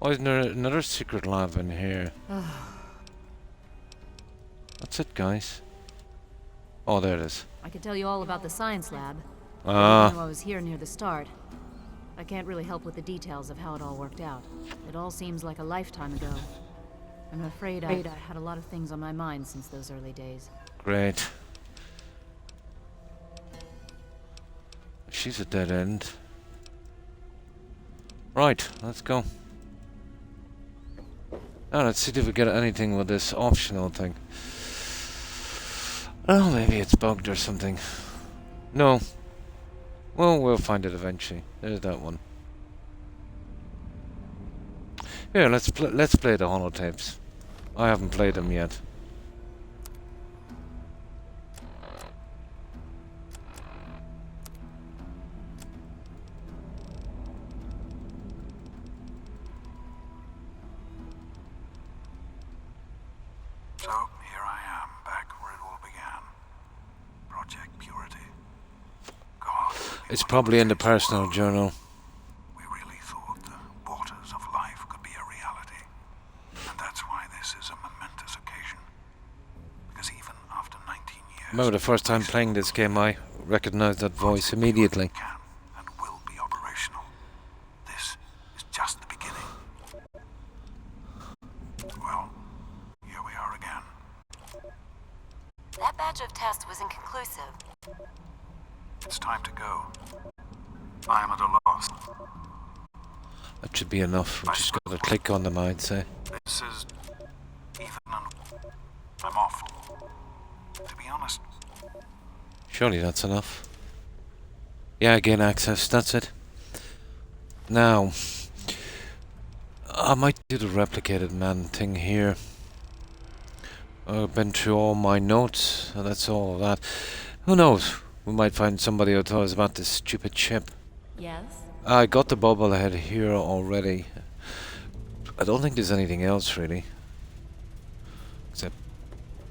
Oh, isn't there another secret lab in here? That's it, guys. Oh, there it is. I could tell you all about the science lab. Ah. I knew I was here near the start. I can't really help with the details of how it all worked out. It all seems like a lifetime ago. I'm afraid I had a lot of things on my mind since those early days. Great. She's a dead end. Right, let's go. Now let's see if we get anything with this optional thing. Oh, maybe it's bugged or something. No. Well, we'll find it eventually. There's that one. Here, let's play the holotapes. I haven't played them yet. So, here I am, back where it all began. Project Purity. God, It's probably in the personal journal. we really thought the waters of life could be a reality. And that's why this is a momentous occasion. Because even after 19 years... Remember the first time playing this game, I recognized that voice immediately. can and will be operational. This is just the beginning. Well, here we are again. That batch of tests was inconclusive. It's time to go. I am at a loss. That should be enough. We just gotta click on them, I'd say. This is even I'm off. To be honest, Surely that's enough. Yeah, gain access, that's it. Now, I might do the replicated man thing here. I've been through all my notes, and that's all of that. Who knows? We might find somebody who tells us about this stupid chip. Yes? I got the bobblehead here already. I don't think there's anything else really. Except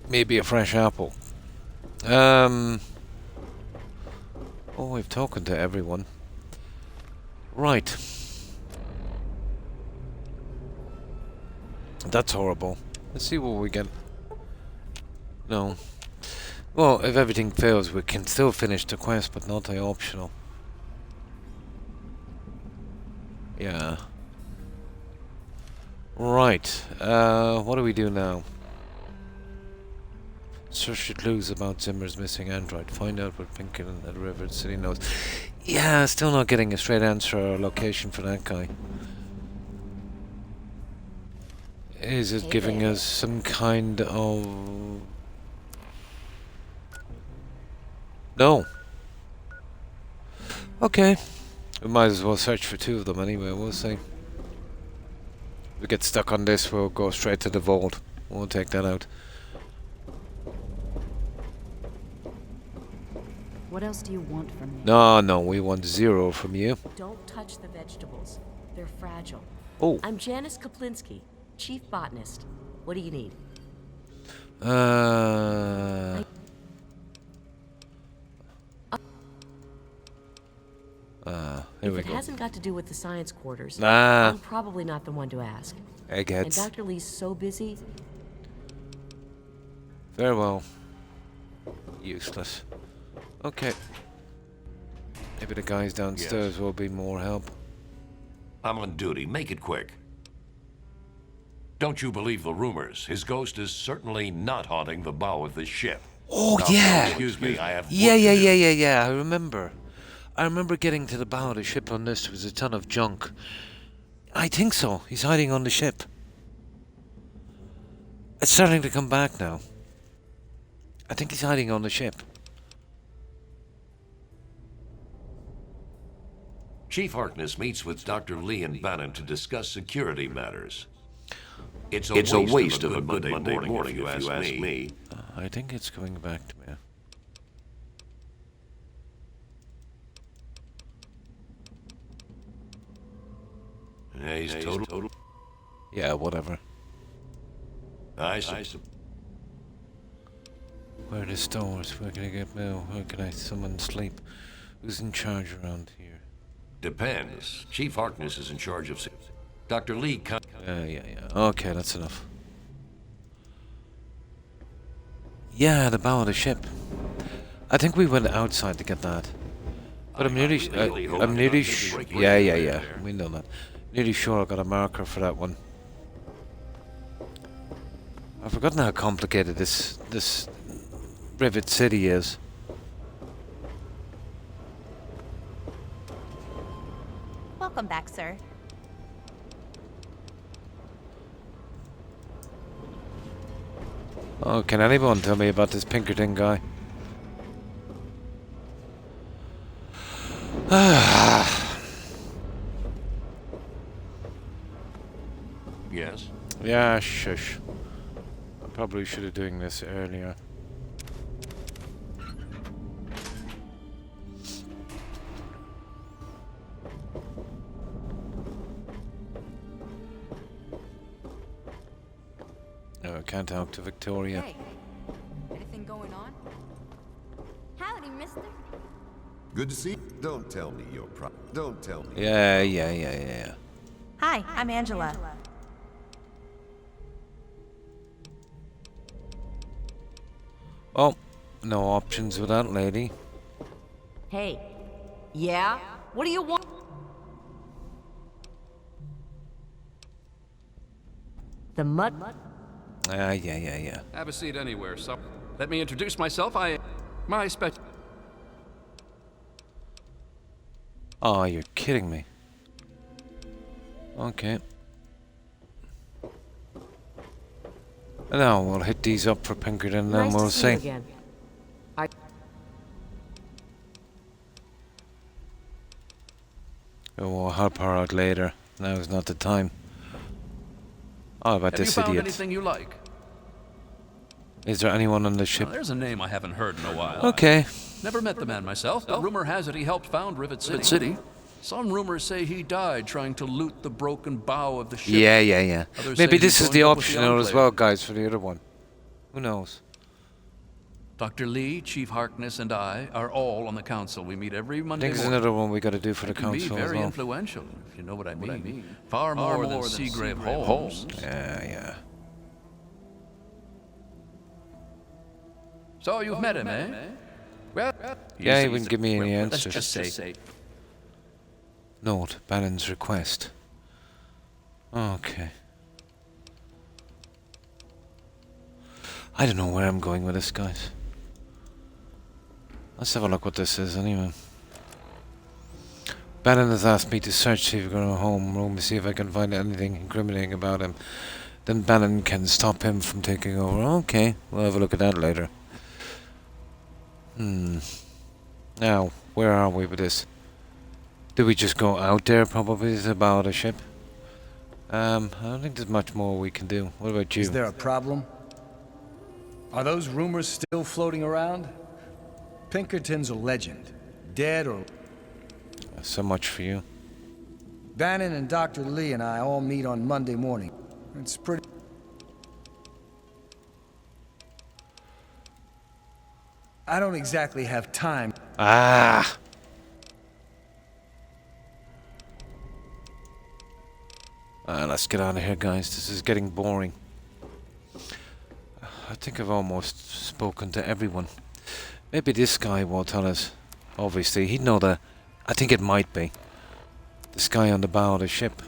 maybe a fresh apple. Oh, we've talked to everyone. Right. That's horrible. Let's see what we get. No. Well, if everything fails, we can still finish the quest, but not the optional. Yeah. Right. What do we do now? Search the clues about Zimmer's missing android. Find out what Pinkerton and the River City knows. Yeah, still not getting a straight answer or location for that guy. Is it giving us some kind of... No. Okay. We might as well search for two of them anyway, we'll see. If we get stuck on this, we'll go straight to the vault. We'll take that out. What else do you want from me? No, we want 0 from you. Don't touch the vegetables. They're fragile. Oh. I'm Janice Kaplinski, chief botanist. What do you need? Here we If it go. hasn't got to do with the science quarters, Nah. I'm probably not the one to ask. Eggheads. And Dr. Lee's so busy. Very well. Useless. Okay. Maybe the guys downstairs will be more help. I'm on duty. Make it quick. Don't you believe the rumors? His ghost is certainly not haunting the bow of this ship. Oh, Now, yeah! Excuse me, I have... Yeah, I remember. I remember getting to the bow of the ship on this. There was a ton of junk. I think so. He's hiding on the ship. It's starting to come back now. I think he's hiding on the ship. Chief Harkness meets with Dr. Lee and Bannon to discuss security matters. It's a waste of a good Monday morning if you ask me. I think it's coming back to me. Yeah, he's total. Yeah, whatever. I Where are the stores? Where can I get mail? Where can I summon sleep? Who's in charge around here? Depends. Chief Harkness is in charge of... Dr. Lee... Yeah. Okay, that's enough. Yeah, the bow of the ship. I think we went outside to get that. But I'm nearly... Yeah. We know that. Nearly sure I got a marker for that one. I've forgotten how complicated this Rivet City is. Welcome back, sir. Oh, can anyone tell me about this Pinkerton guy? Yes? Yeah, shush. I probably should have doing this earlier. Oh, I can't talk to Victoria. Hey, anything going on? Howdy, mister. Good to see you. Don't tell me you're Don't tell me. Yeah. Hi, I'm Angela. Oh, no options with that lady. Hey. Yeah? What do you want? The mud? Yeah. Have a seat anywhere, so let me introduce myself. My special... Oh, you're kidding me. Okay. Now we'll hit these up for Pinkerton and then Nice we'll to see you see. again. We'll help her out later. Now is not the time. Oh, about Have you this found idiot. anything you like? Is there anyone on the ship? Now, there's a name I haven't heard in a while. Okay. Never met the man myself, but rumor has it he helped found Rivet City. Some rumors say he died trying to loot the broken bow of the ship. Yeah. Others Maybe say this he is the joined up with the optional as Enclave. well, guys, for the other one. Who knows? Dr. Lee, Chief Harkness, and I are all on the council. We meet every I Monday think there's morning. another one we got to do for the It can be council as very well. influential, if you know what I mean. Far more than Seagrave Holmes. Yeah. So you've met him, eh? Well, Yeah, he wouldn't give me any let's answers. just say. Note, Bannon's request. Okay. I don't know where I'm going with this, guys. Let's have a look what this is, anyway. Bannon has asked me to search the home room to see if I can find anything incriminating about him. Then Bannon can stop him from taking over. Okay, we'll have a look at that later. Now, where are we with this? Do we just go out there, probably, is about a ship? I don't think there's much more we can do. What about you? Is there a problem? Are those rumors still floating around? Pinkerton's a legend. Dead or... So much for you. Bannon and Dr. Lee and I all meet on Monday morning. It's pretty... I don't exactly have time. Let's get out of here, guys. This is getting boring. I think I've almost spoken to everyone. Maybe this guy will tell us. Obviously, he'd know that. I think it might be. This guy on the bow of the ship.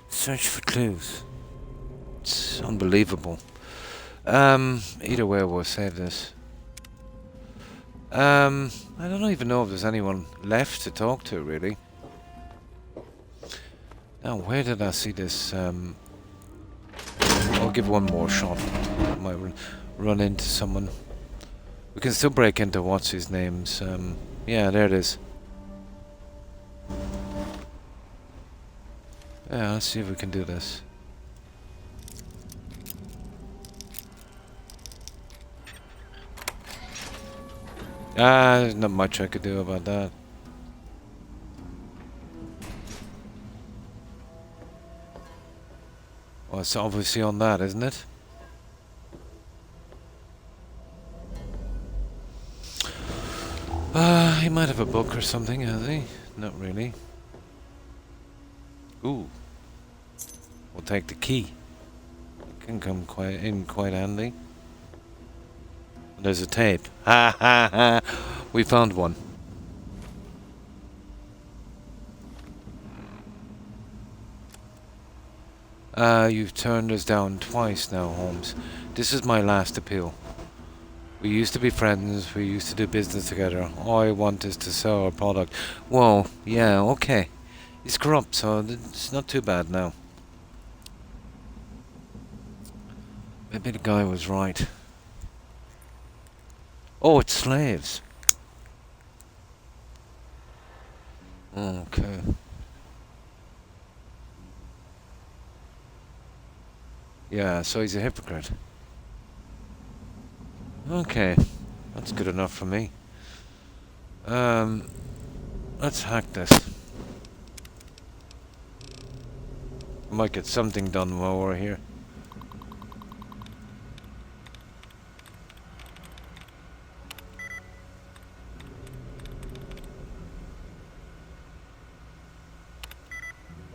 Search for clues. It's unbelievable. Either way, we'll save this. I don't even know if there's anyone left to talk to, really. Now, where did I see this, give one more shot. Might run into someone. We can still break into what's his name's. Yeah, there it is. Yeah, let's see if we can do this. There's not much I could do about that. Well, it's obviously on that, isn't it? He might have a book or something, has he? Not really. Ooh. We'll take the key. Can come quite handy. There's a tape. Ha ha ha! We found one. You've turned us down twice now, Holmes. This is my last appeal. We used to be friends, we used to do business together. All I want is to sell our product. Well, yeah, okay. He's corrupt, so it's not too bad now. Maybe the guy was right. Oh, it's slaves. Okay. Yeah, so he's a hypocrite. Okay, that's good enough for me. Let's hack this. I might get something done while we're here.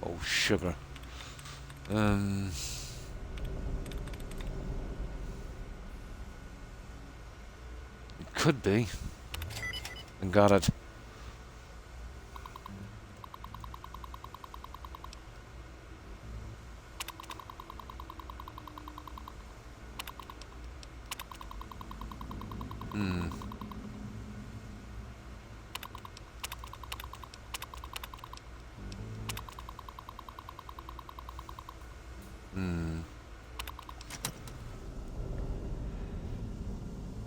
Oh, sugar. Could be. And got it.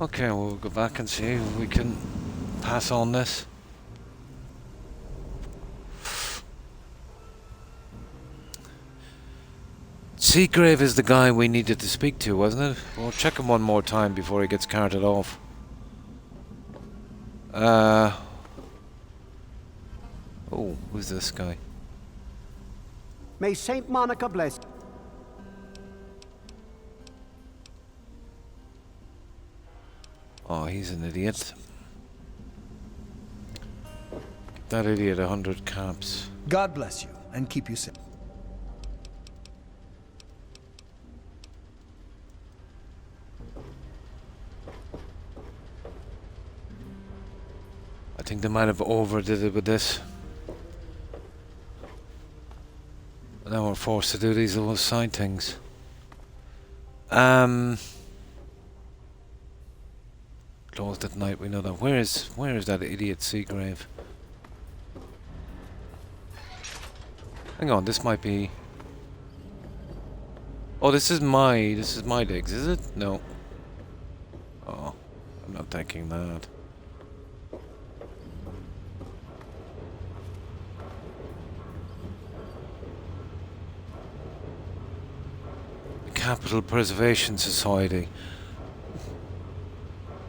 Okay, we'll go back and see if we can pass on this. Seagrave is the guy we needed to speak to, wasn't it? We'll check him one more time before he gets carted off. Oh, who's this guy? May Saint Monica bless. Oh, he's an idiot. That idiot 100 caps. God bless you and keep you safe. I think they might have overdid it with this. Now we're forced to do these little side things. Closed at night, we know that. Where is that idiot Seagrave? Hang on, this might be... Oh, this is my digs, is it? No. Oh, I'm not taking that. The Capital Preservation Society.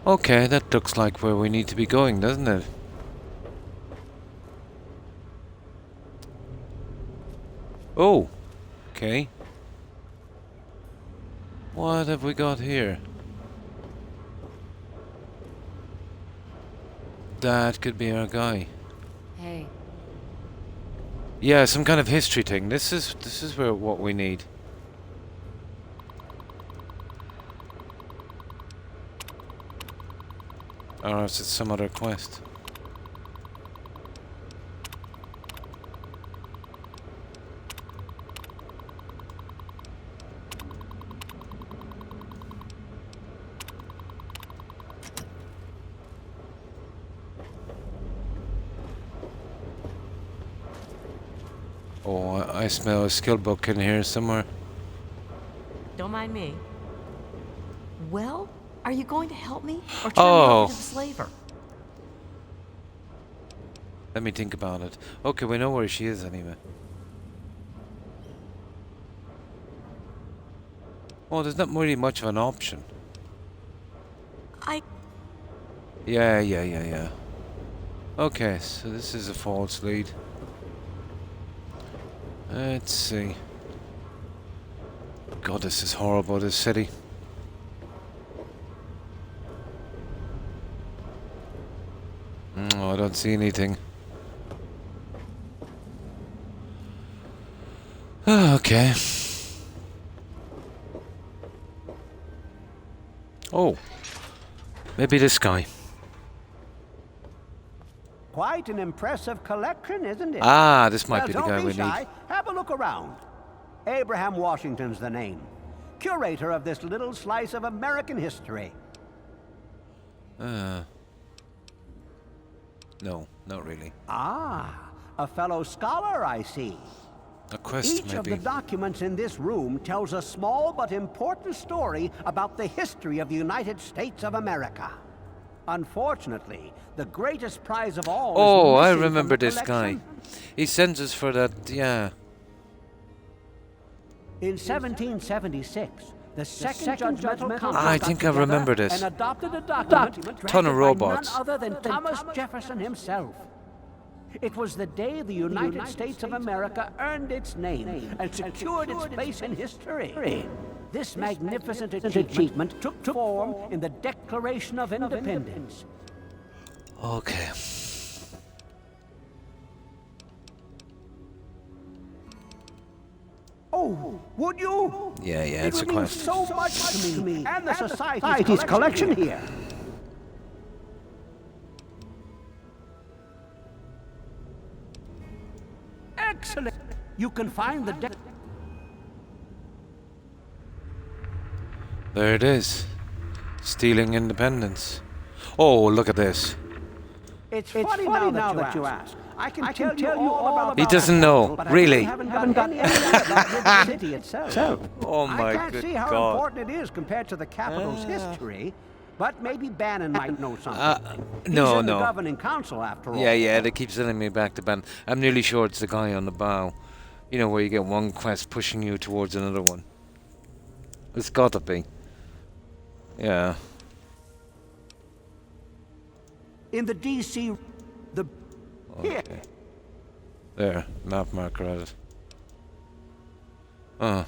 Okay, that looks like where we need to be going, doesn't it? Oh, okay. What have we got here? That could be our guy. Hey. Yeah, some kind of history thing. This is where what we need. Or is it some other quest? Don't mind behind me. Well, are you going to help me or turn me over to the slaver? Let me think about it. Okay, we know where she is anyway. Oh, there's not really much of an option. Yeah. Okay, so this is a false lead. Let's see. God, this is horrible, this city. Oh, I don't see anything. Okay. Oh. Maybe this guy. Quite an impressive collection, isn't it? Ah, this might be the guy don't we be shy. need. Have a look around. Abraham Washington's the name. Curator of this little slice of American history. No, not really. Ah, a fellow scholar, I see. A quest, Each of maybe. the documents in this room tells a small but important story about the history of the United States of America. Unfortunately, the greatest prize of all Oh, is I missing from remember the this guy. collection. He sends us for that, yeah. In 1776, the Second Judgmental Conference I think I got together remember this. and adopted a document Ton of drafted by robots. none other than Thomas Jefferson himself. It was the day the United States of America earned its name and secured its place in history. This magnificent achievement took form in the Declaration of Independence. Okay. Oh, would you? Yeah, It it's a would mean quest. so much to me and the Society's collection here. Excellent. You can find the There it is. Stealing independence. Oh, look at this. It's funny now that you ask. I can tell you all about He doesn't know, but really. I haven't got any idea about the city itself. Oh my I can't see how God. important it is compared to the capital's history, but maybe Bannon might know something. No, He's in the no. governing council after all. Yeah, they keep sending me back to Ben. I'm nearly sure it's the guy on the bow. You know, where you get one quest pushing you towards another one. It's gotta be. Yeah. In the DC, the here. Okay. There, map marker at it. Oh.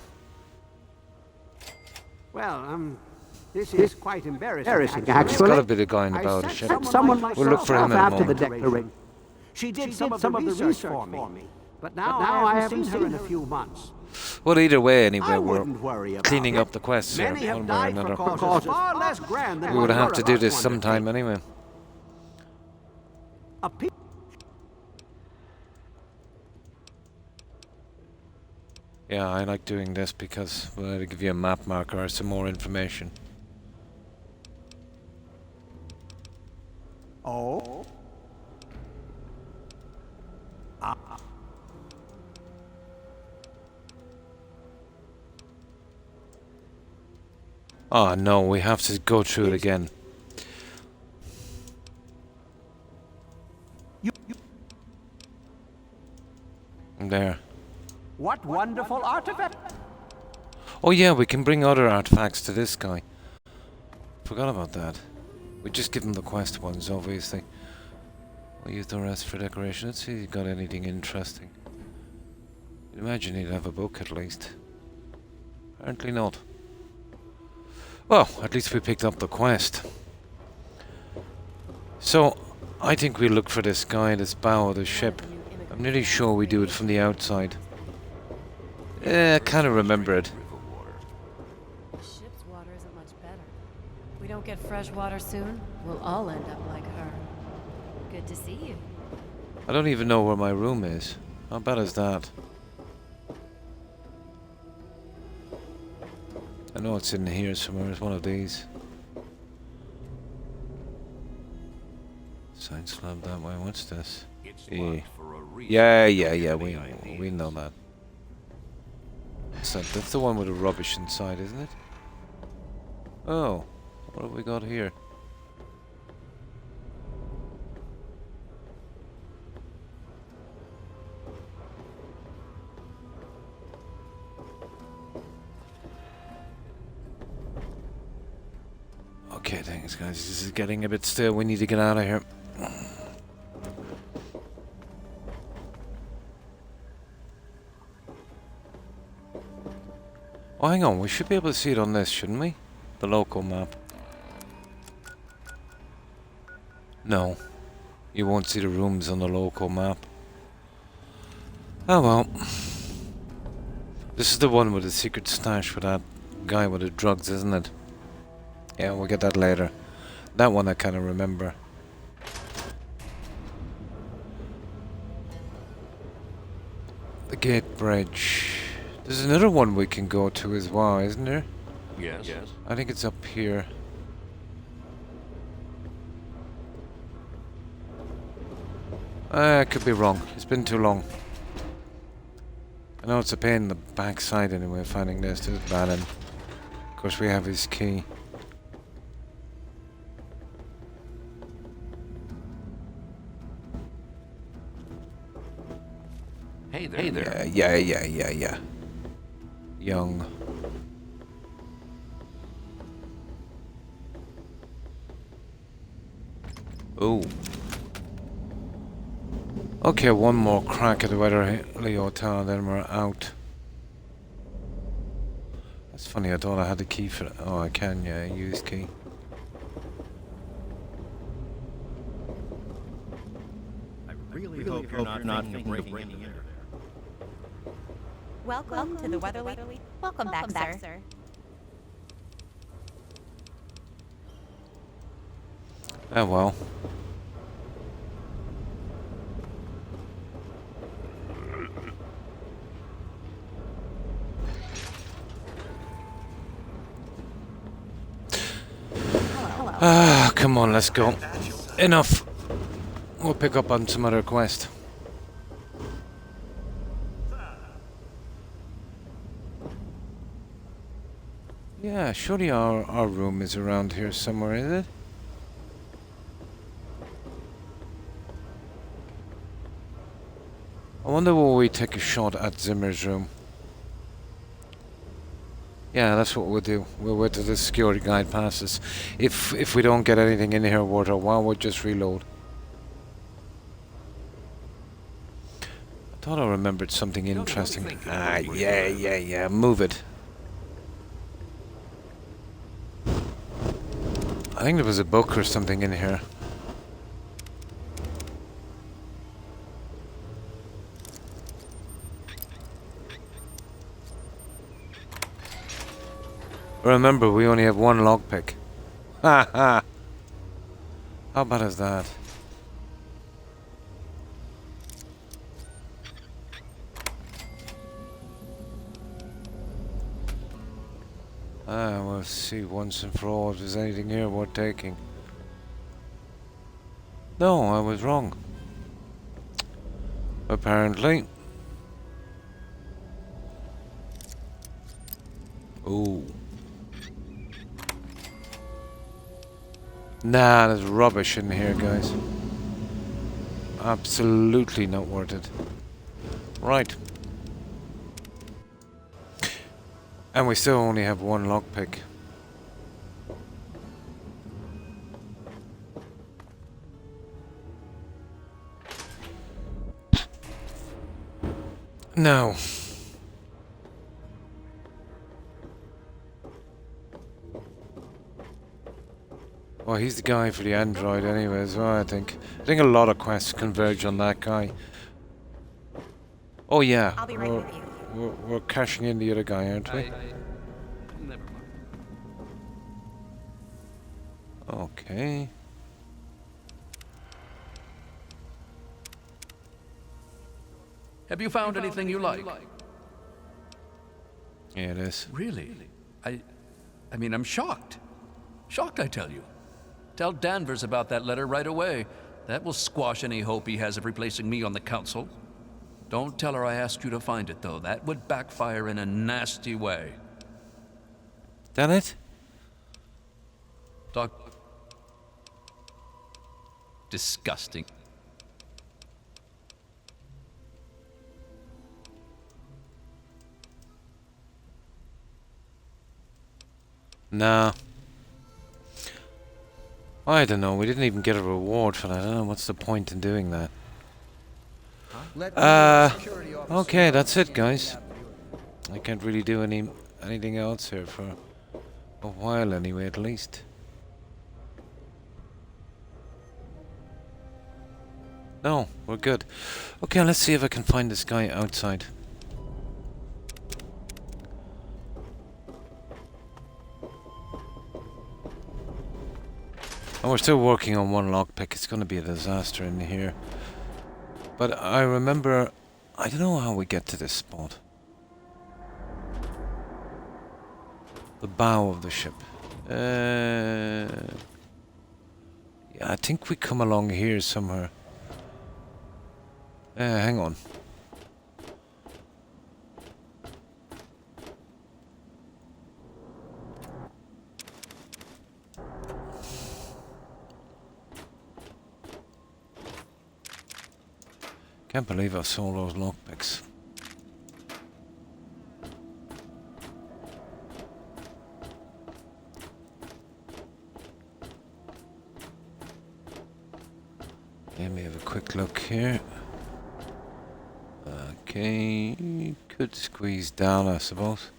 Well, this is quite embarrassing. It's gotta be the guy in the bow of the ship. We'll look for him in a after the moment. declaration. She did some of the research for me, but now I haven't seen her in a few months. Well, either way, anyway, I we're wouldn't worry about cleaning it. up the quests here, Many have one way or died for another. causes far less grand than We would what have to do none of this us sometime undertake. anyway. A pe- Yeah, I like doing this because it'll give you a map marker or some more information. Oh. Oh no, we have to go through it again. There. What wonderful artifact! Oh yeah, we can bring other artifacts to this guy. Forgot about that. We just give him the quest ones, obviously. We'll use the rest for decoration. Let's see if he's got anything interesting. You'd imagine he'd have a book at least. Apparently not. Well, at least we picked up the quest. So, I think we look for this guy at this bow of the ship. I'm nearly sure we do it from the outside. I kind of remember it. The ship's water isn't much better. If we don't get fresh water soon, we'll all end up like her. Good to see you. I don't even know where my room is. How bad is that? I know it's in here somewhere. It's one of these. Science slab that way. What's this? Yeah. We know that. What's that? That's the one with the rubbish inside, isn't it? Oh, what have we got here? Okay, thanks guys. This is getting a bit still. We need to get out of here. Oh, hang on. We should be able to see it on this, shouldn't we? The local map. No. You won't see the rooms on the local map. Oh well. This is the one with the secret stash for that guy with the drugs, isn't it? Yeah, we'll get that later. That one I kind of remember. The gate bridge. There's another one we can go to as well, isn't there? Yes. I think it's up here. I could be wrong. It's been too long. I know it's a pain in the backside anyway, finding this. There's Bannon. Of course, we have his key. Hey there. Yeah. Young. Oh. Okay, one more crack at the Weatherly Hotel, then we're out. That's funny, I thought I had the key for it. Oh, I can, yeah, use key. I really hope you're not thinking of breaking in. Welcome to the Weatherly. Welcome back, sir. Oh well. Ah, come on, let's go. Enough. We'll pick up on some other quest. Yeah, surely our room is around here somewhere, is it? I wonder will we take a shot at Zimmer's room. Yeah, that's what we'll do. We'll wait till the security guide passes. If we don't get anything in here worth a while, we'll just reload. I thought I remembered something interesting. Ah, yeah. Move it. I think there was a book or something in here. Remember, we only have one lockpick. Ha ha! How bad is that? We'll see once and for all if there's anything here worth taking. No, I was wrong. Apparently. Ooh. Nah, there's rubbish in here, guys. Absolutely not worth it. Right. And we still only have one lockpick. No. Well, he's the guy for the android anyway as well, I think. I think a lot of quests converge on that guy. Oh yeah, I'll be right with you. we're cashing in the other guy, aren't we? Never mind. Okay. Have you found anything you like? Yeah, it is. Really? I mean, I'm shocked. Shocked, I tell you. Tell Danvers about that letter right away. That will squash any hope he has of replacing me on the council. Don't tell her I asked you to find it, though. That would backfire in a nasty way. Done it? Disgusting. Nah. I don't know, we didn't even get a reward for that. I don't know what's the point in doing that. Okay, that's it, guys. I can't really do anything else here for a while anyway, at least. No, we're good. Okay, let's see if I can find this guy outside. And we're still working on one lockpick. It's going to be a disaster in here. But I remember... I don't know how we get to this spot. The bow of the ship. Yeah, I think we come along here somewhere. Hang on. Can't believe I saw those lockpicks. Let me have a quick look here. Okay, could squeeze down, I suppose.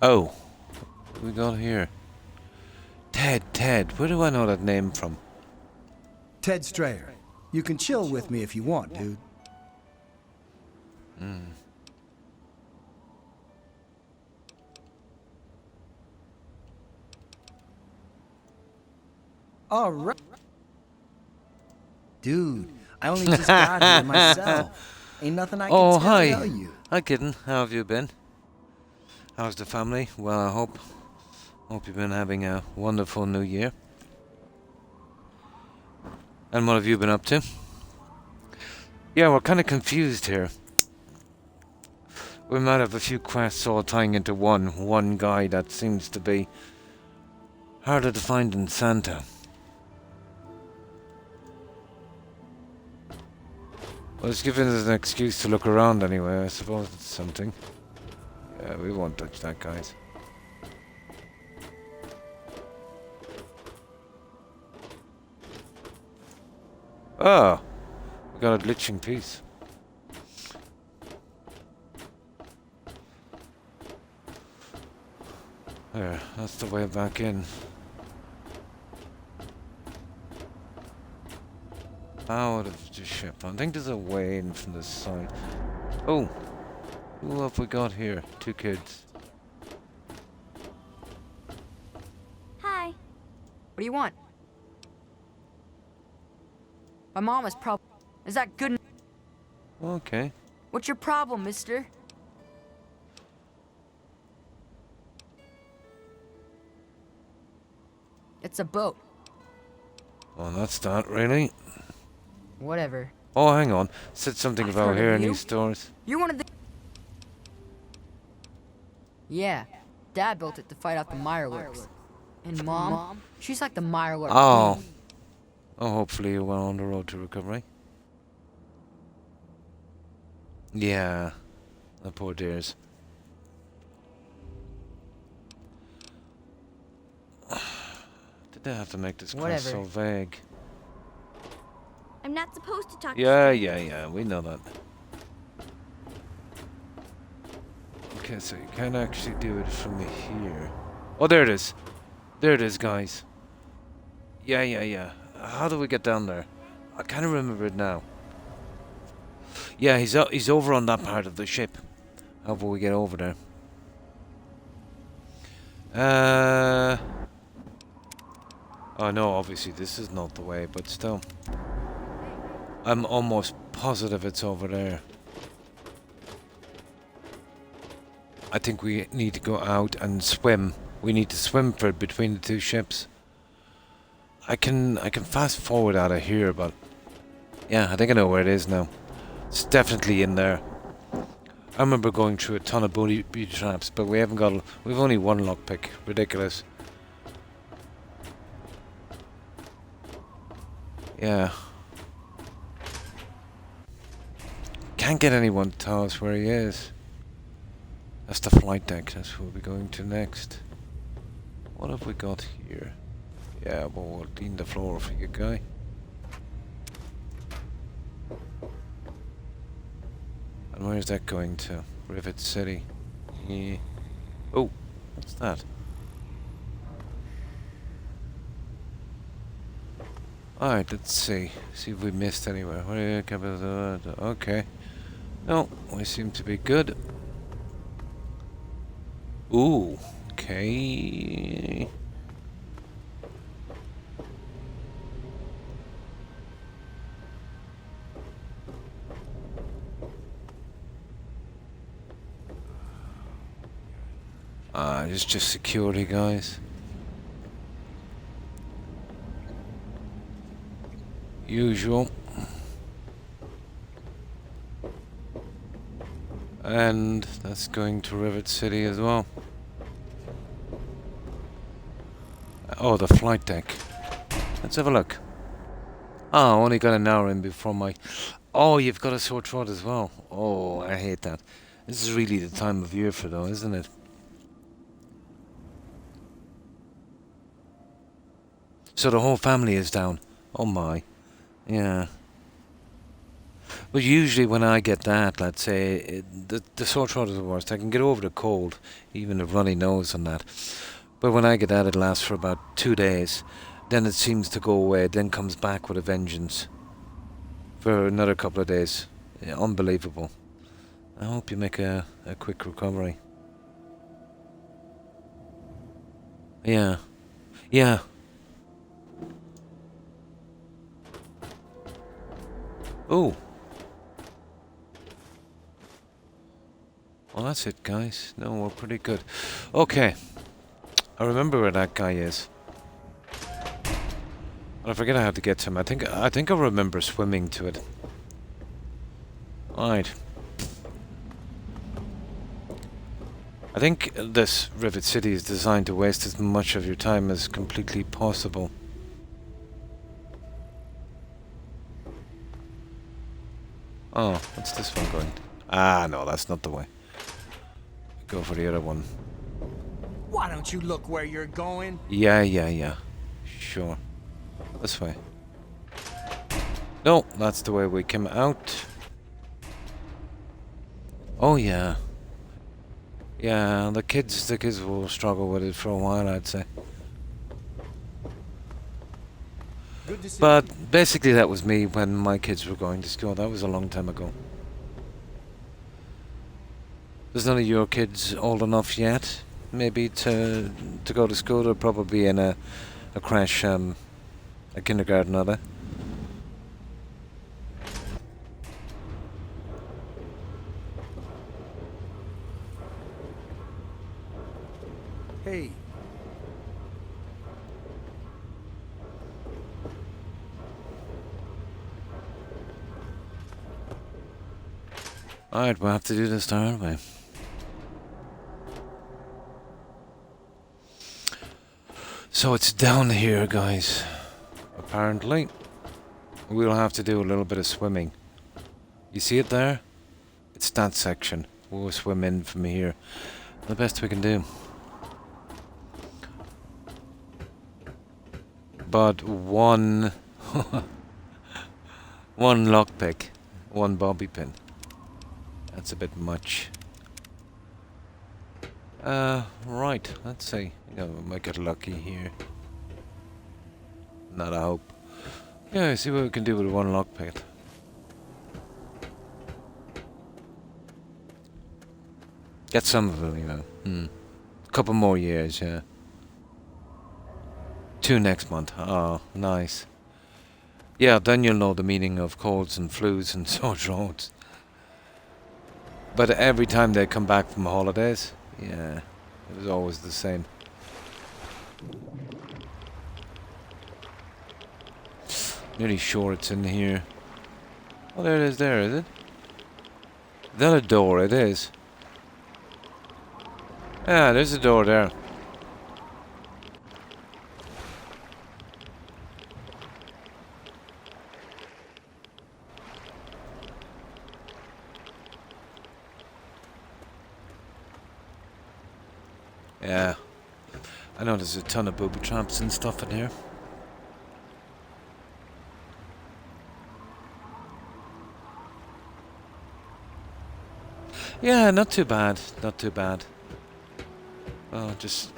Oh, what we got here? Ted, where do I know that name from? Ted Strayer. You can chill with me if you want, dude. All right. Dude, I only just got here myself. Ain't nothing I can tell you. Hi, kitten. How have you been? How's the family? Well, I hope you've been having a wonderful new year. And what have you been up to? Yeah, we're kind of confused here. We might have a few quests all tying into one guy that seems to be harder to find than Santa. Well, it's giving us an excuse to look around anyway. I suppose it's something. Yeah, we won't touch that, guys. Oh, we got a glitching piece. There, that's the way back in. Out of the ship. I think there's a way in from this side. Oh, who have we got here? Two kids. Hi. What do you want? My mom is Is that good? Okay. What's your problem, mister? It's a boat. Well, that's that, really. Whatever. Oh, hang on. Said something about here in these stores. You're one of the... Yeah. Dad built it to fight off the Mirelurks. And Mom? She's like the Mirelurk Oh. queen. Oh, hopefully you're well on the road to recovery. Yeah. The poor dears. Did they have to make this quest so vague? I'm not supposed to talk to Yeah, we know that. Okay, so you can't actually do it from here. Oh, there it is. There it is, guys. Yeah. How do we get down there? I kind of remember it now. Yeah, he's over on that part of the ship. How will we get over there? Oh no, obviously this is not the way, but still. I'm almost positive it's over there. I think we need to go out and swim. We need to swim for it between the two ships. I can fast forward out of here, but yeah, I think I know where it is now. It's definitely in there. I remember going through a ton of booty traps, but we haven't got. We've only one lockpick. Ridiculous. Yeah. Can't get anyone to tell us where he is. That's the flight deck. That's what we're going to next. What have we got here? Yeah, well, we'll clean the floor for you, guy. And where's that going to? Rivet City. Yeah. Oh, what's that? Alright, let's see. See if we missed anywhere. Okay. No, we seem to be good. Ooh, okay. It's just security, guys. Usual. And that's going to Rivet City as well. Oh, the flight deck. Let's have a look. Oh, only got an hour in before my... Oh, you've got a sore throat as well. Oh, I hate that. This is really the time of year for though, isn't it? So the whole family is down. Oh my. Yeah. But usually when I get that, let's say, the sore throat is the worst. I can get over the cold, even a runny nose and that. But when I get that, it lasts for about 2 days. Then it seems to go away, then comes back with a vengeance. For another couple of days. Yeah, unbelievable. I hope you make a quick recovery. Yeah. Yeah. Oh. Well, that's it, guys. No, we're pretty good. Okay. I remember where that guy is. I forget how to get to him. I think I remember swimming to it. Alright. I think this Rivet City is designed to waste as much of your time as completely possible. Oh, what's this one going? Ah, no, that's not the way. Go for the other one. Why don't you look where you're going? Yeah. Sure. This way. No, that's the way we came out. Oh yeah. Yeah, the kids will struggle with it for a while, I'd say. But basically that was me when my kids were going to school. That was a long time ago. There's none of your kids old enough yet, maybe to go to school. They're probably in a crash, a kindergarten, are they? Hey. Alright, we'll have to do this the hard way. So it's down here, guys. Apparently. We'll have to do a little bit of swimming. You see it there? It's that section. We'll swim in from here. The best we can do. But one... one lockpick. One bobby pin. That's a bit much. Right, let's see. We might get lucky here. Not a hope. Yeah, see what we can do with one lockpick. Get some of them, A couple more years, yeah. 2 next month. Oh, nice. Yeah, then you'll know the meaning of colds and flus and sore throats. But every time they come back from holidays, yeah, it was always the same. Nearly sure it's in here. Oh, there it is, is it? that a door? It is. Yeah, there's a door there. Yeah. I know there's a ton of booby traps and stuff in here. Yeah, not too bad. Not too bad. Oh, just...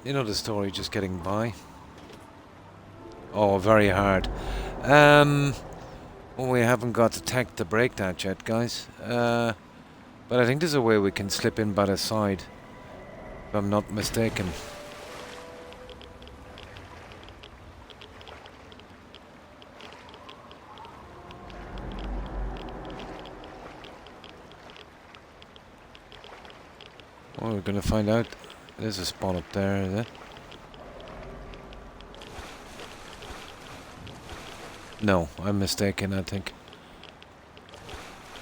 You know the story, just getting by. Oh, very hard. Well, we haven't got the tech to break that yet, guys. But I think there's a way we can slip in by the side. If I'm not mistaken. Well, we're gonna find out. There's a spot up there, is it? No, I'm mistaken, I think.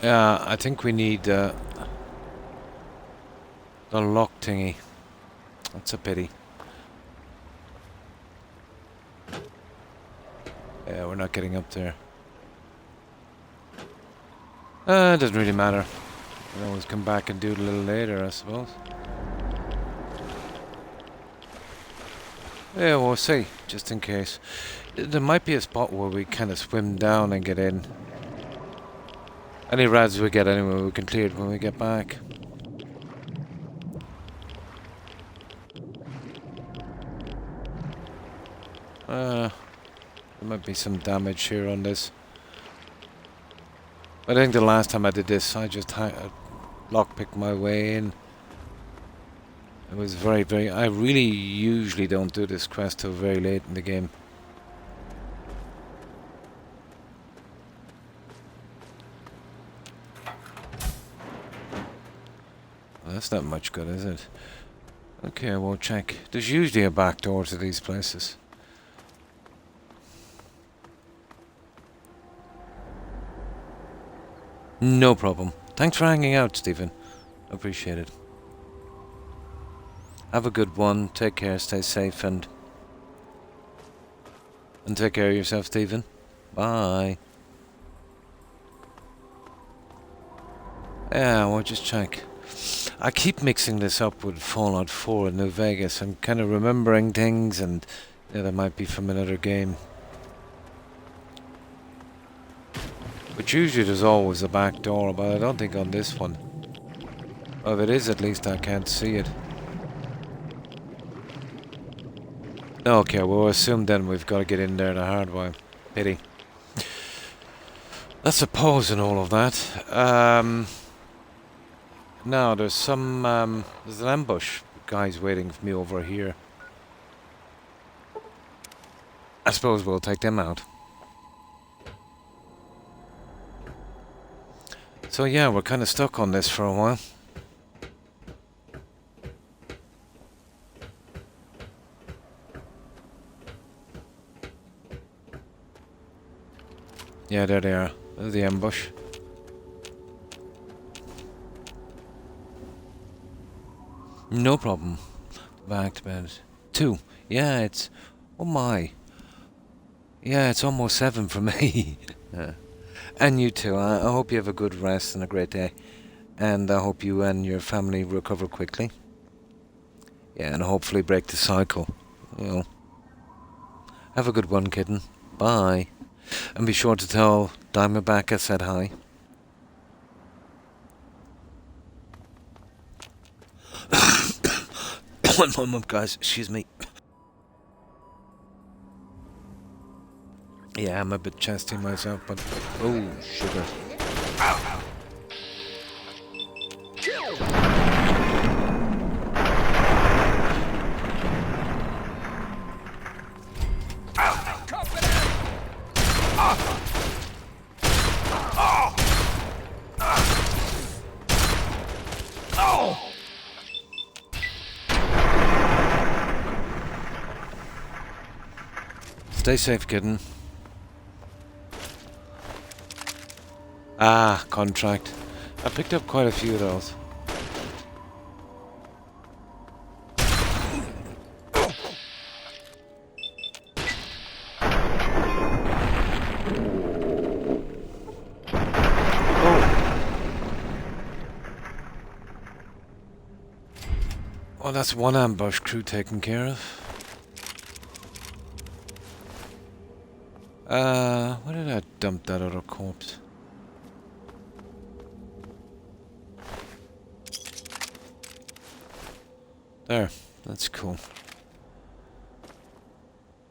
Yeah, I think we need the lock thingy. That's a pity. Yeah, we're not getting up there. It doesn't really matter. We can always come back and do it a little later, I suppose. Yeah, we'll see, just in case. There might be a spot where we kind of swim down and get in. Any rads we get anyway, we can clear it when we get back. There might be some damage here on this. I think the last time I did this, I just lockpicked my way in. It was very, very... I really usually don't do this quest till very late in the game. Well, that's not much good, is it? Okay, we'll check. There's usually a back door to these places. No problem. Thanks for hanging out, Stephen. Appreciate it. Have a good one. Take care, stay safe, and take care of yourself, Stephen. Bye. Yeah, we'll just check. I keep mixing this up with Fallout 4 and New Vegas. I'm kind of remembering things, and that might be from another game. But usually there's always a back door, but I don't think on this one. Well, if it is, at least I can't see it. Okay, we'll assume then we've got to get in there the hard way. Pity. That's a pause in all of that. Now, there's some... there's an ambush. Guys waiting for me over here. I suppose we'll take them out. So yeah, we're kind of stuck on this for a while. Yeah, there they are. There's the ambush. No problem. Back to bed. 2. Yeah, it's... Oh my. Yeah, it's almost 7 for me. And you too. I hope you have a good rest and a great day. And I hope you and your family recover quickly. Yeah, and hopefully break the cycle. Well, have a good one, kitten. Bye. And be sure to tell Diamondback I said hi. One moment, guys. Excuse me. Yeah, I'm a bit chesty myself, but... Oh, sugar. Stay safe, kitten. Ah, contract. I picked up quite a few of those. Well, that's one ambush crew taken care of. Where did I dump that other corpse? There, that's cool.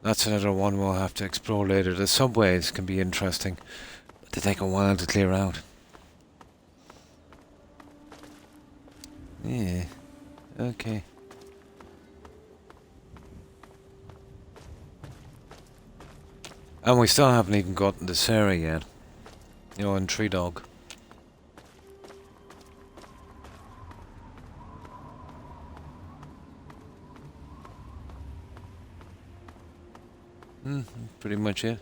That's another one we'll have to explore later. The subways can be interesting, but they take a while to clear out. Yeah, okay. And we still haven't even gotten to Sarah yet. You know, and Tree Dog. Pretty much it.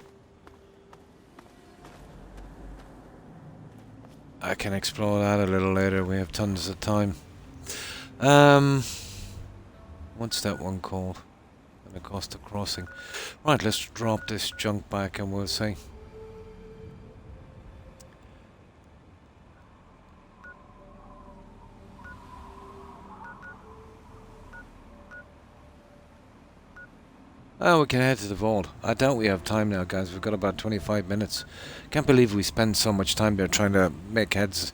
I can explore that a little later. We have tons of time. What's that one called? Acosta Crossing. Right, let's drop this junk back and we'll see. Oh, we can head to the vault. I doubt we have time now, guys. We've got about 25 minutes. Can't believe we spend so much time there trying to make heads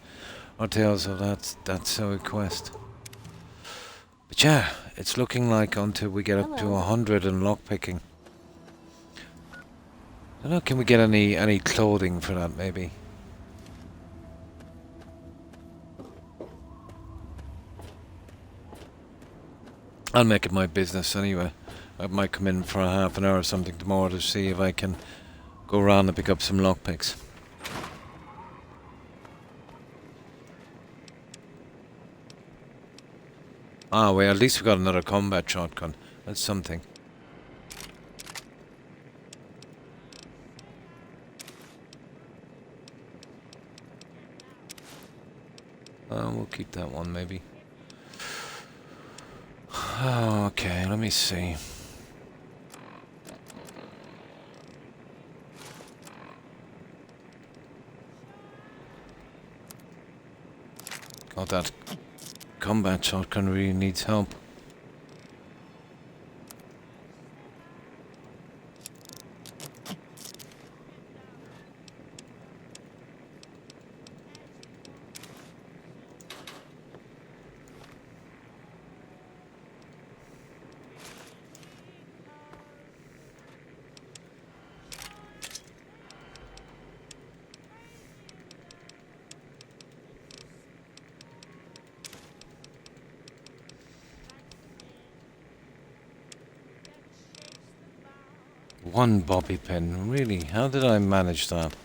or tails of that silly quest. But yeah, it's looking like until we get up to 100 and lockpicking. I don't know, can we get any clothing for that, maybe? I'll make it my business anyway. I might come in for a half an hour or something tomorrow to see if I can go around and pick up some lockpicks. Ah, well, at least we got another combat shotgun. That's something. We'll keep that one, maybe. Okay, let me see. God, that combat shotgun really needs help. One bobby pin, really? How did I manage that?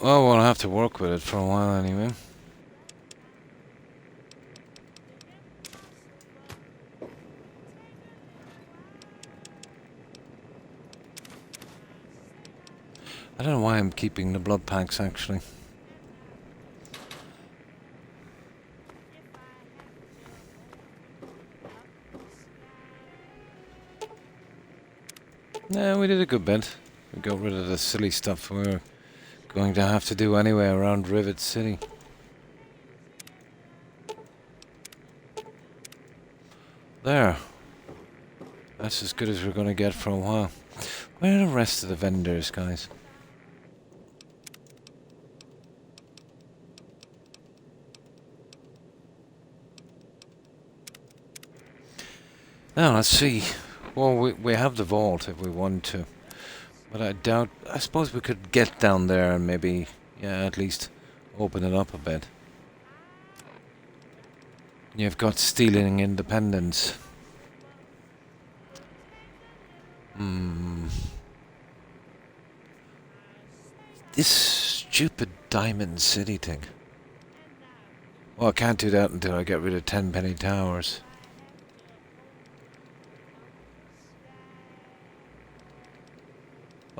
Well, we'll have to work with it for a while anyway. I don't know why I'm keeping the blood packs actually. Yeah, we did a good bit. We got rid of the silly stuff we were going to have to do anyway around Rivet City. There. That's as good as we're going to get for a while. Where are the rest of the vendors, guys? Now, let's see. Well, we have the vault if we want to. But I doubt... I suppose we could get down there and maybe, yeah, at least open it up a bit. You've got stealing independence. This stupid Diamond City thing. Well, I can't do that until I get rid of 10 penny towers.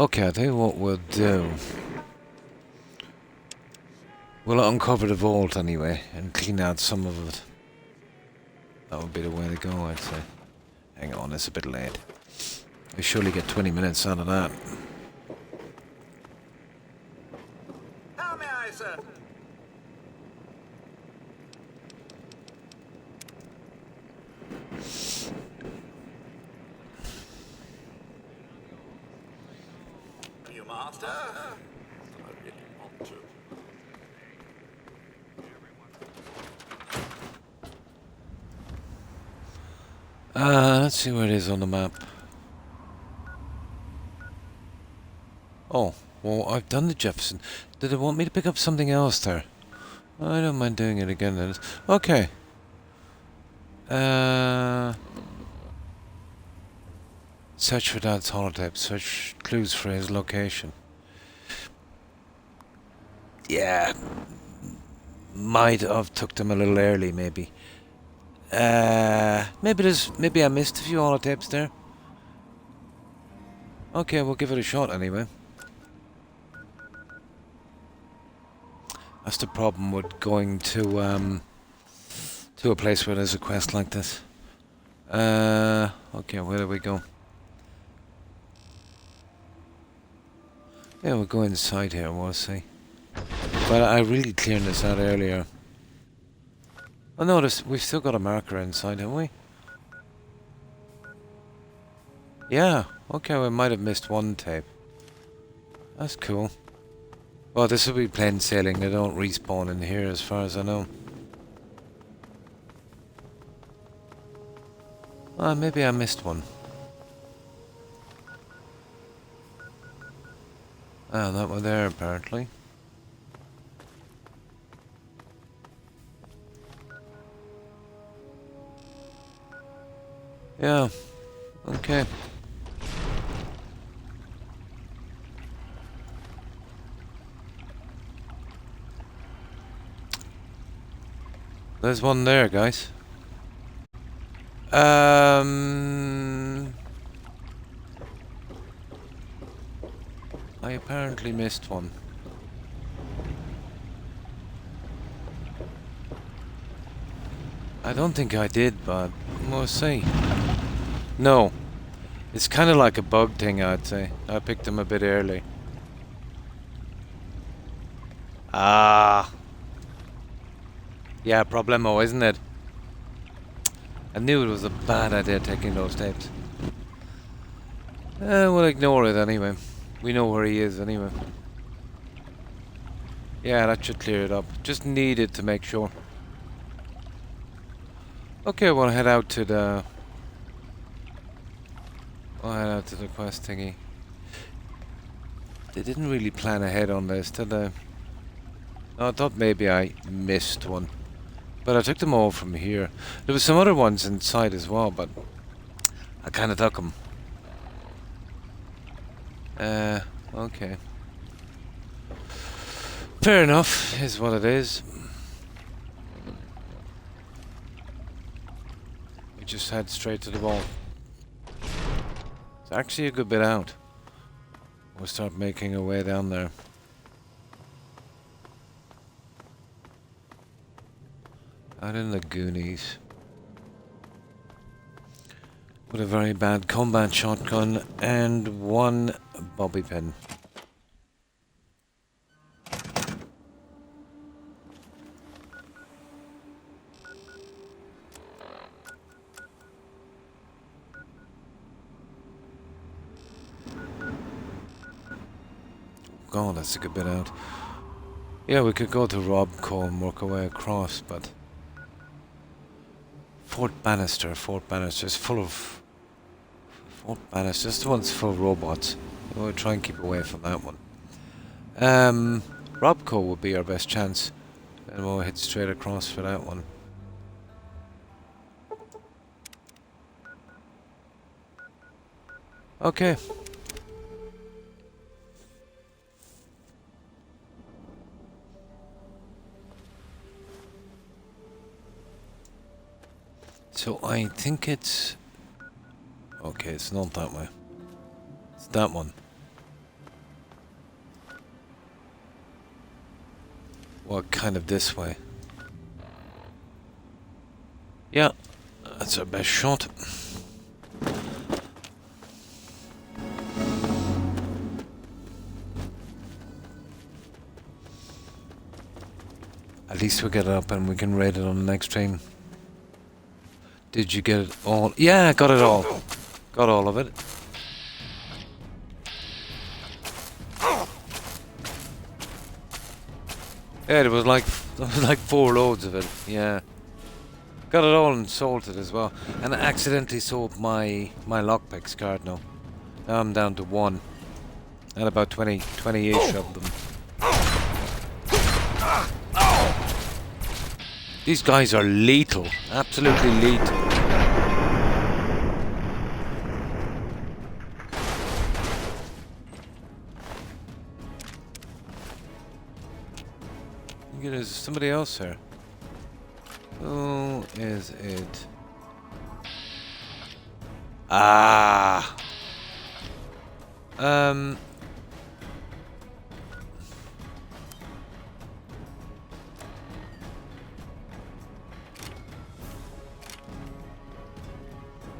Okay, I tell you what we'll do. We'll uncover the vault anyway and clean out some of it. That would be the way to go, I'd say. Hang on, it's a bit late. We surely get 20 minutes out of that. How may I, sir? You master? I really want to. Let's see where it is on the map. Oh, well, I've done the Jefferson. Did they want me to pick up something else there? I don't mind doing it again then. Okay. Search for Dad's holotape. Search clues for his location. Yeah. Might have took them a little early, maybe. Maybe I missed a few holotapes there. Okay, we'll give it a shot anyway. That's the problem with going to a place where there's a quest like this. Okay, where do we go? Yeah, we'll go inside here, we'll see. But I really cleared this out earlier. Oh no, we've still got a marker inside, haven't we? Yeah, okay, we might have missed one tape. That's cool. Well, this will be plain sailing, they don't respawn in here as far as I know. Maybe I missed one. That one there apparently. Yeah, okay. There's one there, guys. I apparently missed one. I don't think I did, but we'll see. No. It's kind of like a bug thing, I'd say. I picked them a bit early. Yeah, problemo, isn't it? I knew it was a bad idea taking those tapes. We'll ignore it anyway. We know where he is anyway. Yeah, that should clear it up. Just needed to make sure. Okay, we'll head out to the... We'll head out to the quest thingy. They didn't really plan ahead on this, did they? No, I thought maybe I missed one. But I took them all from here. There was some other ones inside as well, but I kind of took them. Okay. Fair enough, is what it is. We just head straight to the wall. It's actually a good bit out. We'll start making our way down there. Out in the Goonies. With a very bad combat shotgun and one bobby pin. God, that's a good bit out. Yeah, we could go to Robco and work our way across, but... Fort Bannister is full of... Fort Bannister, this one's full of robots. We'll try and keep away from that one. Robco would be our best chance. And we'll head straight across for that one. Okay. So I think it's... Okay, it's not that way. It's that one. Well, kind of this way. Yeah, that's our best shot. At least we get it up and we can raid it on the next stream. Did you get it all? Yeah, I got it all. Got all of it. Yeah, there was like 4 loads of it. Yeah. Got it all and sold it as well. And I accidentally sold my lockpicks card now. Now I'm down to 1. And about 20-ish of them. These guys are lethal. Absolutely lethal. There's somebody else here. Who is it? Ah.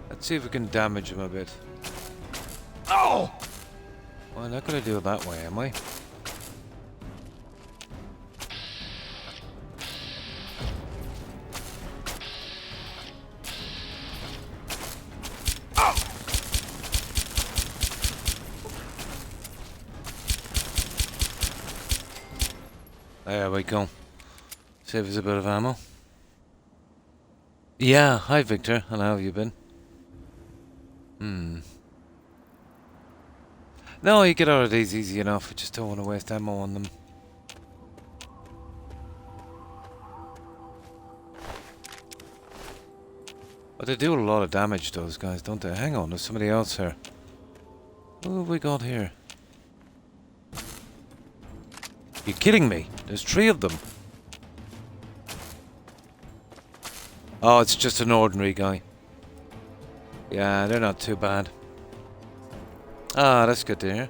Let's see if we can damage him a bit. Oh! Well, I'm not going to do it that way, am I? There we go. Save us a bit of ammo. Yeah, hi Victor. And how have you been? No, you get out of these easy enough. I just don't want to waste ammo on them. But they do a lot of damage, those guys, don't they? Hang on, there's somebody else here. Who have we got here? You're kidding me? There's 3 of them. Oh, it's just an ordinary guy. Yeah, they're not too bad. Ah, that's good to hear.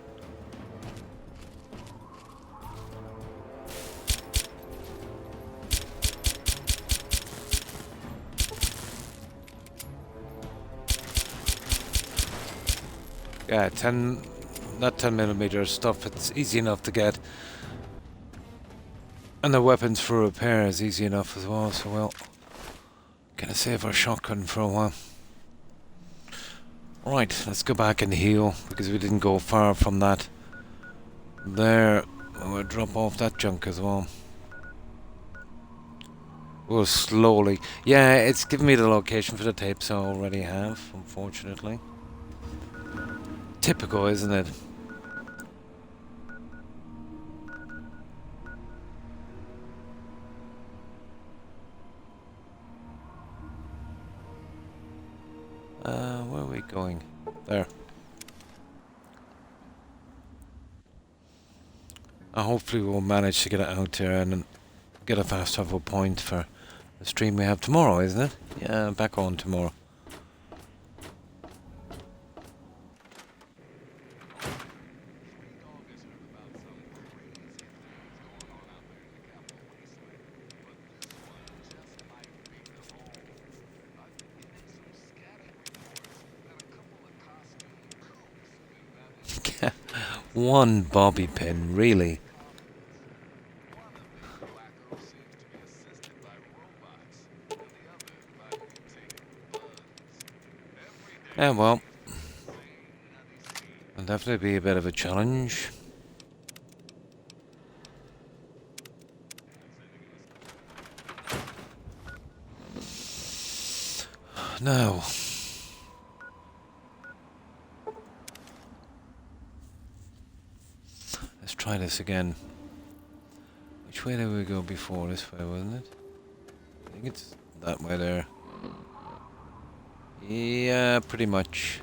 Yeah, not 10mm stuff, it's easy enough to get. And the weapons for repair is easy enough as well, so well. Gonna save our shotgun for a while. Right, let's go back and heal, because we didn't go far from that. There, we'll drop off that junk as well. We'll slowly... Yeah, it's giving me the location for the tapes I already have, unfortunately. Typical, isn't it? Where are we going? There. Hopefully we'll manage to get it out there and get a fast travel point for the stream we have tomorrow, isn't it? Yeah, back on tomorrow. One bobby pin, really? Yeah, well, it'll definitely be a bit of a challenge. Now, let's try this again. Which way did we go before? This way, wasn't it? I think it's that way there. Yeah, pretty much.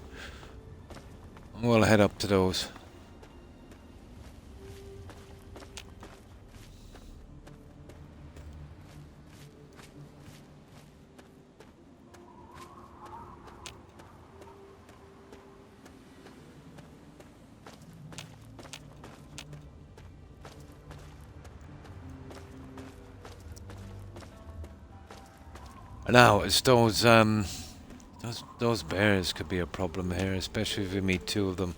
We'll head up to those. Now, it's those bears could be a problem here, especially if we meet two of them.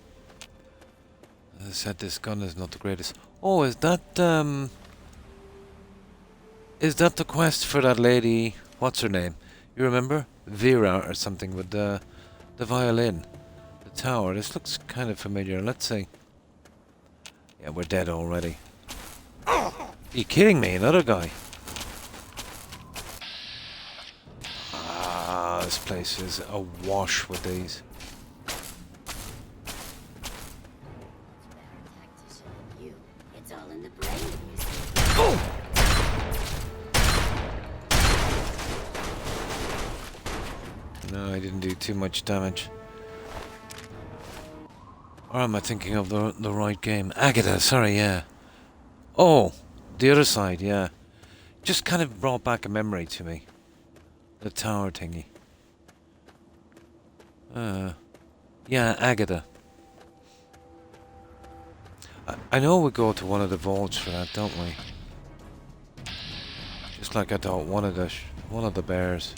As I said, this gun is not the greatest. Oh, is that the quest for that lady? What's her name? You remember? Vera or something with the violin. The tower. This looks kind of familiar. Let's see. Yeah, we're dead already. Are you kidding me? Another guy. Ah, this place is awash with these. It's all in the brain. No, I didn't do too much damage. Or am I thinking of the right game? Agatha, sorry, yeah. Oh, the other side, yeah. Just kind of brought back a memory to me. The tower thingy. Yeah, Agatha. I know we go to one of the vaults for that, don't we? Just like I thought one of the bears.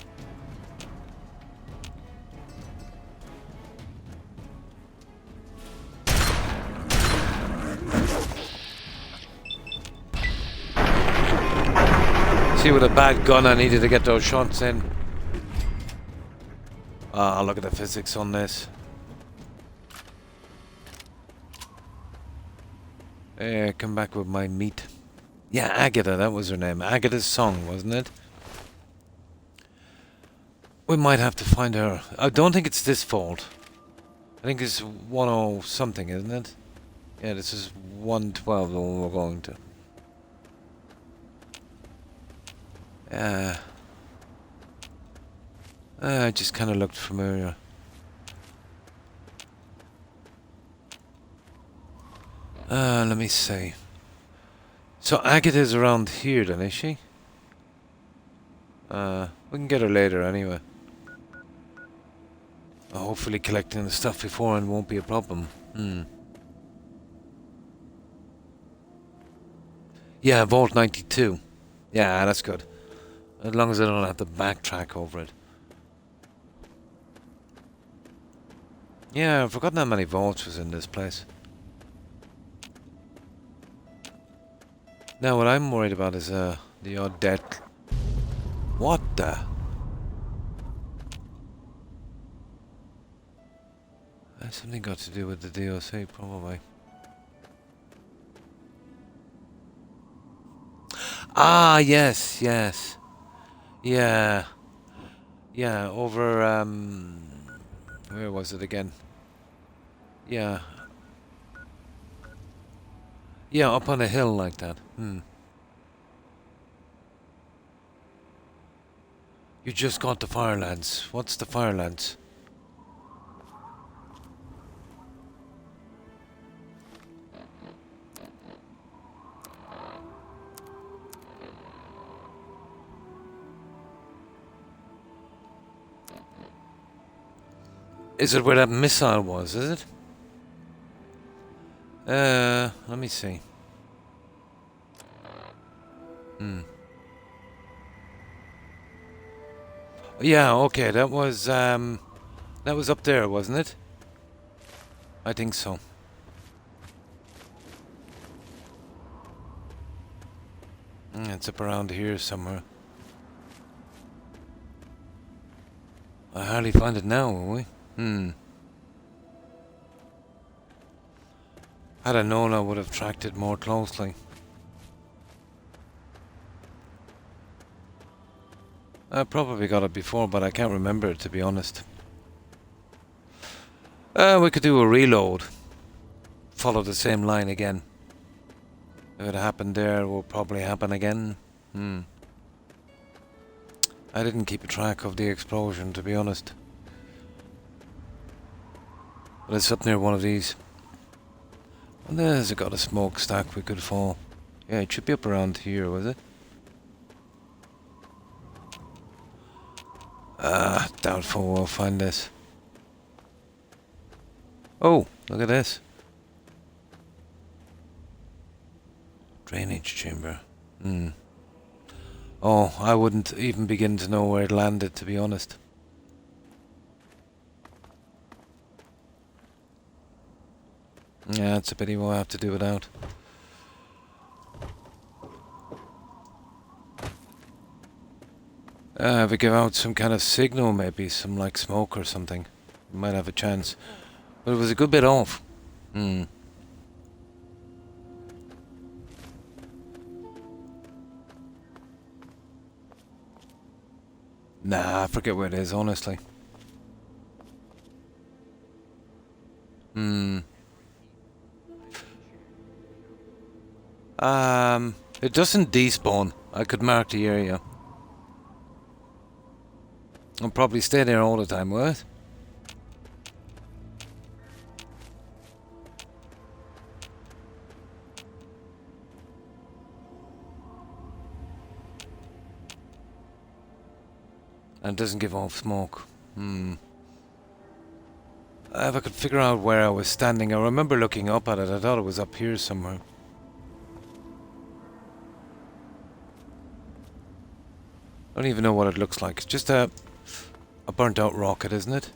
See, with a bad gun, I needed to get those shots in. Ah, look at the physics on this. Come back with my meat. Yeah, Agatha, that was her name. Agatha's song, wasn't it? We might have to find her. I don't think it's this vault. I think it's 10 something, isn't it? Yeah, this is 112, the one we're going to. It just kind of looked familiar. Let me see. So Agatha's around here then, is she? We can get her later anyway. Hopefully collecting the stuff beforehand won't be a problem. Yeah, Vault 92. Yeah, that's good. As long as I don't have to backtrack over it. Yeah, I've forgotten how many vaults was in this place. Now what I'm worried about is the odd death. What the? Has something got to do with the DLC, probably. Ah, yes. Yeah. Yeah, over, where was it again? Yeah. Yeah, up on a hill like that. You just got the Firelands. What's the Firelands? Is it where that missile was, is it? Let me see. Yeah, okay, that was up there, wasn't it? I think so. It's up around here somewhere. I hardly find it now, will we? Had I known, I would have tracked it more closely. I probably got it before, but I can't remember it, to be honest. We could do a reload. Follow the same line again. If it happened there, it will probably happen again. I didn't keep a track of the explosion, to be honest. But it's up near one of these. And there's got a smokestack we could fall. Yeah, it should be up around here, was it? Doubtful we'll find this. Oh, look at this. Drainage chamber. Oh, I wouldn't even begin to know where it landed, to be honest. Yeah, it's a pity we'll have to do without. If we give out some kind of signal, maybe some like smoke or something, we might have a chance. But it was a good bit off. Hmm. Nah, I forget where it is, honestly. Hmm. It doesn't despawn. I could mark the area. I'll probably stay there all the time, will it? And it doesn't give off smoke. Hmm. If I could figure out where I was standing, I remember looking up at it. I thought it was up here somewhere. I don't even know what it looks like. It's just a burnt out rocket, isn't it?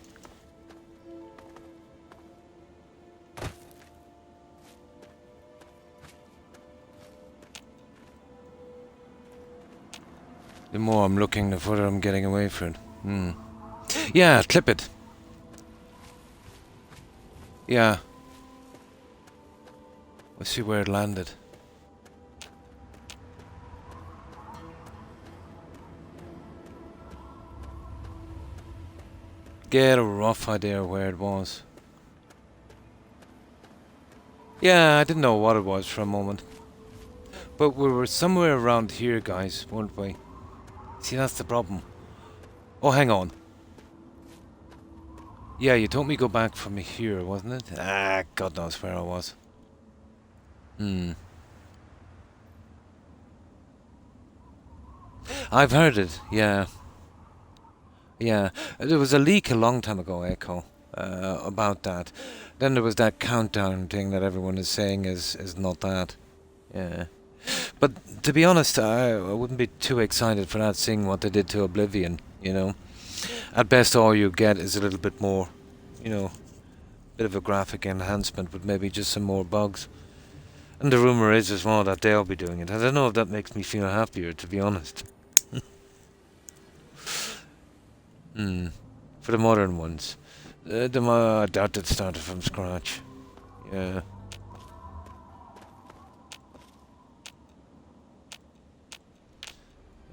The more I'm looking, the further I'm getting away from it. Hmm. Yeah, clip it. Yeah. Let's see where it landed. Get a rough idea where it was. Yeah, I didn't know what it was for a moment. But we were somewhere around here, guys, weren't we? See, that's the problem. Oh, hang on. Yeah, you told me go back from here, wasn't it? Ah, God knows where I was. Hmm. I've heard it, yeah. Yeah, there was a leak a long time ago, Echo, about that. Then there was that countdown thing that everyone is saying is not that. Yeah. But to be honest, I wouldn't be too excited for that, seeing what they did to Oblivion, you know. At best all you get is a little bit more, you know, bit of a graphic enhancement with maybe just some more bugs. And the rumour is as well that they'll be doing it. I don't know if that makes me feel happier, to be honest. For the modern ones. I doubt it started from scratch. Yeah.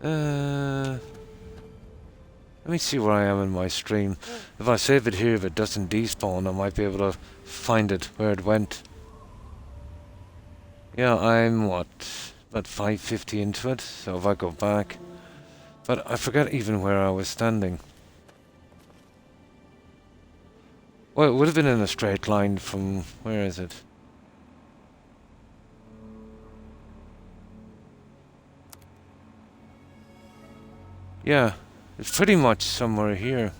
Let me see where I am in my stream. If I save it here, if it doesn't despawn, I might be able to find it, where it went. Yeah, I'm, what, about 550 into it, so if I go back... But I forget even where I was standing. Well, it would have been in a straight line from... Where is it? Yeah, it's pretty much somewhere here.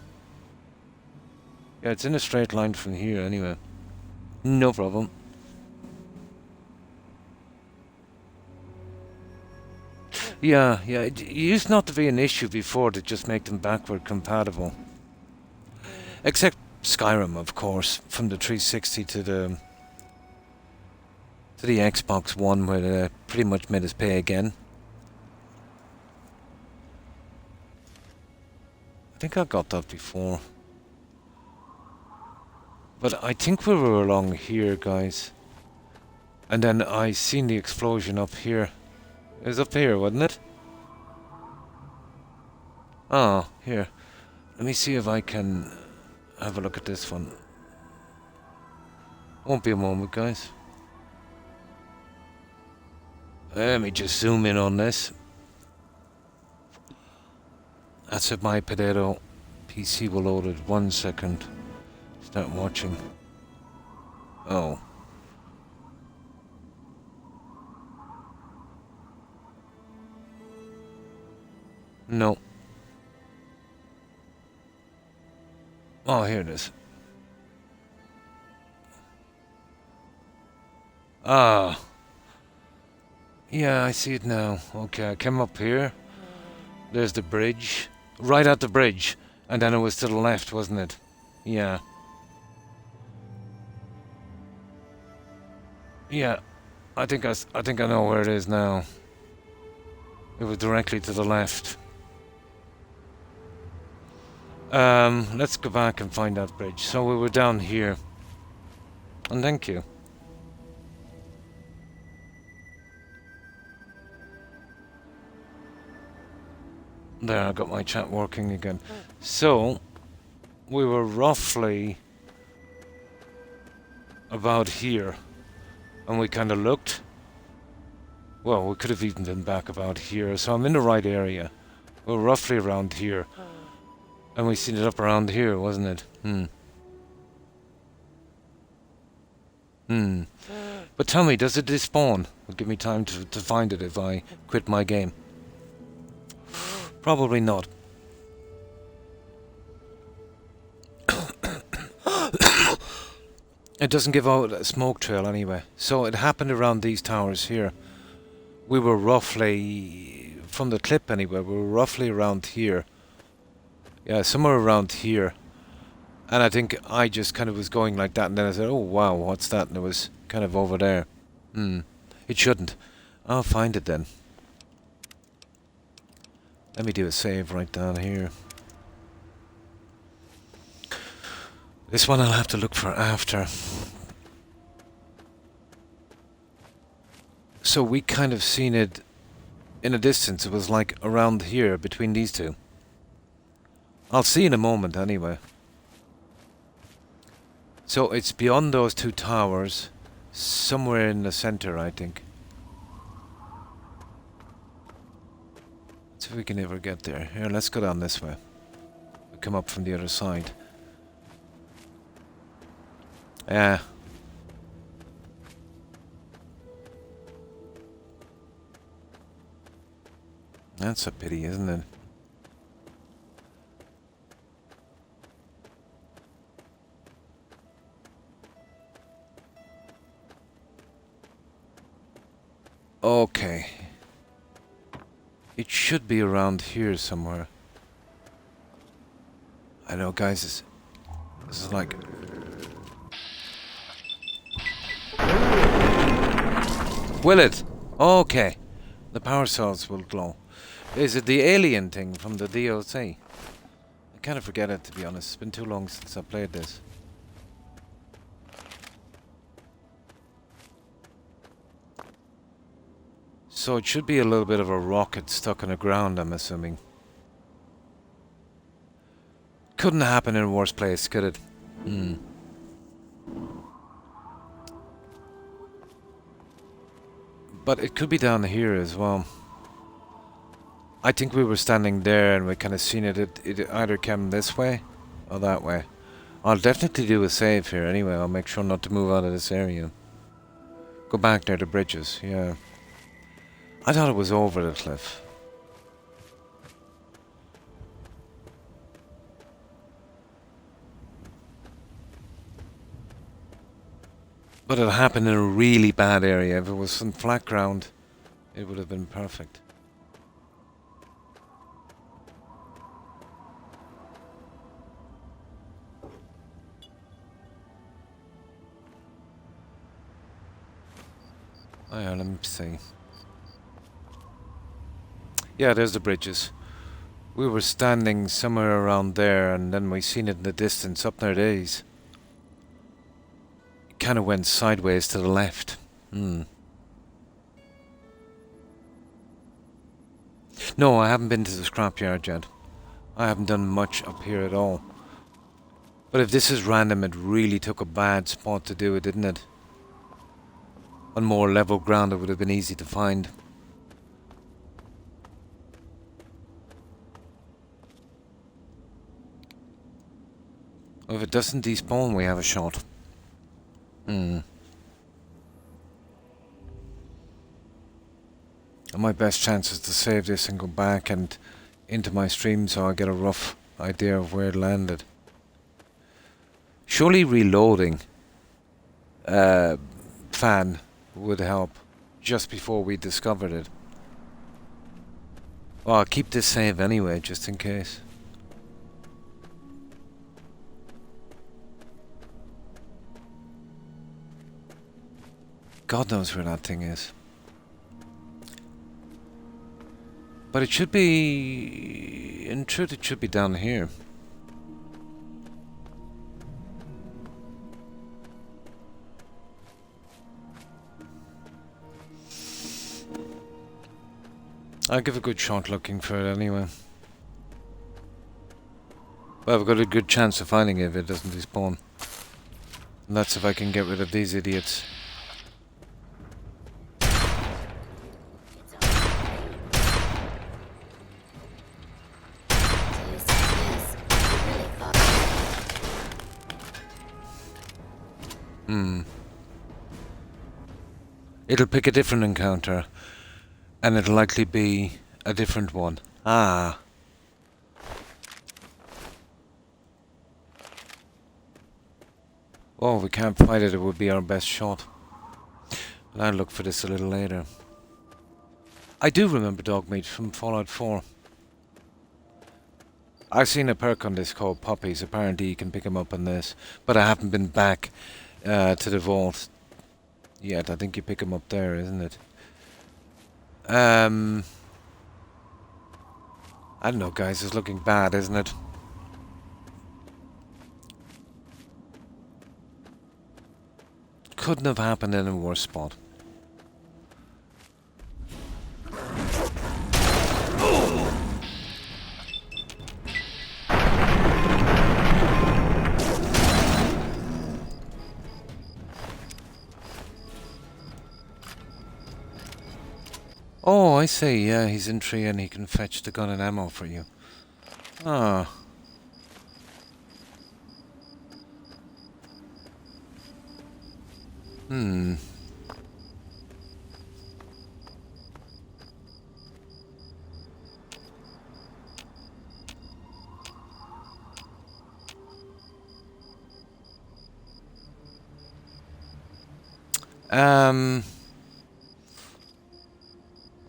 Yeah, it's in a straight line from here anyway. No problem. Yeah, it used not to be an issue before to just make them backward compatible. Except Skyrim, of course, from the 360 to the Xbox One, where they pretty much made us pay again. I think I got that before. But I think we were along here, guys. And then I seen the explosion up here. It was up here, wasn't it? Oh, here. Let me see if I can have a look at this one. Won't be a moment, guys. Let me just zoom in on this. That's if my potato PC will load it. 1 second. Start watching. Oh. No. Oh, here it is. Ah. Yeah, I see it now. Okay, I came up here. There's the bridge. Right at the bridge. And then it was to the left, wasn't it? Yeah. Yeah. I think I know where it is now. It was directly to the left. Let's go back and find that bridge. So we were down here. And thank you. There, I got my chat working again. So, we were roughly about here. And we kind of looked. Well, we could have even been back about here. So I'm in the right area. We're roughly around here. And we seen it up around here, wasn't it? But tell me, does it despawn? It'll give me time to find it if I quit my game. Probably not. It doesn't give out a smoke trail anyway. So it happened around these towers here. We were roughly, from the clip anyway, we were roughly around here. Yeah, somewhere around here. And I think I just kind of was going like that, and then I said, oh wow, what's that? And it was kind of over there. It shouldn't. I'll find it then. Let me do a save right down here. This one I'll have to look for after. So we kind of seen it in a distance. It was like around here, between these two. I'll see in a moment anyway. So it's beyond those two towers, somewhere in the center, I think. See if we can ever get there. Here, let's go down this way. We'll come up from the other side. Yeah. That's a pity, isn't it? Okay. It should be around here somewhere. I know, guys, this is like... Will it? Okay. The power cells will glow. Is it the alien thing from the DLC? I kind of forget it, to be honest. It's been too long since I played this. So it should be a little bit of a rocket stuck in the ground, I'm assuming. Couldn't happen in a worse place, could it? But it could be down here as well. I think we were standing there and we kind of seen it. It either came this way or that way. I'll definitely do a save here anyway. I'll make sure not to move out of this area. Go back near the bridges, yeah. I thought it was over the cliff. But it happened in a really bad area. If it was some flat ground, it would have been perfect. Oh yeah, let me see. Yeah, there's the bridges. We were standing somewhere around there, and then we seen it in the distance up near these. It kind of went sideways to the left. No, I haven't been to the scrapyard yet. I haven't done much up here at all. But if this is random, it really took a bad spot to do it, didn't it? On more level ground, it would have been easy to find. If it doesn't despawn, we have a shot. And my best chance is to save this and go back and into my stream so I get a rough idea of where it landed. Surely reloading fan would help just before we discovered it. Oh, I'll keep this save anyway, just in case. God knows where that thing is. But it should be... In truth, it should be down here. I'll give a good shot looking for it anyway. Well, I've got a good chance of finding it if it doesn't despawn. And that's if I can get rid of these idiots. It'll pick a different encounter. And it'll likely be a different one. Ah. Oh, we can't fight it. It would be our best shot. But I'll look for this a little later. I do remember Dogmeat from Fallout 4. I've seen a perk on this called Puppies. Apparently you can pick them up on this. But I haven't been back to the vault yet. I think you pick them up there, isn't it? I don't know, guys. It's looking bad, isn't it? Couldn't have happened in a worse spot. Oh, I see. Yeah, he's in tree and he can fetch the gun and ammo for you. Ah. Hmm.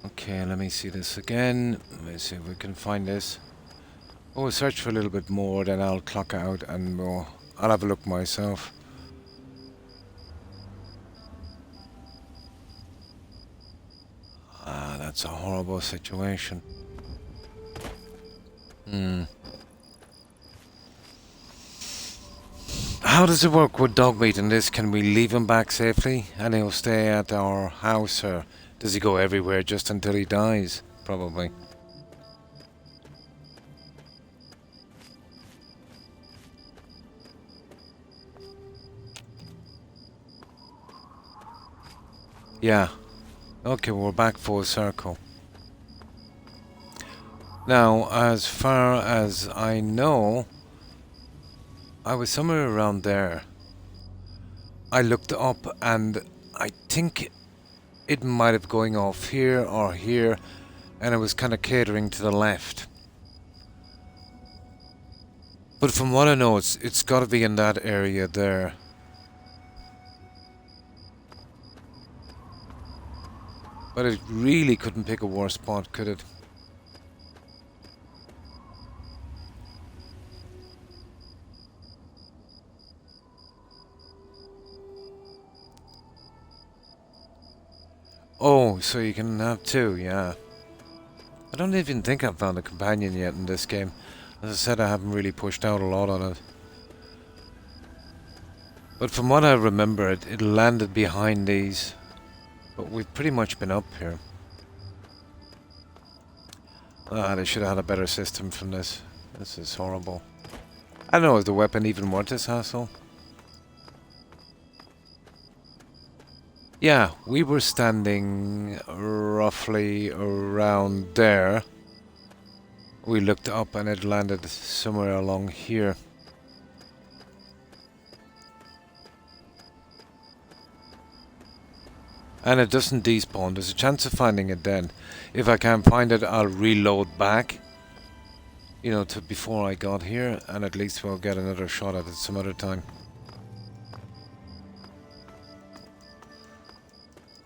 Okay, let me see this again. Let me see if we can find this. Oh, we'll search for a little bit more, then I'll clock out and I'll have a look myself. Ah, that's a horrible situation. How does it work with Dogmeat in this? Can we leave him back safely and he'll stay at our house, or does he go everywhere just until he dies? Probably. Yeah. Okay, we're back full circle. Now, as far as I know, I was somewhere around there. I looked up and I think it might have going off here or here, and it was kind of catering to the left. But from what I know, it's got to be in that area there. But it really couldn't pick a worse spot, could it? Oh, so you can have two, yeah. I don't even think I've found a companion yet in this game. As I said, I haven't really pushed out a lot on it. But from what I remember, it landed behind these. But we've pretty much been up here. Ah, they should have had a better system from this. This is horrible. I don't know, is the weapon even worth this hassle? Yeah, we were standing roughly around there. We looked up and it landed somewhere along here. And it doesn't despawn. There's a chance of finding it then. If I can't find it, I'll reload back. You know, to before I got here, and at least we'll get another shot at it some other time.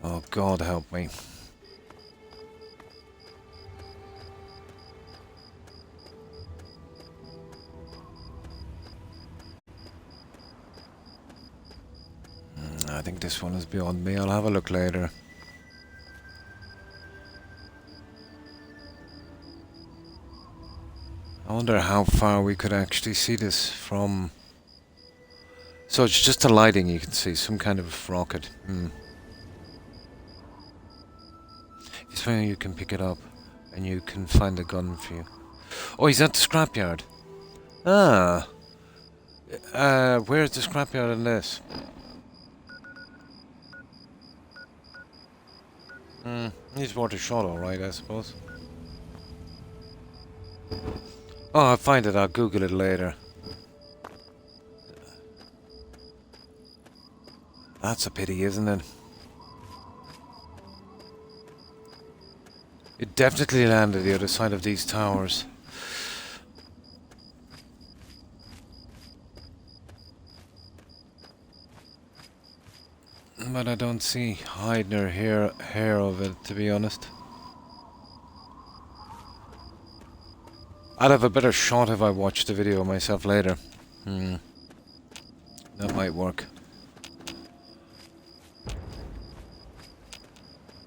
Oh, God help me. think this one is beyond me. I'll have a look later. I wonder how far we could actually see this from. So it's just the lighting you can see, some kind of rocket. It's where you can pick it up and you can find a gun for you. Oh, he's at the scrapyard. Ah. Where's the scrapyard in this? He's worth a shot, alright, I suppose. Oh, I'll find it. I'll Google it later. That's a pity, isn't it? It definitely landed the other side of these towers. But I don't see hide nor hair of it, to be honest. I'd have a better shot if I watched the video myself later. That might work.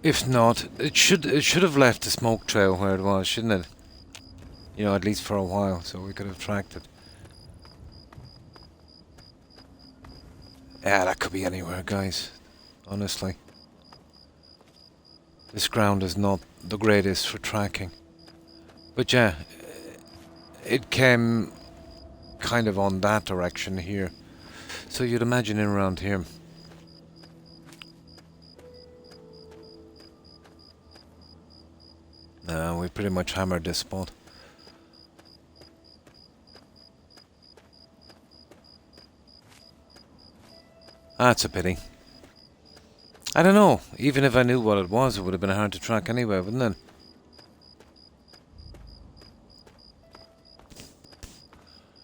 If not, it should have left the smoke trail where it was, shouldn't it? You know, at least for a while, so we could have tracked it. Yeah, that could be anywhere, guys. Honestly. This ground is not the greatest for tracking. But yeah, it came kind of on that direction here. So you'd imagine in around here. We pretty much hammered this spot. That's a pity. I don't know. Even if I knew what it was, it would have been hard to track anyway, wouldn't it?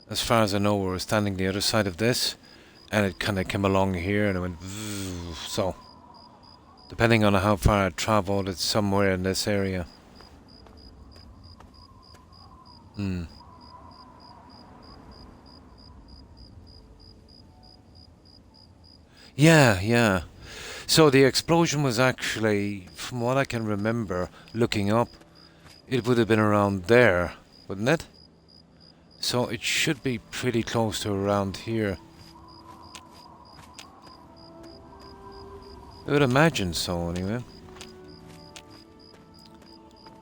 As far as I know, we were standing the other side of this, and it kind of came along here, and it went. So, depending on how far it travelled, it's somewhere in this area. Yeah. So the explosion was actually, from what I can remember, looking up, it would have been around there, wouldn't it? So it should be pretty close to around here. I would imagine so, anyway.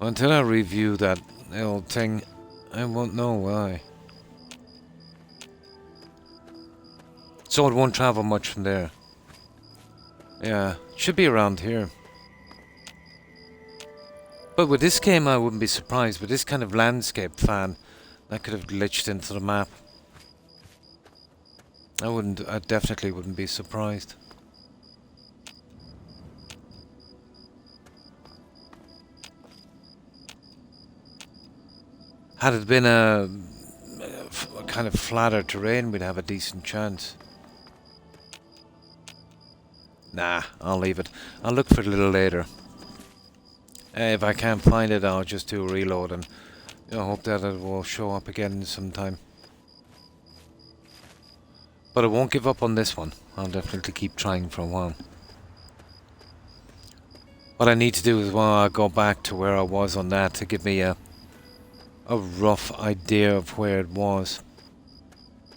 Until I review that old thing, I won't know why. So it won't travel much from there. Yeah, it should be around here. But with this game, I wouldn't be surprised. With this kind of landscape fan, that could have glitched into the map. I definitely wouldn't be surprised. Had it been a kind of flatter terrain, we'd have a decent chance. Nah, I'll leave it. I'll look for it a little later. If I can't find it, I'll just do a reload and hope that it will show up again sometime. But I won't give up on this one. I'll definitely keep trying for a while. What I need to do is, I'll go back to where I was on that to give me a rough idea of where it was.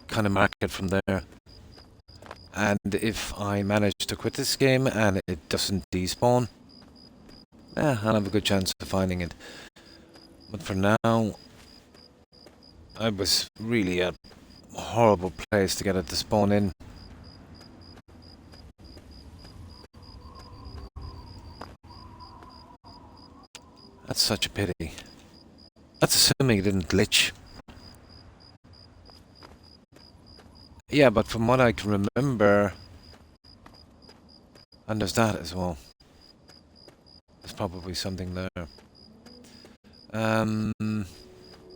Kind of mark it from there. And if I manage to quit this game and it doesn't despawn, I'll have a good chance of finding it. But for now, I was really a horrible place to get it to spawn in. That's such a pity. That's assuming it didn't glitch. Yeah, but from what I can remember, and there's that as well. There's probably something there.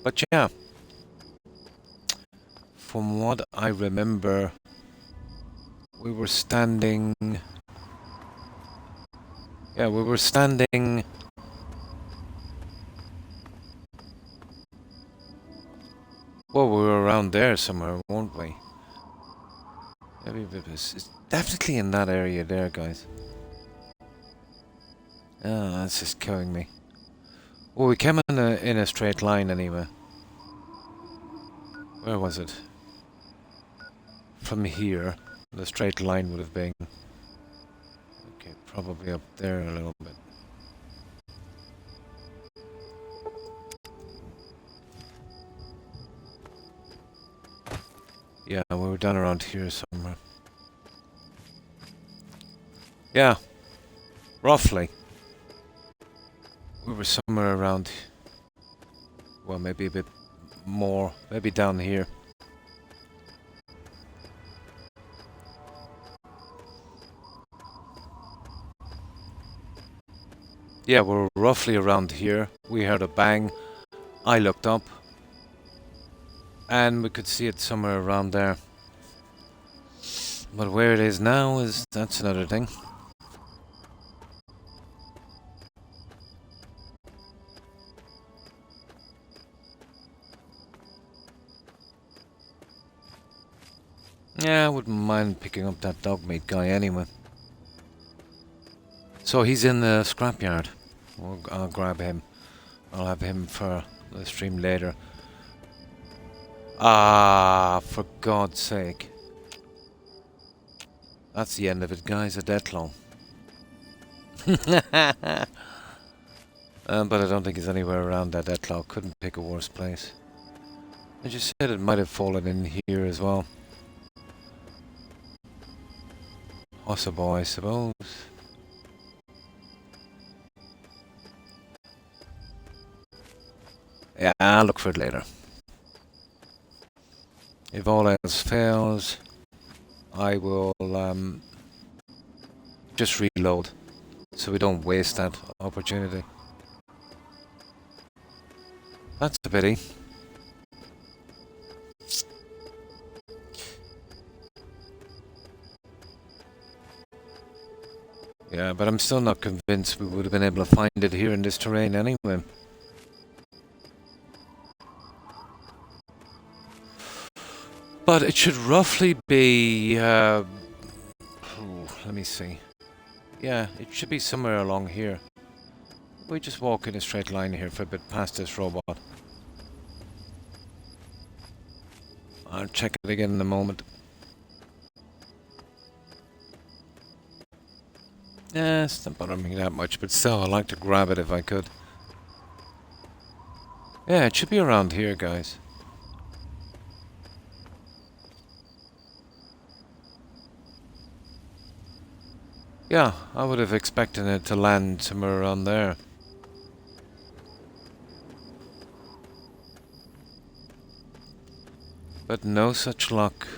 But yeah, from what I remember, we were standing. Yeah, we were standing. Well, we were around there somewhere, weren't we? Maybe it's definitely in that area there, guys. Oh, that's just killing me. Well, we came in a straight line anyway. Where was it? From here, the straight line would have been... Okay, probably up there a little bit. Yeah, we were down around here somewhere. Yeah, roughly. We were somewhere around... Well, maybe a bit more. Maybe down here. Yeah, we're roughly around here. We heard a bang. I looked up. And we could see it somewhere around there. But where it is now that's another thing. Yeah, I wouldn't mind picking up that dog meat guy anyway. So he's in the scrapyard. I'll grab him. I'll have him for the stream later. Ah, for God's sake. That's the end of it, guys. A deathclaw. But I don't think he's anywhere around that deathclaw. Couldn't pick a worse place. I just said it might have fallen in here as well. Possible, I suppose. Yeah, I'll look for it later. If all else fails, I will just reload so we don't waste that opportunity. That's a pity. Yeah, but I'm still not convinced we would have been able to find it here in this terrain anyway. But it should roughly be... let me see. Yeah, it should be somewhere along here. We just walk in a straight line here for a bit past this robot. I'll check it again in a moment. Yeah, it's not bothering me that much, but still, I'd like to grab it if I could. Yeah, it should be around here, guys. Yeah, I would have expected it to land somewhere around there. But no such luck.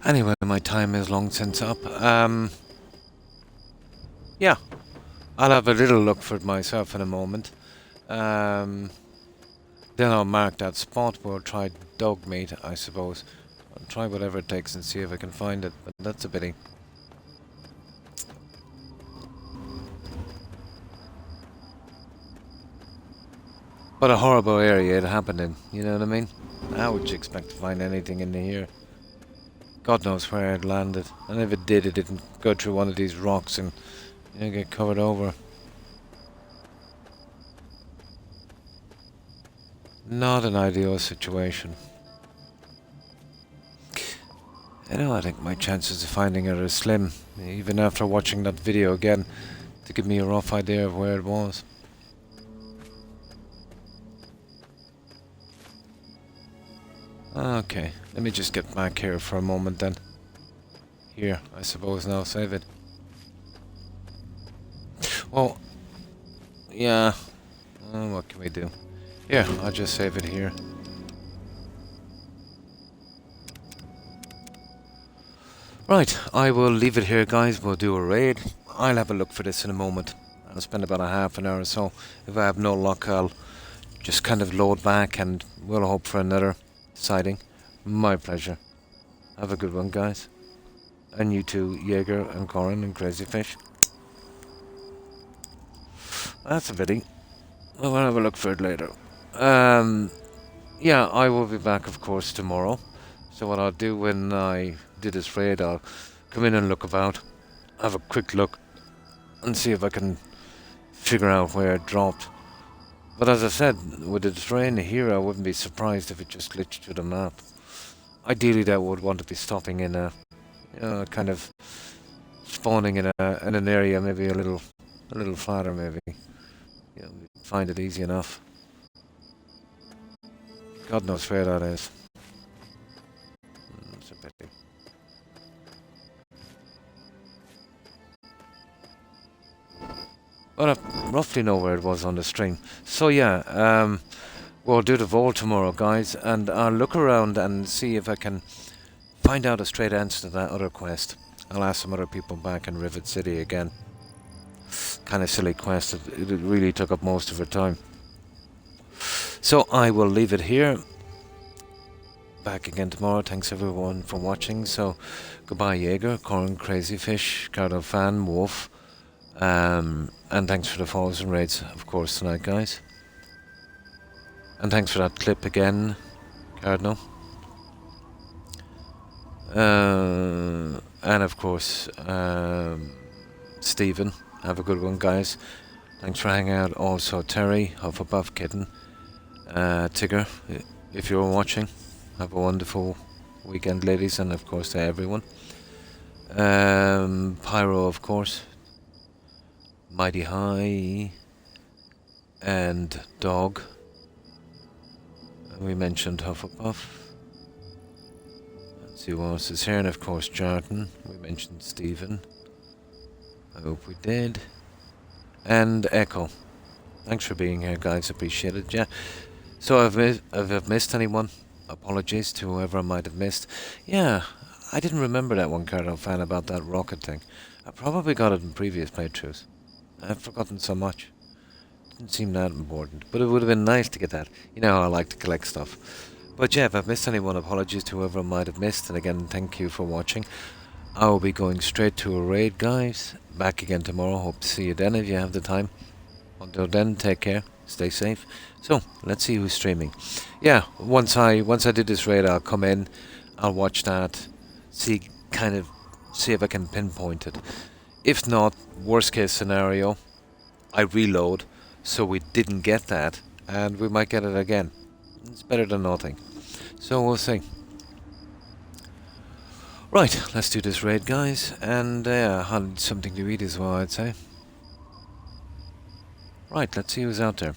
Anyway, my time is long since up. Yeah, I'll have a little look for it myself in a moment. Then I'll mark that spot. We'll try dog meat, I suppose. I'll try whatever it takes and see if I can find it, but that's a pity. What a horrible area it happened in, you know what I mean? How would you expect to find anything in here? God knows where it landed. And if it did, it didn't go through one of these rocks and get covered over. Not an ideal situation. You know, I think my chances of finding it are slim, even after watching that video again, to give me a rough idea of where it was. Okay, let me just get back here for a moment then. Here, I suppose now, save it. Well, yeah, what can we do? Here, I'll just save it here. Right, I will leave it here, guys. We'll do a raid. I'll have a look for this in a moment. I'll spend about a half an hour or so. If I have no luck, I'll just kind of load back and we'll hope for another sighting. My pleasure. Have a good one, guys. And you too, Jaeger and Corin and Crazy Fish. That's a pity. We'll have a look for it later. Yeah, I will be back, of course, tomorrow. So what I'll do when I do this raid, I'll come in and look about, have a quick look, and see if I can figure out where it dropped. But as I said, with the terrain here, I wouldn't be surprised if it just glitched through the map. Ideally, that would want to be stopping in a, kind of spawning in an area maybe a little flatter, maybe. Find it easy enough. God knows where that is. It's a pity. Well, I roughly know where it was on the stream. So yeah, we'll do the vault tomorrow, guys, and I'll look around and see if I can find out a straight answer to that other quest. I'll ask some other people back in Rivet City again. Kind of silly quest. It really took up most of her time. So I will leave it here. Back again tomorrow. Thanks everyone for watching. So goodbye, Jaeger, Corin, Crazyfish, Cardo Fan, Wolf. And thanks for the follows and raids, of course, tonight, guys. And thanks for that clip again, Cardinal. And of course, Stephen. Have a good one, guys. Thanks for hanging out. Also, Terry, Hufflepuff Kitten, Tigger, if you're watching. Have a wonderful weekend, ladies, and of course to everyone. Pyro, of course. Mighty High and Dog. We mentioned Hufflepuff. Let's see who else is here, and of course Jordan. We mentioned Stephen. I hope we did. And Echo. Thanks for being here, guys. Appreciate it. Yeah. So if I've missed anyone, apologies to whoever I might have missed. Yeah, I didn't remember that one, Cardinal Fan, about that rocket thing. I probably got it in previous playthroughs. I've forgotten so much. Didn't seem that important, but it would have been nice to get that. You know how I like to collect stuff. But yeah, if I've missed anyone, apologies to whoever I might have missed. And again, thank you for watching. I will be going straight to a raid, guys. Back again tomorrow. Hope to see you then if you have the time. Until then, take care. Stay safe. So, let's see who's streaming. Yeah, once I do this raid, I'll come in. I'll watch that. See if I can pinpoint it. If not, worst case scenario, I reload, so we didn't get that, and we might get it again. It's better than nothing. So we'll see. Right, let's do this raid, guys, and I'll need something to eat as well, I'd say. Right, let's see who's out there.